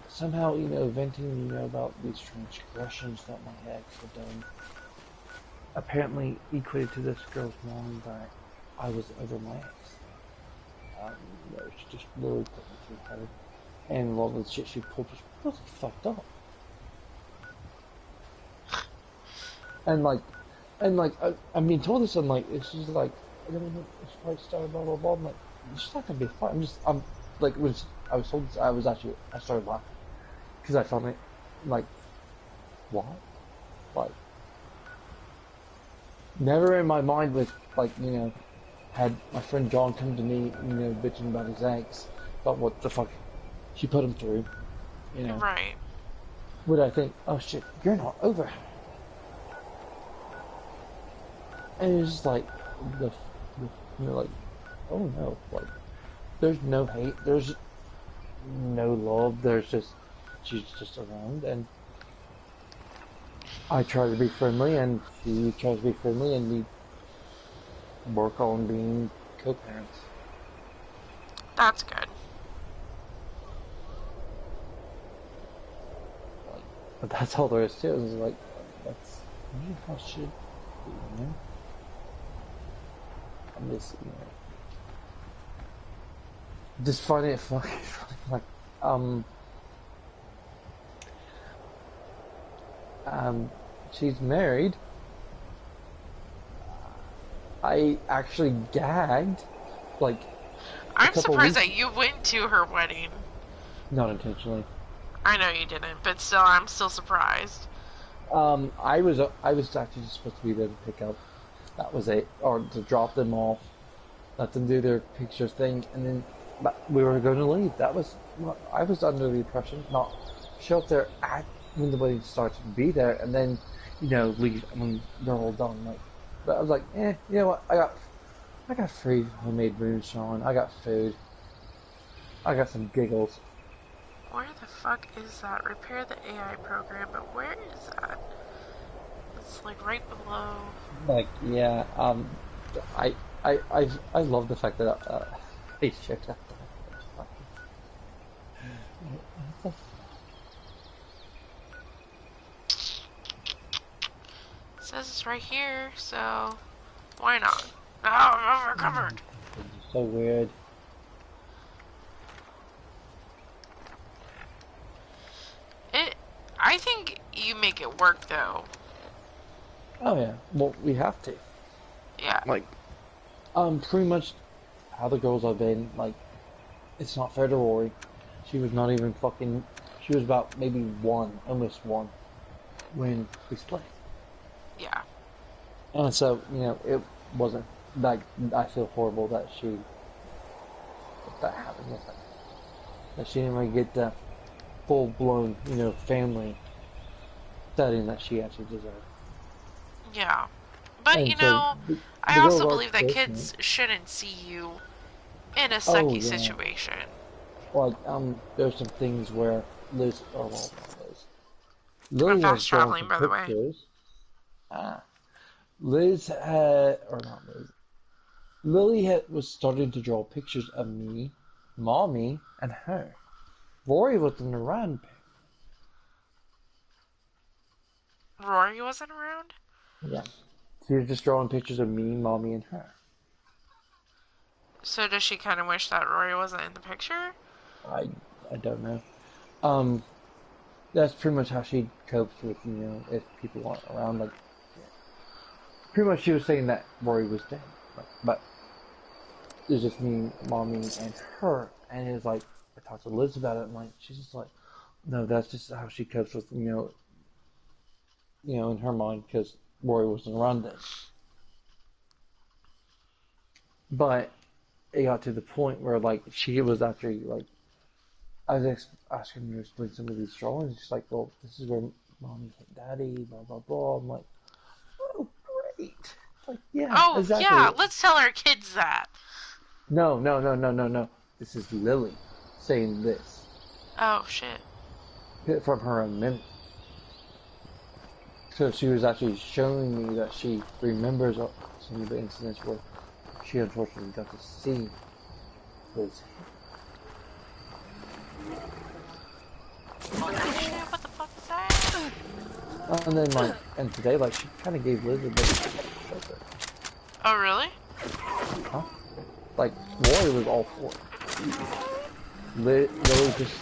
[SPEAKER 2] Somehow, venting, about these transgressions that my ex had done, apparently equated to this girl's mom that I was over my ex. She just really put me through her. And a lot of the shit she pulled just really fucked up. And I'm being told this, I'm like, it's just like, I don't know, it's fight started, blah, blah, blah. I'm like, it's just not gonna be a fight. I'm like, when I was told this, I started laughing. Because I found it, like, what? Like, never in my mind was, like, had my friend John come to me, bitching about his ex, about what the fuck she put him through,
[SPEAKER 1] Right.
[SPEAKER 2] Would I think, oh shit, you're not over. And it's just like, like, oh no, like, there's no hate, there's no love, there's just, she's just around, and I try to be friendly, and she tries to be friendly, and we work on being co-parents.
[SPEAKER 1] That's good.
[SPEAKER 2] Like, but that's all there is to it. It's like, that's how it should be, I'm just, just finding it fucking like, she's married. I actually gagged, like,
[SPEAKER 1] I'm surprised that you went to her wedding.
[SPEAKER 2] Not intentionally.
[SPEAKER 1] I know you didn't, but still, I'm still surprised.
[SPEAKER 2] I was actually supposed to be there to pick up. That was it, or to drop them off, let them do their picture thing, and then we were going to leave. That was, I was under the impression, not show up there at when the wedding starts to be there, and then, you know, leave when they're all done. Like, but I was like, you know what? I got free homemade moonshine. I got food. I got some giggles.
[SPEAKER 1] Where the fuck is that? Repair the AI program, but where is that? It's like right below.
[SPEAKER 2] Like, yeah, I love the fact that I checked out.
[SPEAKER 1] It says it's right here, so why not? Oh, I'm overcovered.
[SPEAKER 2] So weird.
[SPEAKER 1] I think you make it work though.
[SPEAKER 2] Oh yeah, well we have to.
[SPEAKER 1] Yeah.
[SPEAKER 2] Like, pretty much how the girls have been. Like, it's not fair to Rory. She was not even fucking. She was about maybe almost one, when we split.
[SPEAKER 1] Yeah.
[SPEAKER 2] And so, you know, it wasn't like, I feel horrible that that happened with her. That she didn't really get the full blown, you know, family setting that she actually deserved.
[SPEAKER 1] Yeah. But, and you know, I also believe that kids shouldn't see you in a sucky situation.
[SPEAKER 2] Like, there's some things where Liz, oh, well, not Liz.
[SPEAKER 1] Lily fast traveling, by the way.
[SPEAKER 2] Liz had, or not Liz. Lily was starting to draw pictures of me, Mommy, and her. Rory wasn't around.
[SPEAKER 1] Rory wasn't around?
[SPEAKER 2] Yeah. She was just drawing pictures of me, Mommy, and her.
[SPEAKER 1] So does she kind of wish that Rory wasn't in the picture?
[SPEAKER 2] I don't know. That's pretty much how she copes with, you know, if people aren't around. Like, pretty much she was saying that Rory was dead. But it was just me, Mommy, and her. And it was like, I talked to Liz about it, and like, she's just like, no, that's just how she copes with, you know, in her mind, because Rory wasn't around then. But it got to the point where, like, she was actually, like, I was asking her to explain some of these drawings. She's like, well, this is where Mommy hit Daddy, blah, blah, blah. I'm like, oh, great. Like, yeah,
[SPEAKER 1] oh,
[SPEAKER 2] exactly.
[SPEAKER 1] Yeah, let's tell our kids that.
[SPEAKER 2] No. This is Lily saying this.
[SPEAKER 1] Oh, shit.
[SPEAKER 2] From her own memory. So she was actually showing me that she remembers some of the incidents where she unfortunately got to see Liz.
[SPEAKER 1] What the fuck is that?
[SPEAKER 2] And then, like, and today, like, she kind of gave Liz a bit of shelter.
[SPEAKER 1] Oh, really?
[SPEAKER 2] Huh? Like, Rory was all for it. Lily just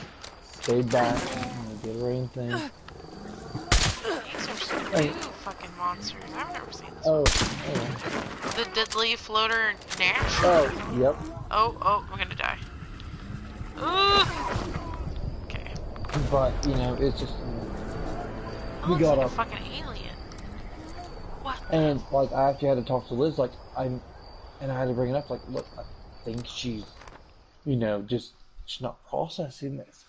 [SPEAKER 2] stayed back and did her own thing.
[SPEAKER 1] These are some new fucking monsters. I've never seen this one.
[SPEAKER 2] Oh.
[SPEAKER 1] The Deadly Floater Nash?
[SPEAKER 2] Oh, yep.
[SPEAKER 1] Oh, I'm gonna die. Ooh! Okay.
[SPEAKER 2] But, you know, it's just,
[SPEAKER 1] we got like a fucking alien. What?
[SPEAKER 2] And, like, I actually had to talk to Liz, like, and I had to bring it up, like, look, I think she's, you know, she's not processing this.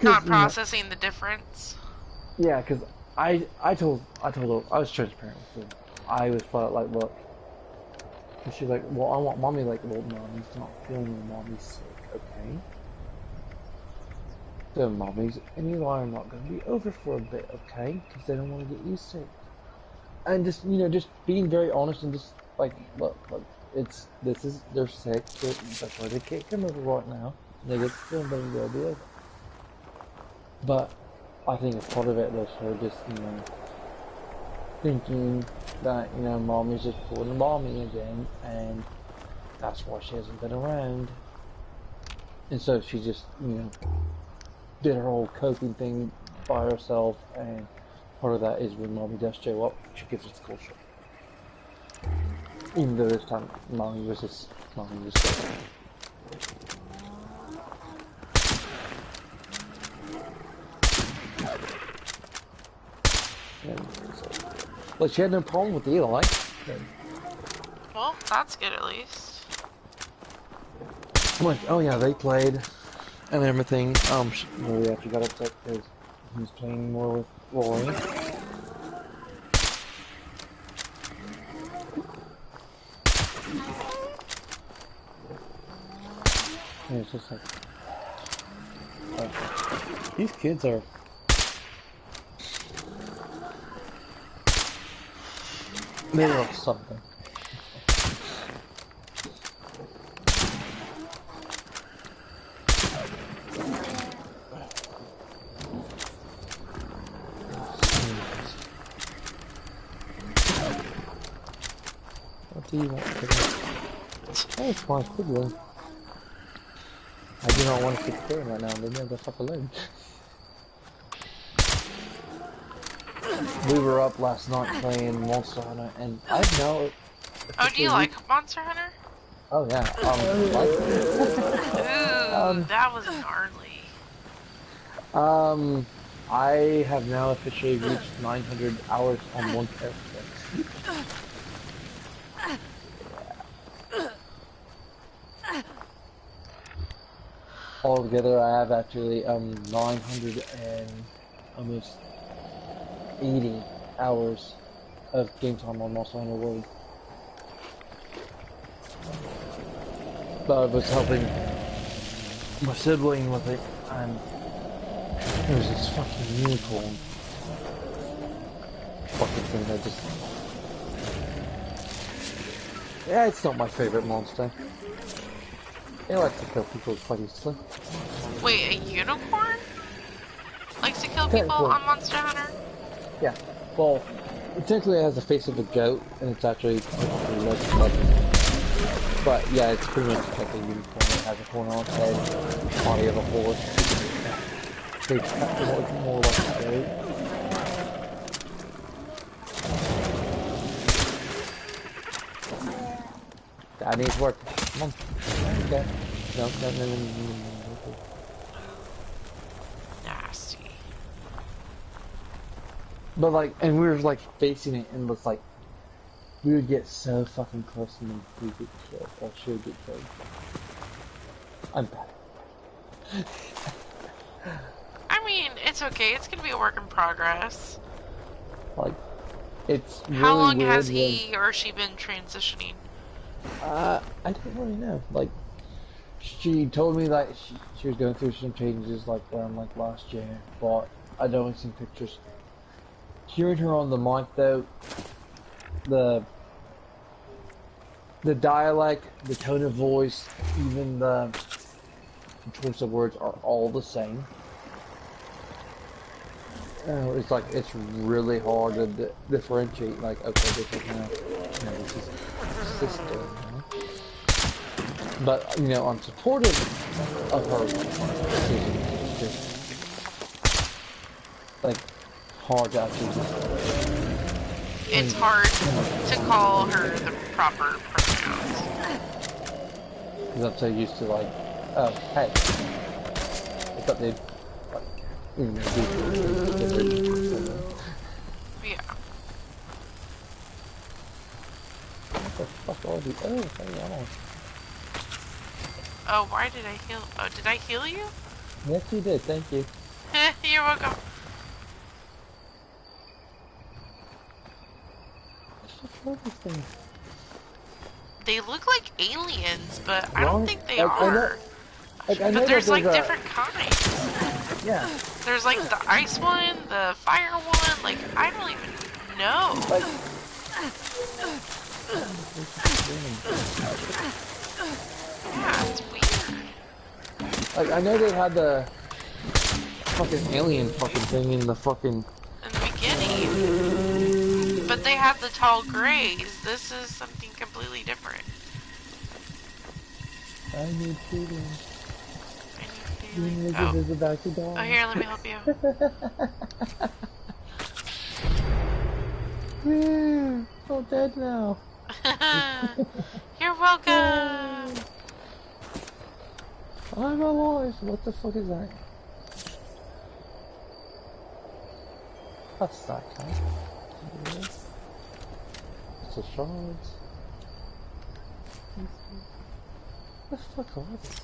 [SPEAKER 1] Not processing the difference?
[SPEAKER 2] Yeah, because I told her, I was transparent with her. I was flat like, look, and she's like, well, I want Mommy, like, well, Mommy's not feeling well, Mommy's sick, okay? So Mommy's and you are not going to be over for a bit, okay? Because they don't want to get you sick. And just, you know, just being very honest and just, like, look, they're sick, that's why they can't come over right now. They get feeling better, they'll be over. But I think a part of it was her just, you know, thinking that, you know, Mommy's just pulling the Mommy again, and that's why she hasn't been around. And so she just, you know, did her whole coping thing by herself, and part of that is when Mommy does show up, she gives us the cold shoulder. Even though this time Mommy was just and so, like, she had no problem with Eli.
[SPEAKER 1] Well, that's good at least.
[SPEAKER 2] I'm like, oh yeah, they played and everything. We actually got upset because he was playing more with Roy. And it's just like, these kids are. They love something. What do you want to do? Hey, it's my sibling. I do not want to keep playing right now. Leave me the fuck alone. We were up last night playing Monster Hunter, and I know.
[SPEAKER 1] Oh, do you like Monster Hunter?
[SPEAKER 2] Oh yeah.
[SPEAKER 1] Ooh, that was gnarly.
[SPEAKER 2] I have now officially reached 900 hours on one character. Altogether, I have actually 900 and almost 80 hours of game time on Monster Hunter World. But I was helping my sibling with it, and there's this fucking unicorn. Fucking thing that just... Yeah, it's not my favorite monster. It likes to kill people quite easily.
[SPEAKER 1] Wait, a unicorn? Likes to kill people on Monster Hunter?
[SPEAKER 2] Yeah. Well, technically it has the face of a goat, and it's actually like, but yeah, it's pretty much like a unicorn. It has a horn on its head, body of a horse. It's more like a goat. That needs work. Come on. Okay. No.
[SPEAKER 1] Nasty.
[SPEAKER 2] But like, and we were like facing it, and it was like, we would get so fucking close and then we would get killed, or she would get killed. I'm bad.
[SPEAKER 1] I mean, it's okay. It's gonna be a work in progress.
[SPEAKER 2] Like, it's really
[SPEAKER 1] How long
[SPEAKER 2] weird
[SPEAKER 1] has he or she been transitioning?
[SPEAKER 2] I don't really know. Like, she told me that she was going through some changes like last year, but I don't see pictures. Hearing her on the mic though, the dialect, the tone of voice, even the choice of words are all the same. It's like, it's really hard to differentiate, like, okay, this is now, this is sister, But, I'm supportive of her decision. It's just, like, hard to actually
[SPEAKER 1] It's hard to call her the proper pronouns.
[SPEAKER 2] Because I'm so used to, like, oh, hey, what's up, dude?
[SPEAKER 1] Yeah.
[SPEAKER 2] What the fuck are these? Oh, hang on.
[SPEAKER 1] Oh, why did I heal? Oh, did I heal you?
[SPEAKER 2] Yes, you did. Thank you.
[SPEAKER 1] You're welcome.
[SPEAKER 2] What are these things?
[SPEAKER 1] They look like aliens, but I don't think they are.
[SPEAKER 2] I know
[SPEAKER 1] but there's like different kinds.
[SPEAKER 2] Yeah.
[SPEAKER 1] There's like the ice one, the fire one, like I don't even know.
[SPEAKER 2] Like,
[SPEAKER 1] yeah, it's weird.
[SPEAKER 2] Like, I know they had the fucking alien fucking thing in the fucking...
[SPEAKER 1] In the beginning. But they have the tall grays. This is something completely different.
[SPEAKER 2] I need feeling.
[SPEAKER 1] Oh, here, let me help you.
[SPEAKER 2] I'm dead now.
[SPEAKER 1] You're welcome.
[SPEAKER 2] I'm alive. What the fuck is that? That's that kind. It's a shards. What the fuck are these?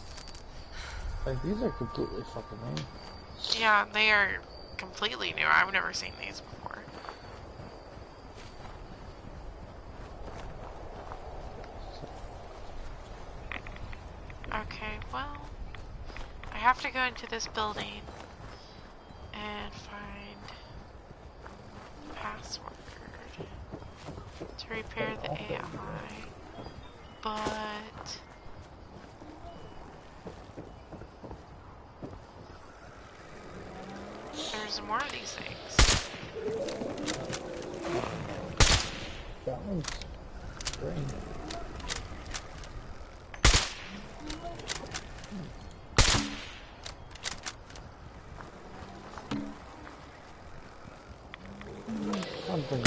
[SPEAKER 2] Like, these are completely fucking new.
[SPEAKER 1] Yeah, they are completely new. I've never seen these before. Okay, well, I have to go into this building and find the password to repair the AI, but there's more of these things.
[SPEAKER 2] That one's green. Something.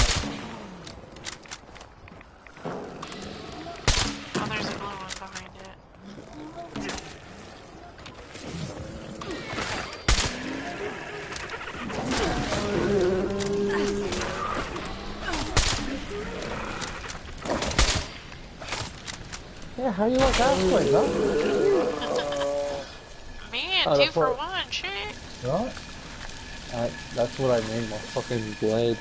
[SPEAKER 1] Oh, there's a blue one behind it.
[SPEAKER 2] Yeah, how you like that place, huh?
[SPEAKER 1] Man, 2 for 1, shit.
[SPEAKER 2] Right? That's what I named my fucking blade.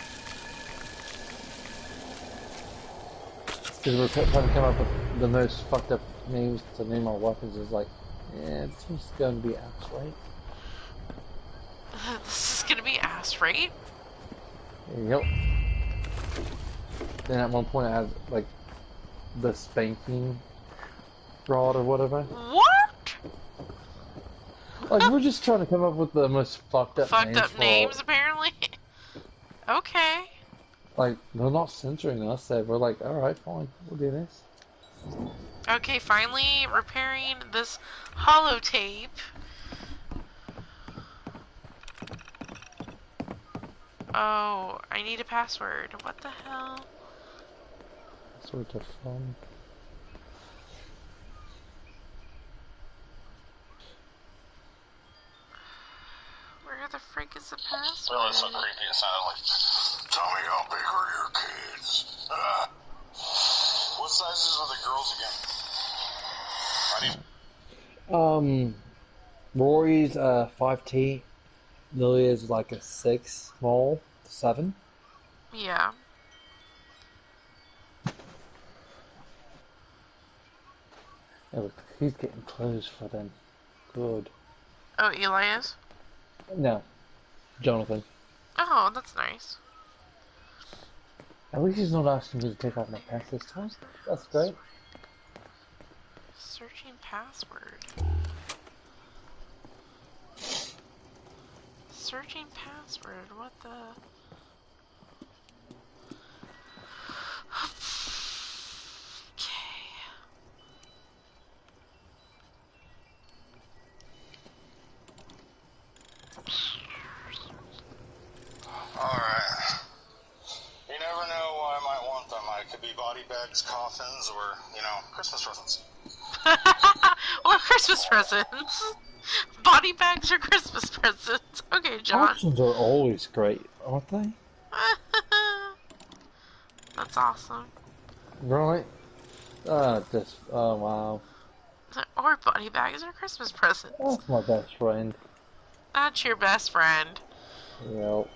[SPEAKER 2] Because we're trying to come up with the most fucked up names to name our weapons. Is like, yeah, this one's gonna be ass right.
[SPEAKER 1] This is gonna be ass rape?
[SPEAKER 2] Yep. Then at one point I had like the spanking rod or whatever.
[SPEAKER 1] What?
[SPEAKER 2] Like we're just trying to come up with the most fucked up
[SPEAKER 1] names apparently. Okay.
[SPEAKER 2] Like they're not censoring us, so we're like, alright, fine, we'll do this.
[SPEAKER 1] Okay, finally repairing this holotape. Oh, I need a password. What the hell?
[SPEAKER 2] Sort of fun.
[SPEAKER 1] Where the frick is the password?
[SPEAKER 11] Well, it's so creepy it sounded like, tell me how big are your kids? What sizes are the girls again?
[SPEAKER 2] Rory's 5T. Lilia's like a 6, small, 7.
[SPEAKER 1] Yeah.
[SPEAKER 2] Oh, he's getting clothes for them. Good.
[SPEAKER 1] Oh, Eli is?
[SPEAKER 2] No, Jonathan.
[SPEAKER 1] Oh, that's nice.
[SPEAKER 2] At least he's not asking me to take off my pants this time. That's great.
[SPEAKER 1] Searching password. Searching password. What the? Okay.
[SPEAKER 11] Alright. You never know what I might want them. I could be body bags, coffins, or, you know, Christmas presents.
[SPEAKER 1] Or Christmas presents. Body bags or Christmas presents. Okay, John.
[SPEAKER 2] Options are always great, aren't they?
[SPEAKER 1] That's awesome.
[SPEAKER 2] Right? Oh wow.
[SPEAKER 1] Or body bags or Christmas presents.
[SPEAKER 2] That's my best friend.
[SPEAKER 1] That's your best friend.
[SPEAKER 2] Yep.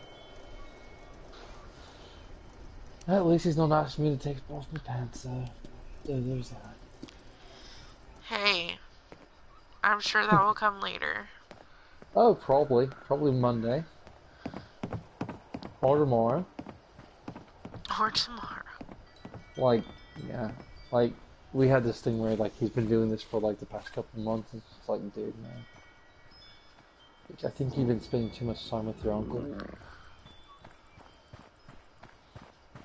[SPEAKER 2] At least he's not asking me to take off my pants, so there's that.
[SPEAKER 1] Hey, I'm sure that will come later.
[SPEAKER 2] Oh, probably Monday. Or tomorrow.
[SPEAKER 1] Or tomorrow.
[SPEAKER 2] Like, yeah. Like, we had this thing where, like, he's been doing this for, like, the past couple of months, and it's just like, dude, man. I think you've been spending too much time with your uncle.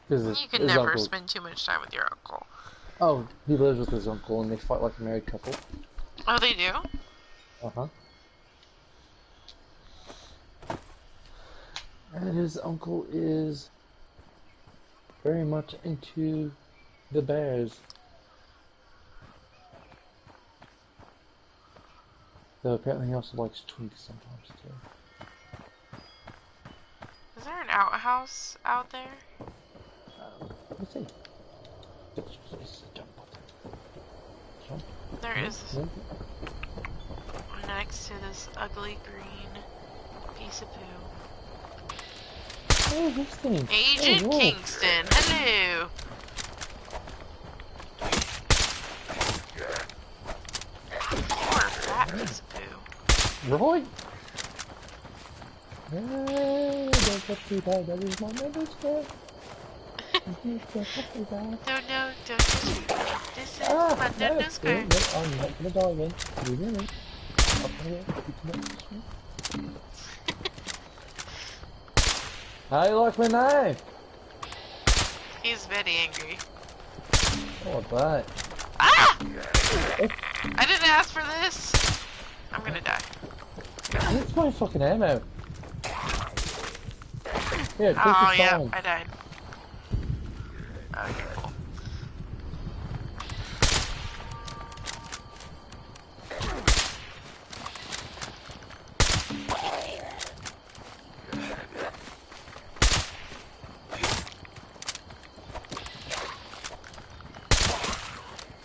[SPEAKER 1] You can never spend too much time with your uncle.
[SPEAKER 2] Oh, he lives with his uncle, and they fight like a married couple.
[SPEAKER 1] Oh, they do?
[SPEAKER 2] Uh-huh. And his uncle is very much into the bears. Though apparently he also likes twinks sometimes too.
[SPEAKER 1] Is there an outhouse out there?
[SPEAKER 2] Let's see.
[SPEAKER 1] There is next to this ugly green piece of poo.
[SPEAKER 2] Oh, this thing.
[SPEAKER 1] Agent Kingston, hello. Poor fat piece of poo.
[SPEAKER 2] Right? Hey, don't touch me, Dad. That is my mother's girl.
[SPEAKER 1] No, don't touch me. This is my Nana's girl.
[SPEAKER 2] I'm not gonna die again. Leave me alone. How you like my knife?
[SPEAKER 1] He's very angry.
[SPEAKER 2] Oh, I bet.
[SPEAKER 1] Ah! I didn't ask for this. I'm gonna die.
[SPEAKER 2] It's my fucking ammo. Here, take
[SPEAKER 1] oh,
[SPEAKER 2] the
[SPEAKER 1] yeah,
[SPEAKER 2] phone.
[SPEAKER 1] I died. Okay, cool.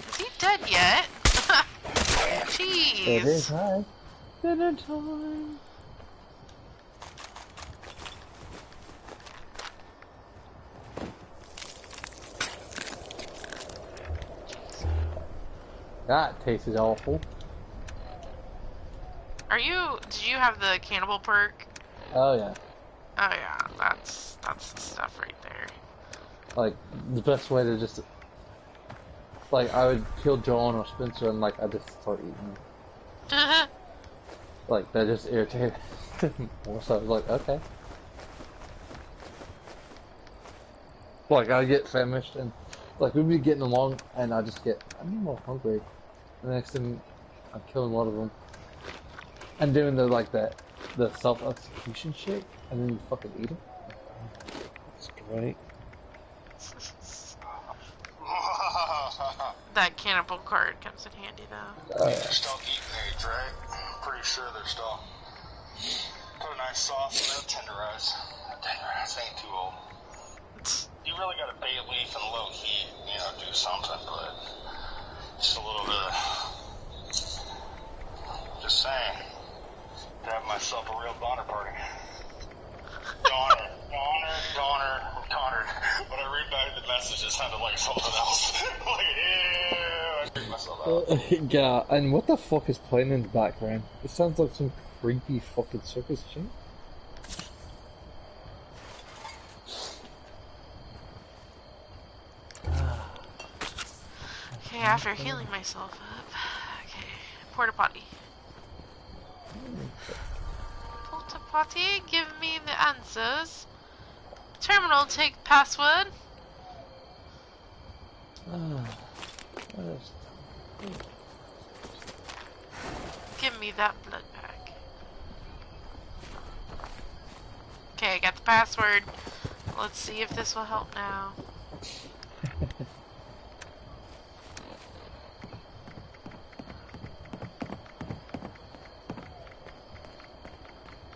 [SPEAKER 1] Is he dead yet? Jeez.
[SPEAKER 2] It is high. Dinner time. That tasted awful.
[SPEAKER 1] Did you have the cannibal perk?
[SPEAKER 2] Oh yeah.
[SPEAKER 1] Oh yeah, that's the stuff right there.
[SPEAKER 2] Like, the best way to just... Like, I would kill John or Spencer and, like, I just start eating them. Like, they're just irritated more, so I was like, okay. Like, I get famished and, like, we'd be getting along and I just get, I'm more hungry. The next thing, I'm killing a lot of them. And doing the, like, the self-execution shit, and then you fucking eat them. It's great.
[SPEAKER 1] That cannibal card comes in handy though.
[SPEAKER 11] They're still eating age, right? I'm pretty sure they're still. Put a nice sauce in there, tenderize. Tenderize ain't too old. You really got a bay leaf and low heat, do something, but just a little bit of. Just saying. To have myself a real Donner party. Donner. When I read back the message, it sounded like something else. Like, I freaked myself out.
[SPEAKER 2] Yeah, and what the fuck is playing in the background? It sounds like some creepy fucking circus shit.
[SPEAKER 1] Okay, after healing myself up. Okay, porta potty. Porta potty, give me the answers. Terminal, take password. Give me that blood pack. Okay, I got the password. Let's see if this will help now.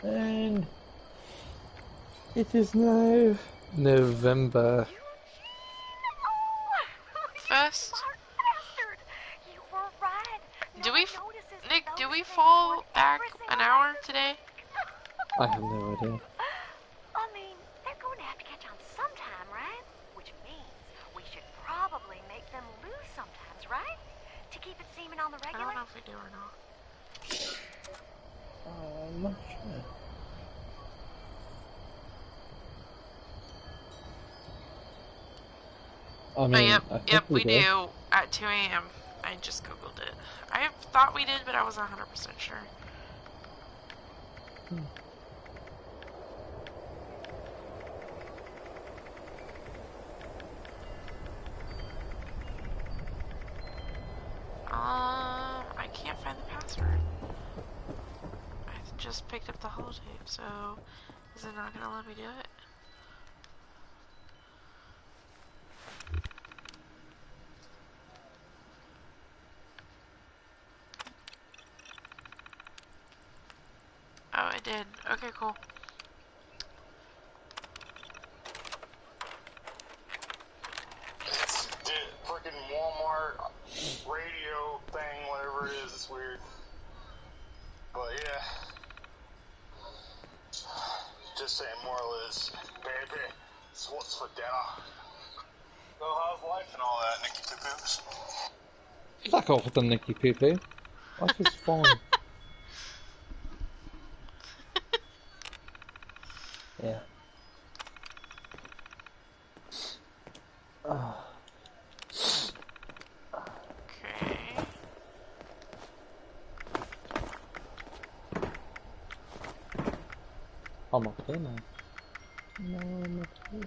[SPEAKER 2] And it is now November.
[SPEAKER 1] First, Nick, do we fall back an hour today?
[SPEAKER 2] I have no idea.
[SPEAKER 12] I mean, they're going to have to catch on sometime, right? Which means we should probably make them lose sometimes, right? To keep it seeming on the regular?
[SPEAKER 1] I don't know if we do or not.
[SPEAKER 2] I'm not sure. I mean,
[SPEAKER 1] yep, we do at 2 a.m. I just googled it. I thought we did, but I wasn't 100% sure. I can't find the password. I just picked up the holotape, so is it not gonna let me do it? Oh, it did. Okay, cool.
[SPEAKER 11] It's freaking Walmart radio is, baby, so what's for dinner? Go have life and all that, Nicky Poo-Poos.
[SPEAKER 2] Fuck off with the Nicky Poo-Poo. Life is fine. Yeah.
[SPEAKER 1] Okay.
[SPEAKER 2] I'm up here now. No, I'm up here.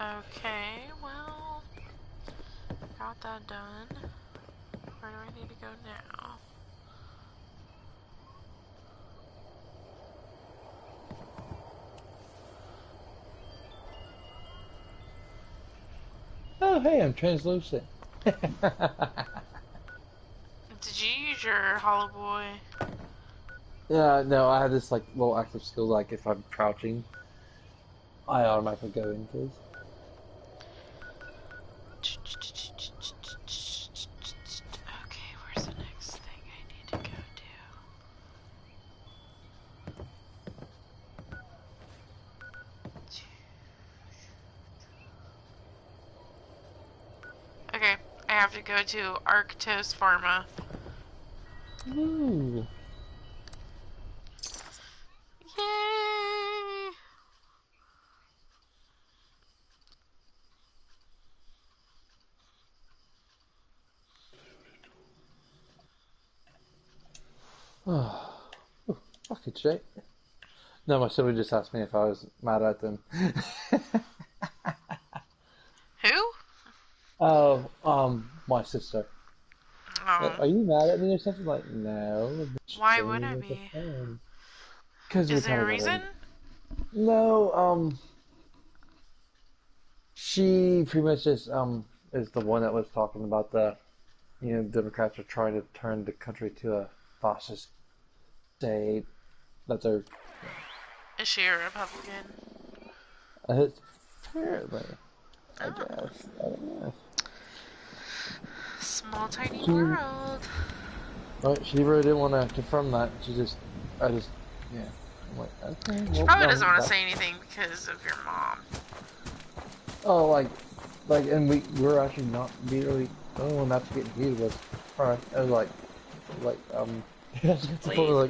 [SPEAKER 1] Okay, well, got that done. Where do I need to go now?
[SPEAKER 2] Oh, hey, I'm translucent.
[SPEAKER 1] Did you use your hollow boy?
[SPEAKER 2] Yeah, no, I have this like little active skill, like if I'm crouching, I automatically go into it.
[SPEAKER 1] Okay, where's the next thing I need to go do? Okay, I have to go to Arctos Pharma.
[SPEAKER 2] Ooh.
[SPEAKER 1] Yay!
[SPEAKER 2] Oh, fucking shit. No, my sibling just asked me if I was mad at them.
[SPEAKER 1] Who?
[SPEAKER 2] Oh, my sister.
[SPEAKER 1] Oh.
[SPEAKER 2] Are you mad at me or something? Like, no.
[SPEAKER 1] Why would I be?
[SPEAKER 2] Because
[SPEAKER 1] Is there a reason?
[SPEAKER 2] No, she pretty much just, is the one that was talking about the, Democrats are trying to turn the country to a fascist state. That they're...
[SPEAKER 1] Is she a Republican?
[SPEAKER 2] Apparently. I guess. I don't know.
[SPEAKER 1] Small, tiny world.
[SPEAKER 2] Right, she really didn't want to confirm that. Yeah. I'm like, okay.
[SPEAKER 1] She probably doesn't want to say anything because of your mom.
[SPEAKER 2] Oh, and we were actually not really. The only one that's getting heated was, alright. I was like,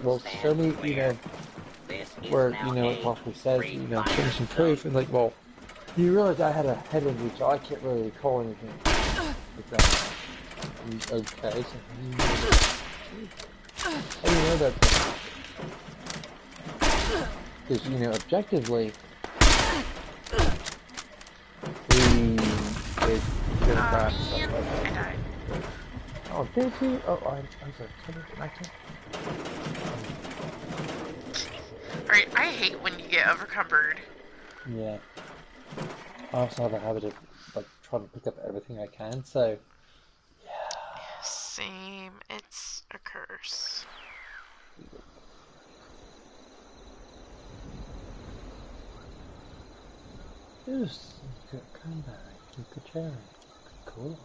[SPEAKER 2] well, show me, where, it possibly says, show me some proof. And like, well, you realize I had a head injury, so I can't really recall anything like that. Okay, so how do you know that? Because, objectively, we did Democrats.
[SPEAKER 1] I died.
[SPEAKER 2] Oh, did he? Oh, I'm sorry.
[SPEAKER 1] Alright, I hate when you get overcumbered.
[SPEAKER 2] Yeah. I also have a habit of, trying to pick up everything I can, so... Yeah.
[SPEAKER 1] Same. It's a curse.
[SPEAKER 2] Yes, come back. Keep the cherry. Cool.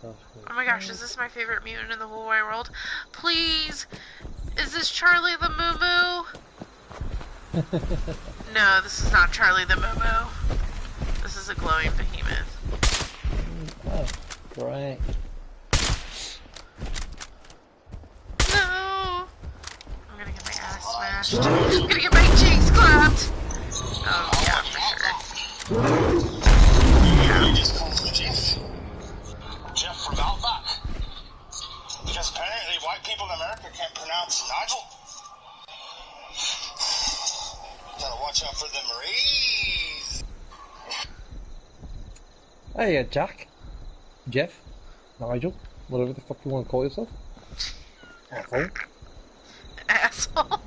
[SPEAKER 1] Oh my gosh, is this my favorite mutant in the whole wide world? Please! Is this Charlie the Moo Moo? No, this is not Charlie the Moo Moo. This is a glowing behemoth.
[SPEAKER 2] Oh, great.
[SPEAKER 1] No! I'm gonna get my ass smashed. I'm gonna get my cheeks clapped! Oh, yeah, for sure.
[SPEAKER 11] You just called me Jeff. Jeff from Outback. Because apparently white people in America can't pronounce Nigel. Gotta watch out for the Marines.
[SPEAKER 2] Hey, Jack. Jeff. Nigel. Whatever the fuck you want to call yourself. Asshole.
[SPEAKER 1] Asshole.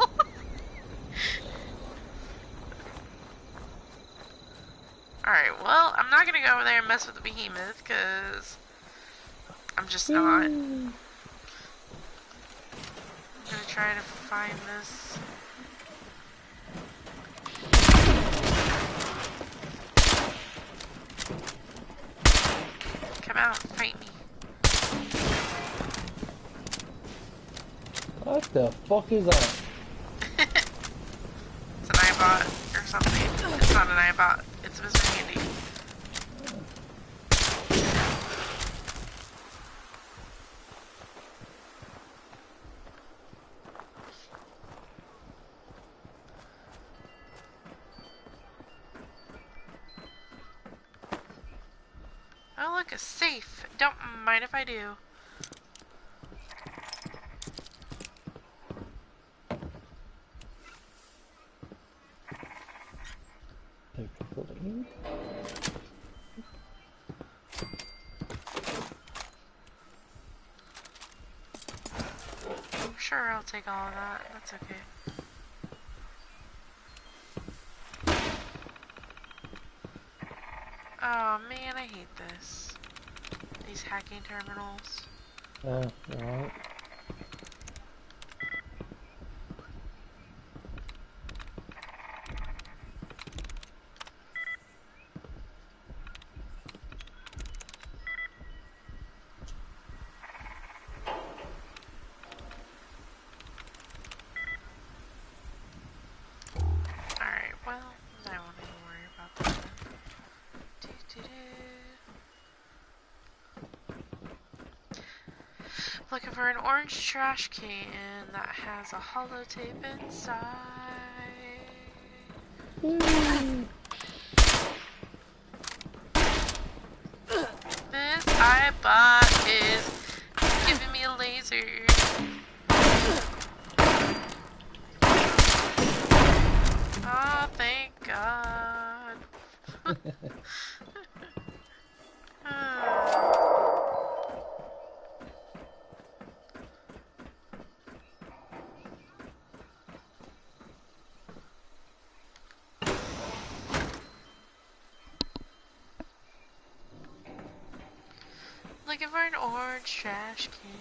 [SPEAKER 1] Alright, well, I'm not gonna go over there and mess with the behemoth, because I'm just not. I'm gonna try to find this. Come out, fight me.
[SPEAKER 2] What the fuck is that?
[SPEAKER 1] It's an iBot or something. It's not an iBot. It's Mr. Handy. Oh look, a safe. Don't mind if I do. Sure, I'll take all of that. That's okay. Oh man, I hate this. These hacking terminals.
[SPEAKER 2] Alright.
[SPEAKER 1] Looking for an orange trash can that has a holotape inside. This iBot is giving me a laser. Oh, thank God. Looking for an orange trash can.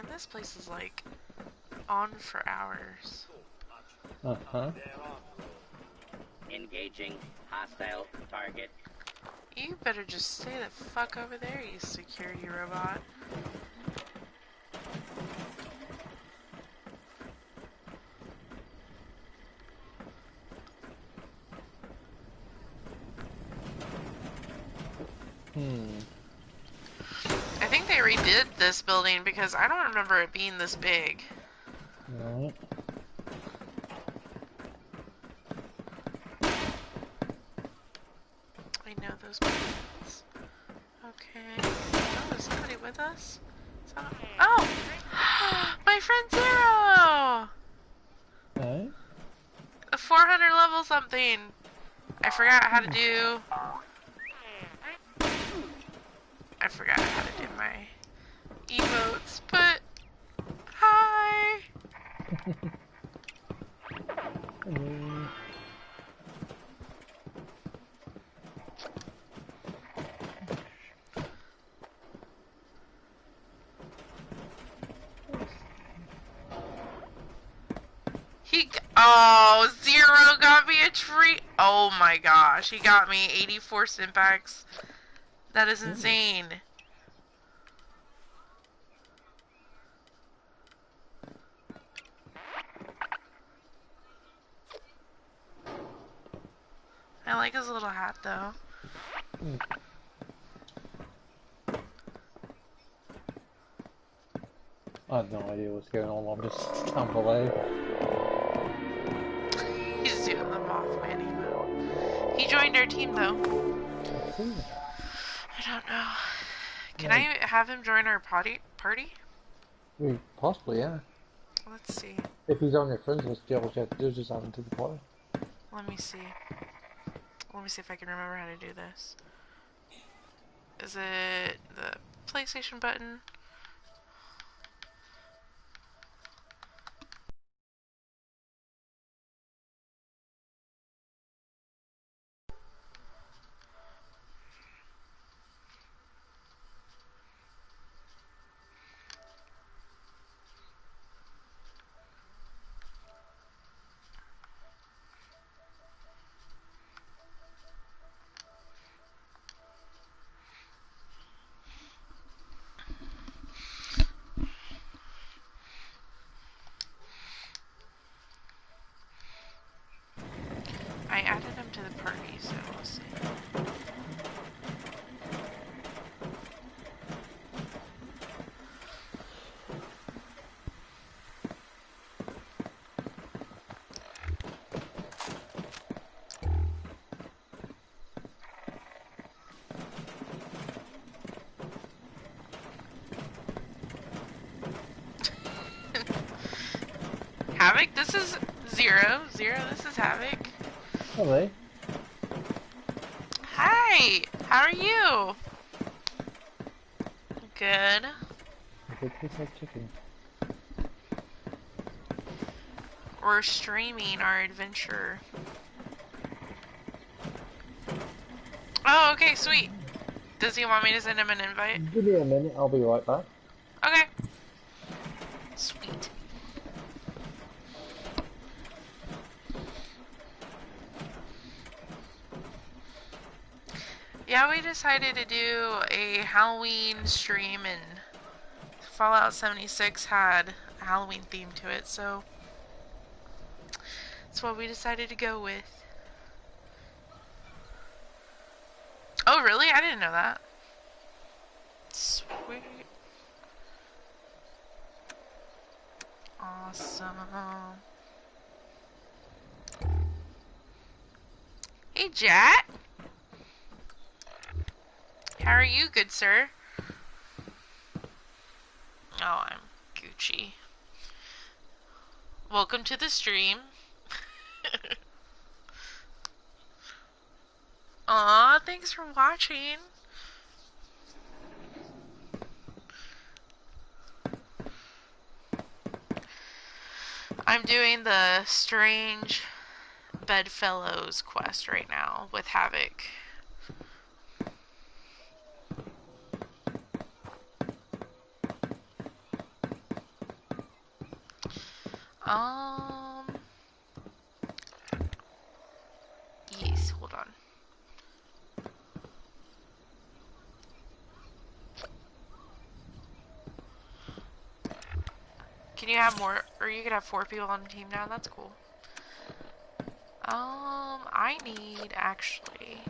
[SPEAKER 1] This place is like on for hours.
[SPEAKER 13] Engaging hostile target.
[SPEAKER 1] You better just stay the fuck over there, you security robot. I think they redid this building because I don't remember it being this big.
[SPEAKER 2] Right.
[SPEAKER 1] I know those buildings. Okay. Oh, is somebody with us? Oh! My friend Zero!
[SPEAKER 2] Right.
[SPEAKER 1] A 400 level something. I forgot how to do... I forgot how to do my emotes, but hi. Oh, Zero got me a treat. Oh my gosh, he got me 84 Simpacks. That is insane. I like his little hat though.
[SPEAKER 2] I have no idea what's going on, I'm just down below.
[SPEAKER 1] He's doing the Mothman emote. He joined our team though.
[SPEAKER 2] either.
[SPEAKER 1] I don't know. Can I have him join our party?
[SPEAKER 2] Possibly, yeah.
[SPEAKER 1] Let's see.
[SPEAKER 2] If he's on your friends list, all you have to do is just add him to the party.
[SPEAKER 1] Let me see. Let me see if I can remember how to do this. Is it the PlayStation button? I added him to the party, so we'll see. Havok, this is Zero. Zero, this is Havok.
[SPEAKER 2] Hello.
[SPEAKER 1] Hi! How are you? Good.
[SPEAKER 2] It tastes like chicken.
[SPEAKER 1] We're streaming our adventure. Oh, okay, sweet. Does he want me to send him an invite?
[SPEAKER 2] Give me a minute, I'll be right back.
[SPEAKER 1] Okay. Sweet. Yeah, we decided to do a Halloween stream, and Fallout 76 had a Halloween theme to it, so that's what we decided to go with. Oh, really? I didn't know that. Sweet. Awesome. Hey, Jack. How are you, good sir? Oh, I'm Gucci. Welcome to the stream. Aw, thanks for watching. I'm doing the Strange Bedfellows quest right now with Havok. Yes, hold on. Can you have more, or you could have 4 people on the team now? That's cool. I need, actually...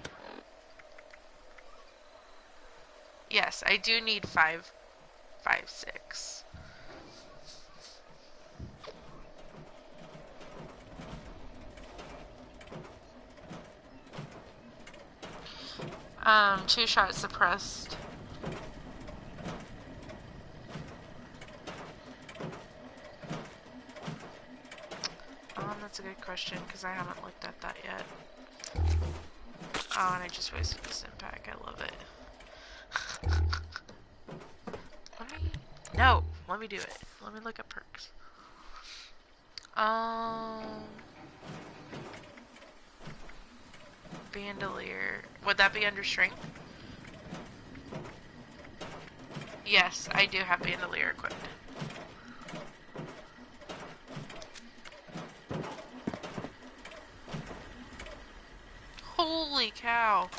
[SPEAKER 1] Yes, I do need 5, 6. Two-shot suppressed. That's a good question, because I haven't looked at that yet. Oh, and I just wasted this impact. I love it. Let me do it. Let me look at perks. Bandolier. Would that be under strength? Yes, I do have bandolier equipped. Holy cow.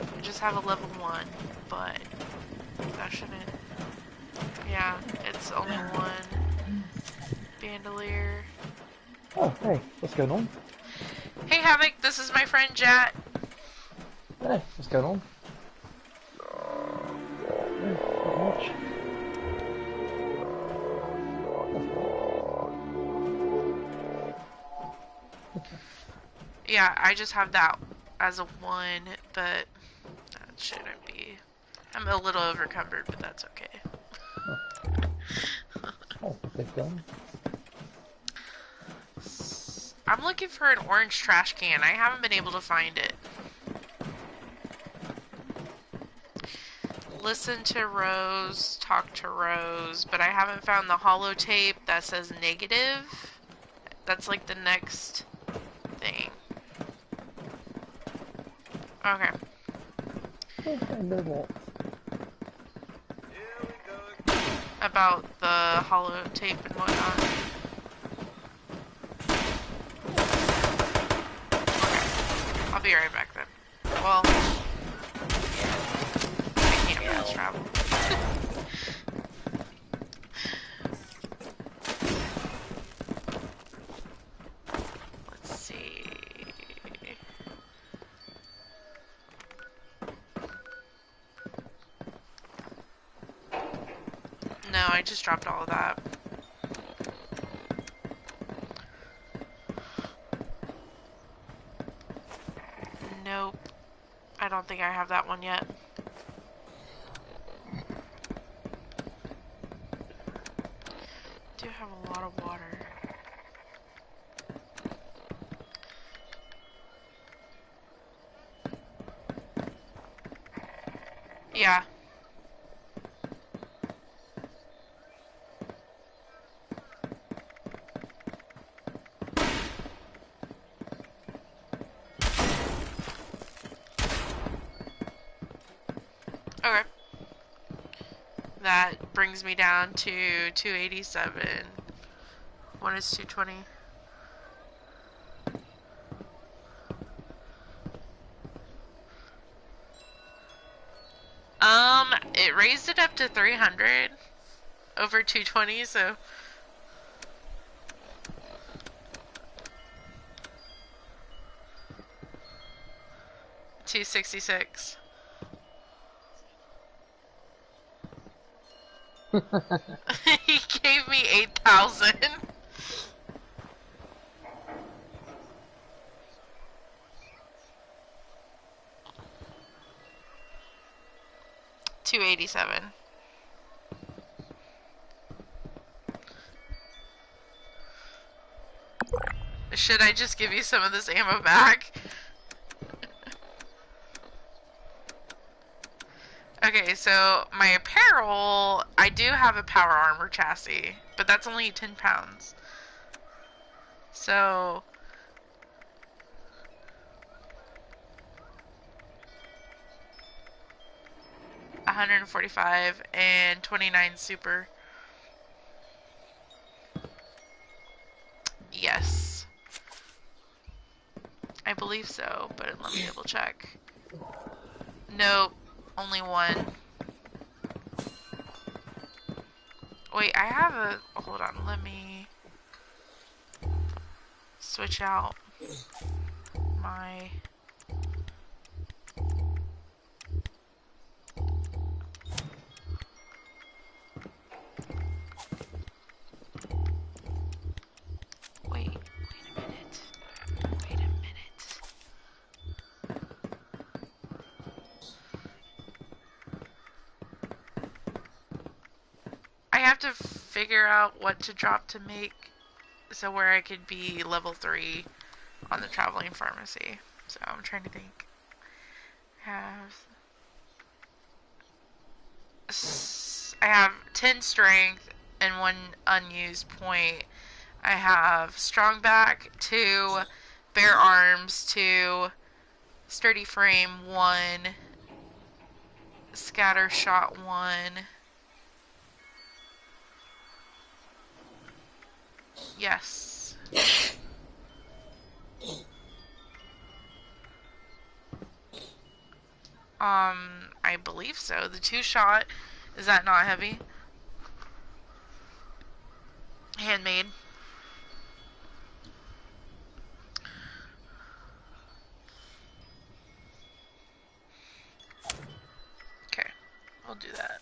[SPEAKER 1] I just have a level 1, but that shouldn't... Yeah, it's only 1 bandolier.
[SPEAKER 2] Oh, hey, what's going on?
[SPEAKER 1] Hey, Havok, this is my friend Jat.
[SPEAKER 2] Hey, what's going on? Not much.
[SPEAKER 1] Yeah, I just have that as a 1, but that shouldn't be. I'm a little overcumbered, but that's okay.
[SPEAKER 2] Oh, take them.
[SPEAKER 1] I'm looking for an orange trash can. I haven't been able to find it. Listen to Rose, talk to Rose, but I haven't found the holotape that says negative. That's like the next thing. Okay. About the holotape and whatnot. Okay. I'll be right back then. Well, I can't fast travel. Let's see. No, I just dropped all of that. Nope. I don't think I have that one yet. Do have a lot of water. Yeah. Okay. That brings me down to 287. One is 220. It raised it up to 300 over 220, so 266. He gave me 8,000. $287. Should I just give you some of this ammo back? Okay, so my apparel, I do have a power armor chassis, but that's only 10 pounds. So 145 and 29 super. Yes. I believe so, but let me double check. Nope, only 1. Wait, I have a... Hold on, let me switch out my... Wait a minute. Wait a minute. I have to figure out what to drop to make so where I could be level 3 on the traveling pharmacy. So I'm trying to think. I have 10 strength and 1 unused point. I have strong back 2, bare arms 2, sturdy frame 1, scatter shot 1. Yes. I believe so. The 2 shot, is that not heavy? Handmade. Okay, I'll do that.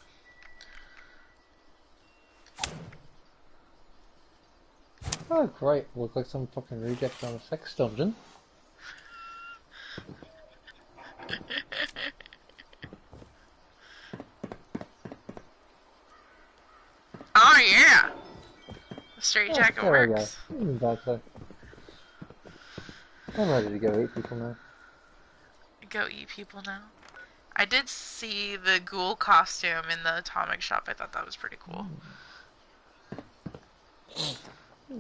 [SPEAKER 2] Oh great, look like some fucking reject on a sex dungeon.
[SPEAKER 1] Straight jacket
[SPEAKER 2] there
[SPEAKER 1] works.
[SPEAKER 2] We go. Exactly. I'm ready to go eat people now.
[SPEAKER 1] Go eat people now. I did see the ghoul costume in the atomic shop. I thought that was pretty cool.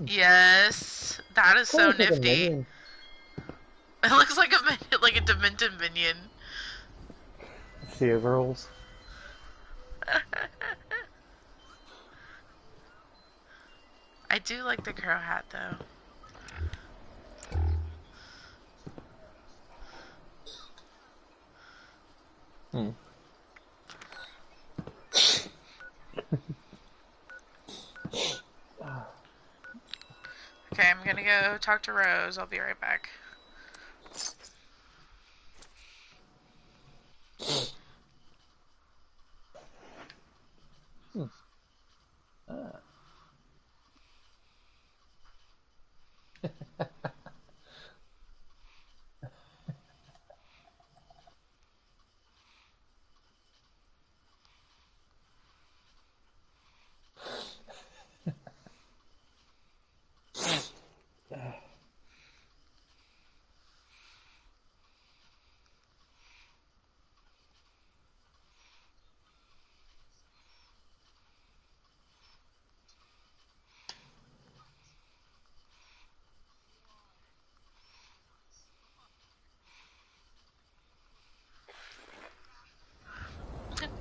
[SPEAKER 1] Yes, that is so nifty. It looks like a demented minion.
[SPEAKER 2] See overalls.
[SPEAKER 1] I do like the crow hat though. Okay, I'm gonna go talk to Rose. I'll be right back.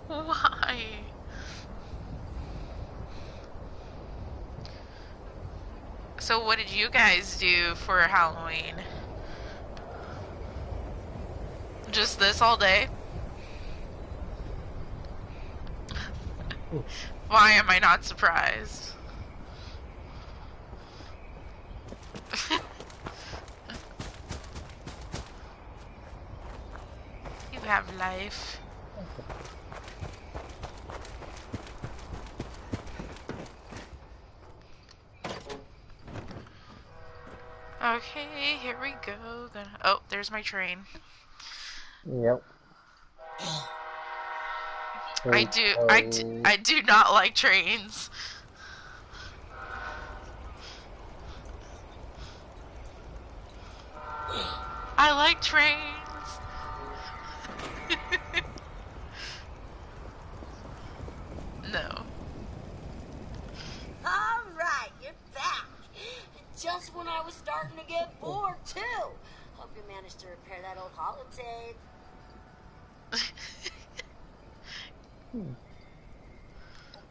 [SPEAKER 1] Why? So what did you guys do for Halloween? Just this all day? Why am I not surprised? You have life. Okay, here we go. Oh, there's my train.
[SPEAKER 2] Yep.
[SPEAKER 1] I do not like trains. I like trains. No.
[SPEAKER 10] Alright, you're back. Just when I was starting to get bored, too. Hope you managed to repair that old holotape.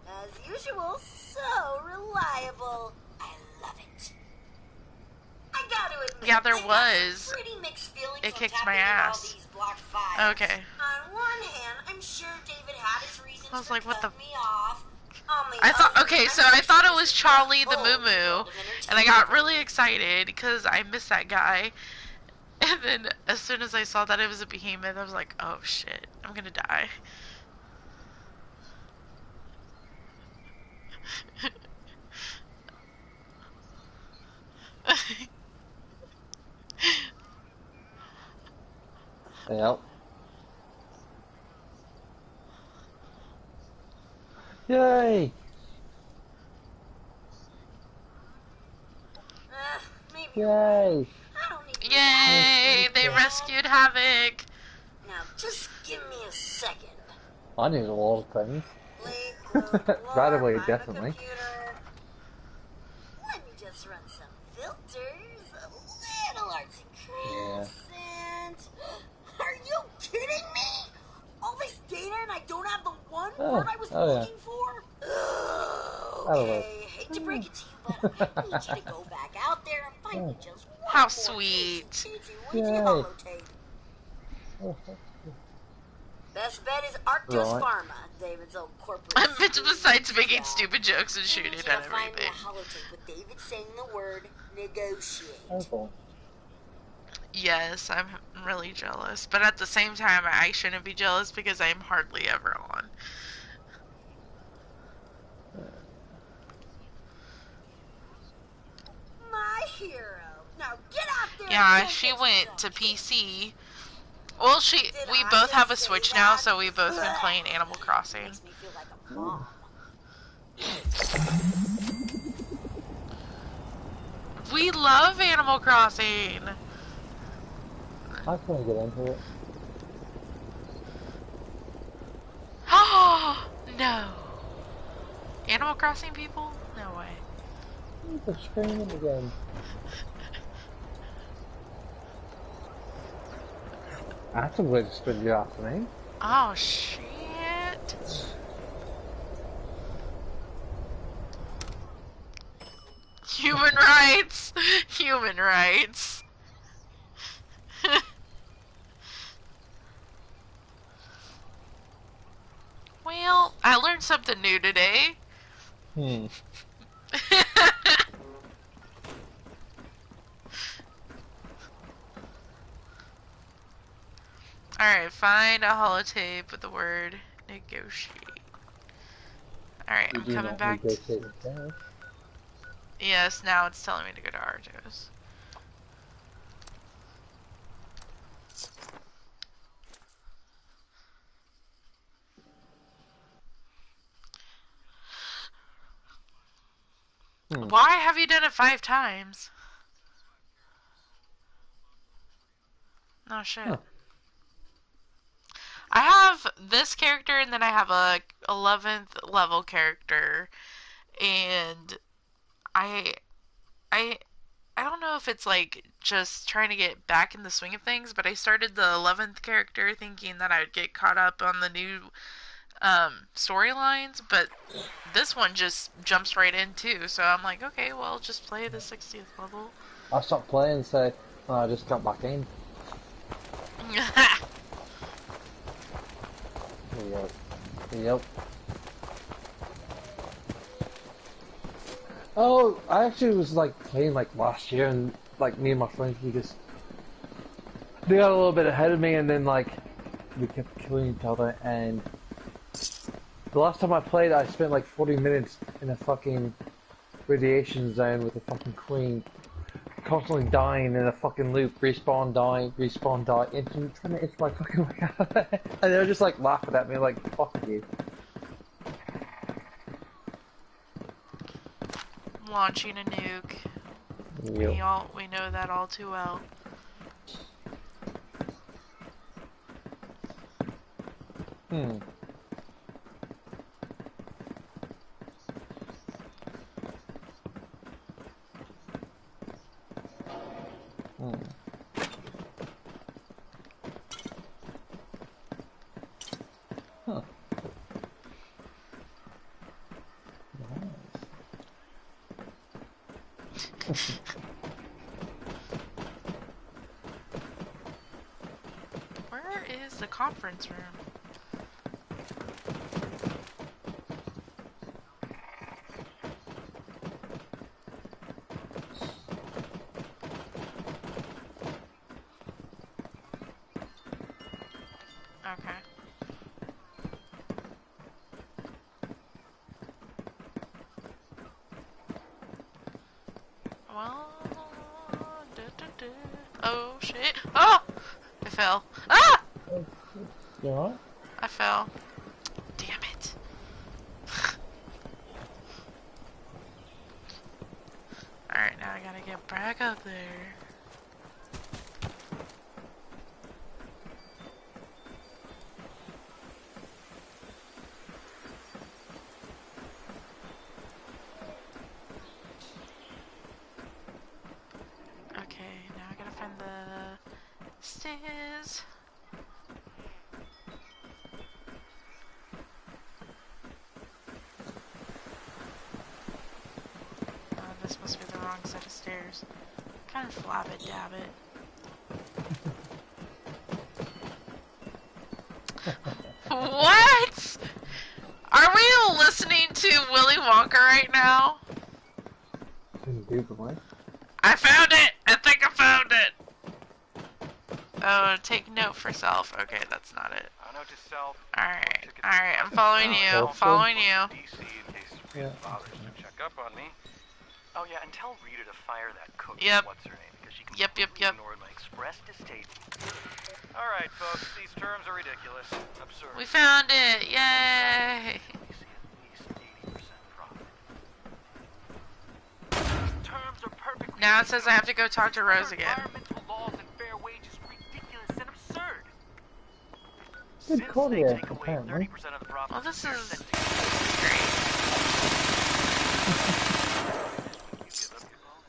[SPEAKER 10] As usual, so reliable. I love it. I gotta admit,
[SPEAKER 1] Yeah, there was.
[SPEAKER 10] Pretty mixed feelings
[SPEAKER 1] it
[SPEAKER 10] on
[SPEAKER 1] kicked
[SPEAKER 10] tapping
[SPEAKER 1] my
[SPEAKER 10] into all
[SPEAKER 1] ass.
[SPEAKER 10] these blocked files.
[SPEAKER 1] Okay.
[SPEAKER 10] On one hand, I'm sure David had his reasons
[SPEAKER 1] I was
[SPEAKER 10] for
[SPEAKER 1] like, what the?
[SPEAKER 10] cutting me off.
[SPEAKER 1] I thought, okay, so I thought it was Charlie the Moo Moo, and I got really excited because I missed that guy. And then as soon as I saw that it was a behemoth, I was like, oh shit, I'm gonna die.
[SPEAKER 2] Yep. Yay! Yay!
[SPEAKER 1] Yay! They rescued Havok.
[SPEAKER 10] Now, just give me a second.
[SPEAKER 2] I knew a lot of things. Right away, definitely.
[SPEAKER 10] Let me just run some filters, a little arts and crafts, and... Are you kidding me? All this data and I don't have the one word I was looking for? Okay, hate to break it to you, but I need you to go back out there and find me just one
[SPEAKER 1] How
[SPEAKER 10] more
[SPEAKER 1] sweet.
[SPEAKER 10] holotape. Best bet is Arctos Pharma, David's old corporate.
[SPEAKER 1] Besides making stupid jokes and shooting at everything.
[SPEAKER 10] Find me a holotape with David saying the word negotiate.
[SPEAKER 2] Okay.
[SPEAKER 1] Yes, I'm really jealous, but at the same time, I shouldn't be jealous because I am hardly ever on.
[SPEAKER 10] My hero. Now get out there.
[SPEAKER 1] Yeah, she went to PC. Well, we both have a Switch now, so we've both been playing Animal Crossing.
[SPEAKER 10] Makes me feel like a mom.
[SPEAKER 1] We love Animal Crossing.
[SPEAKER 2] I couldn't get into it.
[SPEAKER 1] Oh no! Animal Crossing people? No way.
[SPEAKER 2] They're screaming again. That's a way to spend your afternoon.
[SPEAKER 1] Oh shit! Human rights! Human rights! Well, I learned something new today. Alright, find a holotape with the word negotiate. Alright, I'm coming back. Yes, now it's telling me to go to Artos. Why have you done it 5 times? No shit. Huh. I have this character and then I have a 11th level character, and I don't know if it's like just trying to get back in the swing of things, but I started the 11th character thinking that I would get caught up on the new storylines, but this one just jumps right in too, so I'm like, okay, well, just play the 60th level.
[SPEAKER 2] I stopped playing and said, oh, I just got back in. Yep. Oh, I actually was like playing like last year, and like me and my friends, they got a little bit ahead of me, and then like we kept killing each other. And the last time I played, I spent like 40 minutes in a fucking radiation zone with a fucking queen, constantly dying in a fucking loop, respawn, die, trying to itch my fucking way out of there. And they were just like laughing at me like, fuck you.
[SPEAKER 1] Launching a nuke. Yep. We know that all too well.
[SPEAKER 2] Huh.
[SPEAKER 1] Where is the conference room? Okay. Well, oh shit! Oh, I fell. Ah!
[SPEAKER 2] You alright?
[SPEAKER 1] I fell. Damn it! All right, now I gotta get back up there. Stairs. Oh, this must be the wrong set of stairs. Kind of flab it, dab it. What? Are we listening to Willy Wonka right now? I found it! I think I found it! Oh, take note for self. Okay, that's not it. Alright, alright, I'm following you. Following you.
[SPEAKER 14] Yeah. Check up on me. Oh yeah, and tell Rita to fire that cook.
[SPEAKER 1] Yep.
[SPEAKER 14] What's her name? Because she
[SPEAKER 1] Yep.
[SPEAKER 14] ignored my express distaste. All right, folks, these terms are ridiculous. Absurd.
[SPEAKER 1] We found it! Yay!
[SPEAKER 14] Terms are perfectly.
[SPEAKER 1] Now it says I have to go talk to Rose again.
[SPEAKER 14] Environmental laws and fair wages ridiculous and absurd.
[SPEAKER 15] Good
[SPEAKER 14] Since
[SPEAKER 15] call
[SPEAKER 14] they
[SPEAKER 15] here,
[SPEAKER 14] take away
[SPEAKER 15] apparently.
[SPEAKER 14] 30% of the profits,
[SPEAKER 1] Well, this
[SPEAKER 14] you're
[SPEAKER 1] is
[SPEAKER 14] set to
[SPEAKER 1] great.
[SPEAKER 14] You give up your bonus.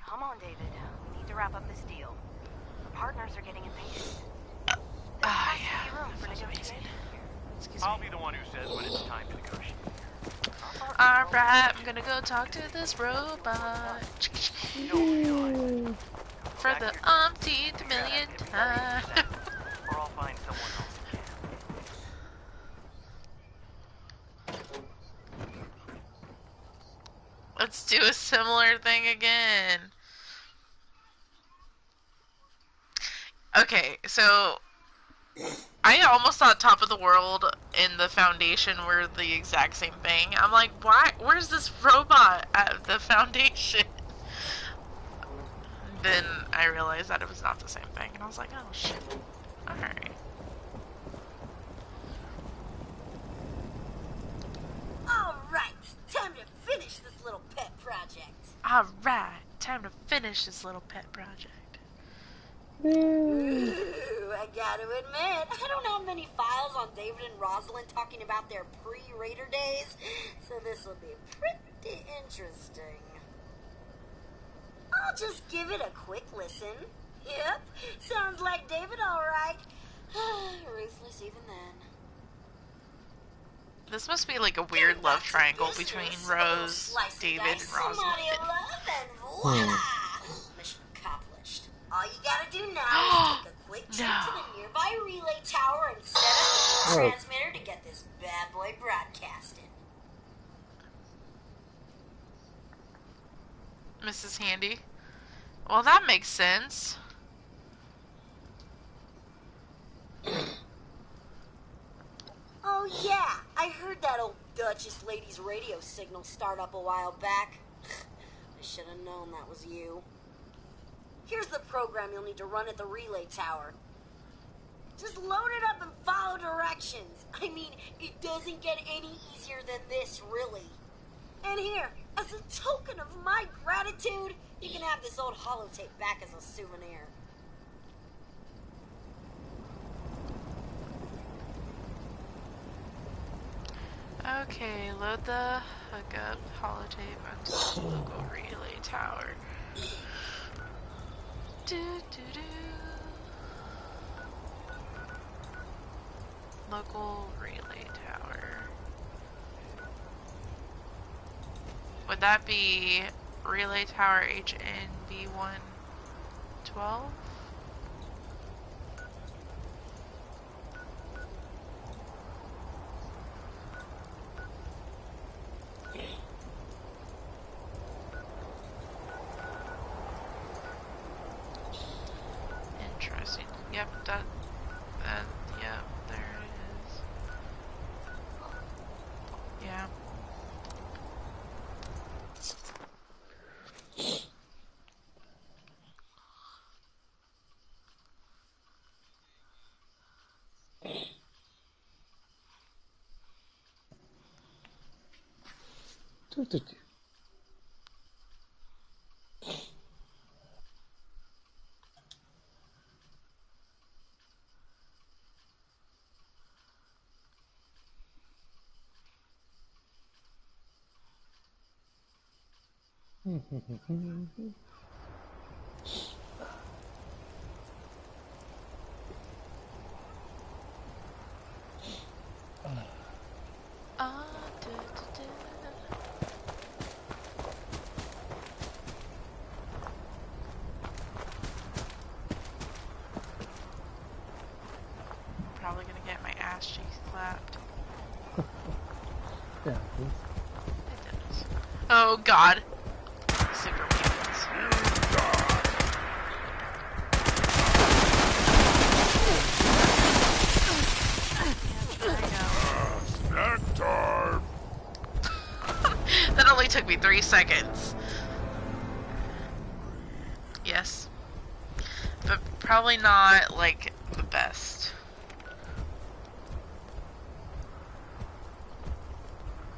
[SPEAKER 12] Come on, David. We need to wrap up this deal. The partners are getting impatient. There has to be room for negotiation.
[SPEAKER 14] I'll be the one who says when it's time to negotiate.
[SPEAKER 1] Alright, I'm gonna go talk to this robot. For the umpteenth million time.
[SPEAKER 14] Or I'll find someone else who can.
[SPEAKER 1] Let's do a similar thing again. Okay, so I almost thought Top of the World and the Foundation were the exact same thing. I'm like, why? Where's this robot at the Foundation? Then I realized that it was not the same thing, and I was like, oh shit. Alright.
[SPEAKER 10] Alright, time to finish this little pet project.
[SPEAKER 1] Alright, time to finish this little pet project.
[SPEAKER 10] Ooh, I gotta admit, I don't have many files on David and Rosalind talking about their pre-Raider days, so this will be pretty interesting. I'll just give it a quick listen. Yep, sounds like David alright. Ruthless even then.
[SPEAKER 1] This must be like a weird love triangle between Rose, David, and Rosalind.
[SPEAKER 10] And voila! Mission accomplished. All you gotta do now is take a quick trip to the nearby relay tower and set up a transmitter to get this bad boy broadcasted.
[SPEAKER 1] Mrs. Handy. Well, that makes sense.
[SPEAKER 10] Oh yeah, I heard that old Duchess lady's radio signal start up a while back. I should have known that was you. Here's the program you'll need to run at the relay tower. Just load it up and follow directions. I mean, it doesn't get any easier than this, really. And here, as a token of my gratitude, you can have this old holotape back as a souvenir.
[SPEAKER 1] Okay, load the hookup holotape onto the local relay tower. Local relay tower. Would that be relay tower HNB112? Interesting. Yep, yep, there it is. Yeah. ass cheeks clapped.
[SPEAKER 2] Yeah.
[SPEAKER 1] It does. Oh God. Super weapons.
[SPEAKER 5] Snack time.
[SPEAKER 1] That only took me 3 seconds. Yes. But probably not, like, the best.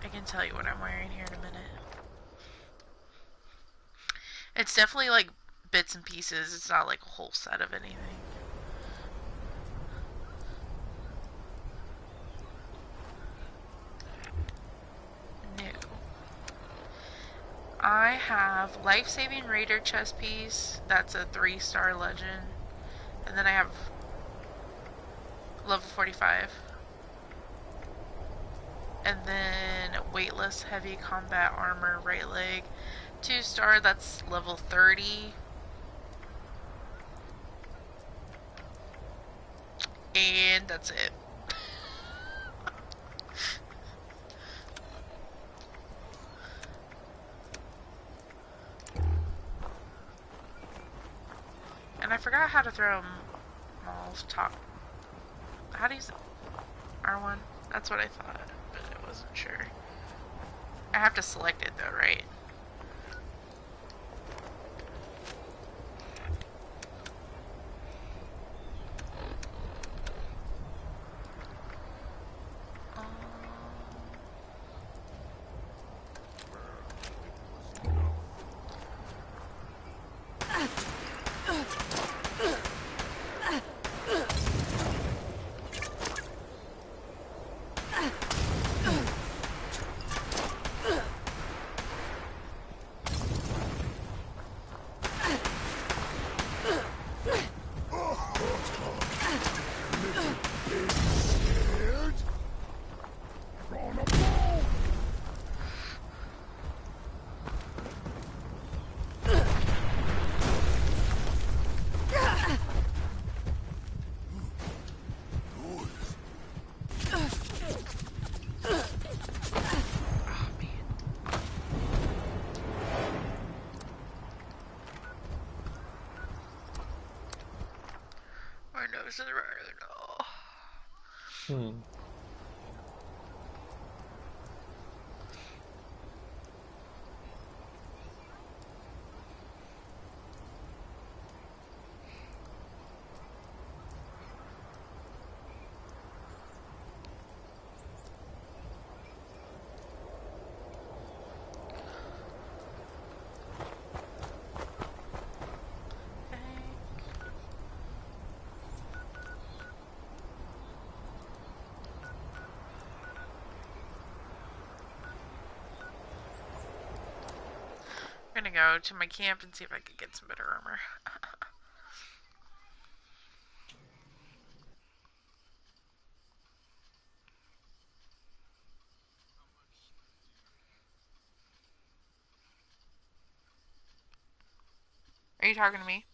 [SPEAKER 1] I can tell you what I'm wearing here in a minute. It's definitely, like, bits and pieces. It's not, like, a whole set of anything. No. I have Life-Saving Raider chest piece. That's a 3-star legend. And then I have level 45. And then Weightless Heavy Combat Armor right leg. 2-star, that's level 30. And that's it. And I forgot how to throw Maul's top. How do you say R1? That's what I thought, but I wasn't sure. I have to select it though, right? Is it right? No. I'm gonna go to my camp and see if I can get some better armor. Are you talking to me?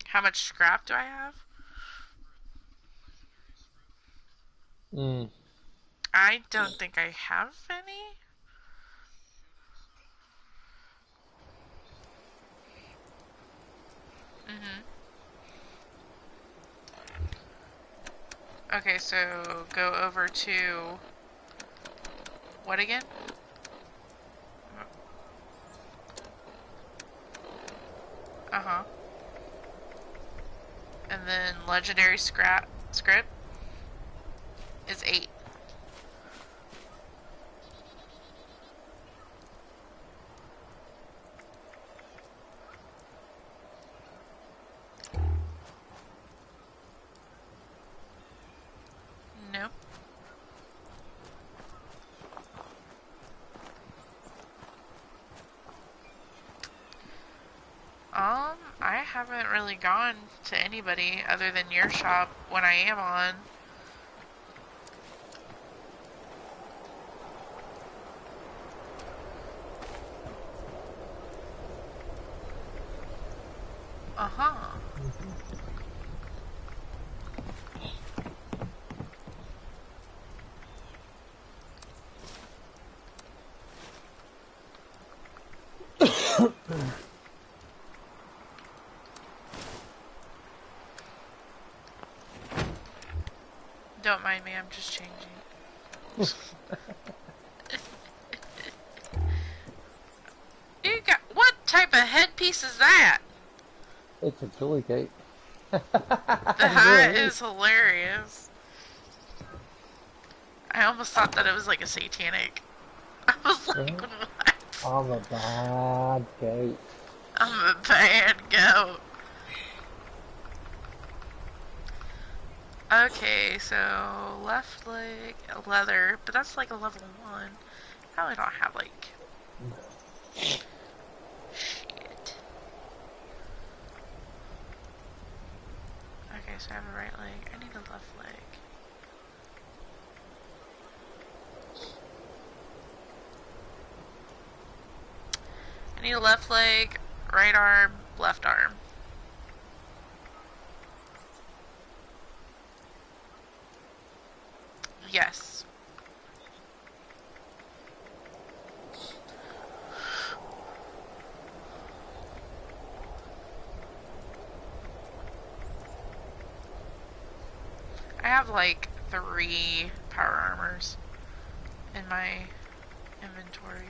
[SPEAKER 1] How much scrap do I have? I don't think I have any. Okay, so go over to what again? And then legendary script is 8. Nope. I haven't really gone to anybody other than your shop when I am on. Don't mind me, I'm just changing. You got what type of headpiece is that?
[SPEAKER 2] It's a chili cake.
[SPEAKER 1] The hat is hilarious. I almost thought that it was like a satanic. I was like, what?
[SPEAKER 2] I'm a bad goat.
[SPEAKER 1] I'm a bad goat. Okay, so left leg, leather, but that's like a level 1. Probably don't have like... Shit. Okay, so I have a right leg. I need a left leg. I need a left leg, right arm, left arm. Yes. I have like 3 power armors in my inventory.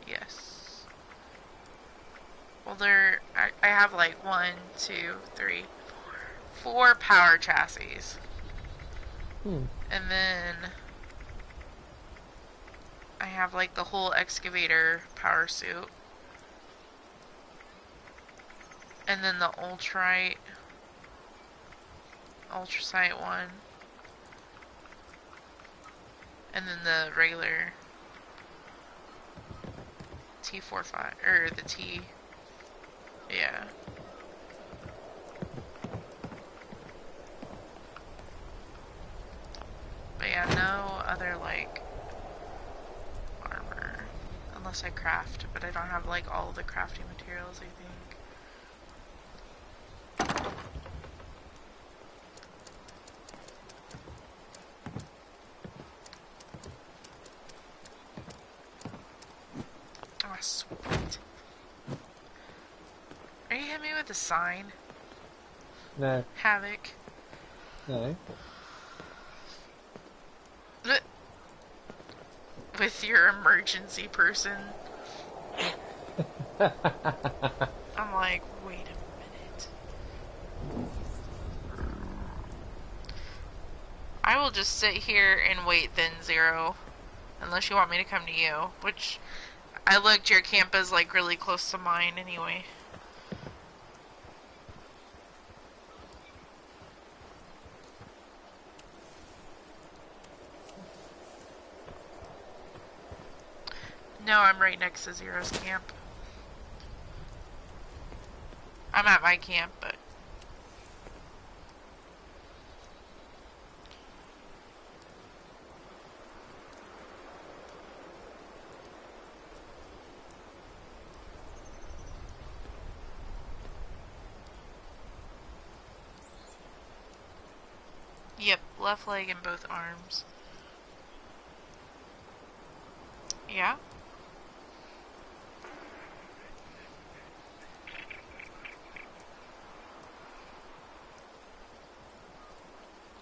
[SPEAKER 1] Yes. Well, I have like 1, 2, 3, 4 power chassis. And then I have like the whole excavator power suit. And then the ultrasight one. And then the regular T45, or the T, yeah. But yeah, no other like armor, unless I craft, but I don't have like all the crafting materials, I think. Oh, sweet. Are you hitting me with a sign?
[SPEAKER 2] No.
[SPEAKER 1] Havok.
[SPEAKER 2] No.
[SPEAKER 1] With your emergency person. I'm like, wait a minute. I will just sit here and wait then, Zero. Unless you want me to come to you. Which, I looked, your camp is like really close to mine anyway. No, I'm right next to Zero's camp. I'm at my camp, but... Yep, left leg and both arms. Yeah?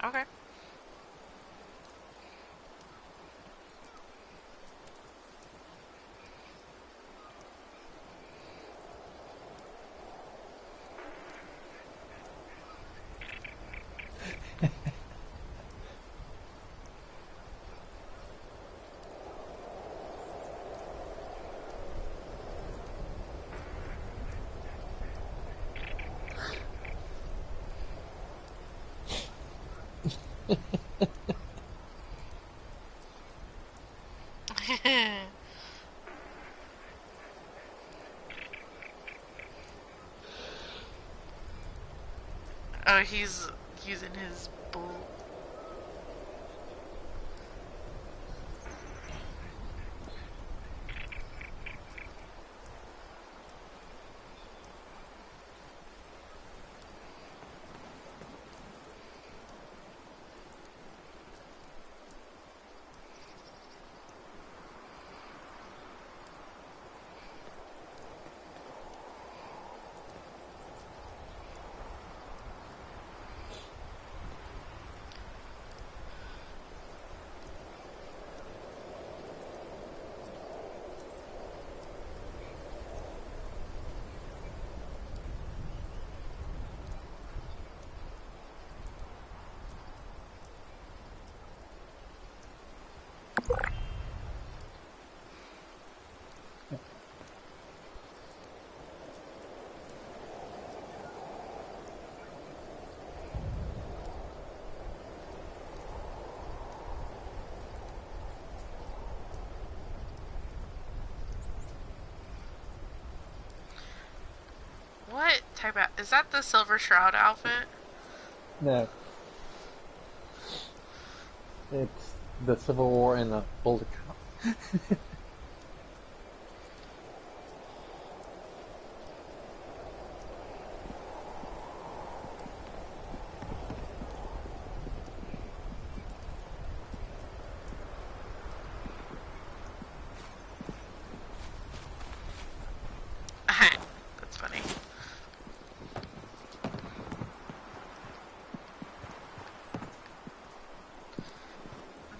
[SPEAKER 1] Okay. Oh, he's using his bull. type out. Is that the Silver Shroud outfit?
[SPEAKER 2] No. It's the Civil War in the Boulder Cup.
[SPEAKER 1] That's funny.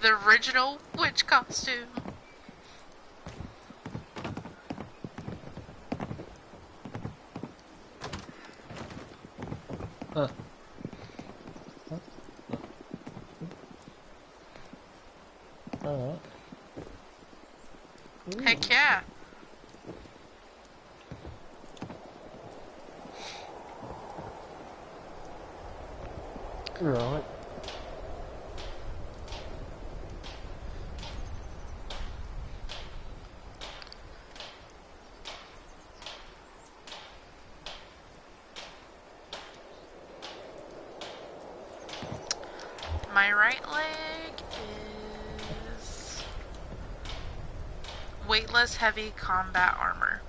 [SPEAKER 1] The original witch costume.
[SPEAKER 2] Huh. Alright.
[SPEAKER 1] Heck yeah.
[SPEAKER 2] Right.
[SPEAKER 1] My right leg is weightless heavy combat armor.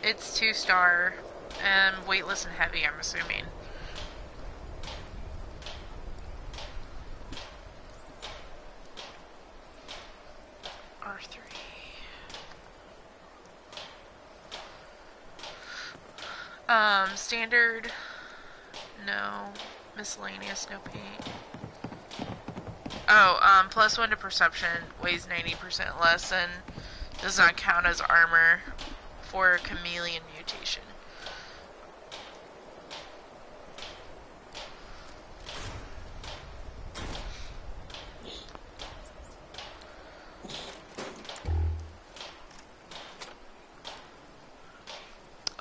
[SPEAKER 1] It's 2-star and weightless and heavy, I'm assuming. R3. Standard, no. Miscellaneous, no paint. Oh, +1 to perception, weighs 90% less, and does not count as armor for chameleon mutation.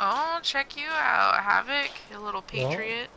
[SPEAKER 1] Oh, check you out, Havok, you little patriot.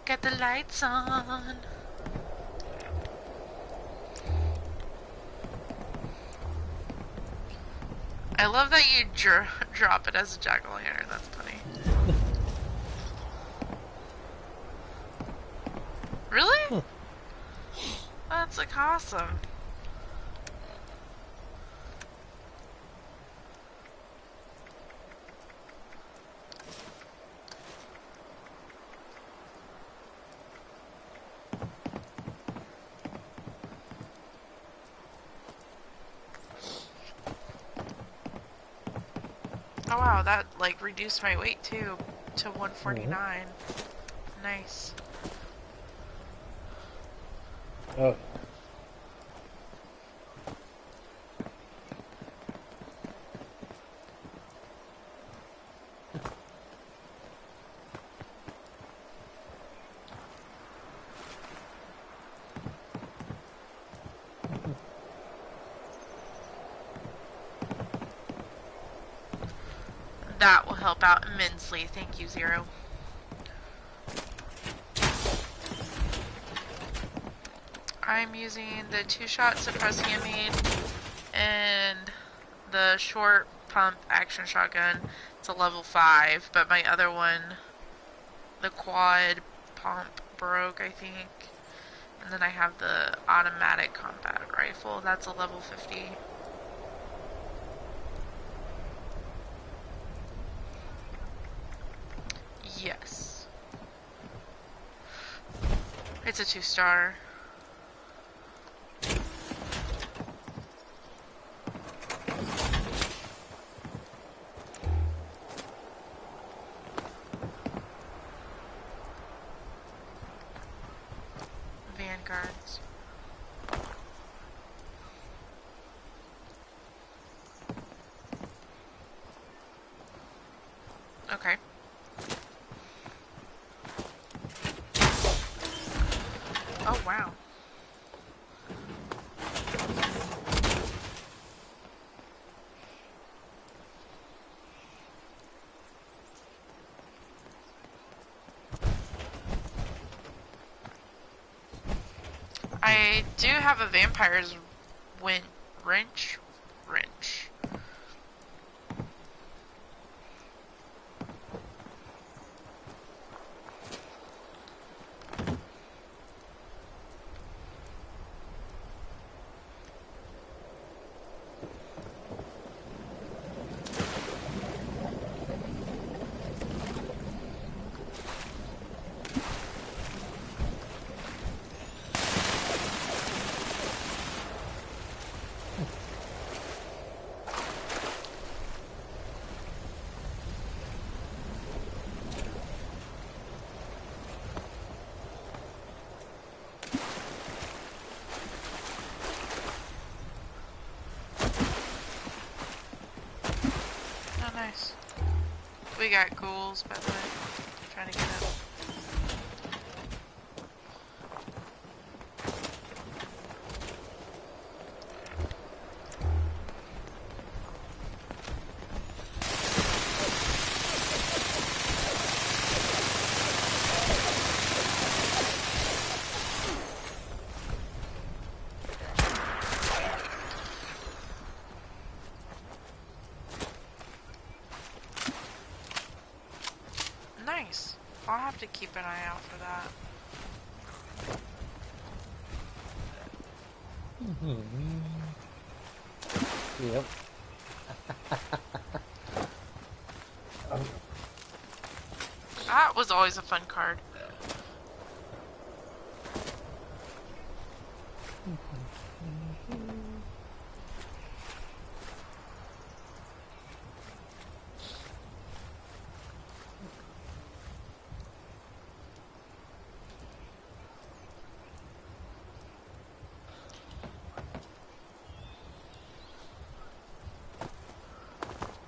[SPEAKER 1] Get the lights on. I love that you drop it as a jack-o'-lantern. That's funny. Really? That's like awesome. Oh wow, that like reduced my weight too to 149. Nice.
[SPEAKER 2] Oh.
[SPEAKER 1] That will help out immensely. Thank you, Zero. I'm using the 2-shot suppressing amine and the short pump action shotgun. It's a level 5, but my other one, the quad pump, broke, I think. And then I have the automatic combat rifle. That's a level 50. Yes. It's a 2-star. Vanguards. Okay. Oh, wow. I do have a vampire's wrench. Oh, nice. We got ghouls, by the way. Trying to get up. Nice. I'll have to keep an eye out for that.
[SPEAKER 2] Yep.
[SPEAKER 1] That was always a fun card.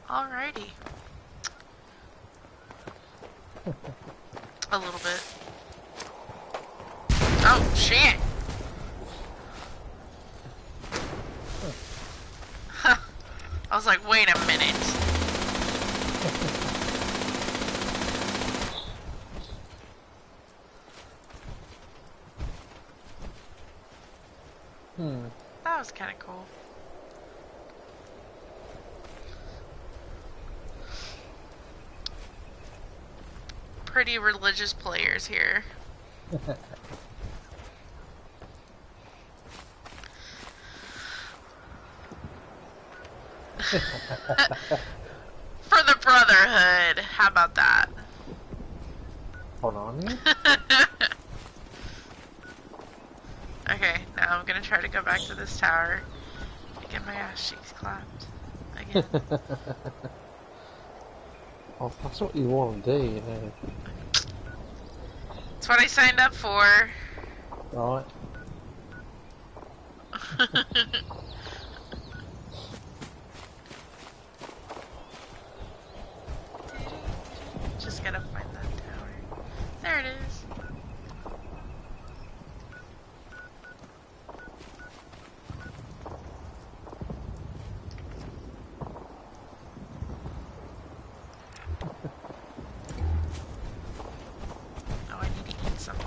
[SPEAKER 1] Alrighty. A little bit. Oh, shit! I was like, wait a minute. That was kind of cool. Pretty religious players here. For the brotherhood. How about that?
[SPEAKER 2] Hold on.
[SPEAKER 1] Okay, now I'm gonna try to go back to this tower and get my ass cheeks clapped again.
[SPEAKER 2] Oh, that's what you want to do, you know.
[SPEAKER 1] That's what I signed up for.
[SPEAKER 2] Right.
[SPEAKER 1] Just gotta find that tower. There it is. Oh, I need to eat something.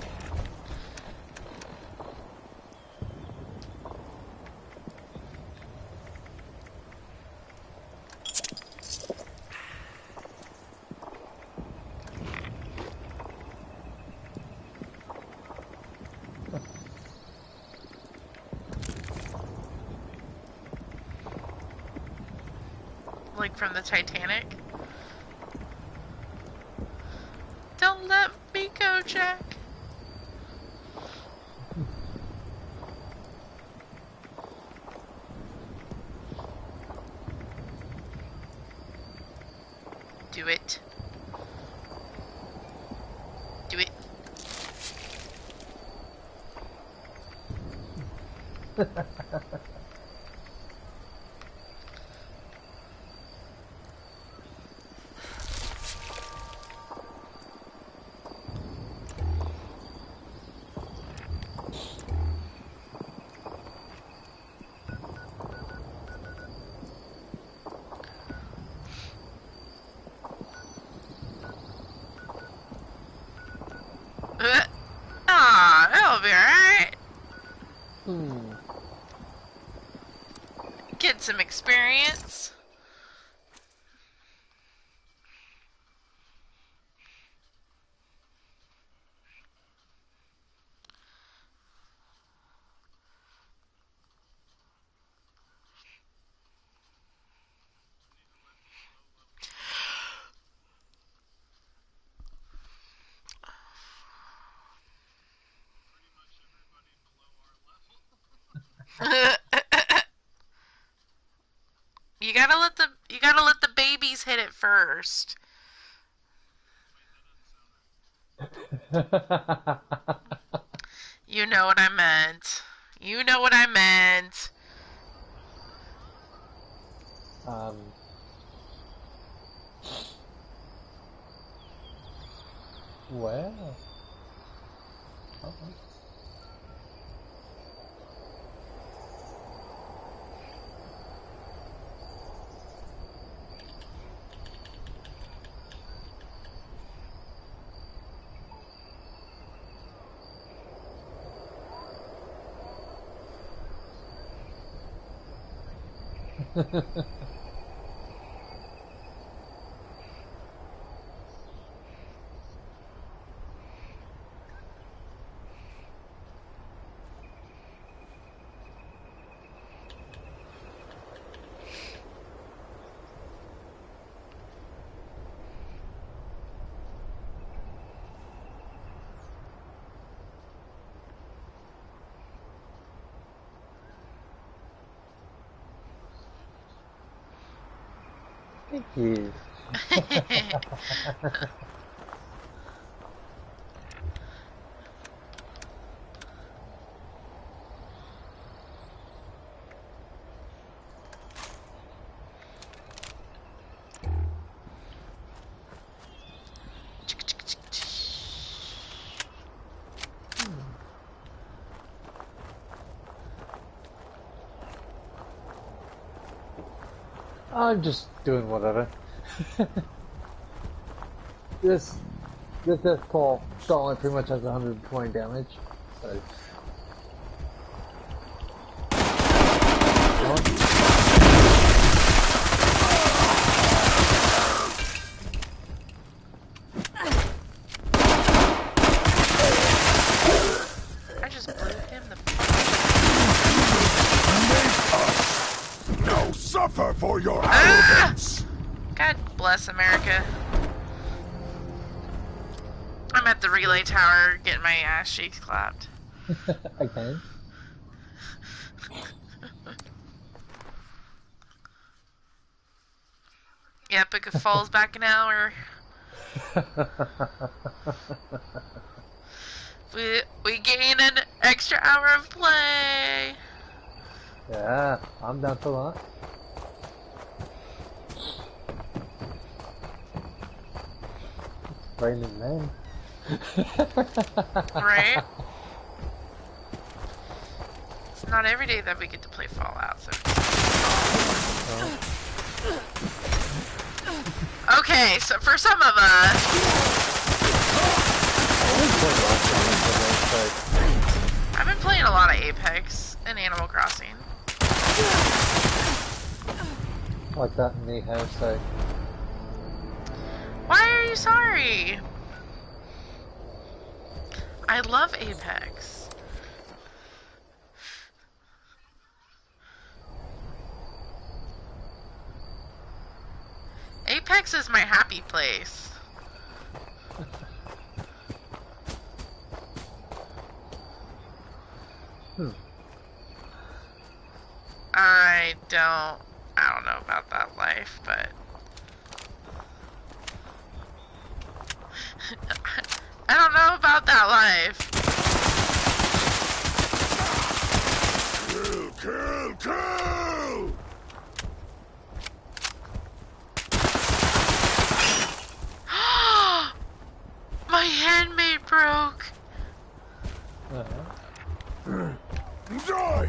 [SPEAKER 1] Like from the Titanic. Don't let me go, Jack. Do it. Do it. That'll be alright. Get some experience. You gotta let the babies hit it first. You know what I meant. You know what I meant.
[SPEAKER 2] Well. Thank you. I'm just doing whatever. This call only pretty much has 120 damage, so.
[SPEAKER 1] I just blew him the.
[SPEAKER 5] Now suffer for your arrogance.
[SPEAKER 1] God bless America. I'm at the relay tower getting my ass cheeks clapped.
[SPEAKER 2] Okay.
[SPEAKER 1] Yeah, Epic falls back an hour. We gain an extra hour of play.
[SPEAKER 2] Yeah, I'm down for that. Raining men.
[SPEAKER 1] Right? It's not every day that we get to play Fallout, so.
[SPEAKER 2] Oh.
[SPEAKER 1] Okay, so for some of us. I've been playing a lot of Apex and Animal Crossing.
[SPEAKER 2] Like that in the house, so.
[SPEAKER 1] Why are you sorry? I love Apex. Apex is my happy place. I don't know about that life, but I don't know about that life.
[SPEAKER 5] Kill!
[SPEAKER 1] My handmade broke.
[SPEAKER 5] Die!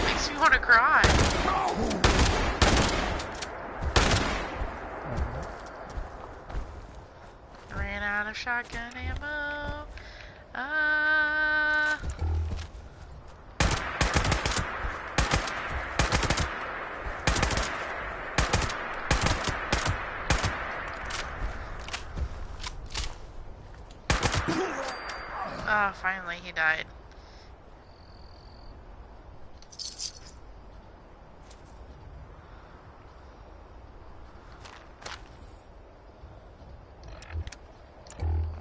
[SPEAKER 1] Makes me want to cry. Ran out of shotgun ammo. Oh, finally he died.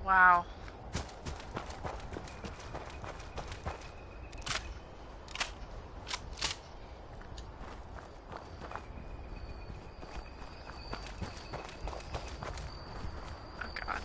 [SPEAKER 1] Wow. Oh God.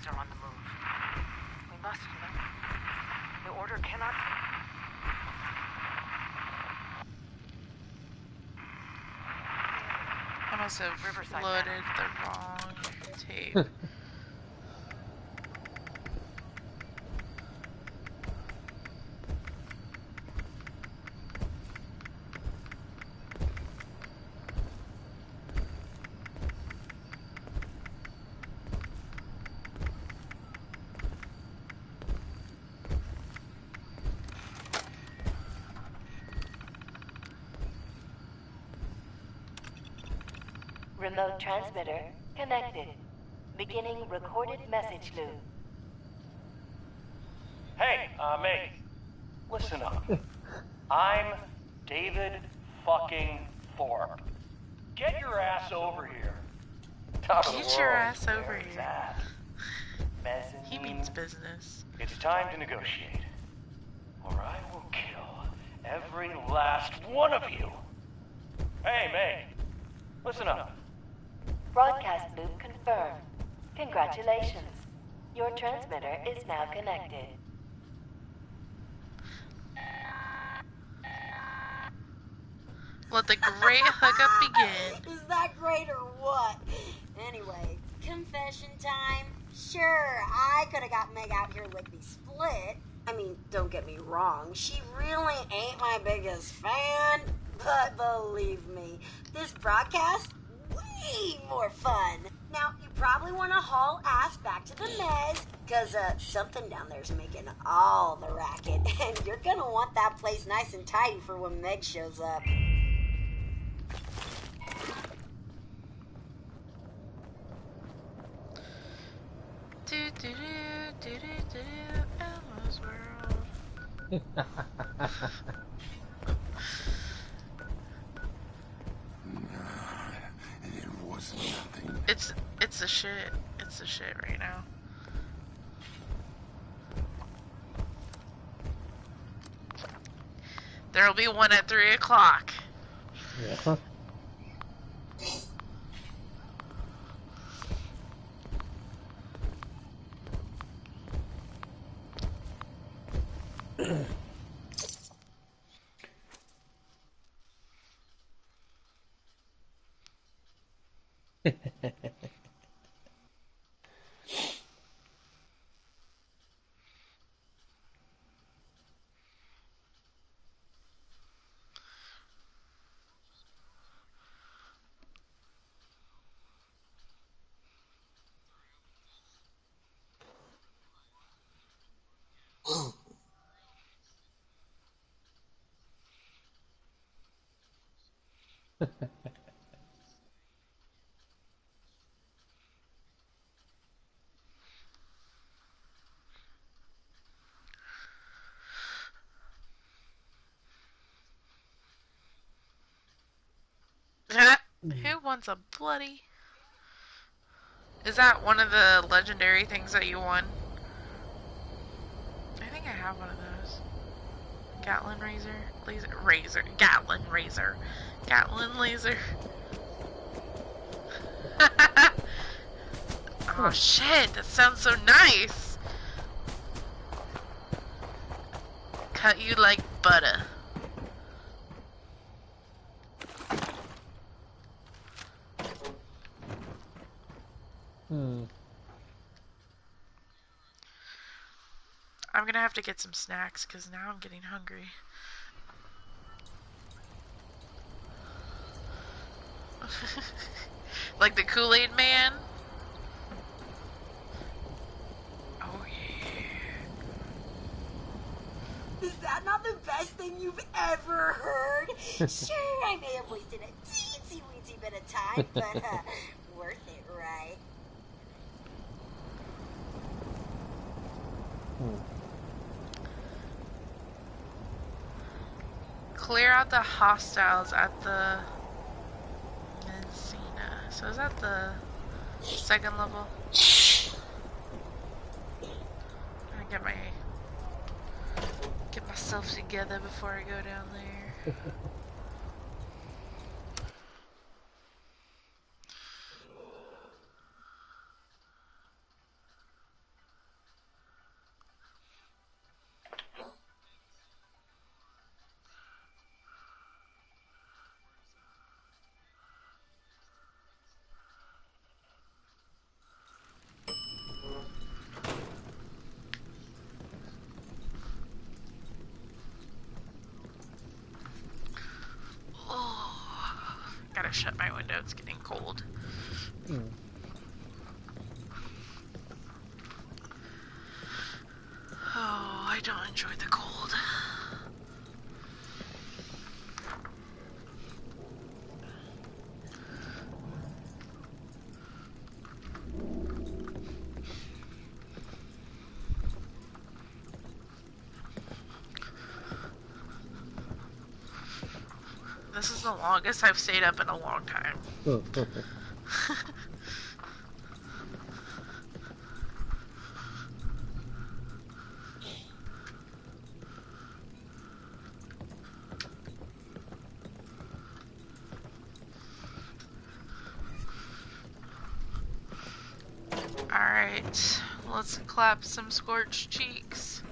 [SPEAKER 12] Are on the move. We must, the order cannot...
[SPEAKER 1] I must have
[SPEAKER 12] Riverside
[SPEAKER 1] loaded the wrong tape.
[SPEAKER 16] Remote transmitter connected. Beginning recorded message loop.
[SPEAKER 14] Hey, mate. Listen up. I'm David fucking Thorpe. Get your ass over here. Top of the
[SPEAKER 1] Get your
[SPEAKER 14] world.
[SPEAKER 1] ass over
[SPEAKER 14] There's
[SPEAKER 1] here.
[SPEAKER 14] that.
[SPEAKER 1] He means business.
[SPEAKER 14] It's time to negotiate. Or I will kill every last one of you. Hey, mate. Listen up.
[SPEAKER 16] Broadcast loop confirmed. Congratulations. Your transmitter is now connected.
[SPEAKER 1] Let the great hookup begin.
[SPEAKER 10] Is that great or what? Anyway, confession time. Sure, I could have got Meg out here lickety split. I mean, don't get me wrong, she really ain't my biggest fan. But believe me, this broadcast, way more fun. Now, you probably want to haul ass back to the mez, because something down there's making all the racket, and you're gonna want that place nice and tidy for when Meg shows up.
[SPEAKER 1] Elmo's World.
[SPEAKER 5] It was nothing.
[SPEAKER 1] It's the shit. It's the shit right now. There'll be one at 3 o'clock.
[SPEAKER 2] Yeah.
[SPEAKER 1] Who wants a bloody... Is that one of the legendary things that you won? I think I have one of those. Gatlin Razor. Gatlin Razor. Gatlin Laser. Oh shit, that sounds so nice! Cut you like butter. I'm gonna have to get some snacks because now I'm getting hungry. Like the Kool-Aid man? Oh yeah.
[SPEAKER 10] Is that not the best thing you've ever heard? Sure, I may have wasted a teensy-weensy bit of time, but worth it, right?
[SPEAKER 1] Clear out the hostiles at the Messina. So is that the second level? I get myself together before I go down there. Gotta shut my window, it's getting cold. Oh, I don't enjoy the cold. This is the longest I've stayed up in a long time. Alright, let's clap some scorched cheeks.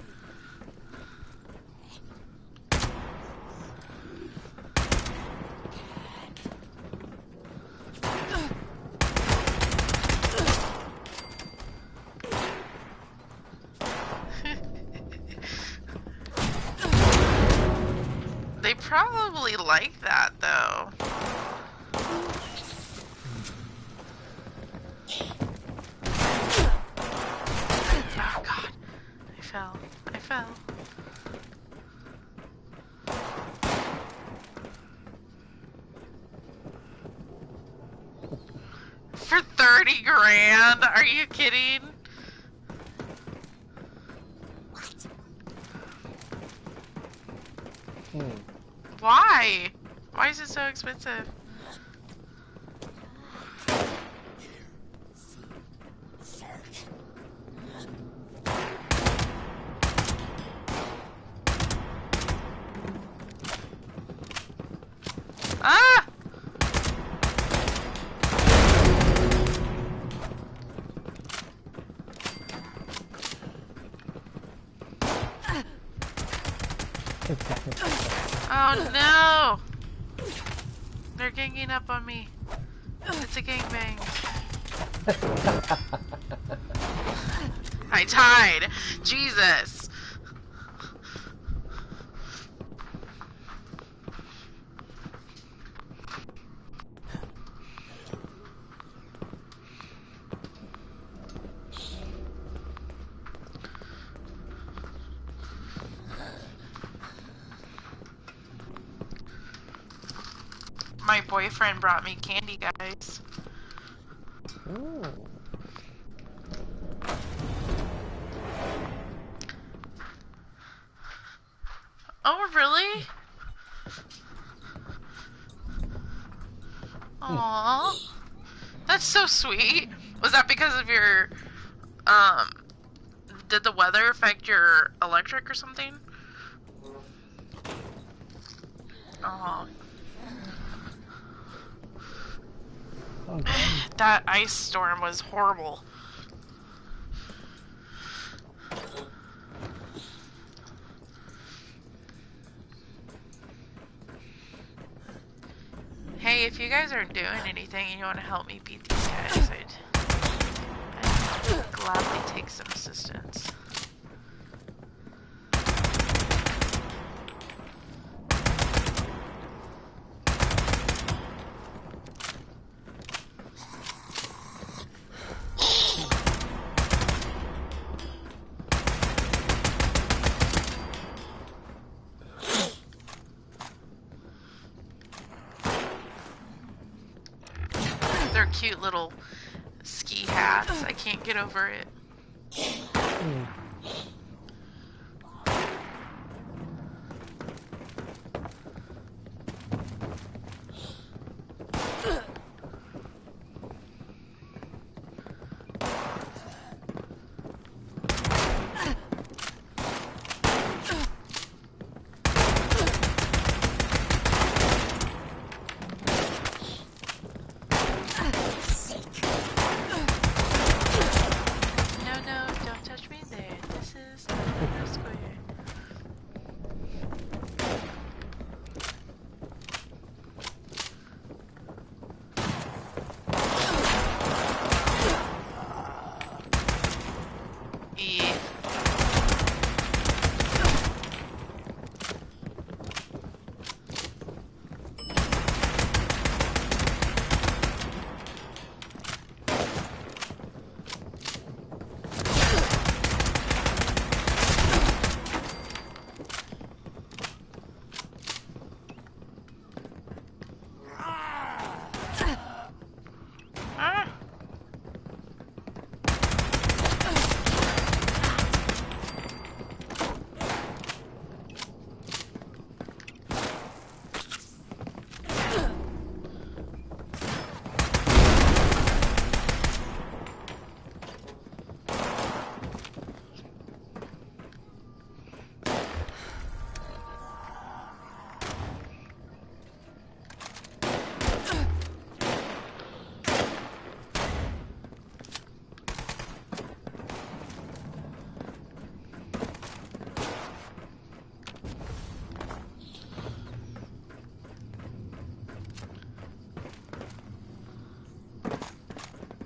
[SPEAKER 1] They probably like that, though. Oh god. I fell. For 30 grand? Are you kidding? Why? Why is it so expensive? Ah! Oh no! They're ganging up on me. It's a gangbang. I died! Jesus! My boyfriend brought me candy, guys.
[SPEAKER 2] Oh.
[SPEAKER 1] Oh, really? Aww. That's so sweet. Was that because of your, did the weather affect your electric or something? Aww.
[SPEAKER 2] Oh,
[SPEAKER 1] that ice storm was horrible. Hey, if you guys aren't doing anything and you want to help me beat these guys, I'd gladly take some assistance. They're cute little ski hats. I can't get over it.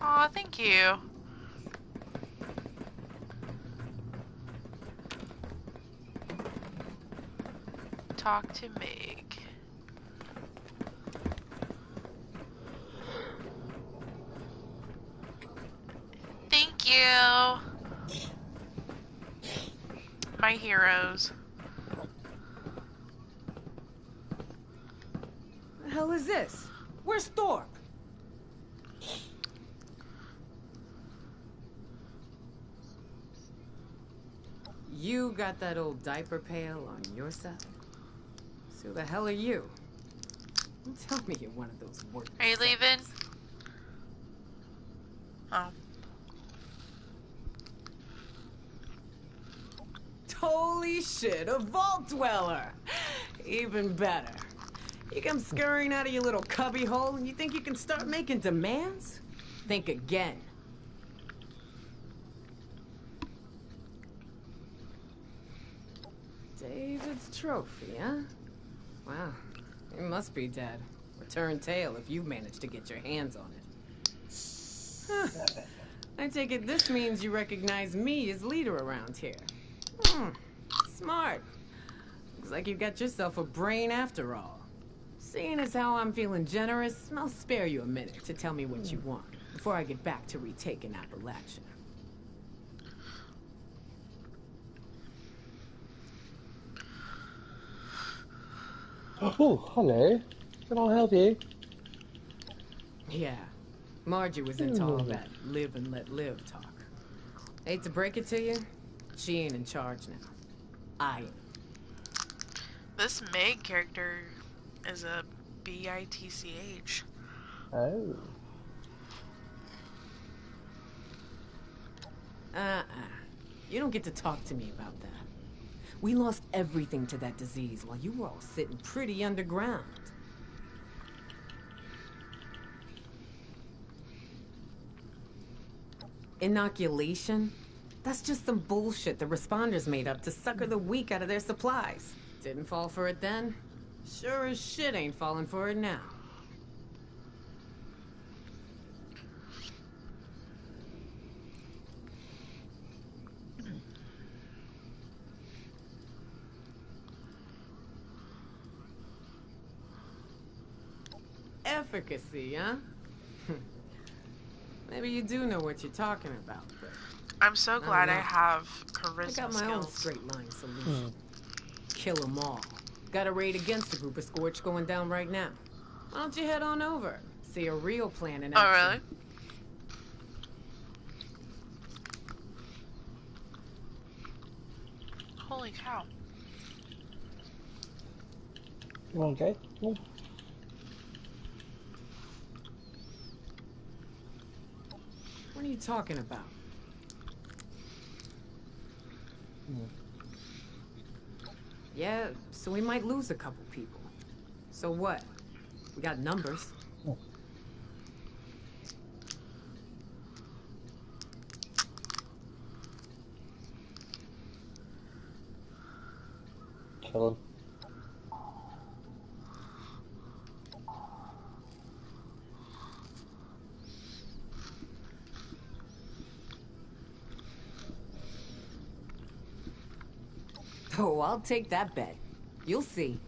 [SPEAKER 1] Aw, thank you. Talk to Meg. Thank you. My heroes.
[SPEAKER 3] What the hell is this? Where's Thorpe? You got that old diaper pail on your side? So who the hell are you? Don't tell me you're one of those worthless.
[SPEAKER 1] Are you leaving? Oh.
[SPEAKER 3] Holy shit, a vault dweller! Even better. You come scurrying out of your little cubby hole and you think you can start making demands? Think again. David's trophy, huh? Wow, he must be dead. Return tail if you've managed to get your hands on it. Huh. I take it this means you recognize me as leader around here. Smart. Looks like you got yourself a brain after all. Seeing as how I'm feeling generous, I'll spare you a minute to tell me what you want before I get back to retaking Appalachia.
[SPEAKER 2] Oh, hello. Can I help you?
[SPEAKER 17] Yeah, Margie was into all that live and let live talk. Hate to break it to you, she ain't in charge now. I am.
[SPEAKER 1] This Meg character is a bitch.
[SPEAKER 2] Oh.
[SPEAKER 17] You don't get to talk to me about that. We lost everything to that disease while you were all sitting pretty underground. Inoculation? That's just some bullshit the responders made up to sucker the weak out of their supplies. Didn't fall for it then? Sure as shit ain't falling for it now. Efficacy, huh? Maybe you do know what you're talking about, but...
[SPEAKER 1] I'm so glad I have charisma
[SPEAKER 17] I got my own straight-line solution. Kill them all. Got a raid against a group of Scorch going down right now. Why don't you head on over? See a real plan in action.
[SPEAKER 1] Oh, really? Holy cow.
[SPEAKER 2] Okay.
[SPEAKER 17] What are you talking about? Yeah, so we might lose a couple people. So what? We got numbers.
[SPEAKER 2] Kill him.
[SPEAKER 17] Oh, I'll take that bet. You'll see.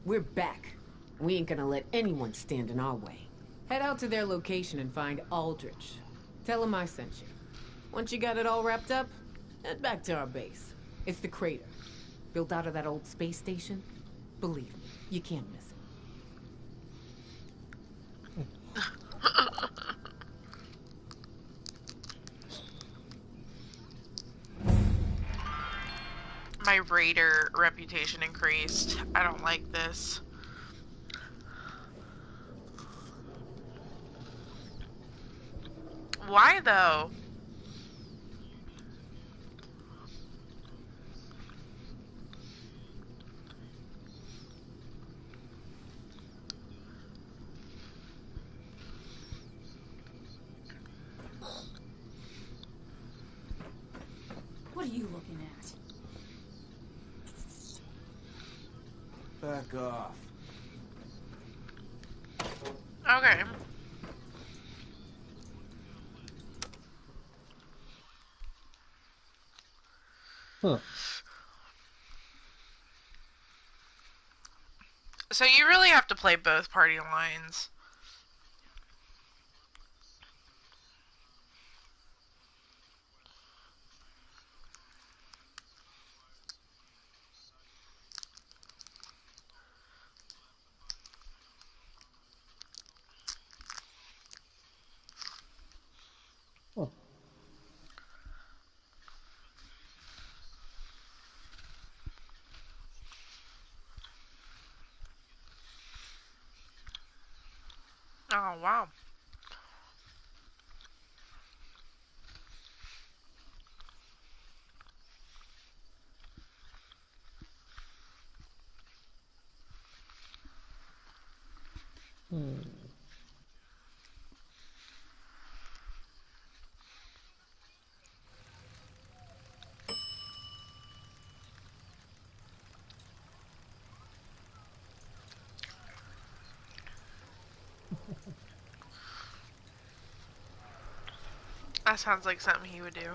[SPEAKER 17] We're back. We ain't gonna let anyone stand in our way. Head out to their location and find Aldrich. Tell him I sent you. Once you got it all wrapped up, head back to our base. It's the crater. Built out of that old space station. Believe me, you can't miss it.
[SPEAKER 1] My raider reputation increased. I don't like this. Why though?
[SPEAKER 18] What are you looking at?
[SPEAKER 6] Back off.
[SPEAKER 1] Okay.
[SPEAKER 2] Huh.
[SPEAKER 1] So you really have to play both party lines.
[SPEAKER 2] Huh.
[SPEAKER 1] Oh, wow. That sounds like something he would do.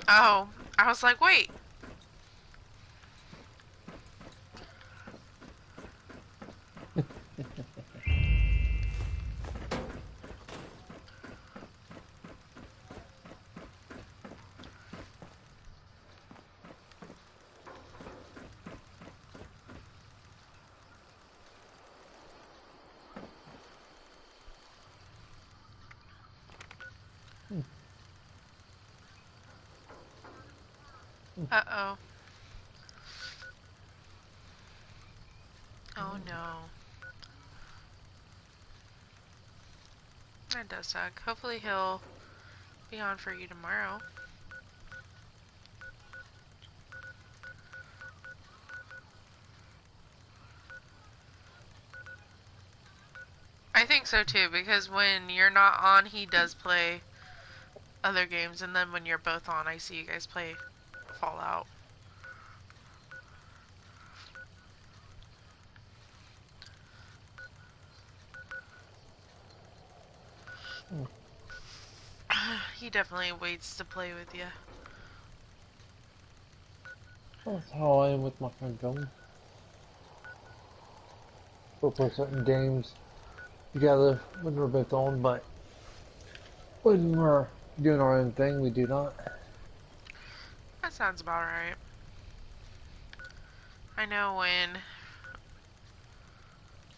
[SPEAKER 1] Oh, I was like, wait. Uh-oh. Oh no. That does suck. Hopefully he'll be on for you tomorrow. I think so too, because when you're not on, he does play other games, and then when you're both on, I see you guys play Fallout. He definitely waits to play with you.
[SPEAKER 2] That's how I am with my friend John. We'll play certain games together when we're both on, but when we're doing our own thing, we do not.
[SPEAKER 1] That sounds about right. I know when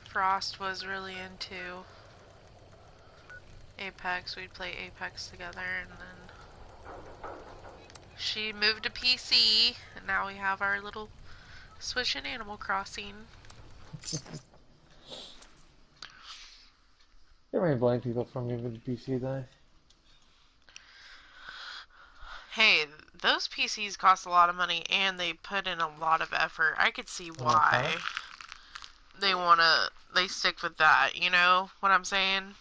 [SPEAKER 1] Frost was really into Apex, we'd play Apex together, and then she moved to PC, and now we have our little Switch and Animal Crossing.
[SPEAKER 2] You can't blame people for moving to PC though.
[SPEAKER 1] Hey, those PCs cost a lot of money, and they put in a lot of effort. I could see why they stick with that, you know what I'm saying?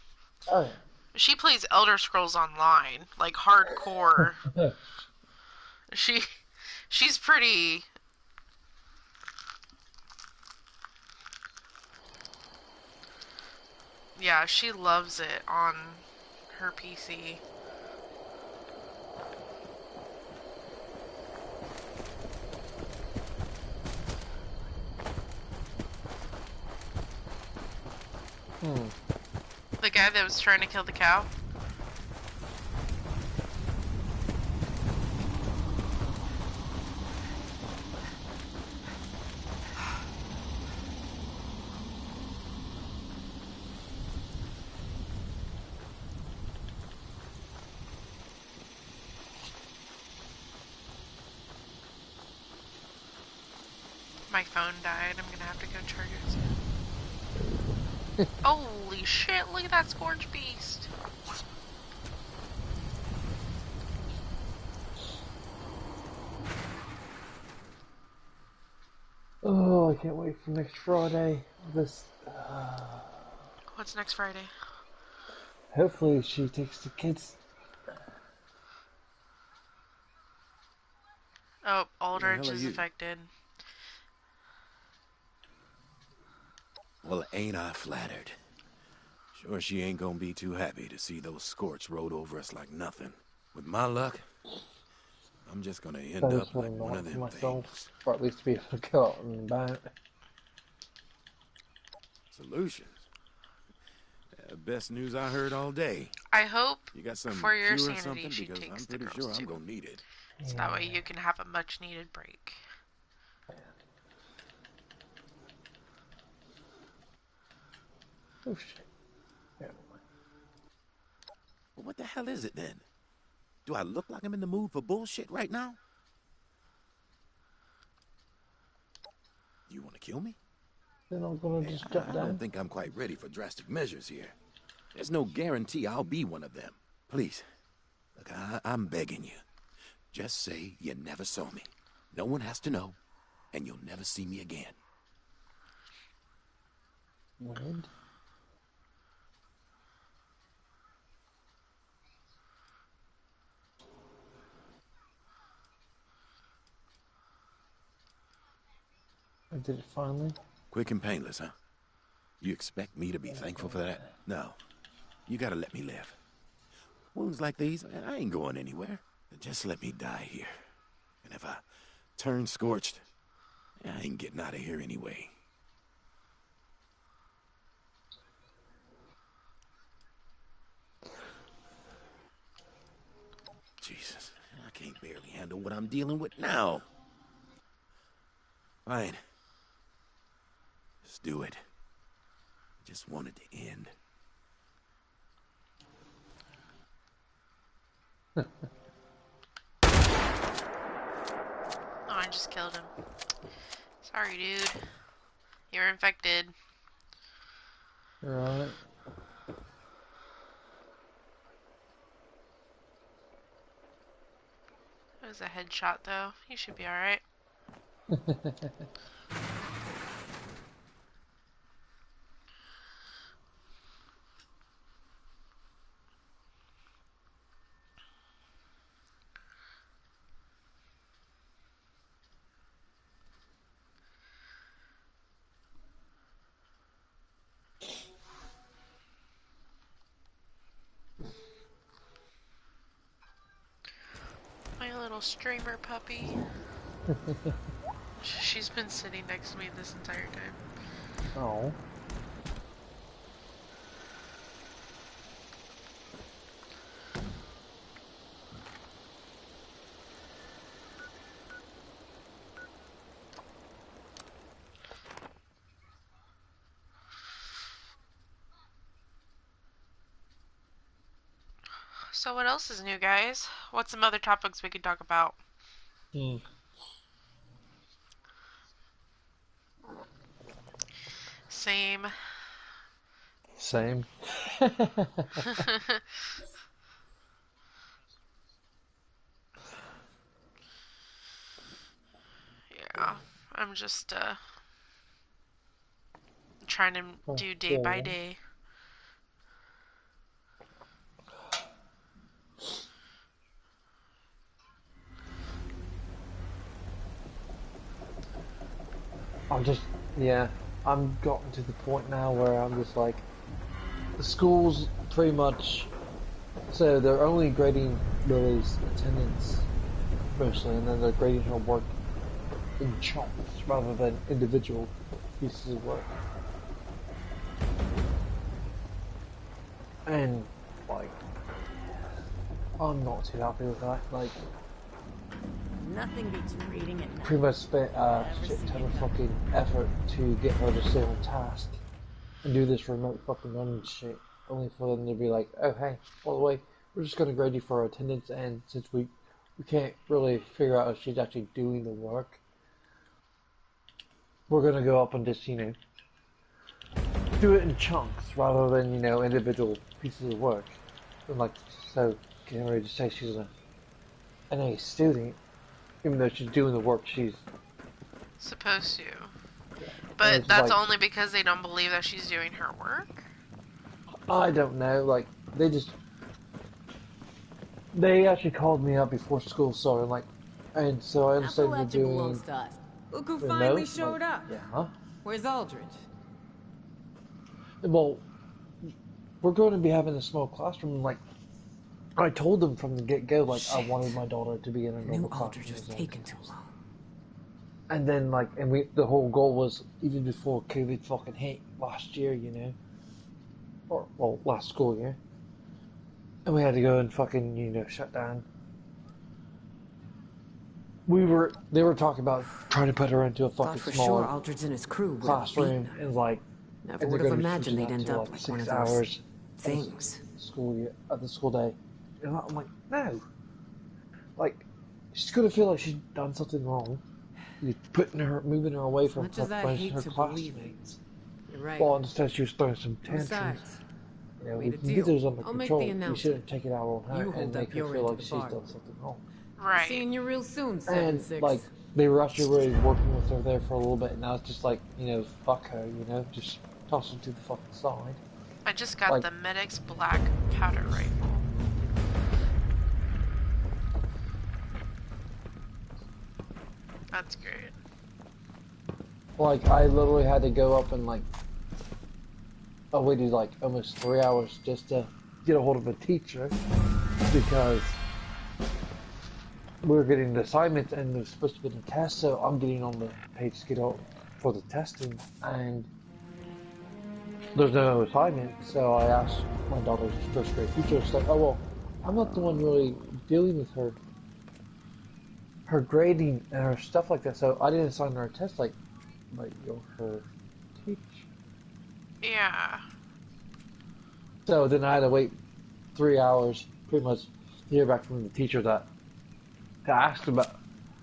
[SPEAKER 2] Oh yeah.
[SPEAKER 1] She plays Elder Scrolls Online, like hardcore. She's pretty. Yeah, she loves it on her PC. The guy that was trying to kill the cow? My phone died. I'm gonna have to go charge it soon. Holy shit, look at that Scorch Beast.
[SPEAKER 2] Oh, I can't wait for next Friday.
[SPEAKER 1] What's next Friday?
[SPEAKER 2] Hopefully she takes the kids.
[SPEAKER 1] Oh, Aldrich is affected.
[SPEAKER 19] Well, ain't I flattered. Sure she ain't gonna be too happy to see those Scorch rode over us like nothing. With my luck, I'm just gonna end up like one of them things.
[SPEAKER 2] Or at least to be able to go out and about.
[SPEAKER 19] Solutions? Best news I heard all day.
[SPEAKER 1] I hope
[SPEAKER 19] you got some
[SPEAKER 1] for your
[SPEAKER 19] cure or
[SPEAKER 1] sanity
[SPEAKER 19] something?
[SPEAKER 1] she
[SPEAKER 19] Because
[SPEAKER 1] takes
[SPEAKER 19] I'm
[SPEAKER 1] the
[SPEAKER 19] pretty
[SPEAKER 1] girls
[SPEAKER 19] sure I'm
[SPEAKER 1] too.
[SPEAKER 19] gonna need it.
[SPEAKER 1] So that way you can have a much needed break.
[SPEAKER 2] Oh shit. Yeah.
[SPEAKER 19] Well, what the hell is it then? Do I look like I'm in the mood for bullshit right now? You want to kill me?
[SPEAKER 2] Then I'm gonna just jump down.
[SPEAKER 19] I don't think I'm quite ready for drastic measures here. There's no guarantee I'll be one of them. Please, look, I'm begging you. Just say you never saw me. No one has to know, and you'll never see me again.
[SPEAKER 2] Weird. I did it finally.
[SPEAKER 19] Quick and painless, huh? You expect me to be thankful for that? No. You gotta let me live. Wounds like these, I ain't going anywhere. Just let me die here. And if I turn scorched, I ain't getting out of here anyway. Jesus, I can't barely handle what I'm dealing with now. Fine. Let's do it. I just want it to end.
[SPEAKER 1] Oh, I just killed him. Sorry, dude. You're infected.
[SPEAKER 2] Right.
[SPEAKER 1] It was a headshot, though. You should be alright. My little streamer puppy. She's been sitting next to me this entire time.
[SPEAKER 2] Oh.
[SPEAKER 1] So what else is new, guys? What's some other topics we could talk about? Same.
[SPEAKER 2] Same.
[SPEAKER 1] Yeah, I'm just trying to do day by day.
[SPEAKER 2] I'm gotten to the point now where I'm just like, the school's pretty much, so they're only grading Lily's attendance mostly, and then they're grading her work in chunks rather than individual pieces of work. And, like, I'm not too happy with that. Like,
[SPEAKER 3] Nothing beats reading it.
[SPEAKER 2] pretty much spent a shit ton of fucking effort to get her to stay on task and do this remote fucking running shit, only for them to be like, oh hey, by the way, we're just gonna grade you for attendance, and since we can't really figure out if she's actually doing the work, we're gonna go up and just, do it in chunks rather than, individual pieces of work. And like, so getting ready to say she's an A student, even though she's doing the work she's
[SPEAKER 1] supposed to.
[SPEAKER 2] Yeah.
[SPEAKER 1] But that's like, only because they don't believe that she's doing her work?
[SPEAKER 2] I don't know, like, they actually called me up before school started, like, and so I understand you're doing...
[SPEAKER 17] belongs to us. Look who finally showed up.
[SPEAKER 2] Yeah.
[SPEAKER 17] Where's Aldrich?
[SPEAKER 2] Well, we're going to be having a small classroom, like, I told them from the get-go, like, I wanted my daughter to be in a normal classroom.
[SPEAKER 17] Aldrich was taking too long.
[SPEAKER 2] And then, like, the whole goal was, even before COVID fucking hit last year, or, well, last school year, and we had to go and fucking, shut down. They were talking about trying to put her into a fucking smaller
[SPEAKER 17] Aldrich and his crew
[SPEAKER 2] classroom, and like,
[SPEAKER 17] never would have imagined they'd end up
[SPEAKER 2] like
[SPEAKER 17] like one of
[SPEAKER 2] 6
[SPEAKER 17] those
[SPEAKER 2] hours
[SPEAKER 17] things.
[SPEAKER 2] At the school day. And I'm like, no. Like, she's gonna feel like she's done something wrong. You're moving her away from her classmates.
[SPEAKER 17] You're right.
[SPEAKER 2] Well, instead she was throwing some tantrums. We can get those under control. We shouldn't take it out on her and make her feel like she's done something wrong.
[SPEAKER 1] Right.
[SPEAKER 17] Seeing you real soon, 7-6.
[SPEAKER 2] And, like, they were actually really working with her there for a little bit, and now it's just like, fuck her, just toss her to the fucking side.
[SPEAKER 1] I just got the Medic's black powder rifle. That's great.
[SPEAKER 2] Like, I literally had to go up and, like, I waited, like, almost 3 hours just to get a hold of a teacher, because we were getting the assignments and there's supposed to be a test, so I'm getting on the page to get out for the testing, and there's no assignment, so I asked my daughter's first grade teacher, it's like, oh well, I'm not the one really dealing with her grading and her stuff like that, so I didn't assign her a test like you're her teacher.
[SPEAKER 1] Yeah.
[SPEAKER 2] So then I had to wait 3 hours, pretty much hear back from the teacher that asked about.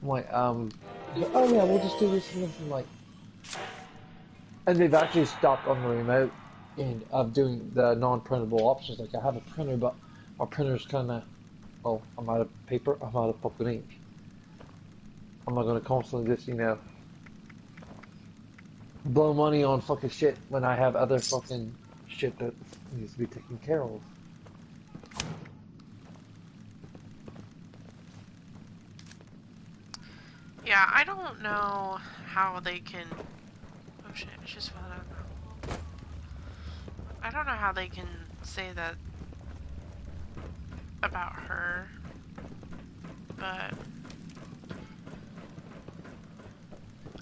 [SPEAKER 2] I'm like, oh yeah, we'll just do this and this, and like, and they've actually stopped on the remote and of doing the non-printable options. Like I have a printer, but my printer's kind of, well, I'm out of paper, I'm out of fucking ink. I'm not gonna constantly just, blow money on fucking shit when I have other fucking shit that needs to be taken care of.
[SPEAKER 1] Yeah, I don't know how they can... Oh shit, I just fell out. I don't know how they can say that about her, but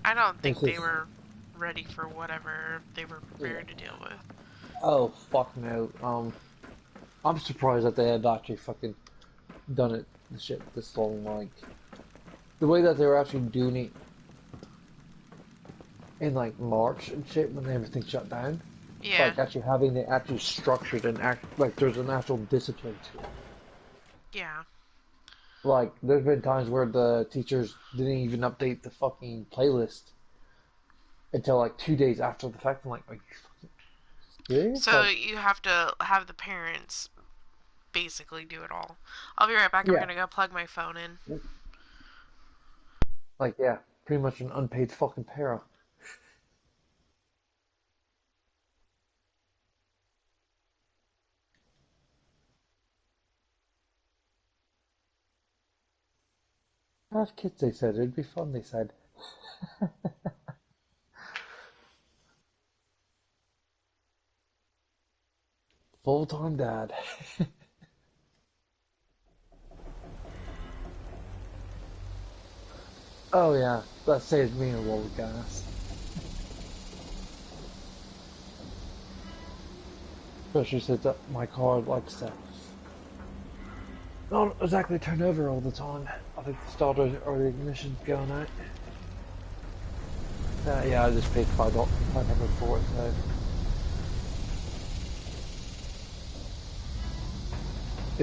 [SPEAKER 1] I don't think they were ready for whatever they were prepared to deal with.
[SPEAKER 2] Oh, fuck no. I'm surprised that they had actually fucking done it, the shit this long, like, the way that they were actually doing it in, like, March and shit when everything shut down.
[SPEAKER 1] Yeah.
[SPEAKER 2] Like, actually having it actually structured and like, there's an actual discipline to it.
[SPEAKER 1] Yeah.
[SPEAKER 2] Like, there's been times where the teachers didn't even update the fucking playlist until, like, 2 days after the fact. I'm like, are you fucking serious?
[SPEAKER 1] So you have to have the parents basically do it all. I'll be right back. I'm gonna go plug my phone in.
[SPEAKER 2] Like, yeah, pretty much an unpaid fucking para. Have kids, they said. It'd be fun, they said. Full-time dad. Oh yeah, that saves me a load of gas. Especially since my car likes to not exactly turn over all the time. I think the starter or the ignition's going out. Yeah, I just paid $500 for it, so.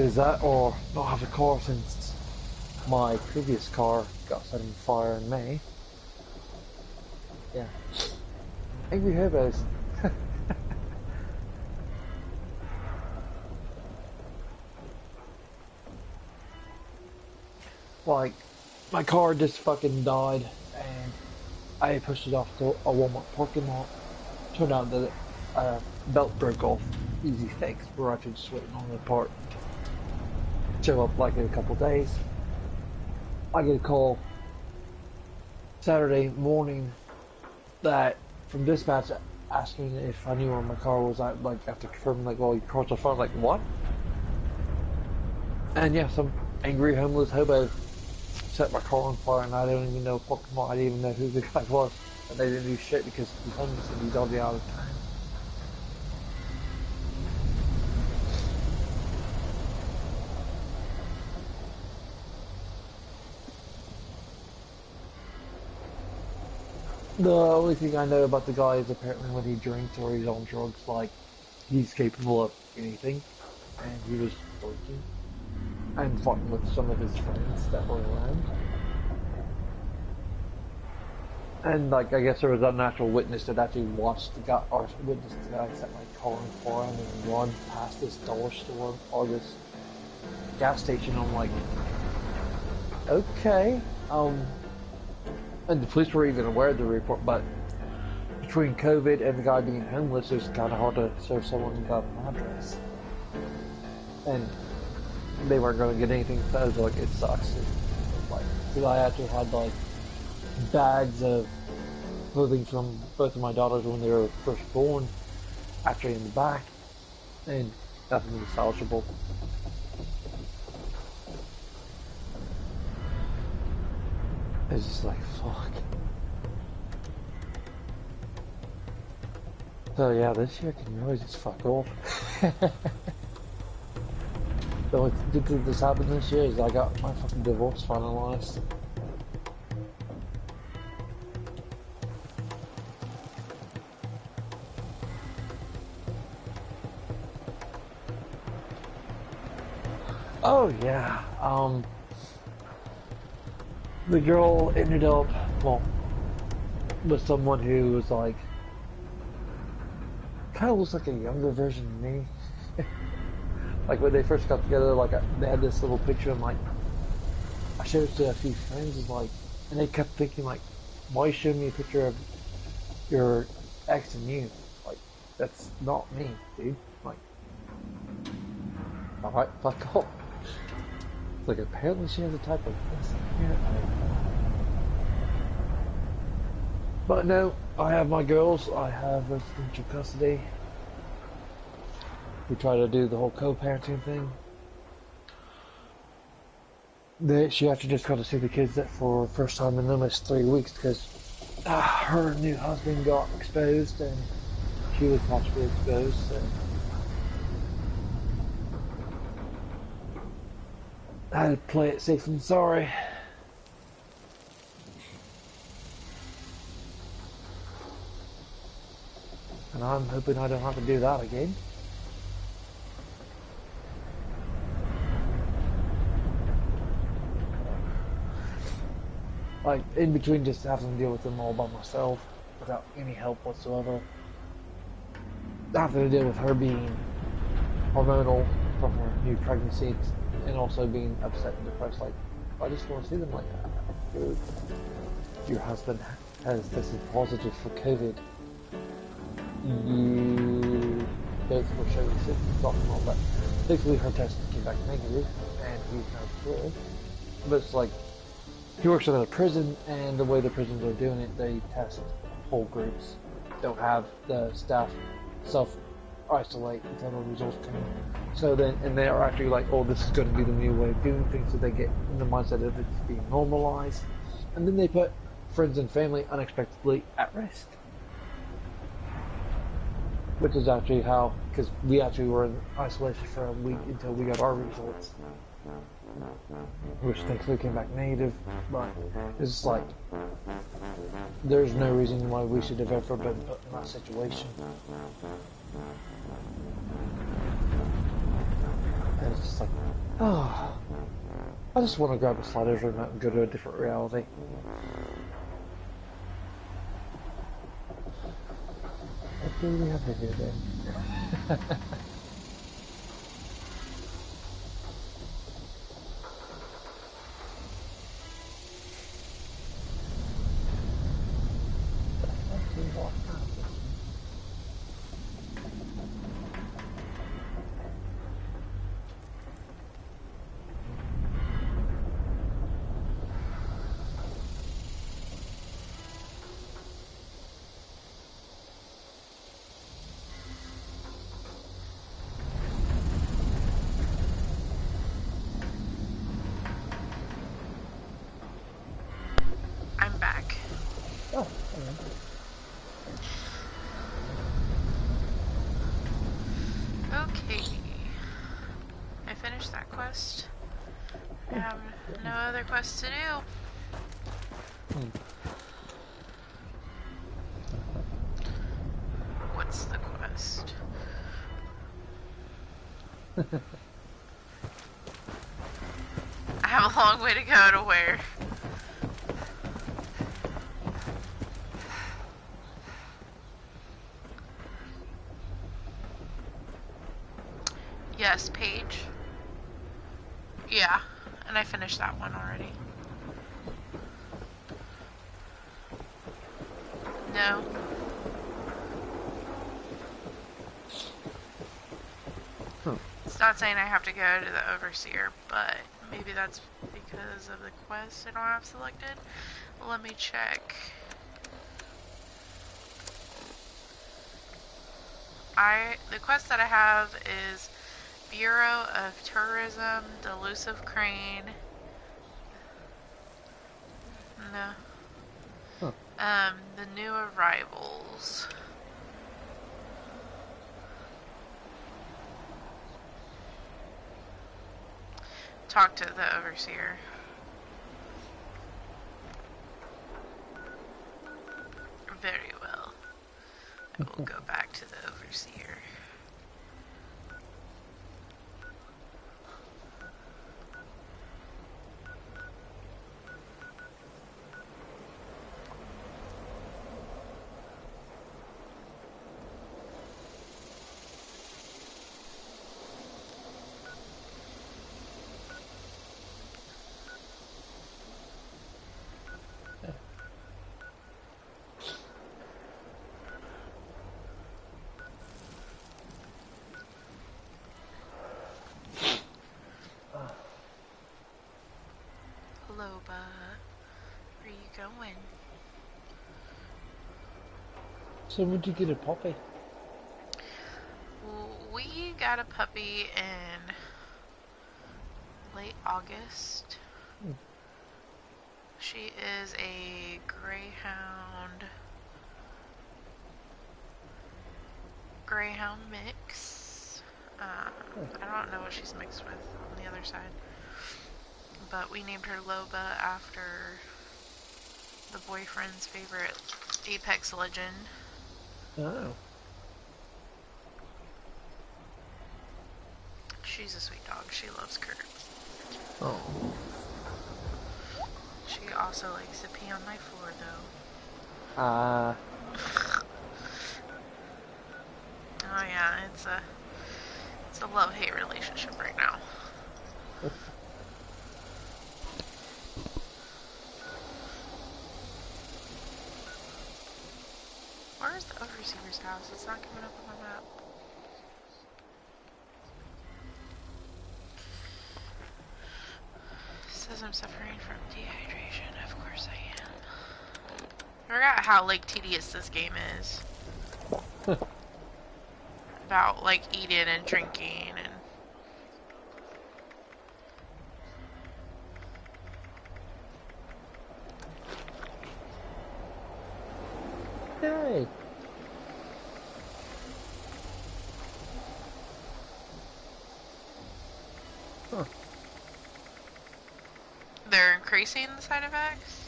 [SPEAKER 2] Is that or not have a car since my previous car got set on fire in May? Yeah. Angry hobos. Like, my car just fucking died, and I pushed it off to a Walmart parking lot. Turned out that belt broke off. Easy fix. We're actually just waiting on the part to show up like in a couple days. I get a call Saturday morning that from dispatch asking if I knew where my car was at, like after confirming like, well, your car's on fire. Like, what? And yeah, some angry homeless hobo set my car on fire, and I don't even know fucking what. I didn't even know who the guy was, and they didn't do shit because he's homeless and he's already out of town. The only thing I know about the guy is apparently when he drinks or he's on drugs, like, he's capable of anything, and he was drinking and fighting with some of his friends that were around. And, like, I guess there was an actual witness that actually watched the guy, or witnessed the guy set my car on fire and then run past this dollar store or this gas station. I'm like, okay. And the police were even aware of the report, but between COVID and the guy being homeless, it's kind of hard to serve someone without an address. And they weren't going to get anything, so I was like, it sucks. Like, the guy actually had, like, bags of clothing from both of my daughters when they were first born, actually in the back, and nothing was salvageable. It's just like, fuck. So yeah, this year can really just fuck off. The only good thing that's happened this year is I got my fucking divorce finalized. Oh yeah. The girl ended up, well, with someone who was like, kind of looks like a younger version of me. Like when they first got together, like they had this little picture, and like I showed it to a few friends, and they kept thinking like, why show me a picture of your ex and you? Like that's not me, dude. Like, all right, fuck off. Like apparently she has a type of this. Yeah. But no, I have my girls. I have residential custody. We try to do the whole co-parenting thing. She actually just got to see the kids for the first time in almost 3 weeks because her new husband got exposed and she was possibly exposed. So I had to play it safe and sorry. And I'm hoping I don't have to do that again. Like, in between just having to deal with them all by myself, without any help whatsoever. Having to deal with her being hormonal from her new pregnancy, and also being upset and depressed. Like, I just want to see them like, dude, your husband has tested positive for COVID. You both were showing symptoms off and all that. Thankfully, her test came back negative, and he's now clear. But it's like, he works in a prison, and the way the prisons are doing it, they test whole groups. Don't have the staff self-isolate until the results come in. So then, and they are actually like, oh, this is going to be the new way of doing things, so they get in the mindset of it's being normalized. And then they put friends and family unexpectedly at risk. Which is actually how, because we actually were in isolation for a week until we got our results. Which thankfully came back negative, but it's just like, there's no reason why we should have ever been put in that situation. And it's just like, oh, I just want to grab a sliders remote and go to a different reality. What do we have to do then?
[SPEAKER 1] I'm back.
[SPEAKER 2] Oh,
[SPEAKER 1] okay. I finished that quest. I have no other quests to do. What's the quest? I have a long way to go to where? Yes, Paige. Yeah, and I finished that one already. No. It's not saying I have to go to the Overseer, but maybe that's because of the quest I don't have selected. Let me check. The quest that I have is Bureau of Tourism, Delusive Crane. No. Huh. The new arrivals. Talk to the Overseer. Very well. I will go back to the Overseer. Loba. Where you going?
[SPEAKER 2] So when did you get a puppy?
[SPEAKER 1] We got a puppy in late August. She is a greyhound mix. I don't know what she's mixed with on the other side. But we named her Loba after the boyfriend's favorite Apex legend.
[SPEAKER 2] Oh.
[SPEAKER 1] She's a sweet dog. She loves Kurt.
[SPEAKER 2] Oh.
[SPEAKER 1] She also likes to pee on my floor, though. Oh yeah, it's a love-hate relationship right now. Where's the overseer's house? It's not coming up on my map. It says I'm suffering from dehydration. Of course I am. I forgot how, like, tedious this game is. About, like, eating and drinking and...
[SPEAKER 2] Yay! Huh.
[SPEAKER 1] They're increasing the side effects?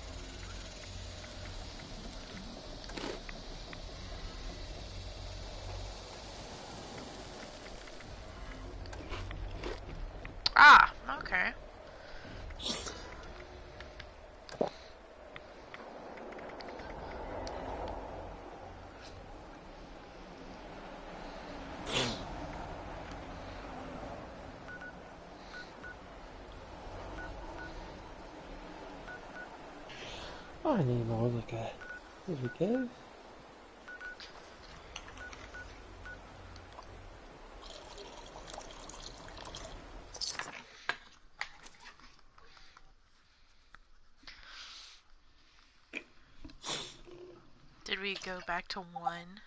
[SPEAKER 1] Ah, okay.
[SPEAKER 2] I need more like a... Here we go.
[SPEAKER 1] Did we go back to 1?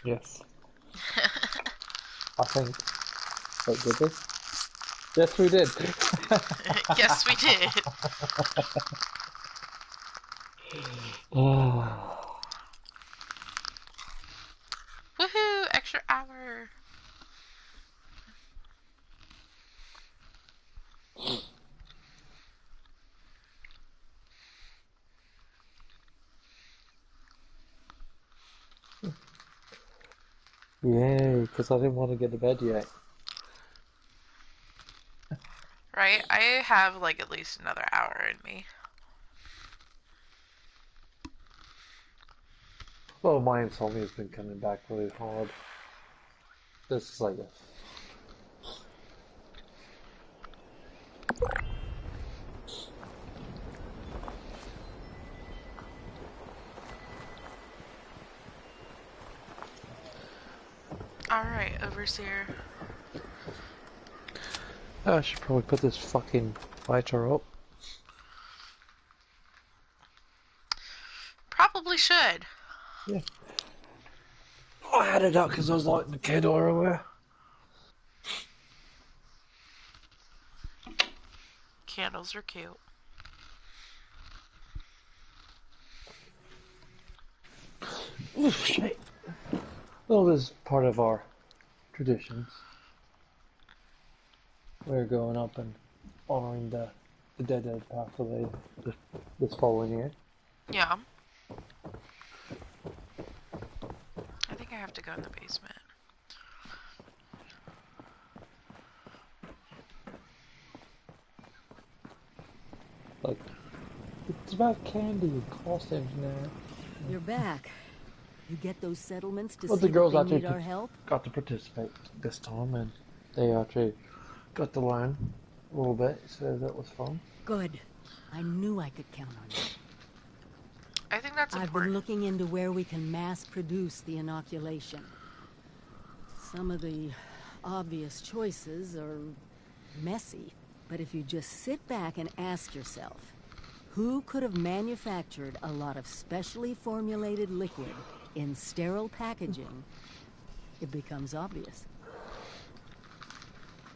[SPEAKER 2] Yes. I think. Wait, did we? Yes, we did.
[SPEAKER 1] Yes, we did. Woohoo! Extra hour.
[SPEAKER 2] Yay, because I didn't want to get to bed yet.
[SPEAKER 1] Right? I have, like, at least another hour in me.
[SPEAKER 2] Well, my insomnia has been coming back really hard. This is like a...
[SPEAKER 1] Alright, Overseer.
[SPEAKER 2] I should probably put this fucking lighter up.
[SPEAKER 1] Probably should.
[SPEAKER 2] Yeah. I had it up because I was lighting the candle earlier.
[SPEAKER 1] Candles are cute.
[SPEAKER 2] Ooh, shit. Well, this is part of our traditions. We're going up and honoring the dead that passed away this following year.
[SPEAKER 1] Yeah. I think I have to go in the basement.
[SPEAKER 2] Like, it's about candy and costumes now.
[SPEAKER 3] You're back. You get those settlements to
[SPEAKER 2] Well,
[SPEAKER 3] see
[SPEAKER 2] the girls
[SPEAKER 3] that they
[SPEAKER 2] actually
[SPEAKER 3] need our help?
[SPEAKER 2] got to participate this time, and they actually got to learn a little bit, so that was fun.
[SPEAKER 3] Good. I knew I could count on you.
[SPEAKER 1] I think that's important.
[SPEAKER 3] I've been looking into where we can mass produce the inoculation. Some of the obvious choices are messy, but if you just sit back and ask yourself, Who could have manufactured a lot of specially formulated liquid in sterile packaging? It becomes obvious.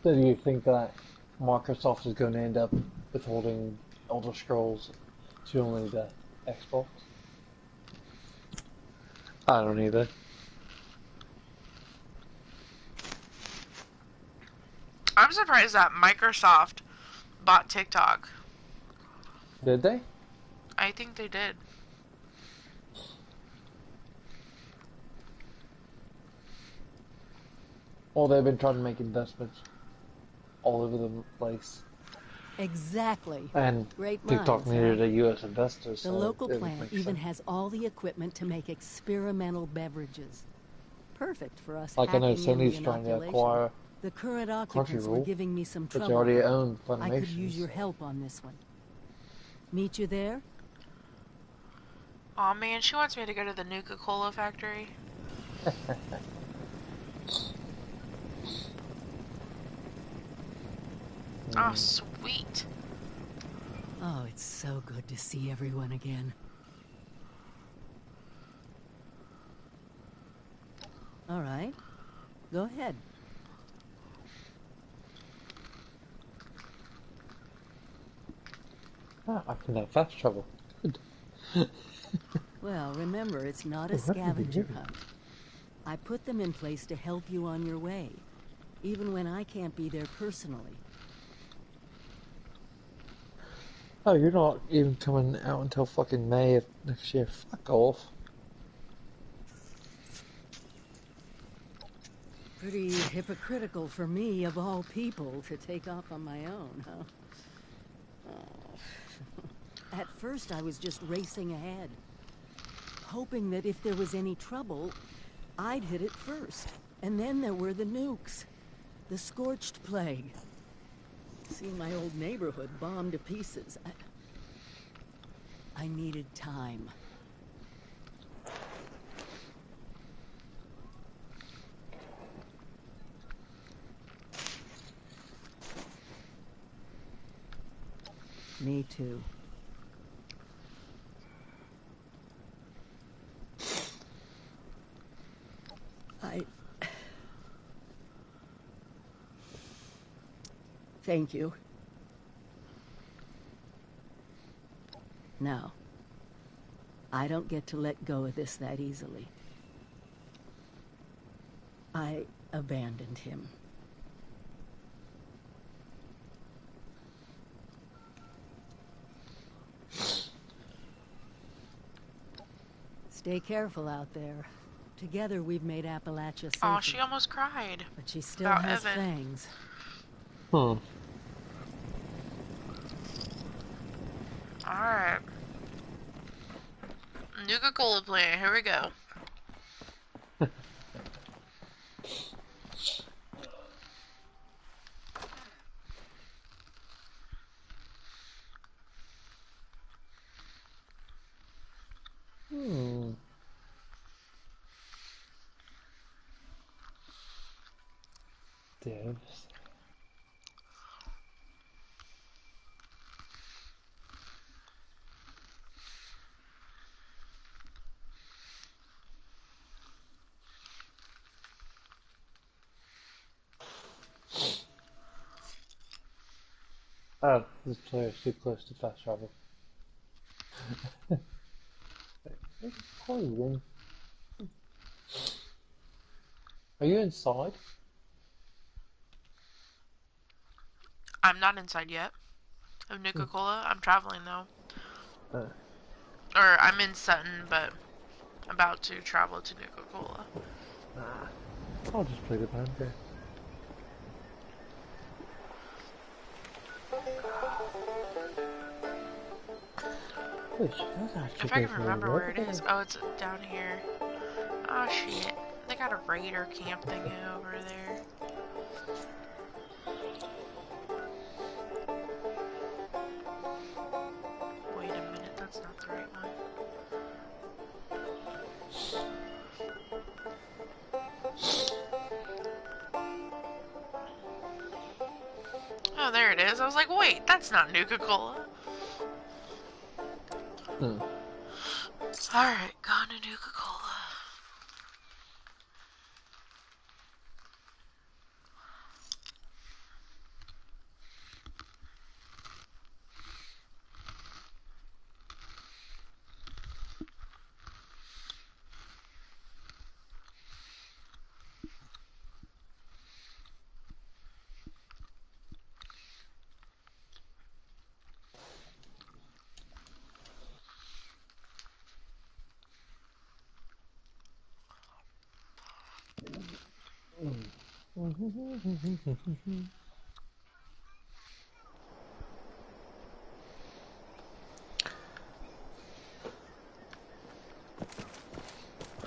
[SPEAKER 2] So do you think that Microsoft is going to end up withholding Elder Scrolls to only the Xbox? I don't either.
[SPEAKER 1] I'm surprised that Microsoft bought TikTok.
[SPEAKER 2] Did they?
[SPEAKER 1] I think they did.
[SPEAKER 2] Well, they've been trying to make investments all over the place.
[SPEAKER 3] Exactly.
[SPEAKER 2] And
[SPEAKER 3] Great
[SPEAKER 2] TikTok
[SPEAKER 3] minds,
[SPEAKER 2] needed
[SPEAKER 3] huh?
[SPEAKER 2] a U.S. investor,
[SPEAKER 3] The
[SPEAKER 2] so
[SPEAKER 3] local
[SPEAKER 2] it
[SPEAKER 3] plant
[SPEAKER 2] makes
[SPEAKER 3] even
[SPEAKER 2] sense.
[SPEAKER 3] has all the equipment to make experimental beverages. Perfect for us
[SPEAKER 2] Like I know
[SPEAKER 3] hacking in the
[SPEAKER 2] Sony's trying to
[SPEAKER 3] inoculation.
[SPEAKER 2] acquire
[SPEAKER 3] The current occupants were
[SPEAKER 2] Crunchyroll,
[SPEAKER 3] giving me some
[SPEAKER 2] but
[SPEAKER 3] trouble.
[SPEAKER 2] you already own
[SPEAKER 3] I could
[SPEAKER 2] Funimation.
[SPEAKER 3] use your help on this one. Meet you there?
[SPEAKER 1] Aw man, she wants me to go to the Nuke Cola factory. Oh, sweet.
[SPEAKER 3] Oh, it's so good to see everyone again. All right. Go ahead.
[SPEAKER 2] Ah, I can have fast travel. Good.
[SPEAKER 3] Well, remember, it's not a
[SPEAKER 2] Oh, that'd be
[SPEAKER 3] scavenger
[SPEAKER 2] good.
[SPEAKER 3] hunt. I put them in place to help you on your way, even when I can't be there personally.
[SPEAKER 2] Oh, you're not even coming out until fucking May of next year. Fuck off.
[SPEAKER 3] Pretty hypocritical for me, of all people, to take off on my own, huh? Oh. At first, I was just racing ahead, hoping that if there was any trouble, I'd hit it first. And then there were the nukes, the scorched plague. Seeing my old neighborhood bombed to pieces, I needed time. Me too. Thank you. No. I don't get to let go of this that easily. I abandoned him. Stay careful out there. Together we've made Appalachia safer.
[SPEAKER 1] Oh, she almost cried.
[SPEAKER 3] But she still
[SPEAKER 1] about
[SPEAKER 3] has
[SPEAKER 1] Evan.
[SPEAKER 3] fangs.
[SPEAKER 2] Hmm.
[SPEAKER 1] Alright. Nuka Cola plant, here we go.
[SPEAKER 2] Devs. Oh, this player is too close to fast travel. It's closing. Are you inside?
[SPEAKER 1] I'm not inside yet of Nuka Cola. I'm traveling though. Or I'm in Sutton, but about to travel to Nuka Cola.
[SPEAKER 2] I'll just play the band there.
[SPEAKER 1] If I can remember where it is. Oh, it's down here. Oh shit. They got a raider camp thing over there. Wait a minute, that's not the right one. Oh, there it is. I was like, wait, that's not Nuka Cola. Alright, gone to Nuke-Cola.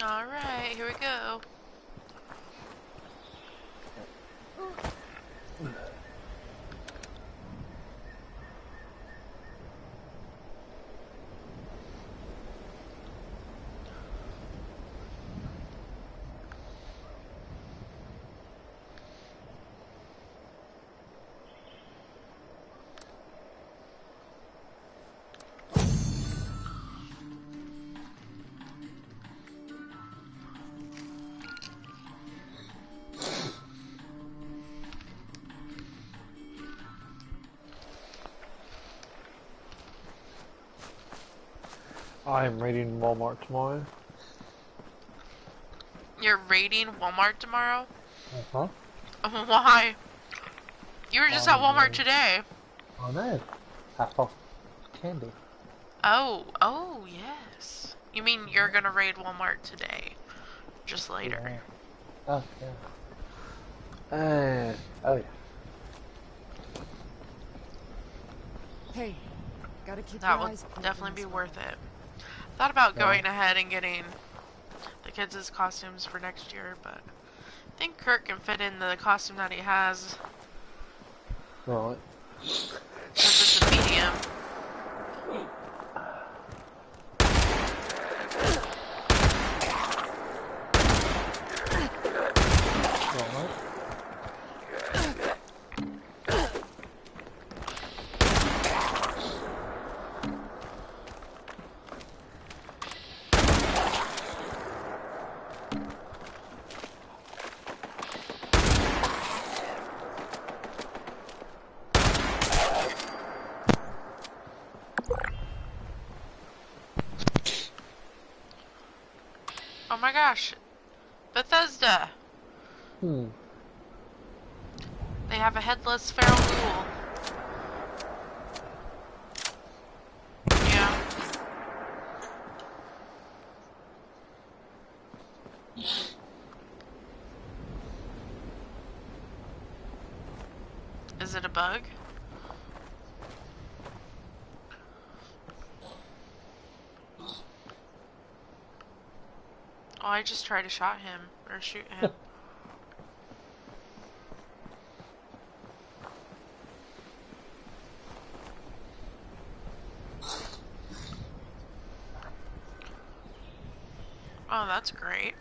[SPEAKER 1] Alright, here we go.
[SPEAKER 2] I'm raiding Walmart tomorrow.
[SPEAKER 1] You're raiding Walmart tomorrow?
[SPEAKER 2] Uh-huh.
[SPEAKER 1] Why? You were just at Walmart today.
[SPEAKER 2] Oh no. Half off candy.
[SPEAKER 1] Oh, yes. You mean you're gonna raid Walmart today? Just later.
[SPEAKER 2] Yeah. Oh, yeah. Oh, yeah.
[SPEAKER 3] Hey, gotta keep
[SPEAKER 1] That
[SPEAKER 3] your
[SPEAKER 1] will
[SPEAKER 3] eyes peeled
[SPEAKER 1] definitely
[SPEAKER 3] in
[SPEAKER 1] be
[SPEAKER 3] this
[SPEAKER 1] worth
[SPEAKER 3] one.
[SPEAKER 1] it. Thought about going ahead and getting the kids' costumes for next year, but I think Kurt can fit in the costume that he has.
[SPEAKER 2] Right.
[SPEAKER 1] Because it's a medium. Oh my gosh. Bethesda. They have a headless feral ghoul. Yeah. Is it a bug? Oh, I just tried to shot him, or shoot him. Oh, that's great.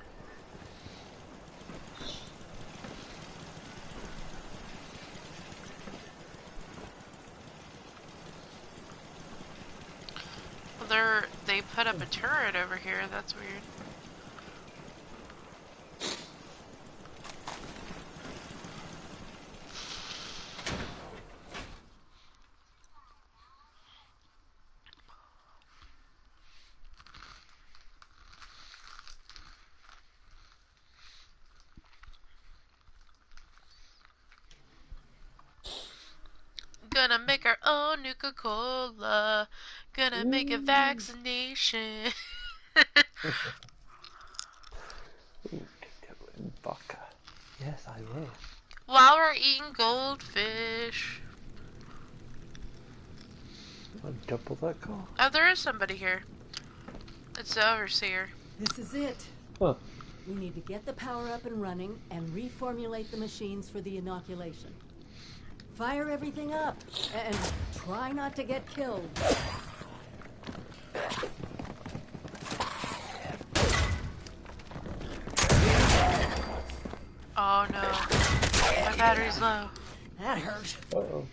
[SPEAKER 1] Well, they put up a turret over here, that's weird. Gonna make our own Nuka-Cola. Gonna make a vaccination.
[SPEAKER 2] Vodka. Yes, I will.
[SPEAKER 1] While we're eating goldfish.
[SPEAKER 2] I'll double that car.
[SPEAKER 1] Oh, there is somebody here. It's the overseer.
[SPEAKER 3] This is it.
[SPEAKER 2] Huh.
[SPEAKER 3] We need to get the power up and running and reformulate the machines for the inoculation. Fire everything up and try not to get killed.
[SPEAKER 1] Oh no. My battery's low.
[SPEAKER 3] That hurt.
[SPEAKER 2] Uh-oh.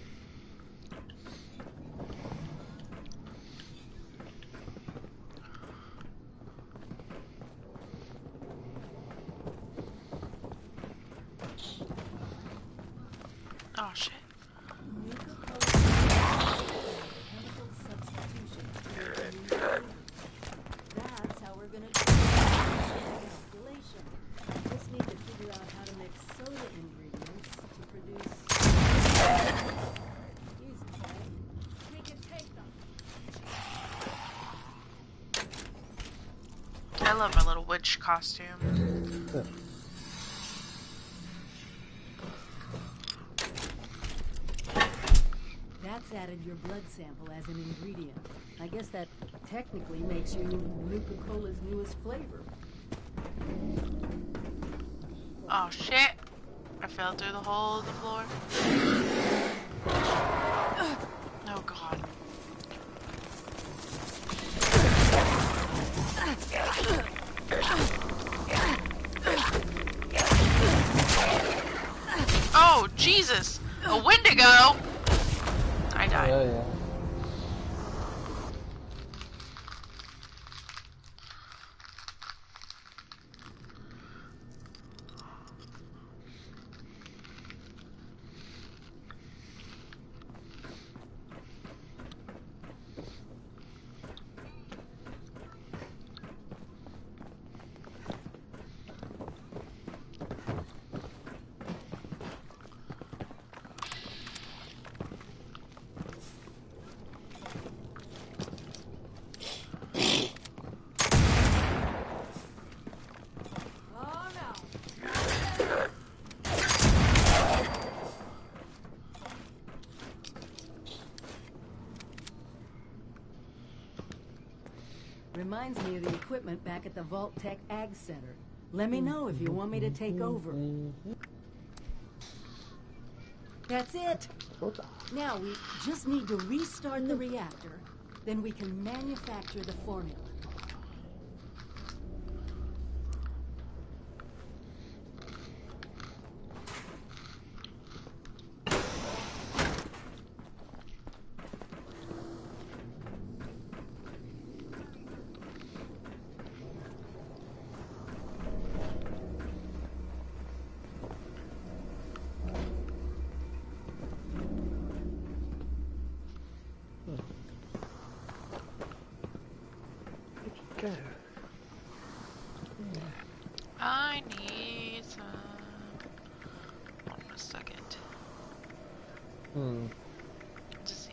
[SPEAKER 1] Oh shit.
[SPEAKER 3] That's how we're gonna do calculation. Just need to figure out how to mix soda ingredients to produce. Easy, right? We can take them.
[SPEAKER 1] I love my little witch costume.
[SPEAKER 3] That's added your blood sample as an ingredient. I guess that technically makes you Nuke-Cola's newest flavor.
[SPEAKER 1] Oh shit! I fell through the hole of the floor. Oh god. Oh Jesus! A Wendigo! I died.
[SPEAKER 2] Oh yeah.
[SPEAKER 3] Reminds me of the equipment back at the Vault Tech Ag Center. Let me know if you want me to take over. That's it. Now we just need to restart the reactor. Then we can manufacture the formula.
[SPEAKER 2] Go.
[SPEAKER 1] I need some. Hold on a second. Disease.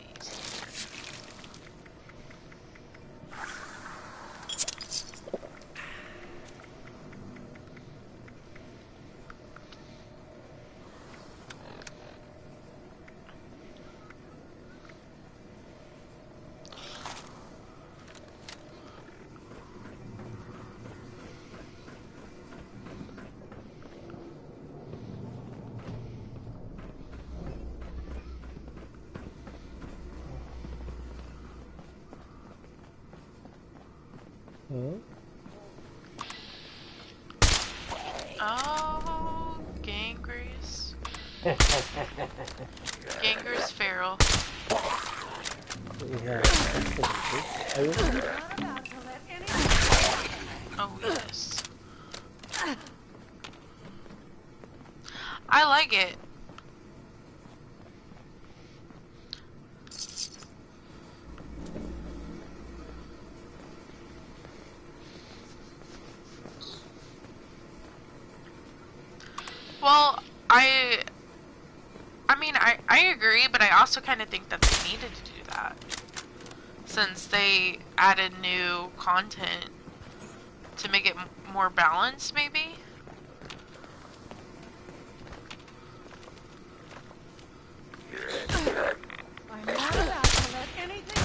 [SPEAKER 1] Oh, Gangrous. Gangrous Feral. Oh, yes. I like it. Well, I agree, but I also kind of think that they needed to do that. Since they added new content to make it more balanced, maybe?
[SPEAKER 3] I'm not about to let anything.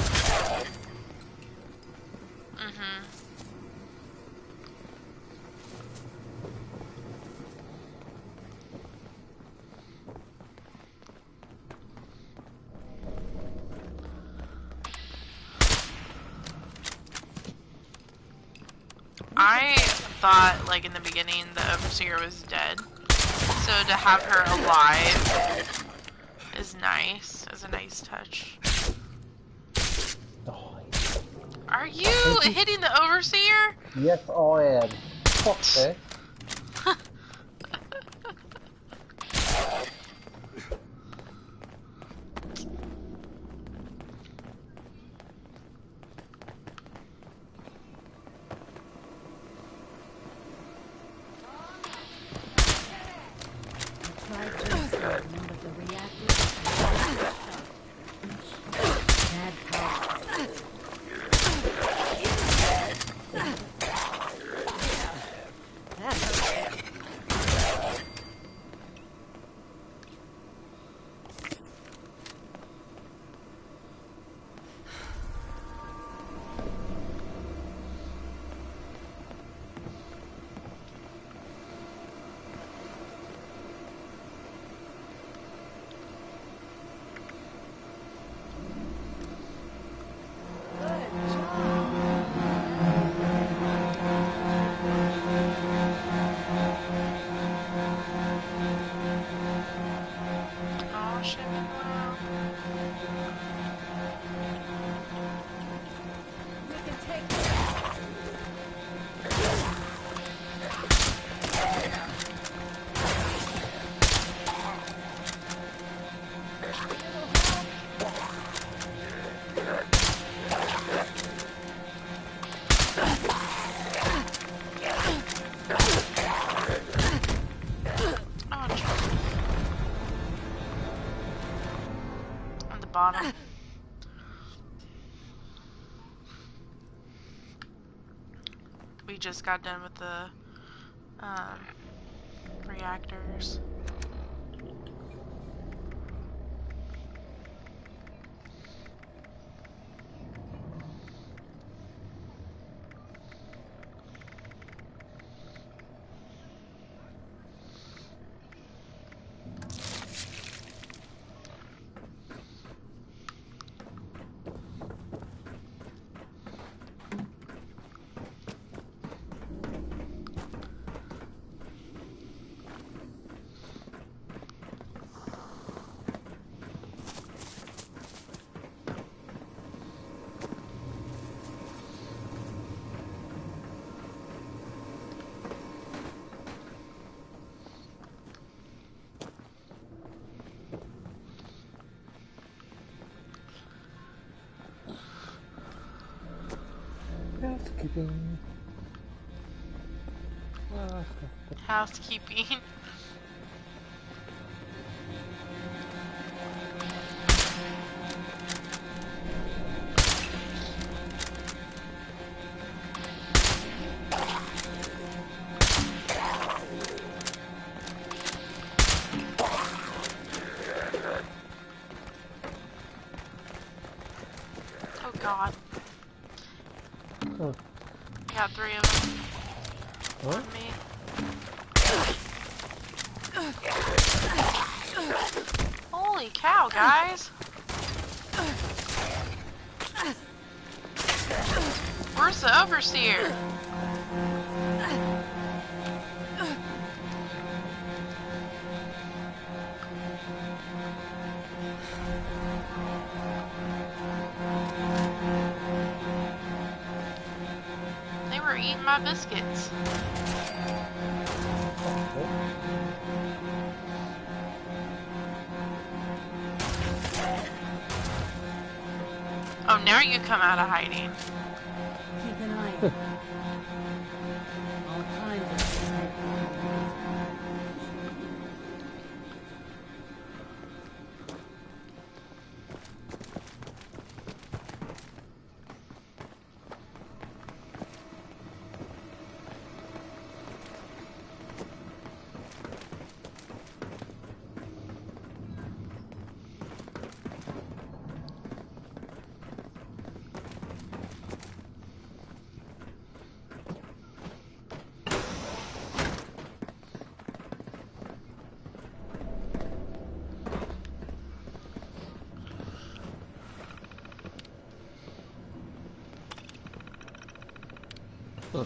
[SPEAKER 1] I thought, like, in the beginning, the Overseer was dead. So to have her alive is nice. Is a nice touch. Are you hitting the Overseer?
[SPEAKER 2] Yes, I am. Fuck this.
[SPEAKER 3] tried to but the reactor bad power. That hurt.
[SPEAKER 1] Bottom. We just got done with the reactors.
[SPEAKER 2] Housekeeping.
[SPEAKER 1] Housekeeping. Oh God.
[SPEAKER 2] Huh.
[SPEAKER 1] I got 3 of them.
[SPEAKER 2] Huh?
[SPEAKER 1] On me. Holy cow, guys! Where's the overseer? They were eating my biscuits. Oh, now you come out of hiding.
[SPEAKER 3] Keep an eye on all kinds of
[SPEAKER 2] Huh.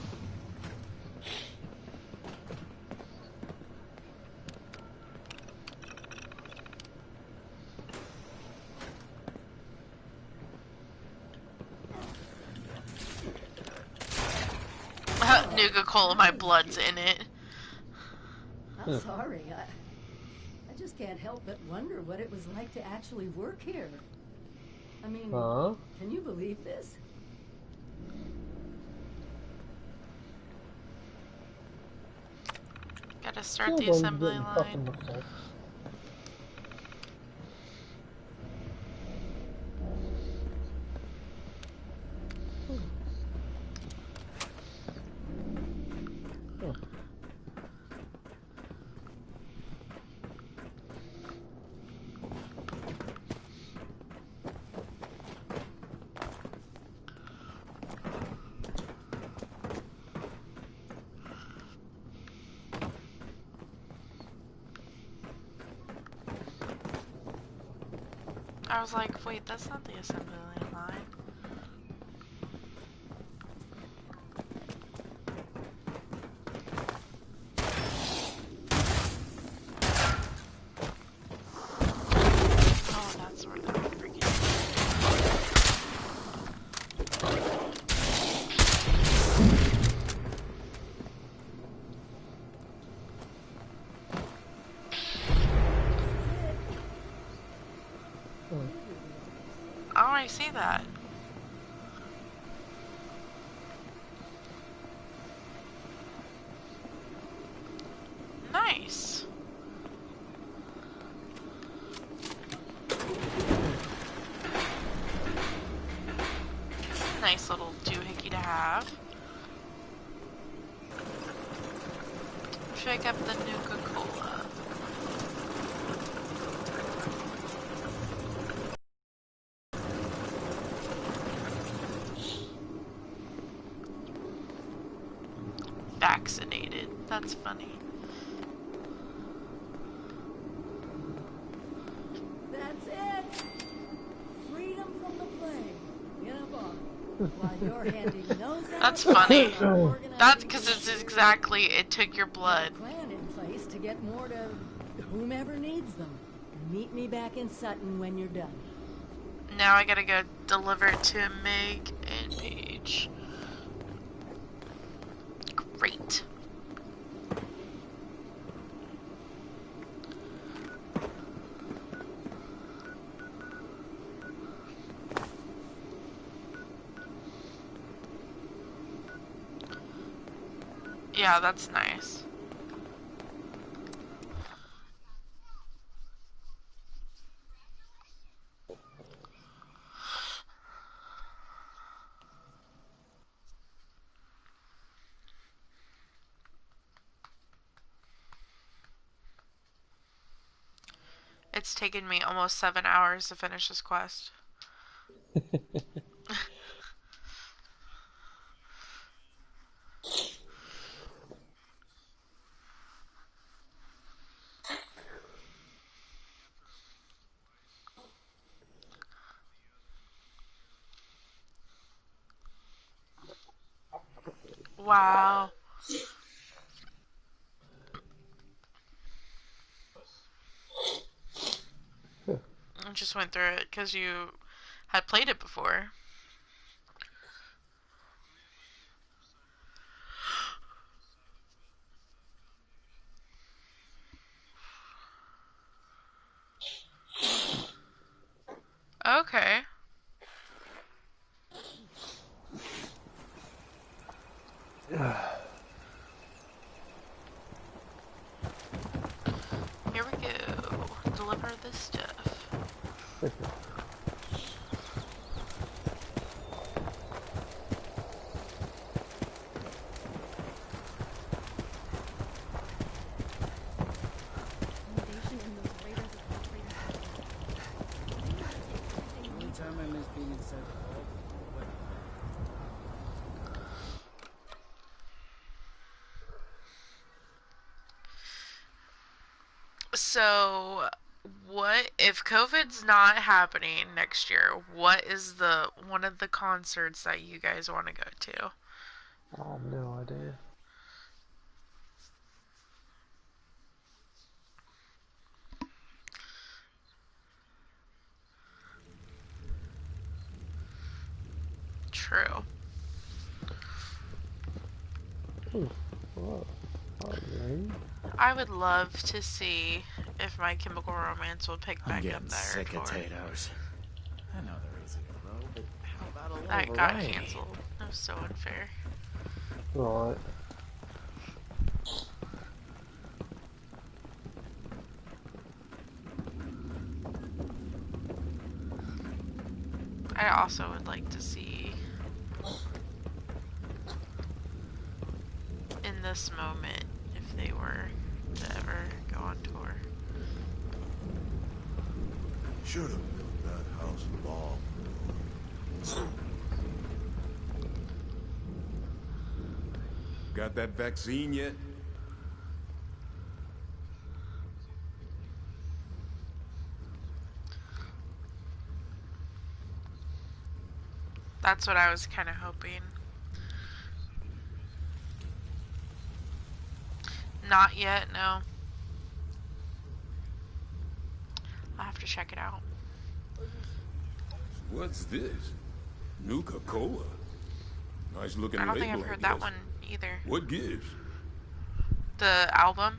[SPEAKER 1] Nuka-Cola, my blood's in it.
[SPEAKER 3] I'm sorry. I just can't help but wonder what it was like to actually work here. I mean, can you believe this?
[SPEAKER 1] Gotta start the assembly line. I was like, wait, that's not the assembly line. Oh, that's where that freaking... Oh, I see that. Nice. Nice little doohickey to have. Pick up the Nuka-Cola. Vaccinated. That's funny.
[SPEAKER 3] That's it! Freedom from the plague. In a bar. While you're handing those out.
[SPEAKER 1] That's funny. That's because it's exactly, it took your blood.
[SPEAKER 3] Plan in place to get more to whomever needs them. Meet me back in Sutton when you're done.
[SPEAKER 1] Now I gotta go deliver it to Meg and Paige. Great. Yeah, that's nice. It's taken me almost 7 hours to finish this quest. Wow. I just went through it because you had played it before. Okay. Here we go. Deliver this stuff.
[SPEAKER 7] Anytime I miss being inside the vault,
[SPEAKER 1] So, what if COVID's not happening next year? What is the one of the concerts that you guys want to go to?
[SPEAKER 2] I have no idea.
[SPEAKER 1] True.
[SPEAKER 2] Ooh, whoa. Right.
[SPEAKER 1] I would love to see if My Chemical Romance will pick back up that
[SPEAKER 19] sick of
[SPEAKER 1] tour.
[SPEAKER 19] potatoes. I know they're easy to grow, but how about a little
[SPEAKER 1] That got
[SPEAKER 19] variety?
[SPEAKER 1] canceled. That was so unfair.
[SPEAKER 2] Right.
[SPEAKER 1] I also would like to see in this moment if they were to ever go on tour.
[SPEAKER 5] Should have built that house long ago. Got that vaccine yet?
[SPEAKER 1] That's what I was kind of hoping. Not yet, no. I'll have to check it out.
[SPEAKER 20] What's this? Nuka-Cola. Nice looking
[SPEAKER 1] I
[SPEAKER 20] label,
[SPEAKER 1] don't think I've heard that one either.
[SPEAKER 20] What gives?
[SPEAKER 1] The album?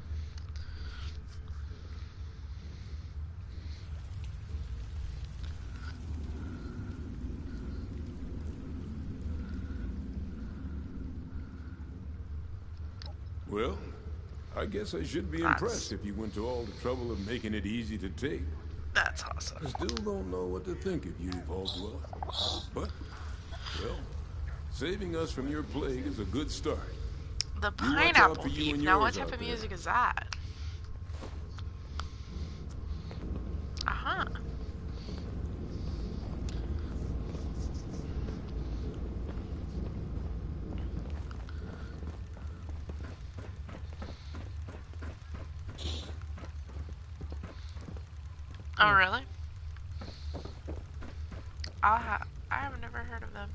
[SPEAKER 20] Well, I guess I should be impressed if you went to all the trouble of making it easy to take.
[SPEAKER 1] That's awesome.
[SPEAKER 20] I still don't know what to think of you, Vault Dweller. But, well, saving us from your plague is a good start.
[SPEAKER 1] The pineapple thief. Now what type of music is that? Uh-huh. Oh, really? I have never heard of them.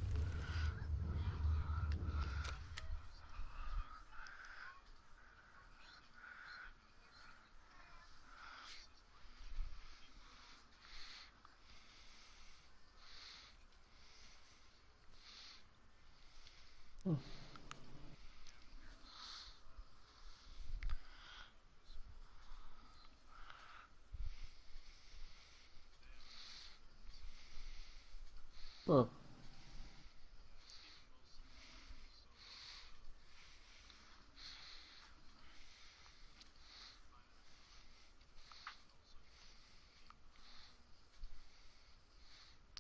[SPEAKER 2] Huh.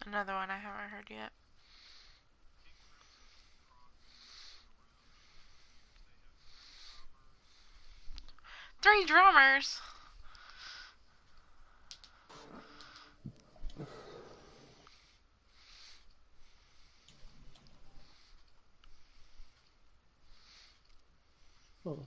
[SPEAKER 1] Another one I haven't heard yet. Three drummers.
[SPEAKER 2] Oh.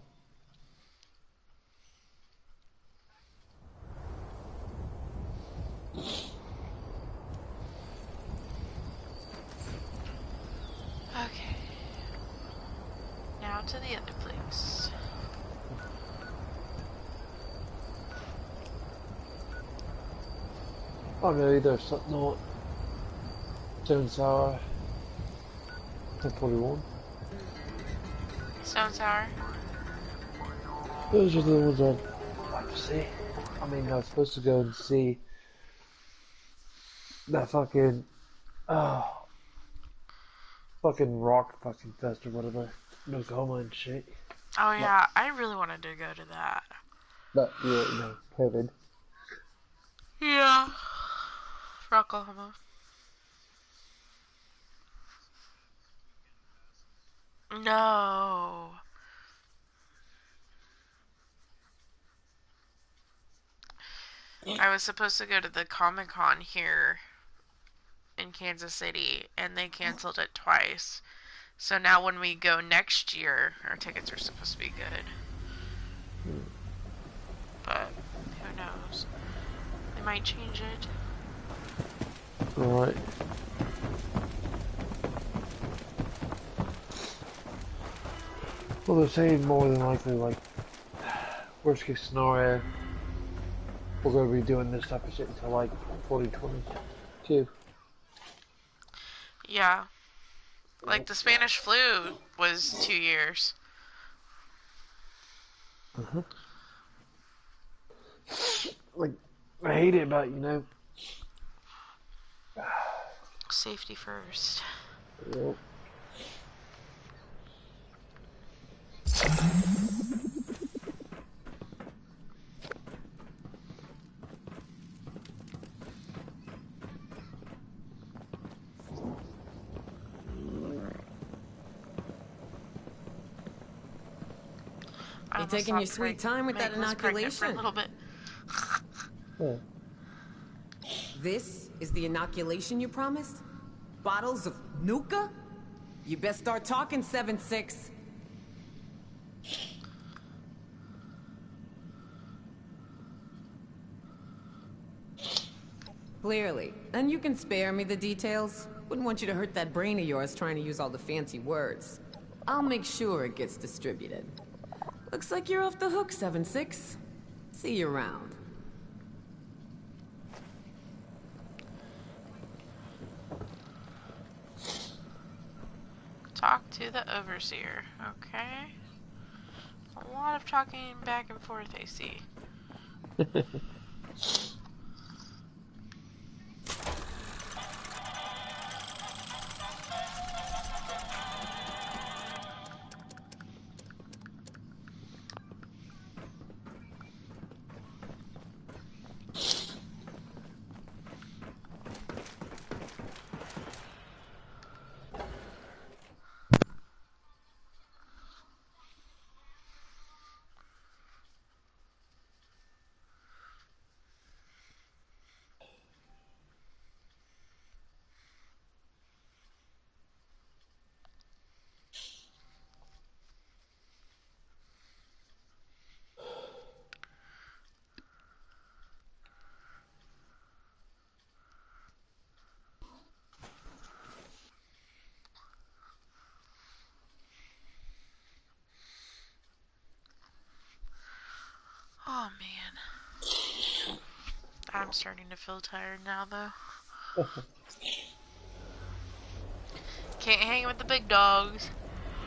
[SPEAKER 1] Okay. Now to the other place.
[SPEAKER 2] Oh no, either something not. Stone Sour. 1041.
[SPEAKER 1] Stone Sour.
[SPEAKER 2] Those are the ones I'd like to see. I mean, I was supposed to go and see that fucking, fucking rock fucking fest or whatever, in Oklahoma and shit.
[SPEAKER 1] Oh yeah, I really wanted to go to that.
[SPEAKER 2] But yeah, COVID.
[SPEAKER 1] Yeah. For Oklahoma. No. I was supposed to go to the Comic-Con here in Kansas City, and they canceled it twice. So now when we go next year, our tickets are supposed to be good. But who knows? They might change it.
[SPEAKER 2] Alright. Well, they're saying more than likely, like, worst case scenario, we're going to be doing this type of shit until, like, 2022.
[SPEAKER 1] Yeah. Like, the Spanish flu was 2 years.
[SPEAKER 2] Uh-huh. Like, I hate it, but, you know.
[SPEAKER 1] Safety first.
[SPEAKER 2] Yep.
[SPEAKER 17] You taking your sweet time with that inoculation?
[SPEAKER 1] For a little bit.
[SPEAKER 2] Yeah.
[SPEAKER 17] This is the inoculation you promised? Bottles of Nuka? You best start talking, 7-6. Clearly. And you can spare me the details. Wouldn't want you to hurt that brain of yours trying to use all the fancy words. I'll make sure it gets distributed. Looks like you're off the hook, 7-6. See you around.
[SPEAKER 1] Talk to the overseer. Okay. A lot of talking back and forth, I see. Oh man. I'm starting to feel tired now though. Can't hang with the big dogs.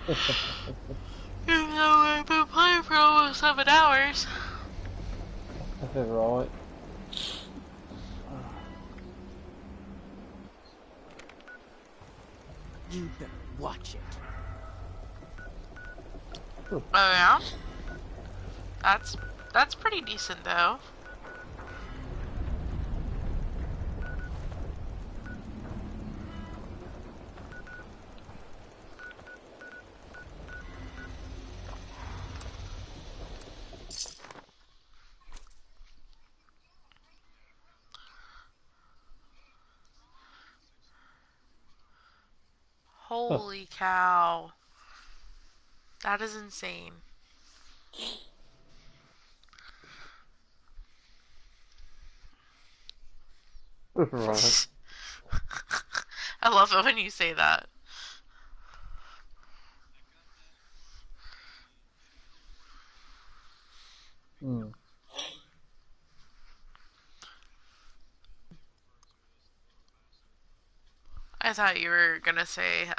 [SPEAKER 1] Even though I've been playing for almost 7 hours.
[SPEAKER 2] Right.
[SPEAKER 7] You better watch it.
[SPEAKER 1] Oh yeah? That's pretty decent though. Holy cow. That is insane.
[SPEAKER 2] Right.
[SPEAKER 1] I love it when you say that.
[SPEAKER 2] Mm.
[SPEAKER 1] I thought you were gonna say,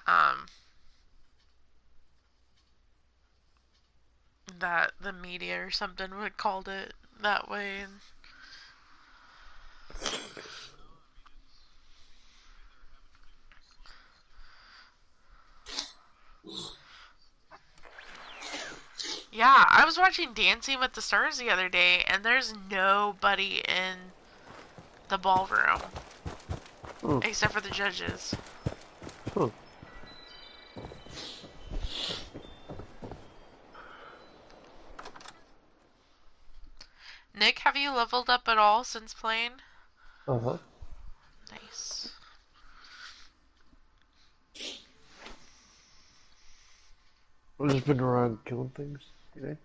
[SPEAKER 1] that the media or something would called it that way. Yeah, I was watching Dancing with the Stars the other day, and there's nobody in the ballroom. Except for the judges. Nick, have you leveled up at all since playing?
[SPEAKER 2] Uh-huh.
[SPEAKER 1] Nice.
[SPEAKER 2] I've just been around killing things, you know?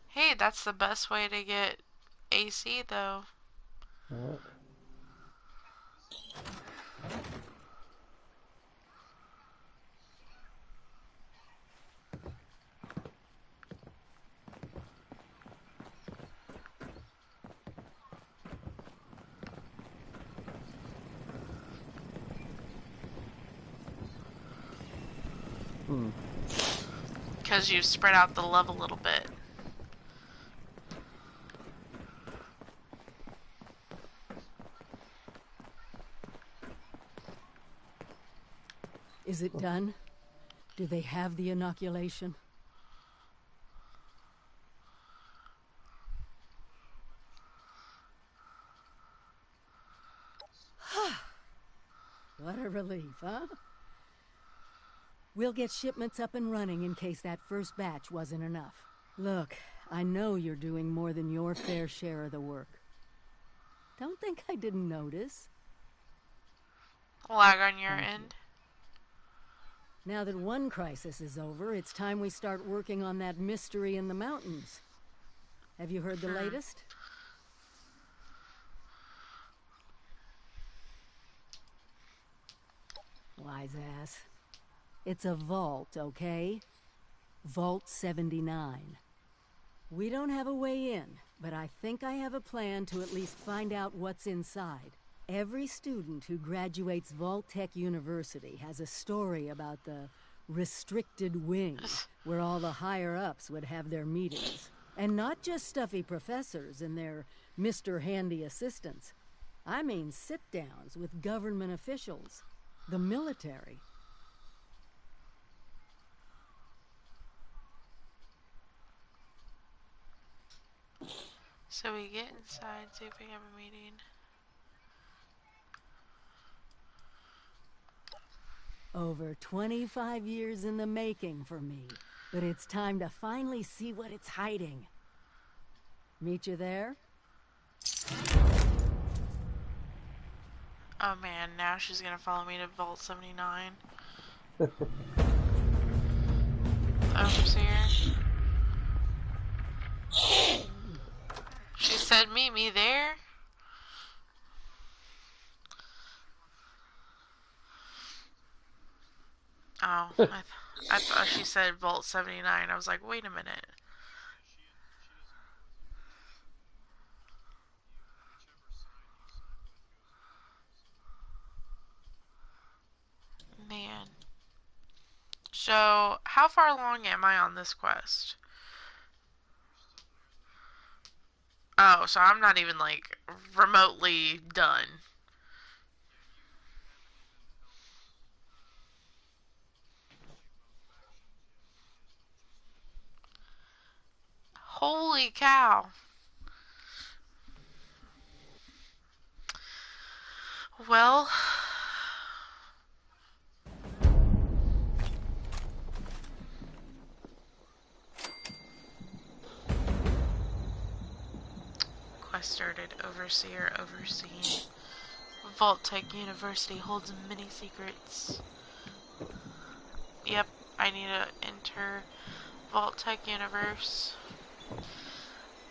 [SPEAKER 1] Hey, that's the best way to get AC, though.
[SPEAKER 2] Alright.
[SPEAKER 1] Because you've spread out the love a little bit.
[SPEAKER 3] Is it done? Do they have the inoculation? What a relief, huh? We'll get shipments up and running in case that first batch wasn't enough. Look, I know you're doing more than your fair share of the work. Don't think I didn't notice.
[SPEAKER 1] Lag on your end.
[SPEAKER 3] Now that one crisis is over, it's time we start working on that mystery in the mountains. Have you heard the latest? wise ass. It's a vault, okay? Vault 79. We don't have a way in, but I think I have a plan to at least find out what's inside. Every student who graduates Vault Tech University has a story about the restricted wing, where all the higher-ups would have their meetings. And not just stuffy professors and their Mr. Handy assistants. I mean sit-downs with government officials, the military.
[SPEAKER 1] So we get inside, see if we have a meeting.
[SPEAKER 3] Over 25 years in the making for me, but it's time to finally see what it's hiding. Meet you there?
[SPEAKER 1] Oh man, now she's gonna follow me to Vault 79. Overseer. She said meet me there? Oh, I thought she said Vault 79. I was like, wait a minute. Man. So, how far along am I on this quest? Oh, so I'm not even, like, remotely done. Holy cow. Well... Quest started. Overseer, overseen. Vault Tech University holds many secrets. Yep, I need to enter Vault Tech Universe.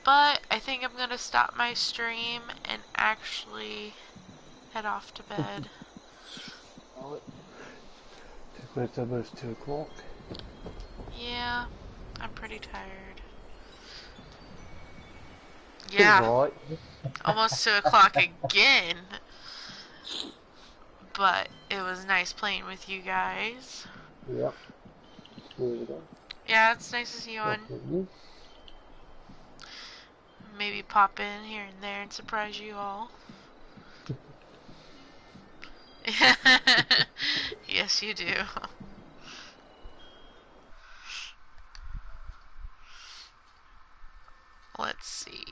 [SPEAKER 1] But I think I'm gonna stop my stream and actually head off to bed.
[SPEAKER 2] It's almost 2 o'clock.
[SPEAKER 1] Yeah, I'm pretty tired. Yeah,
[SPEAKER 2] right.
[SPEAKER 1] almost 2 o'clock again. But it was nice playing with you guys.
[SPEAKER 2] Yep.
[SPEAKER 1] Yeah, it's nice to see you on. Maybe pop in here and there and surprise you all. Yes, you do. Let's see.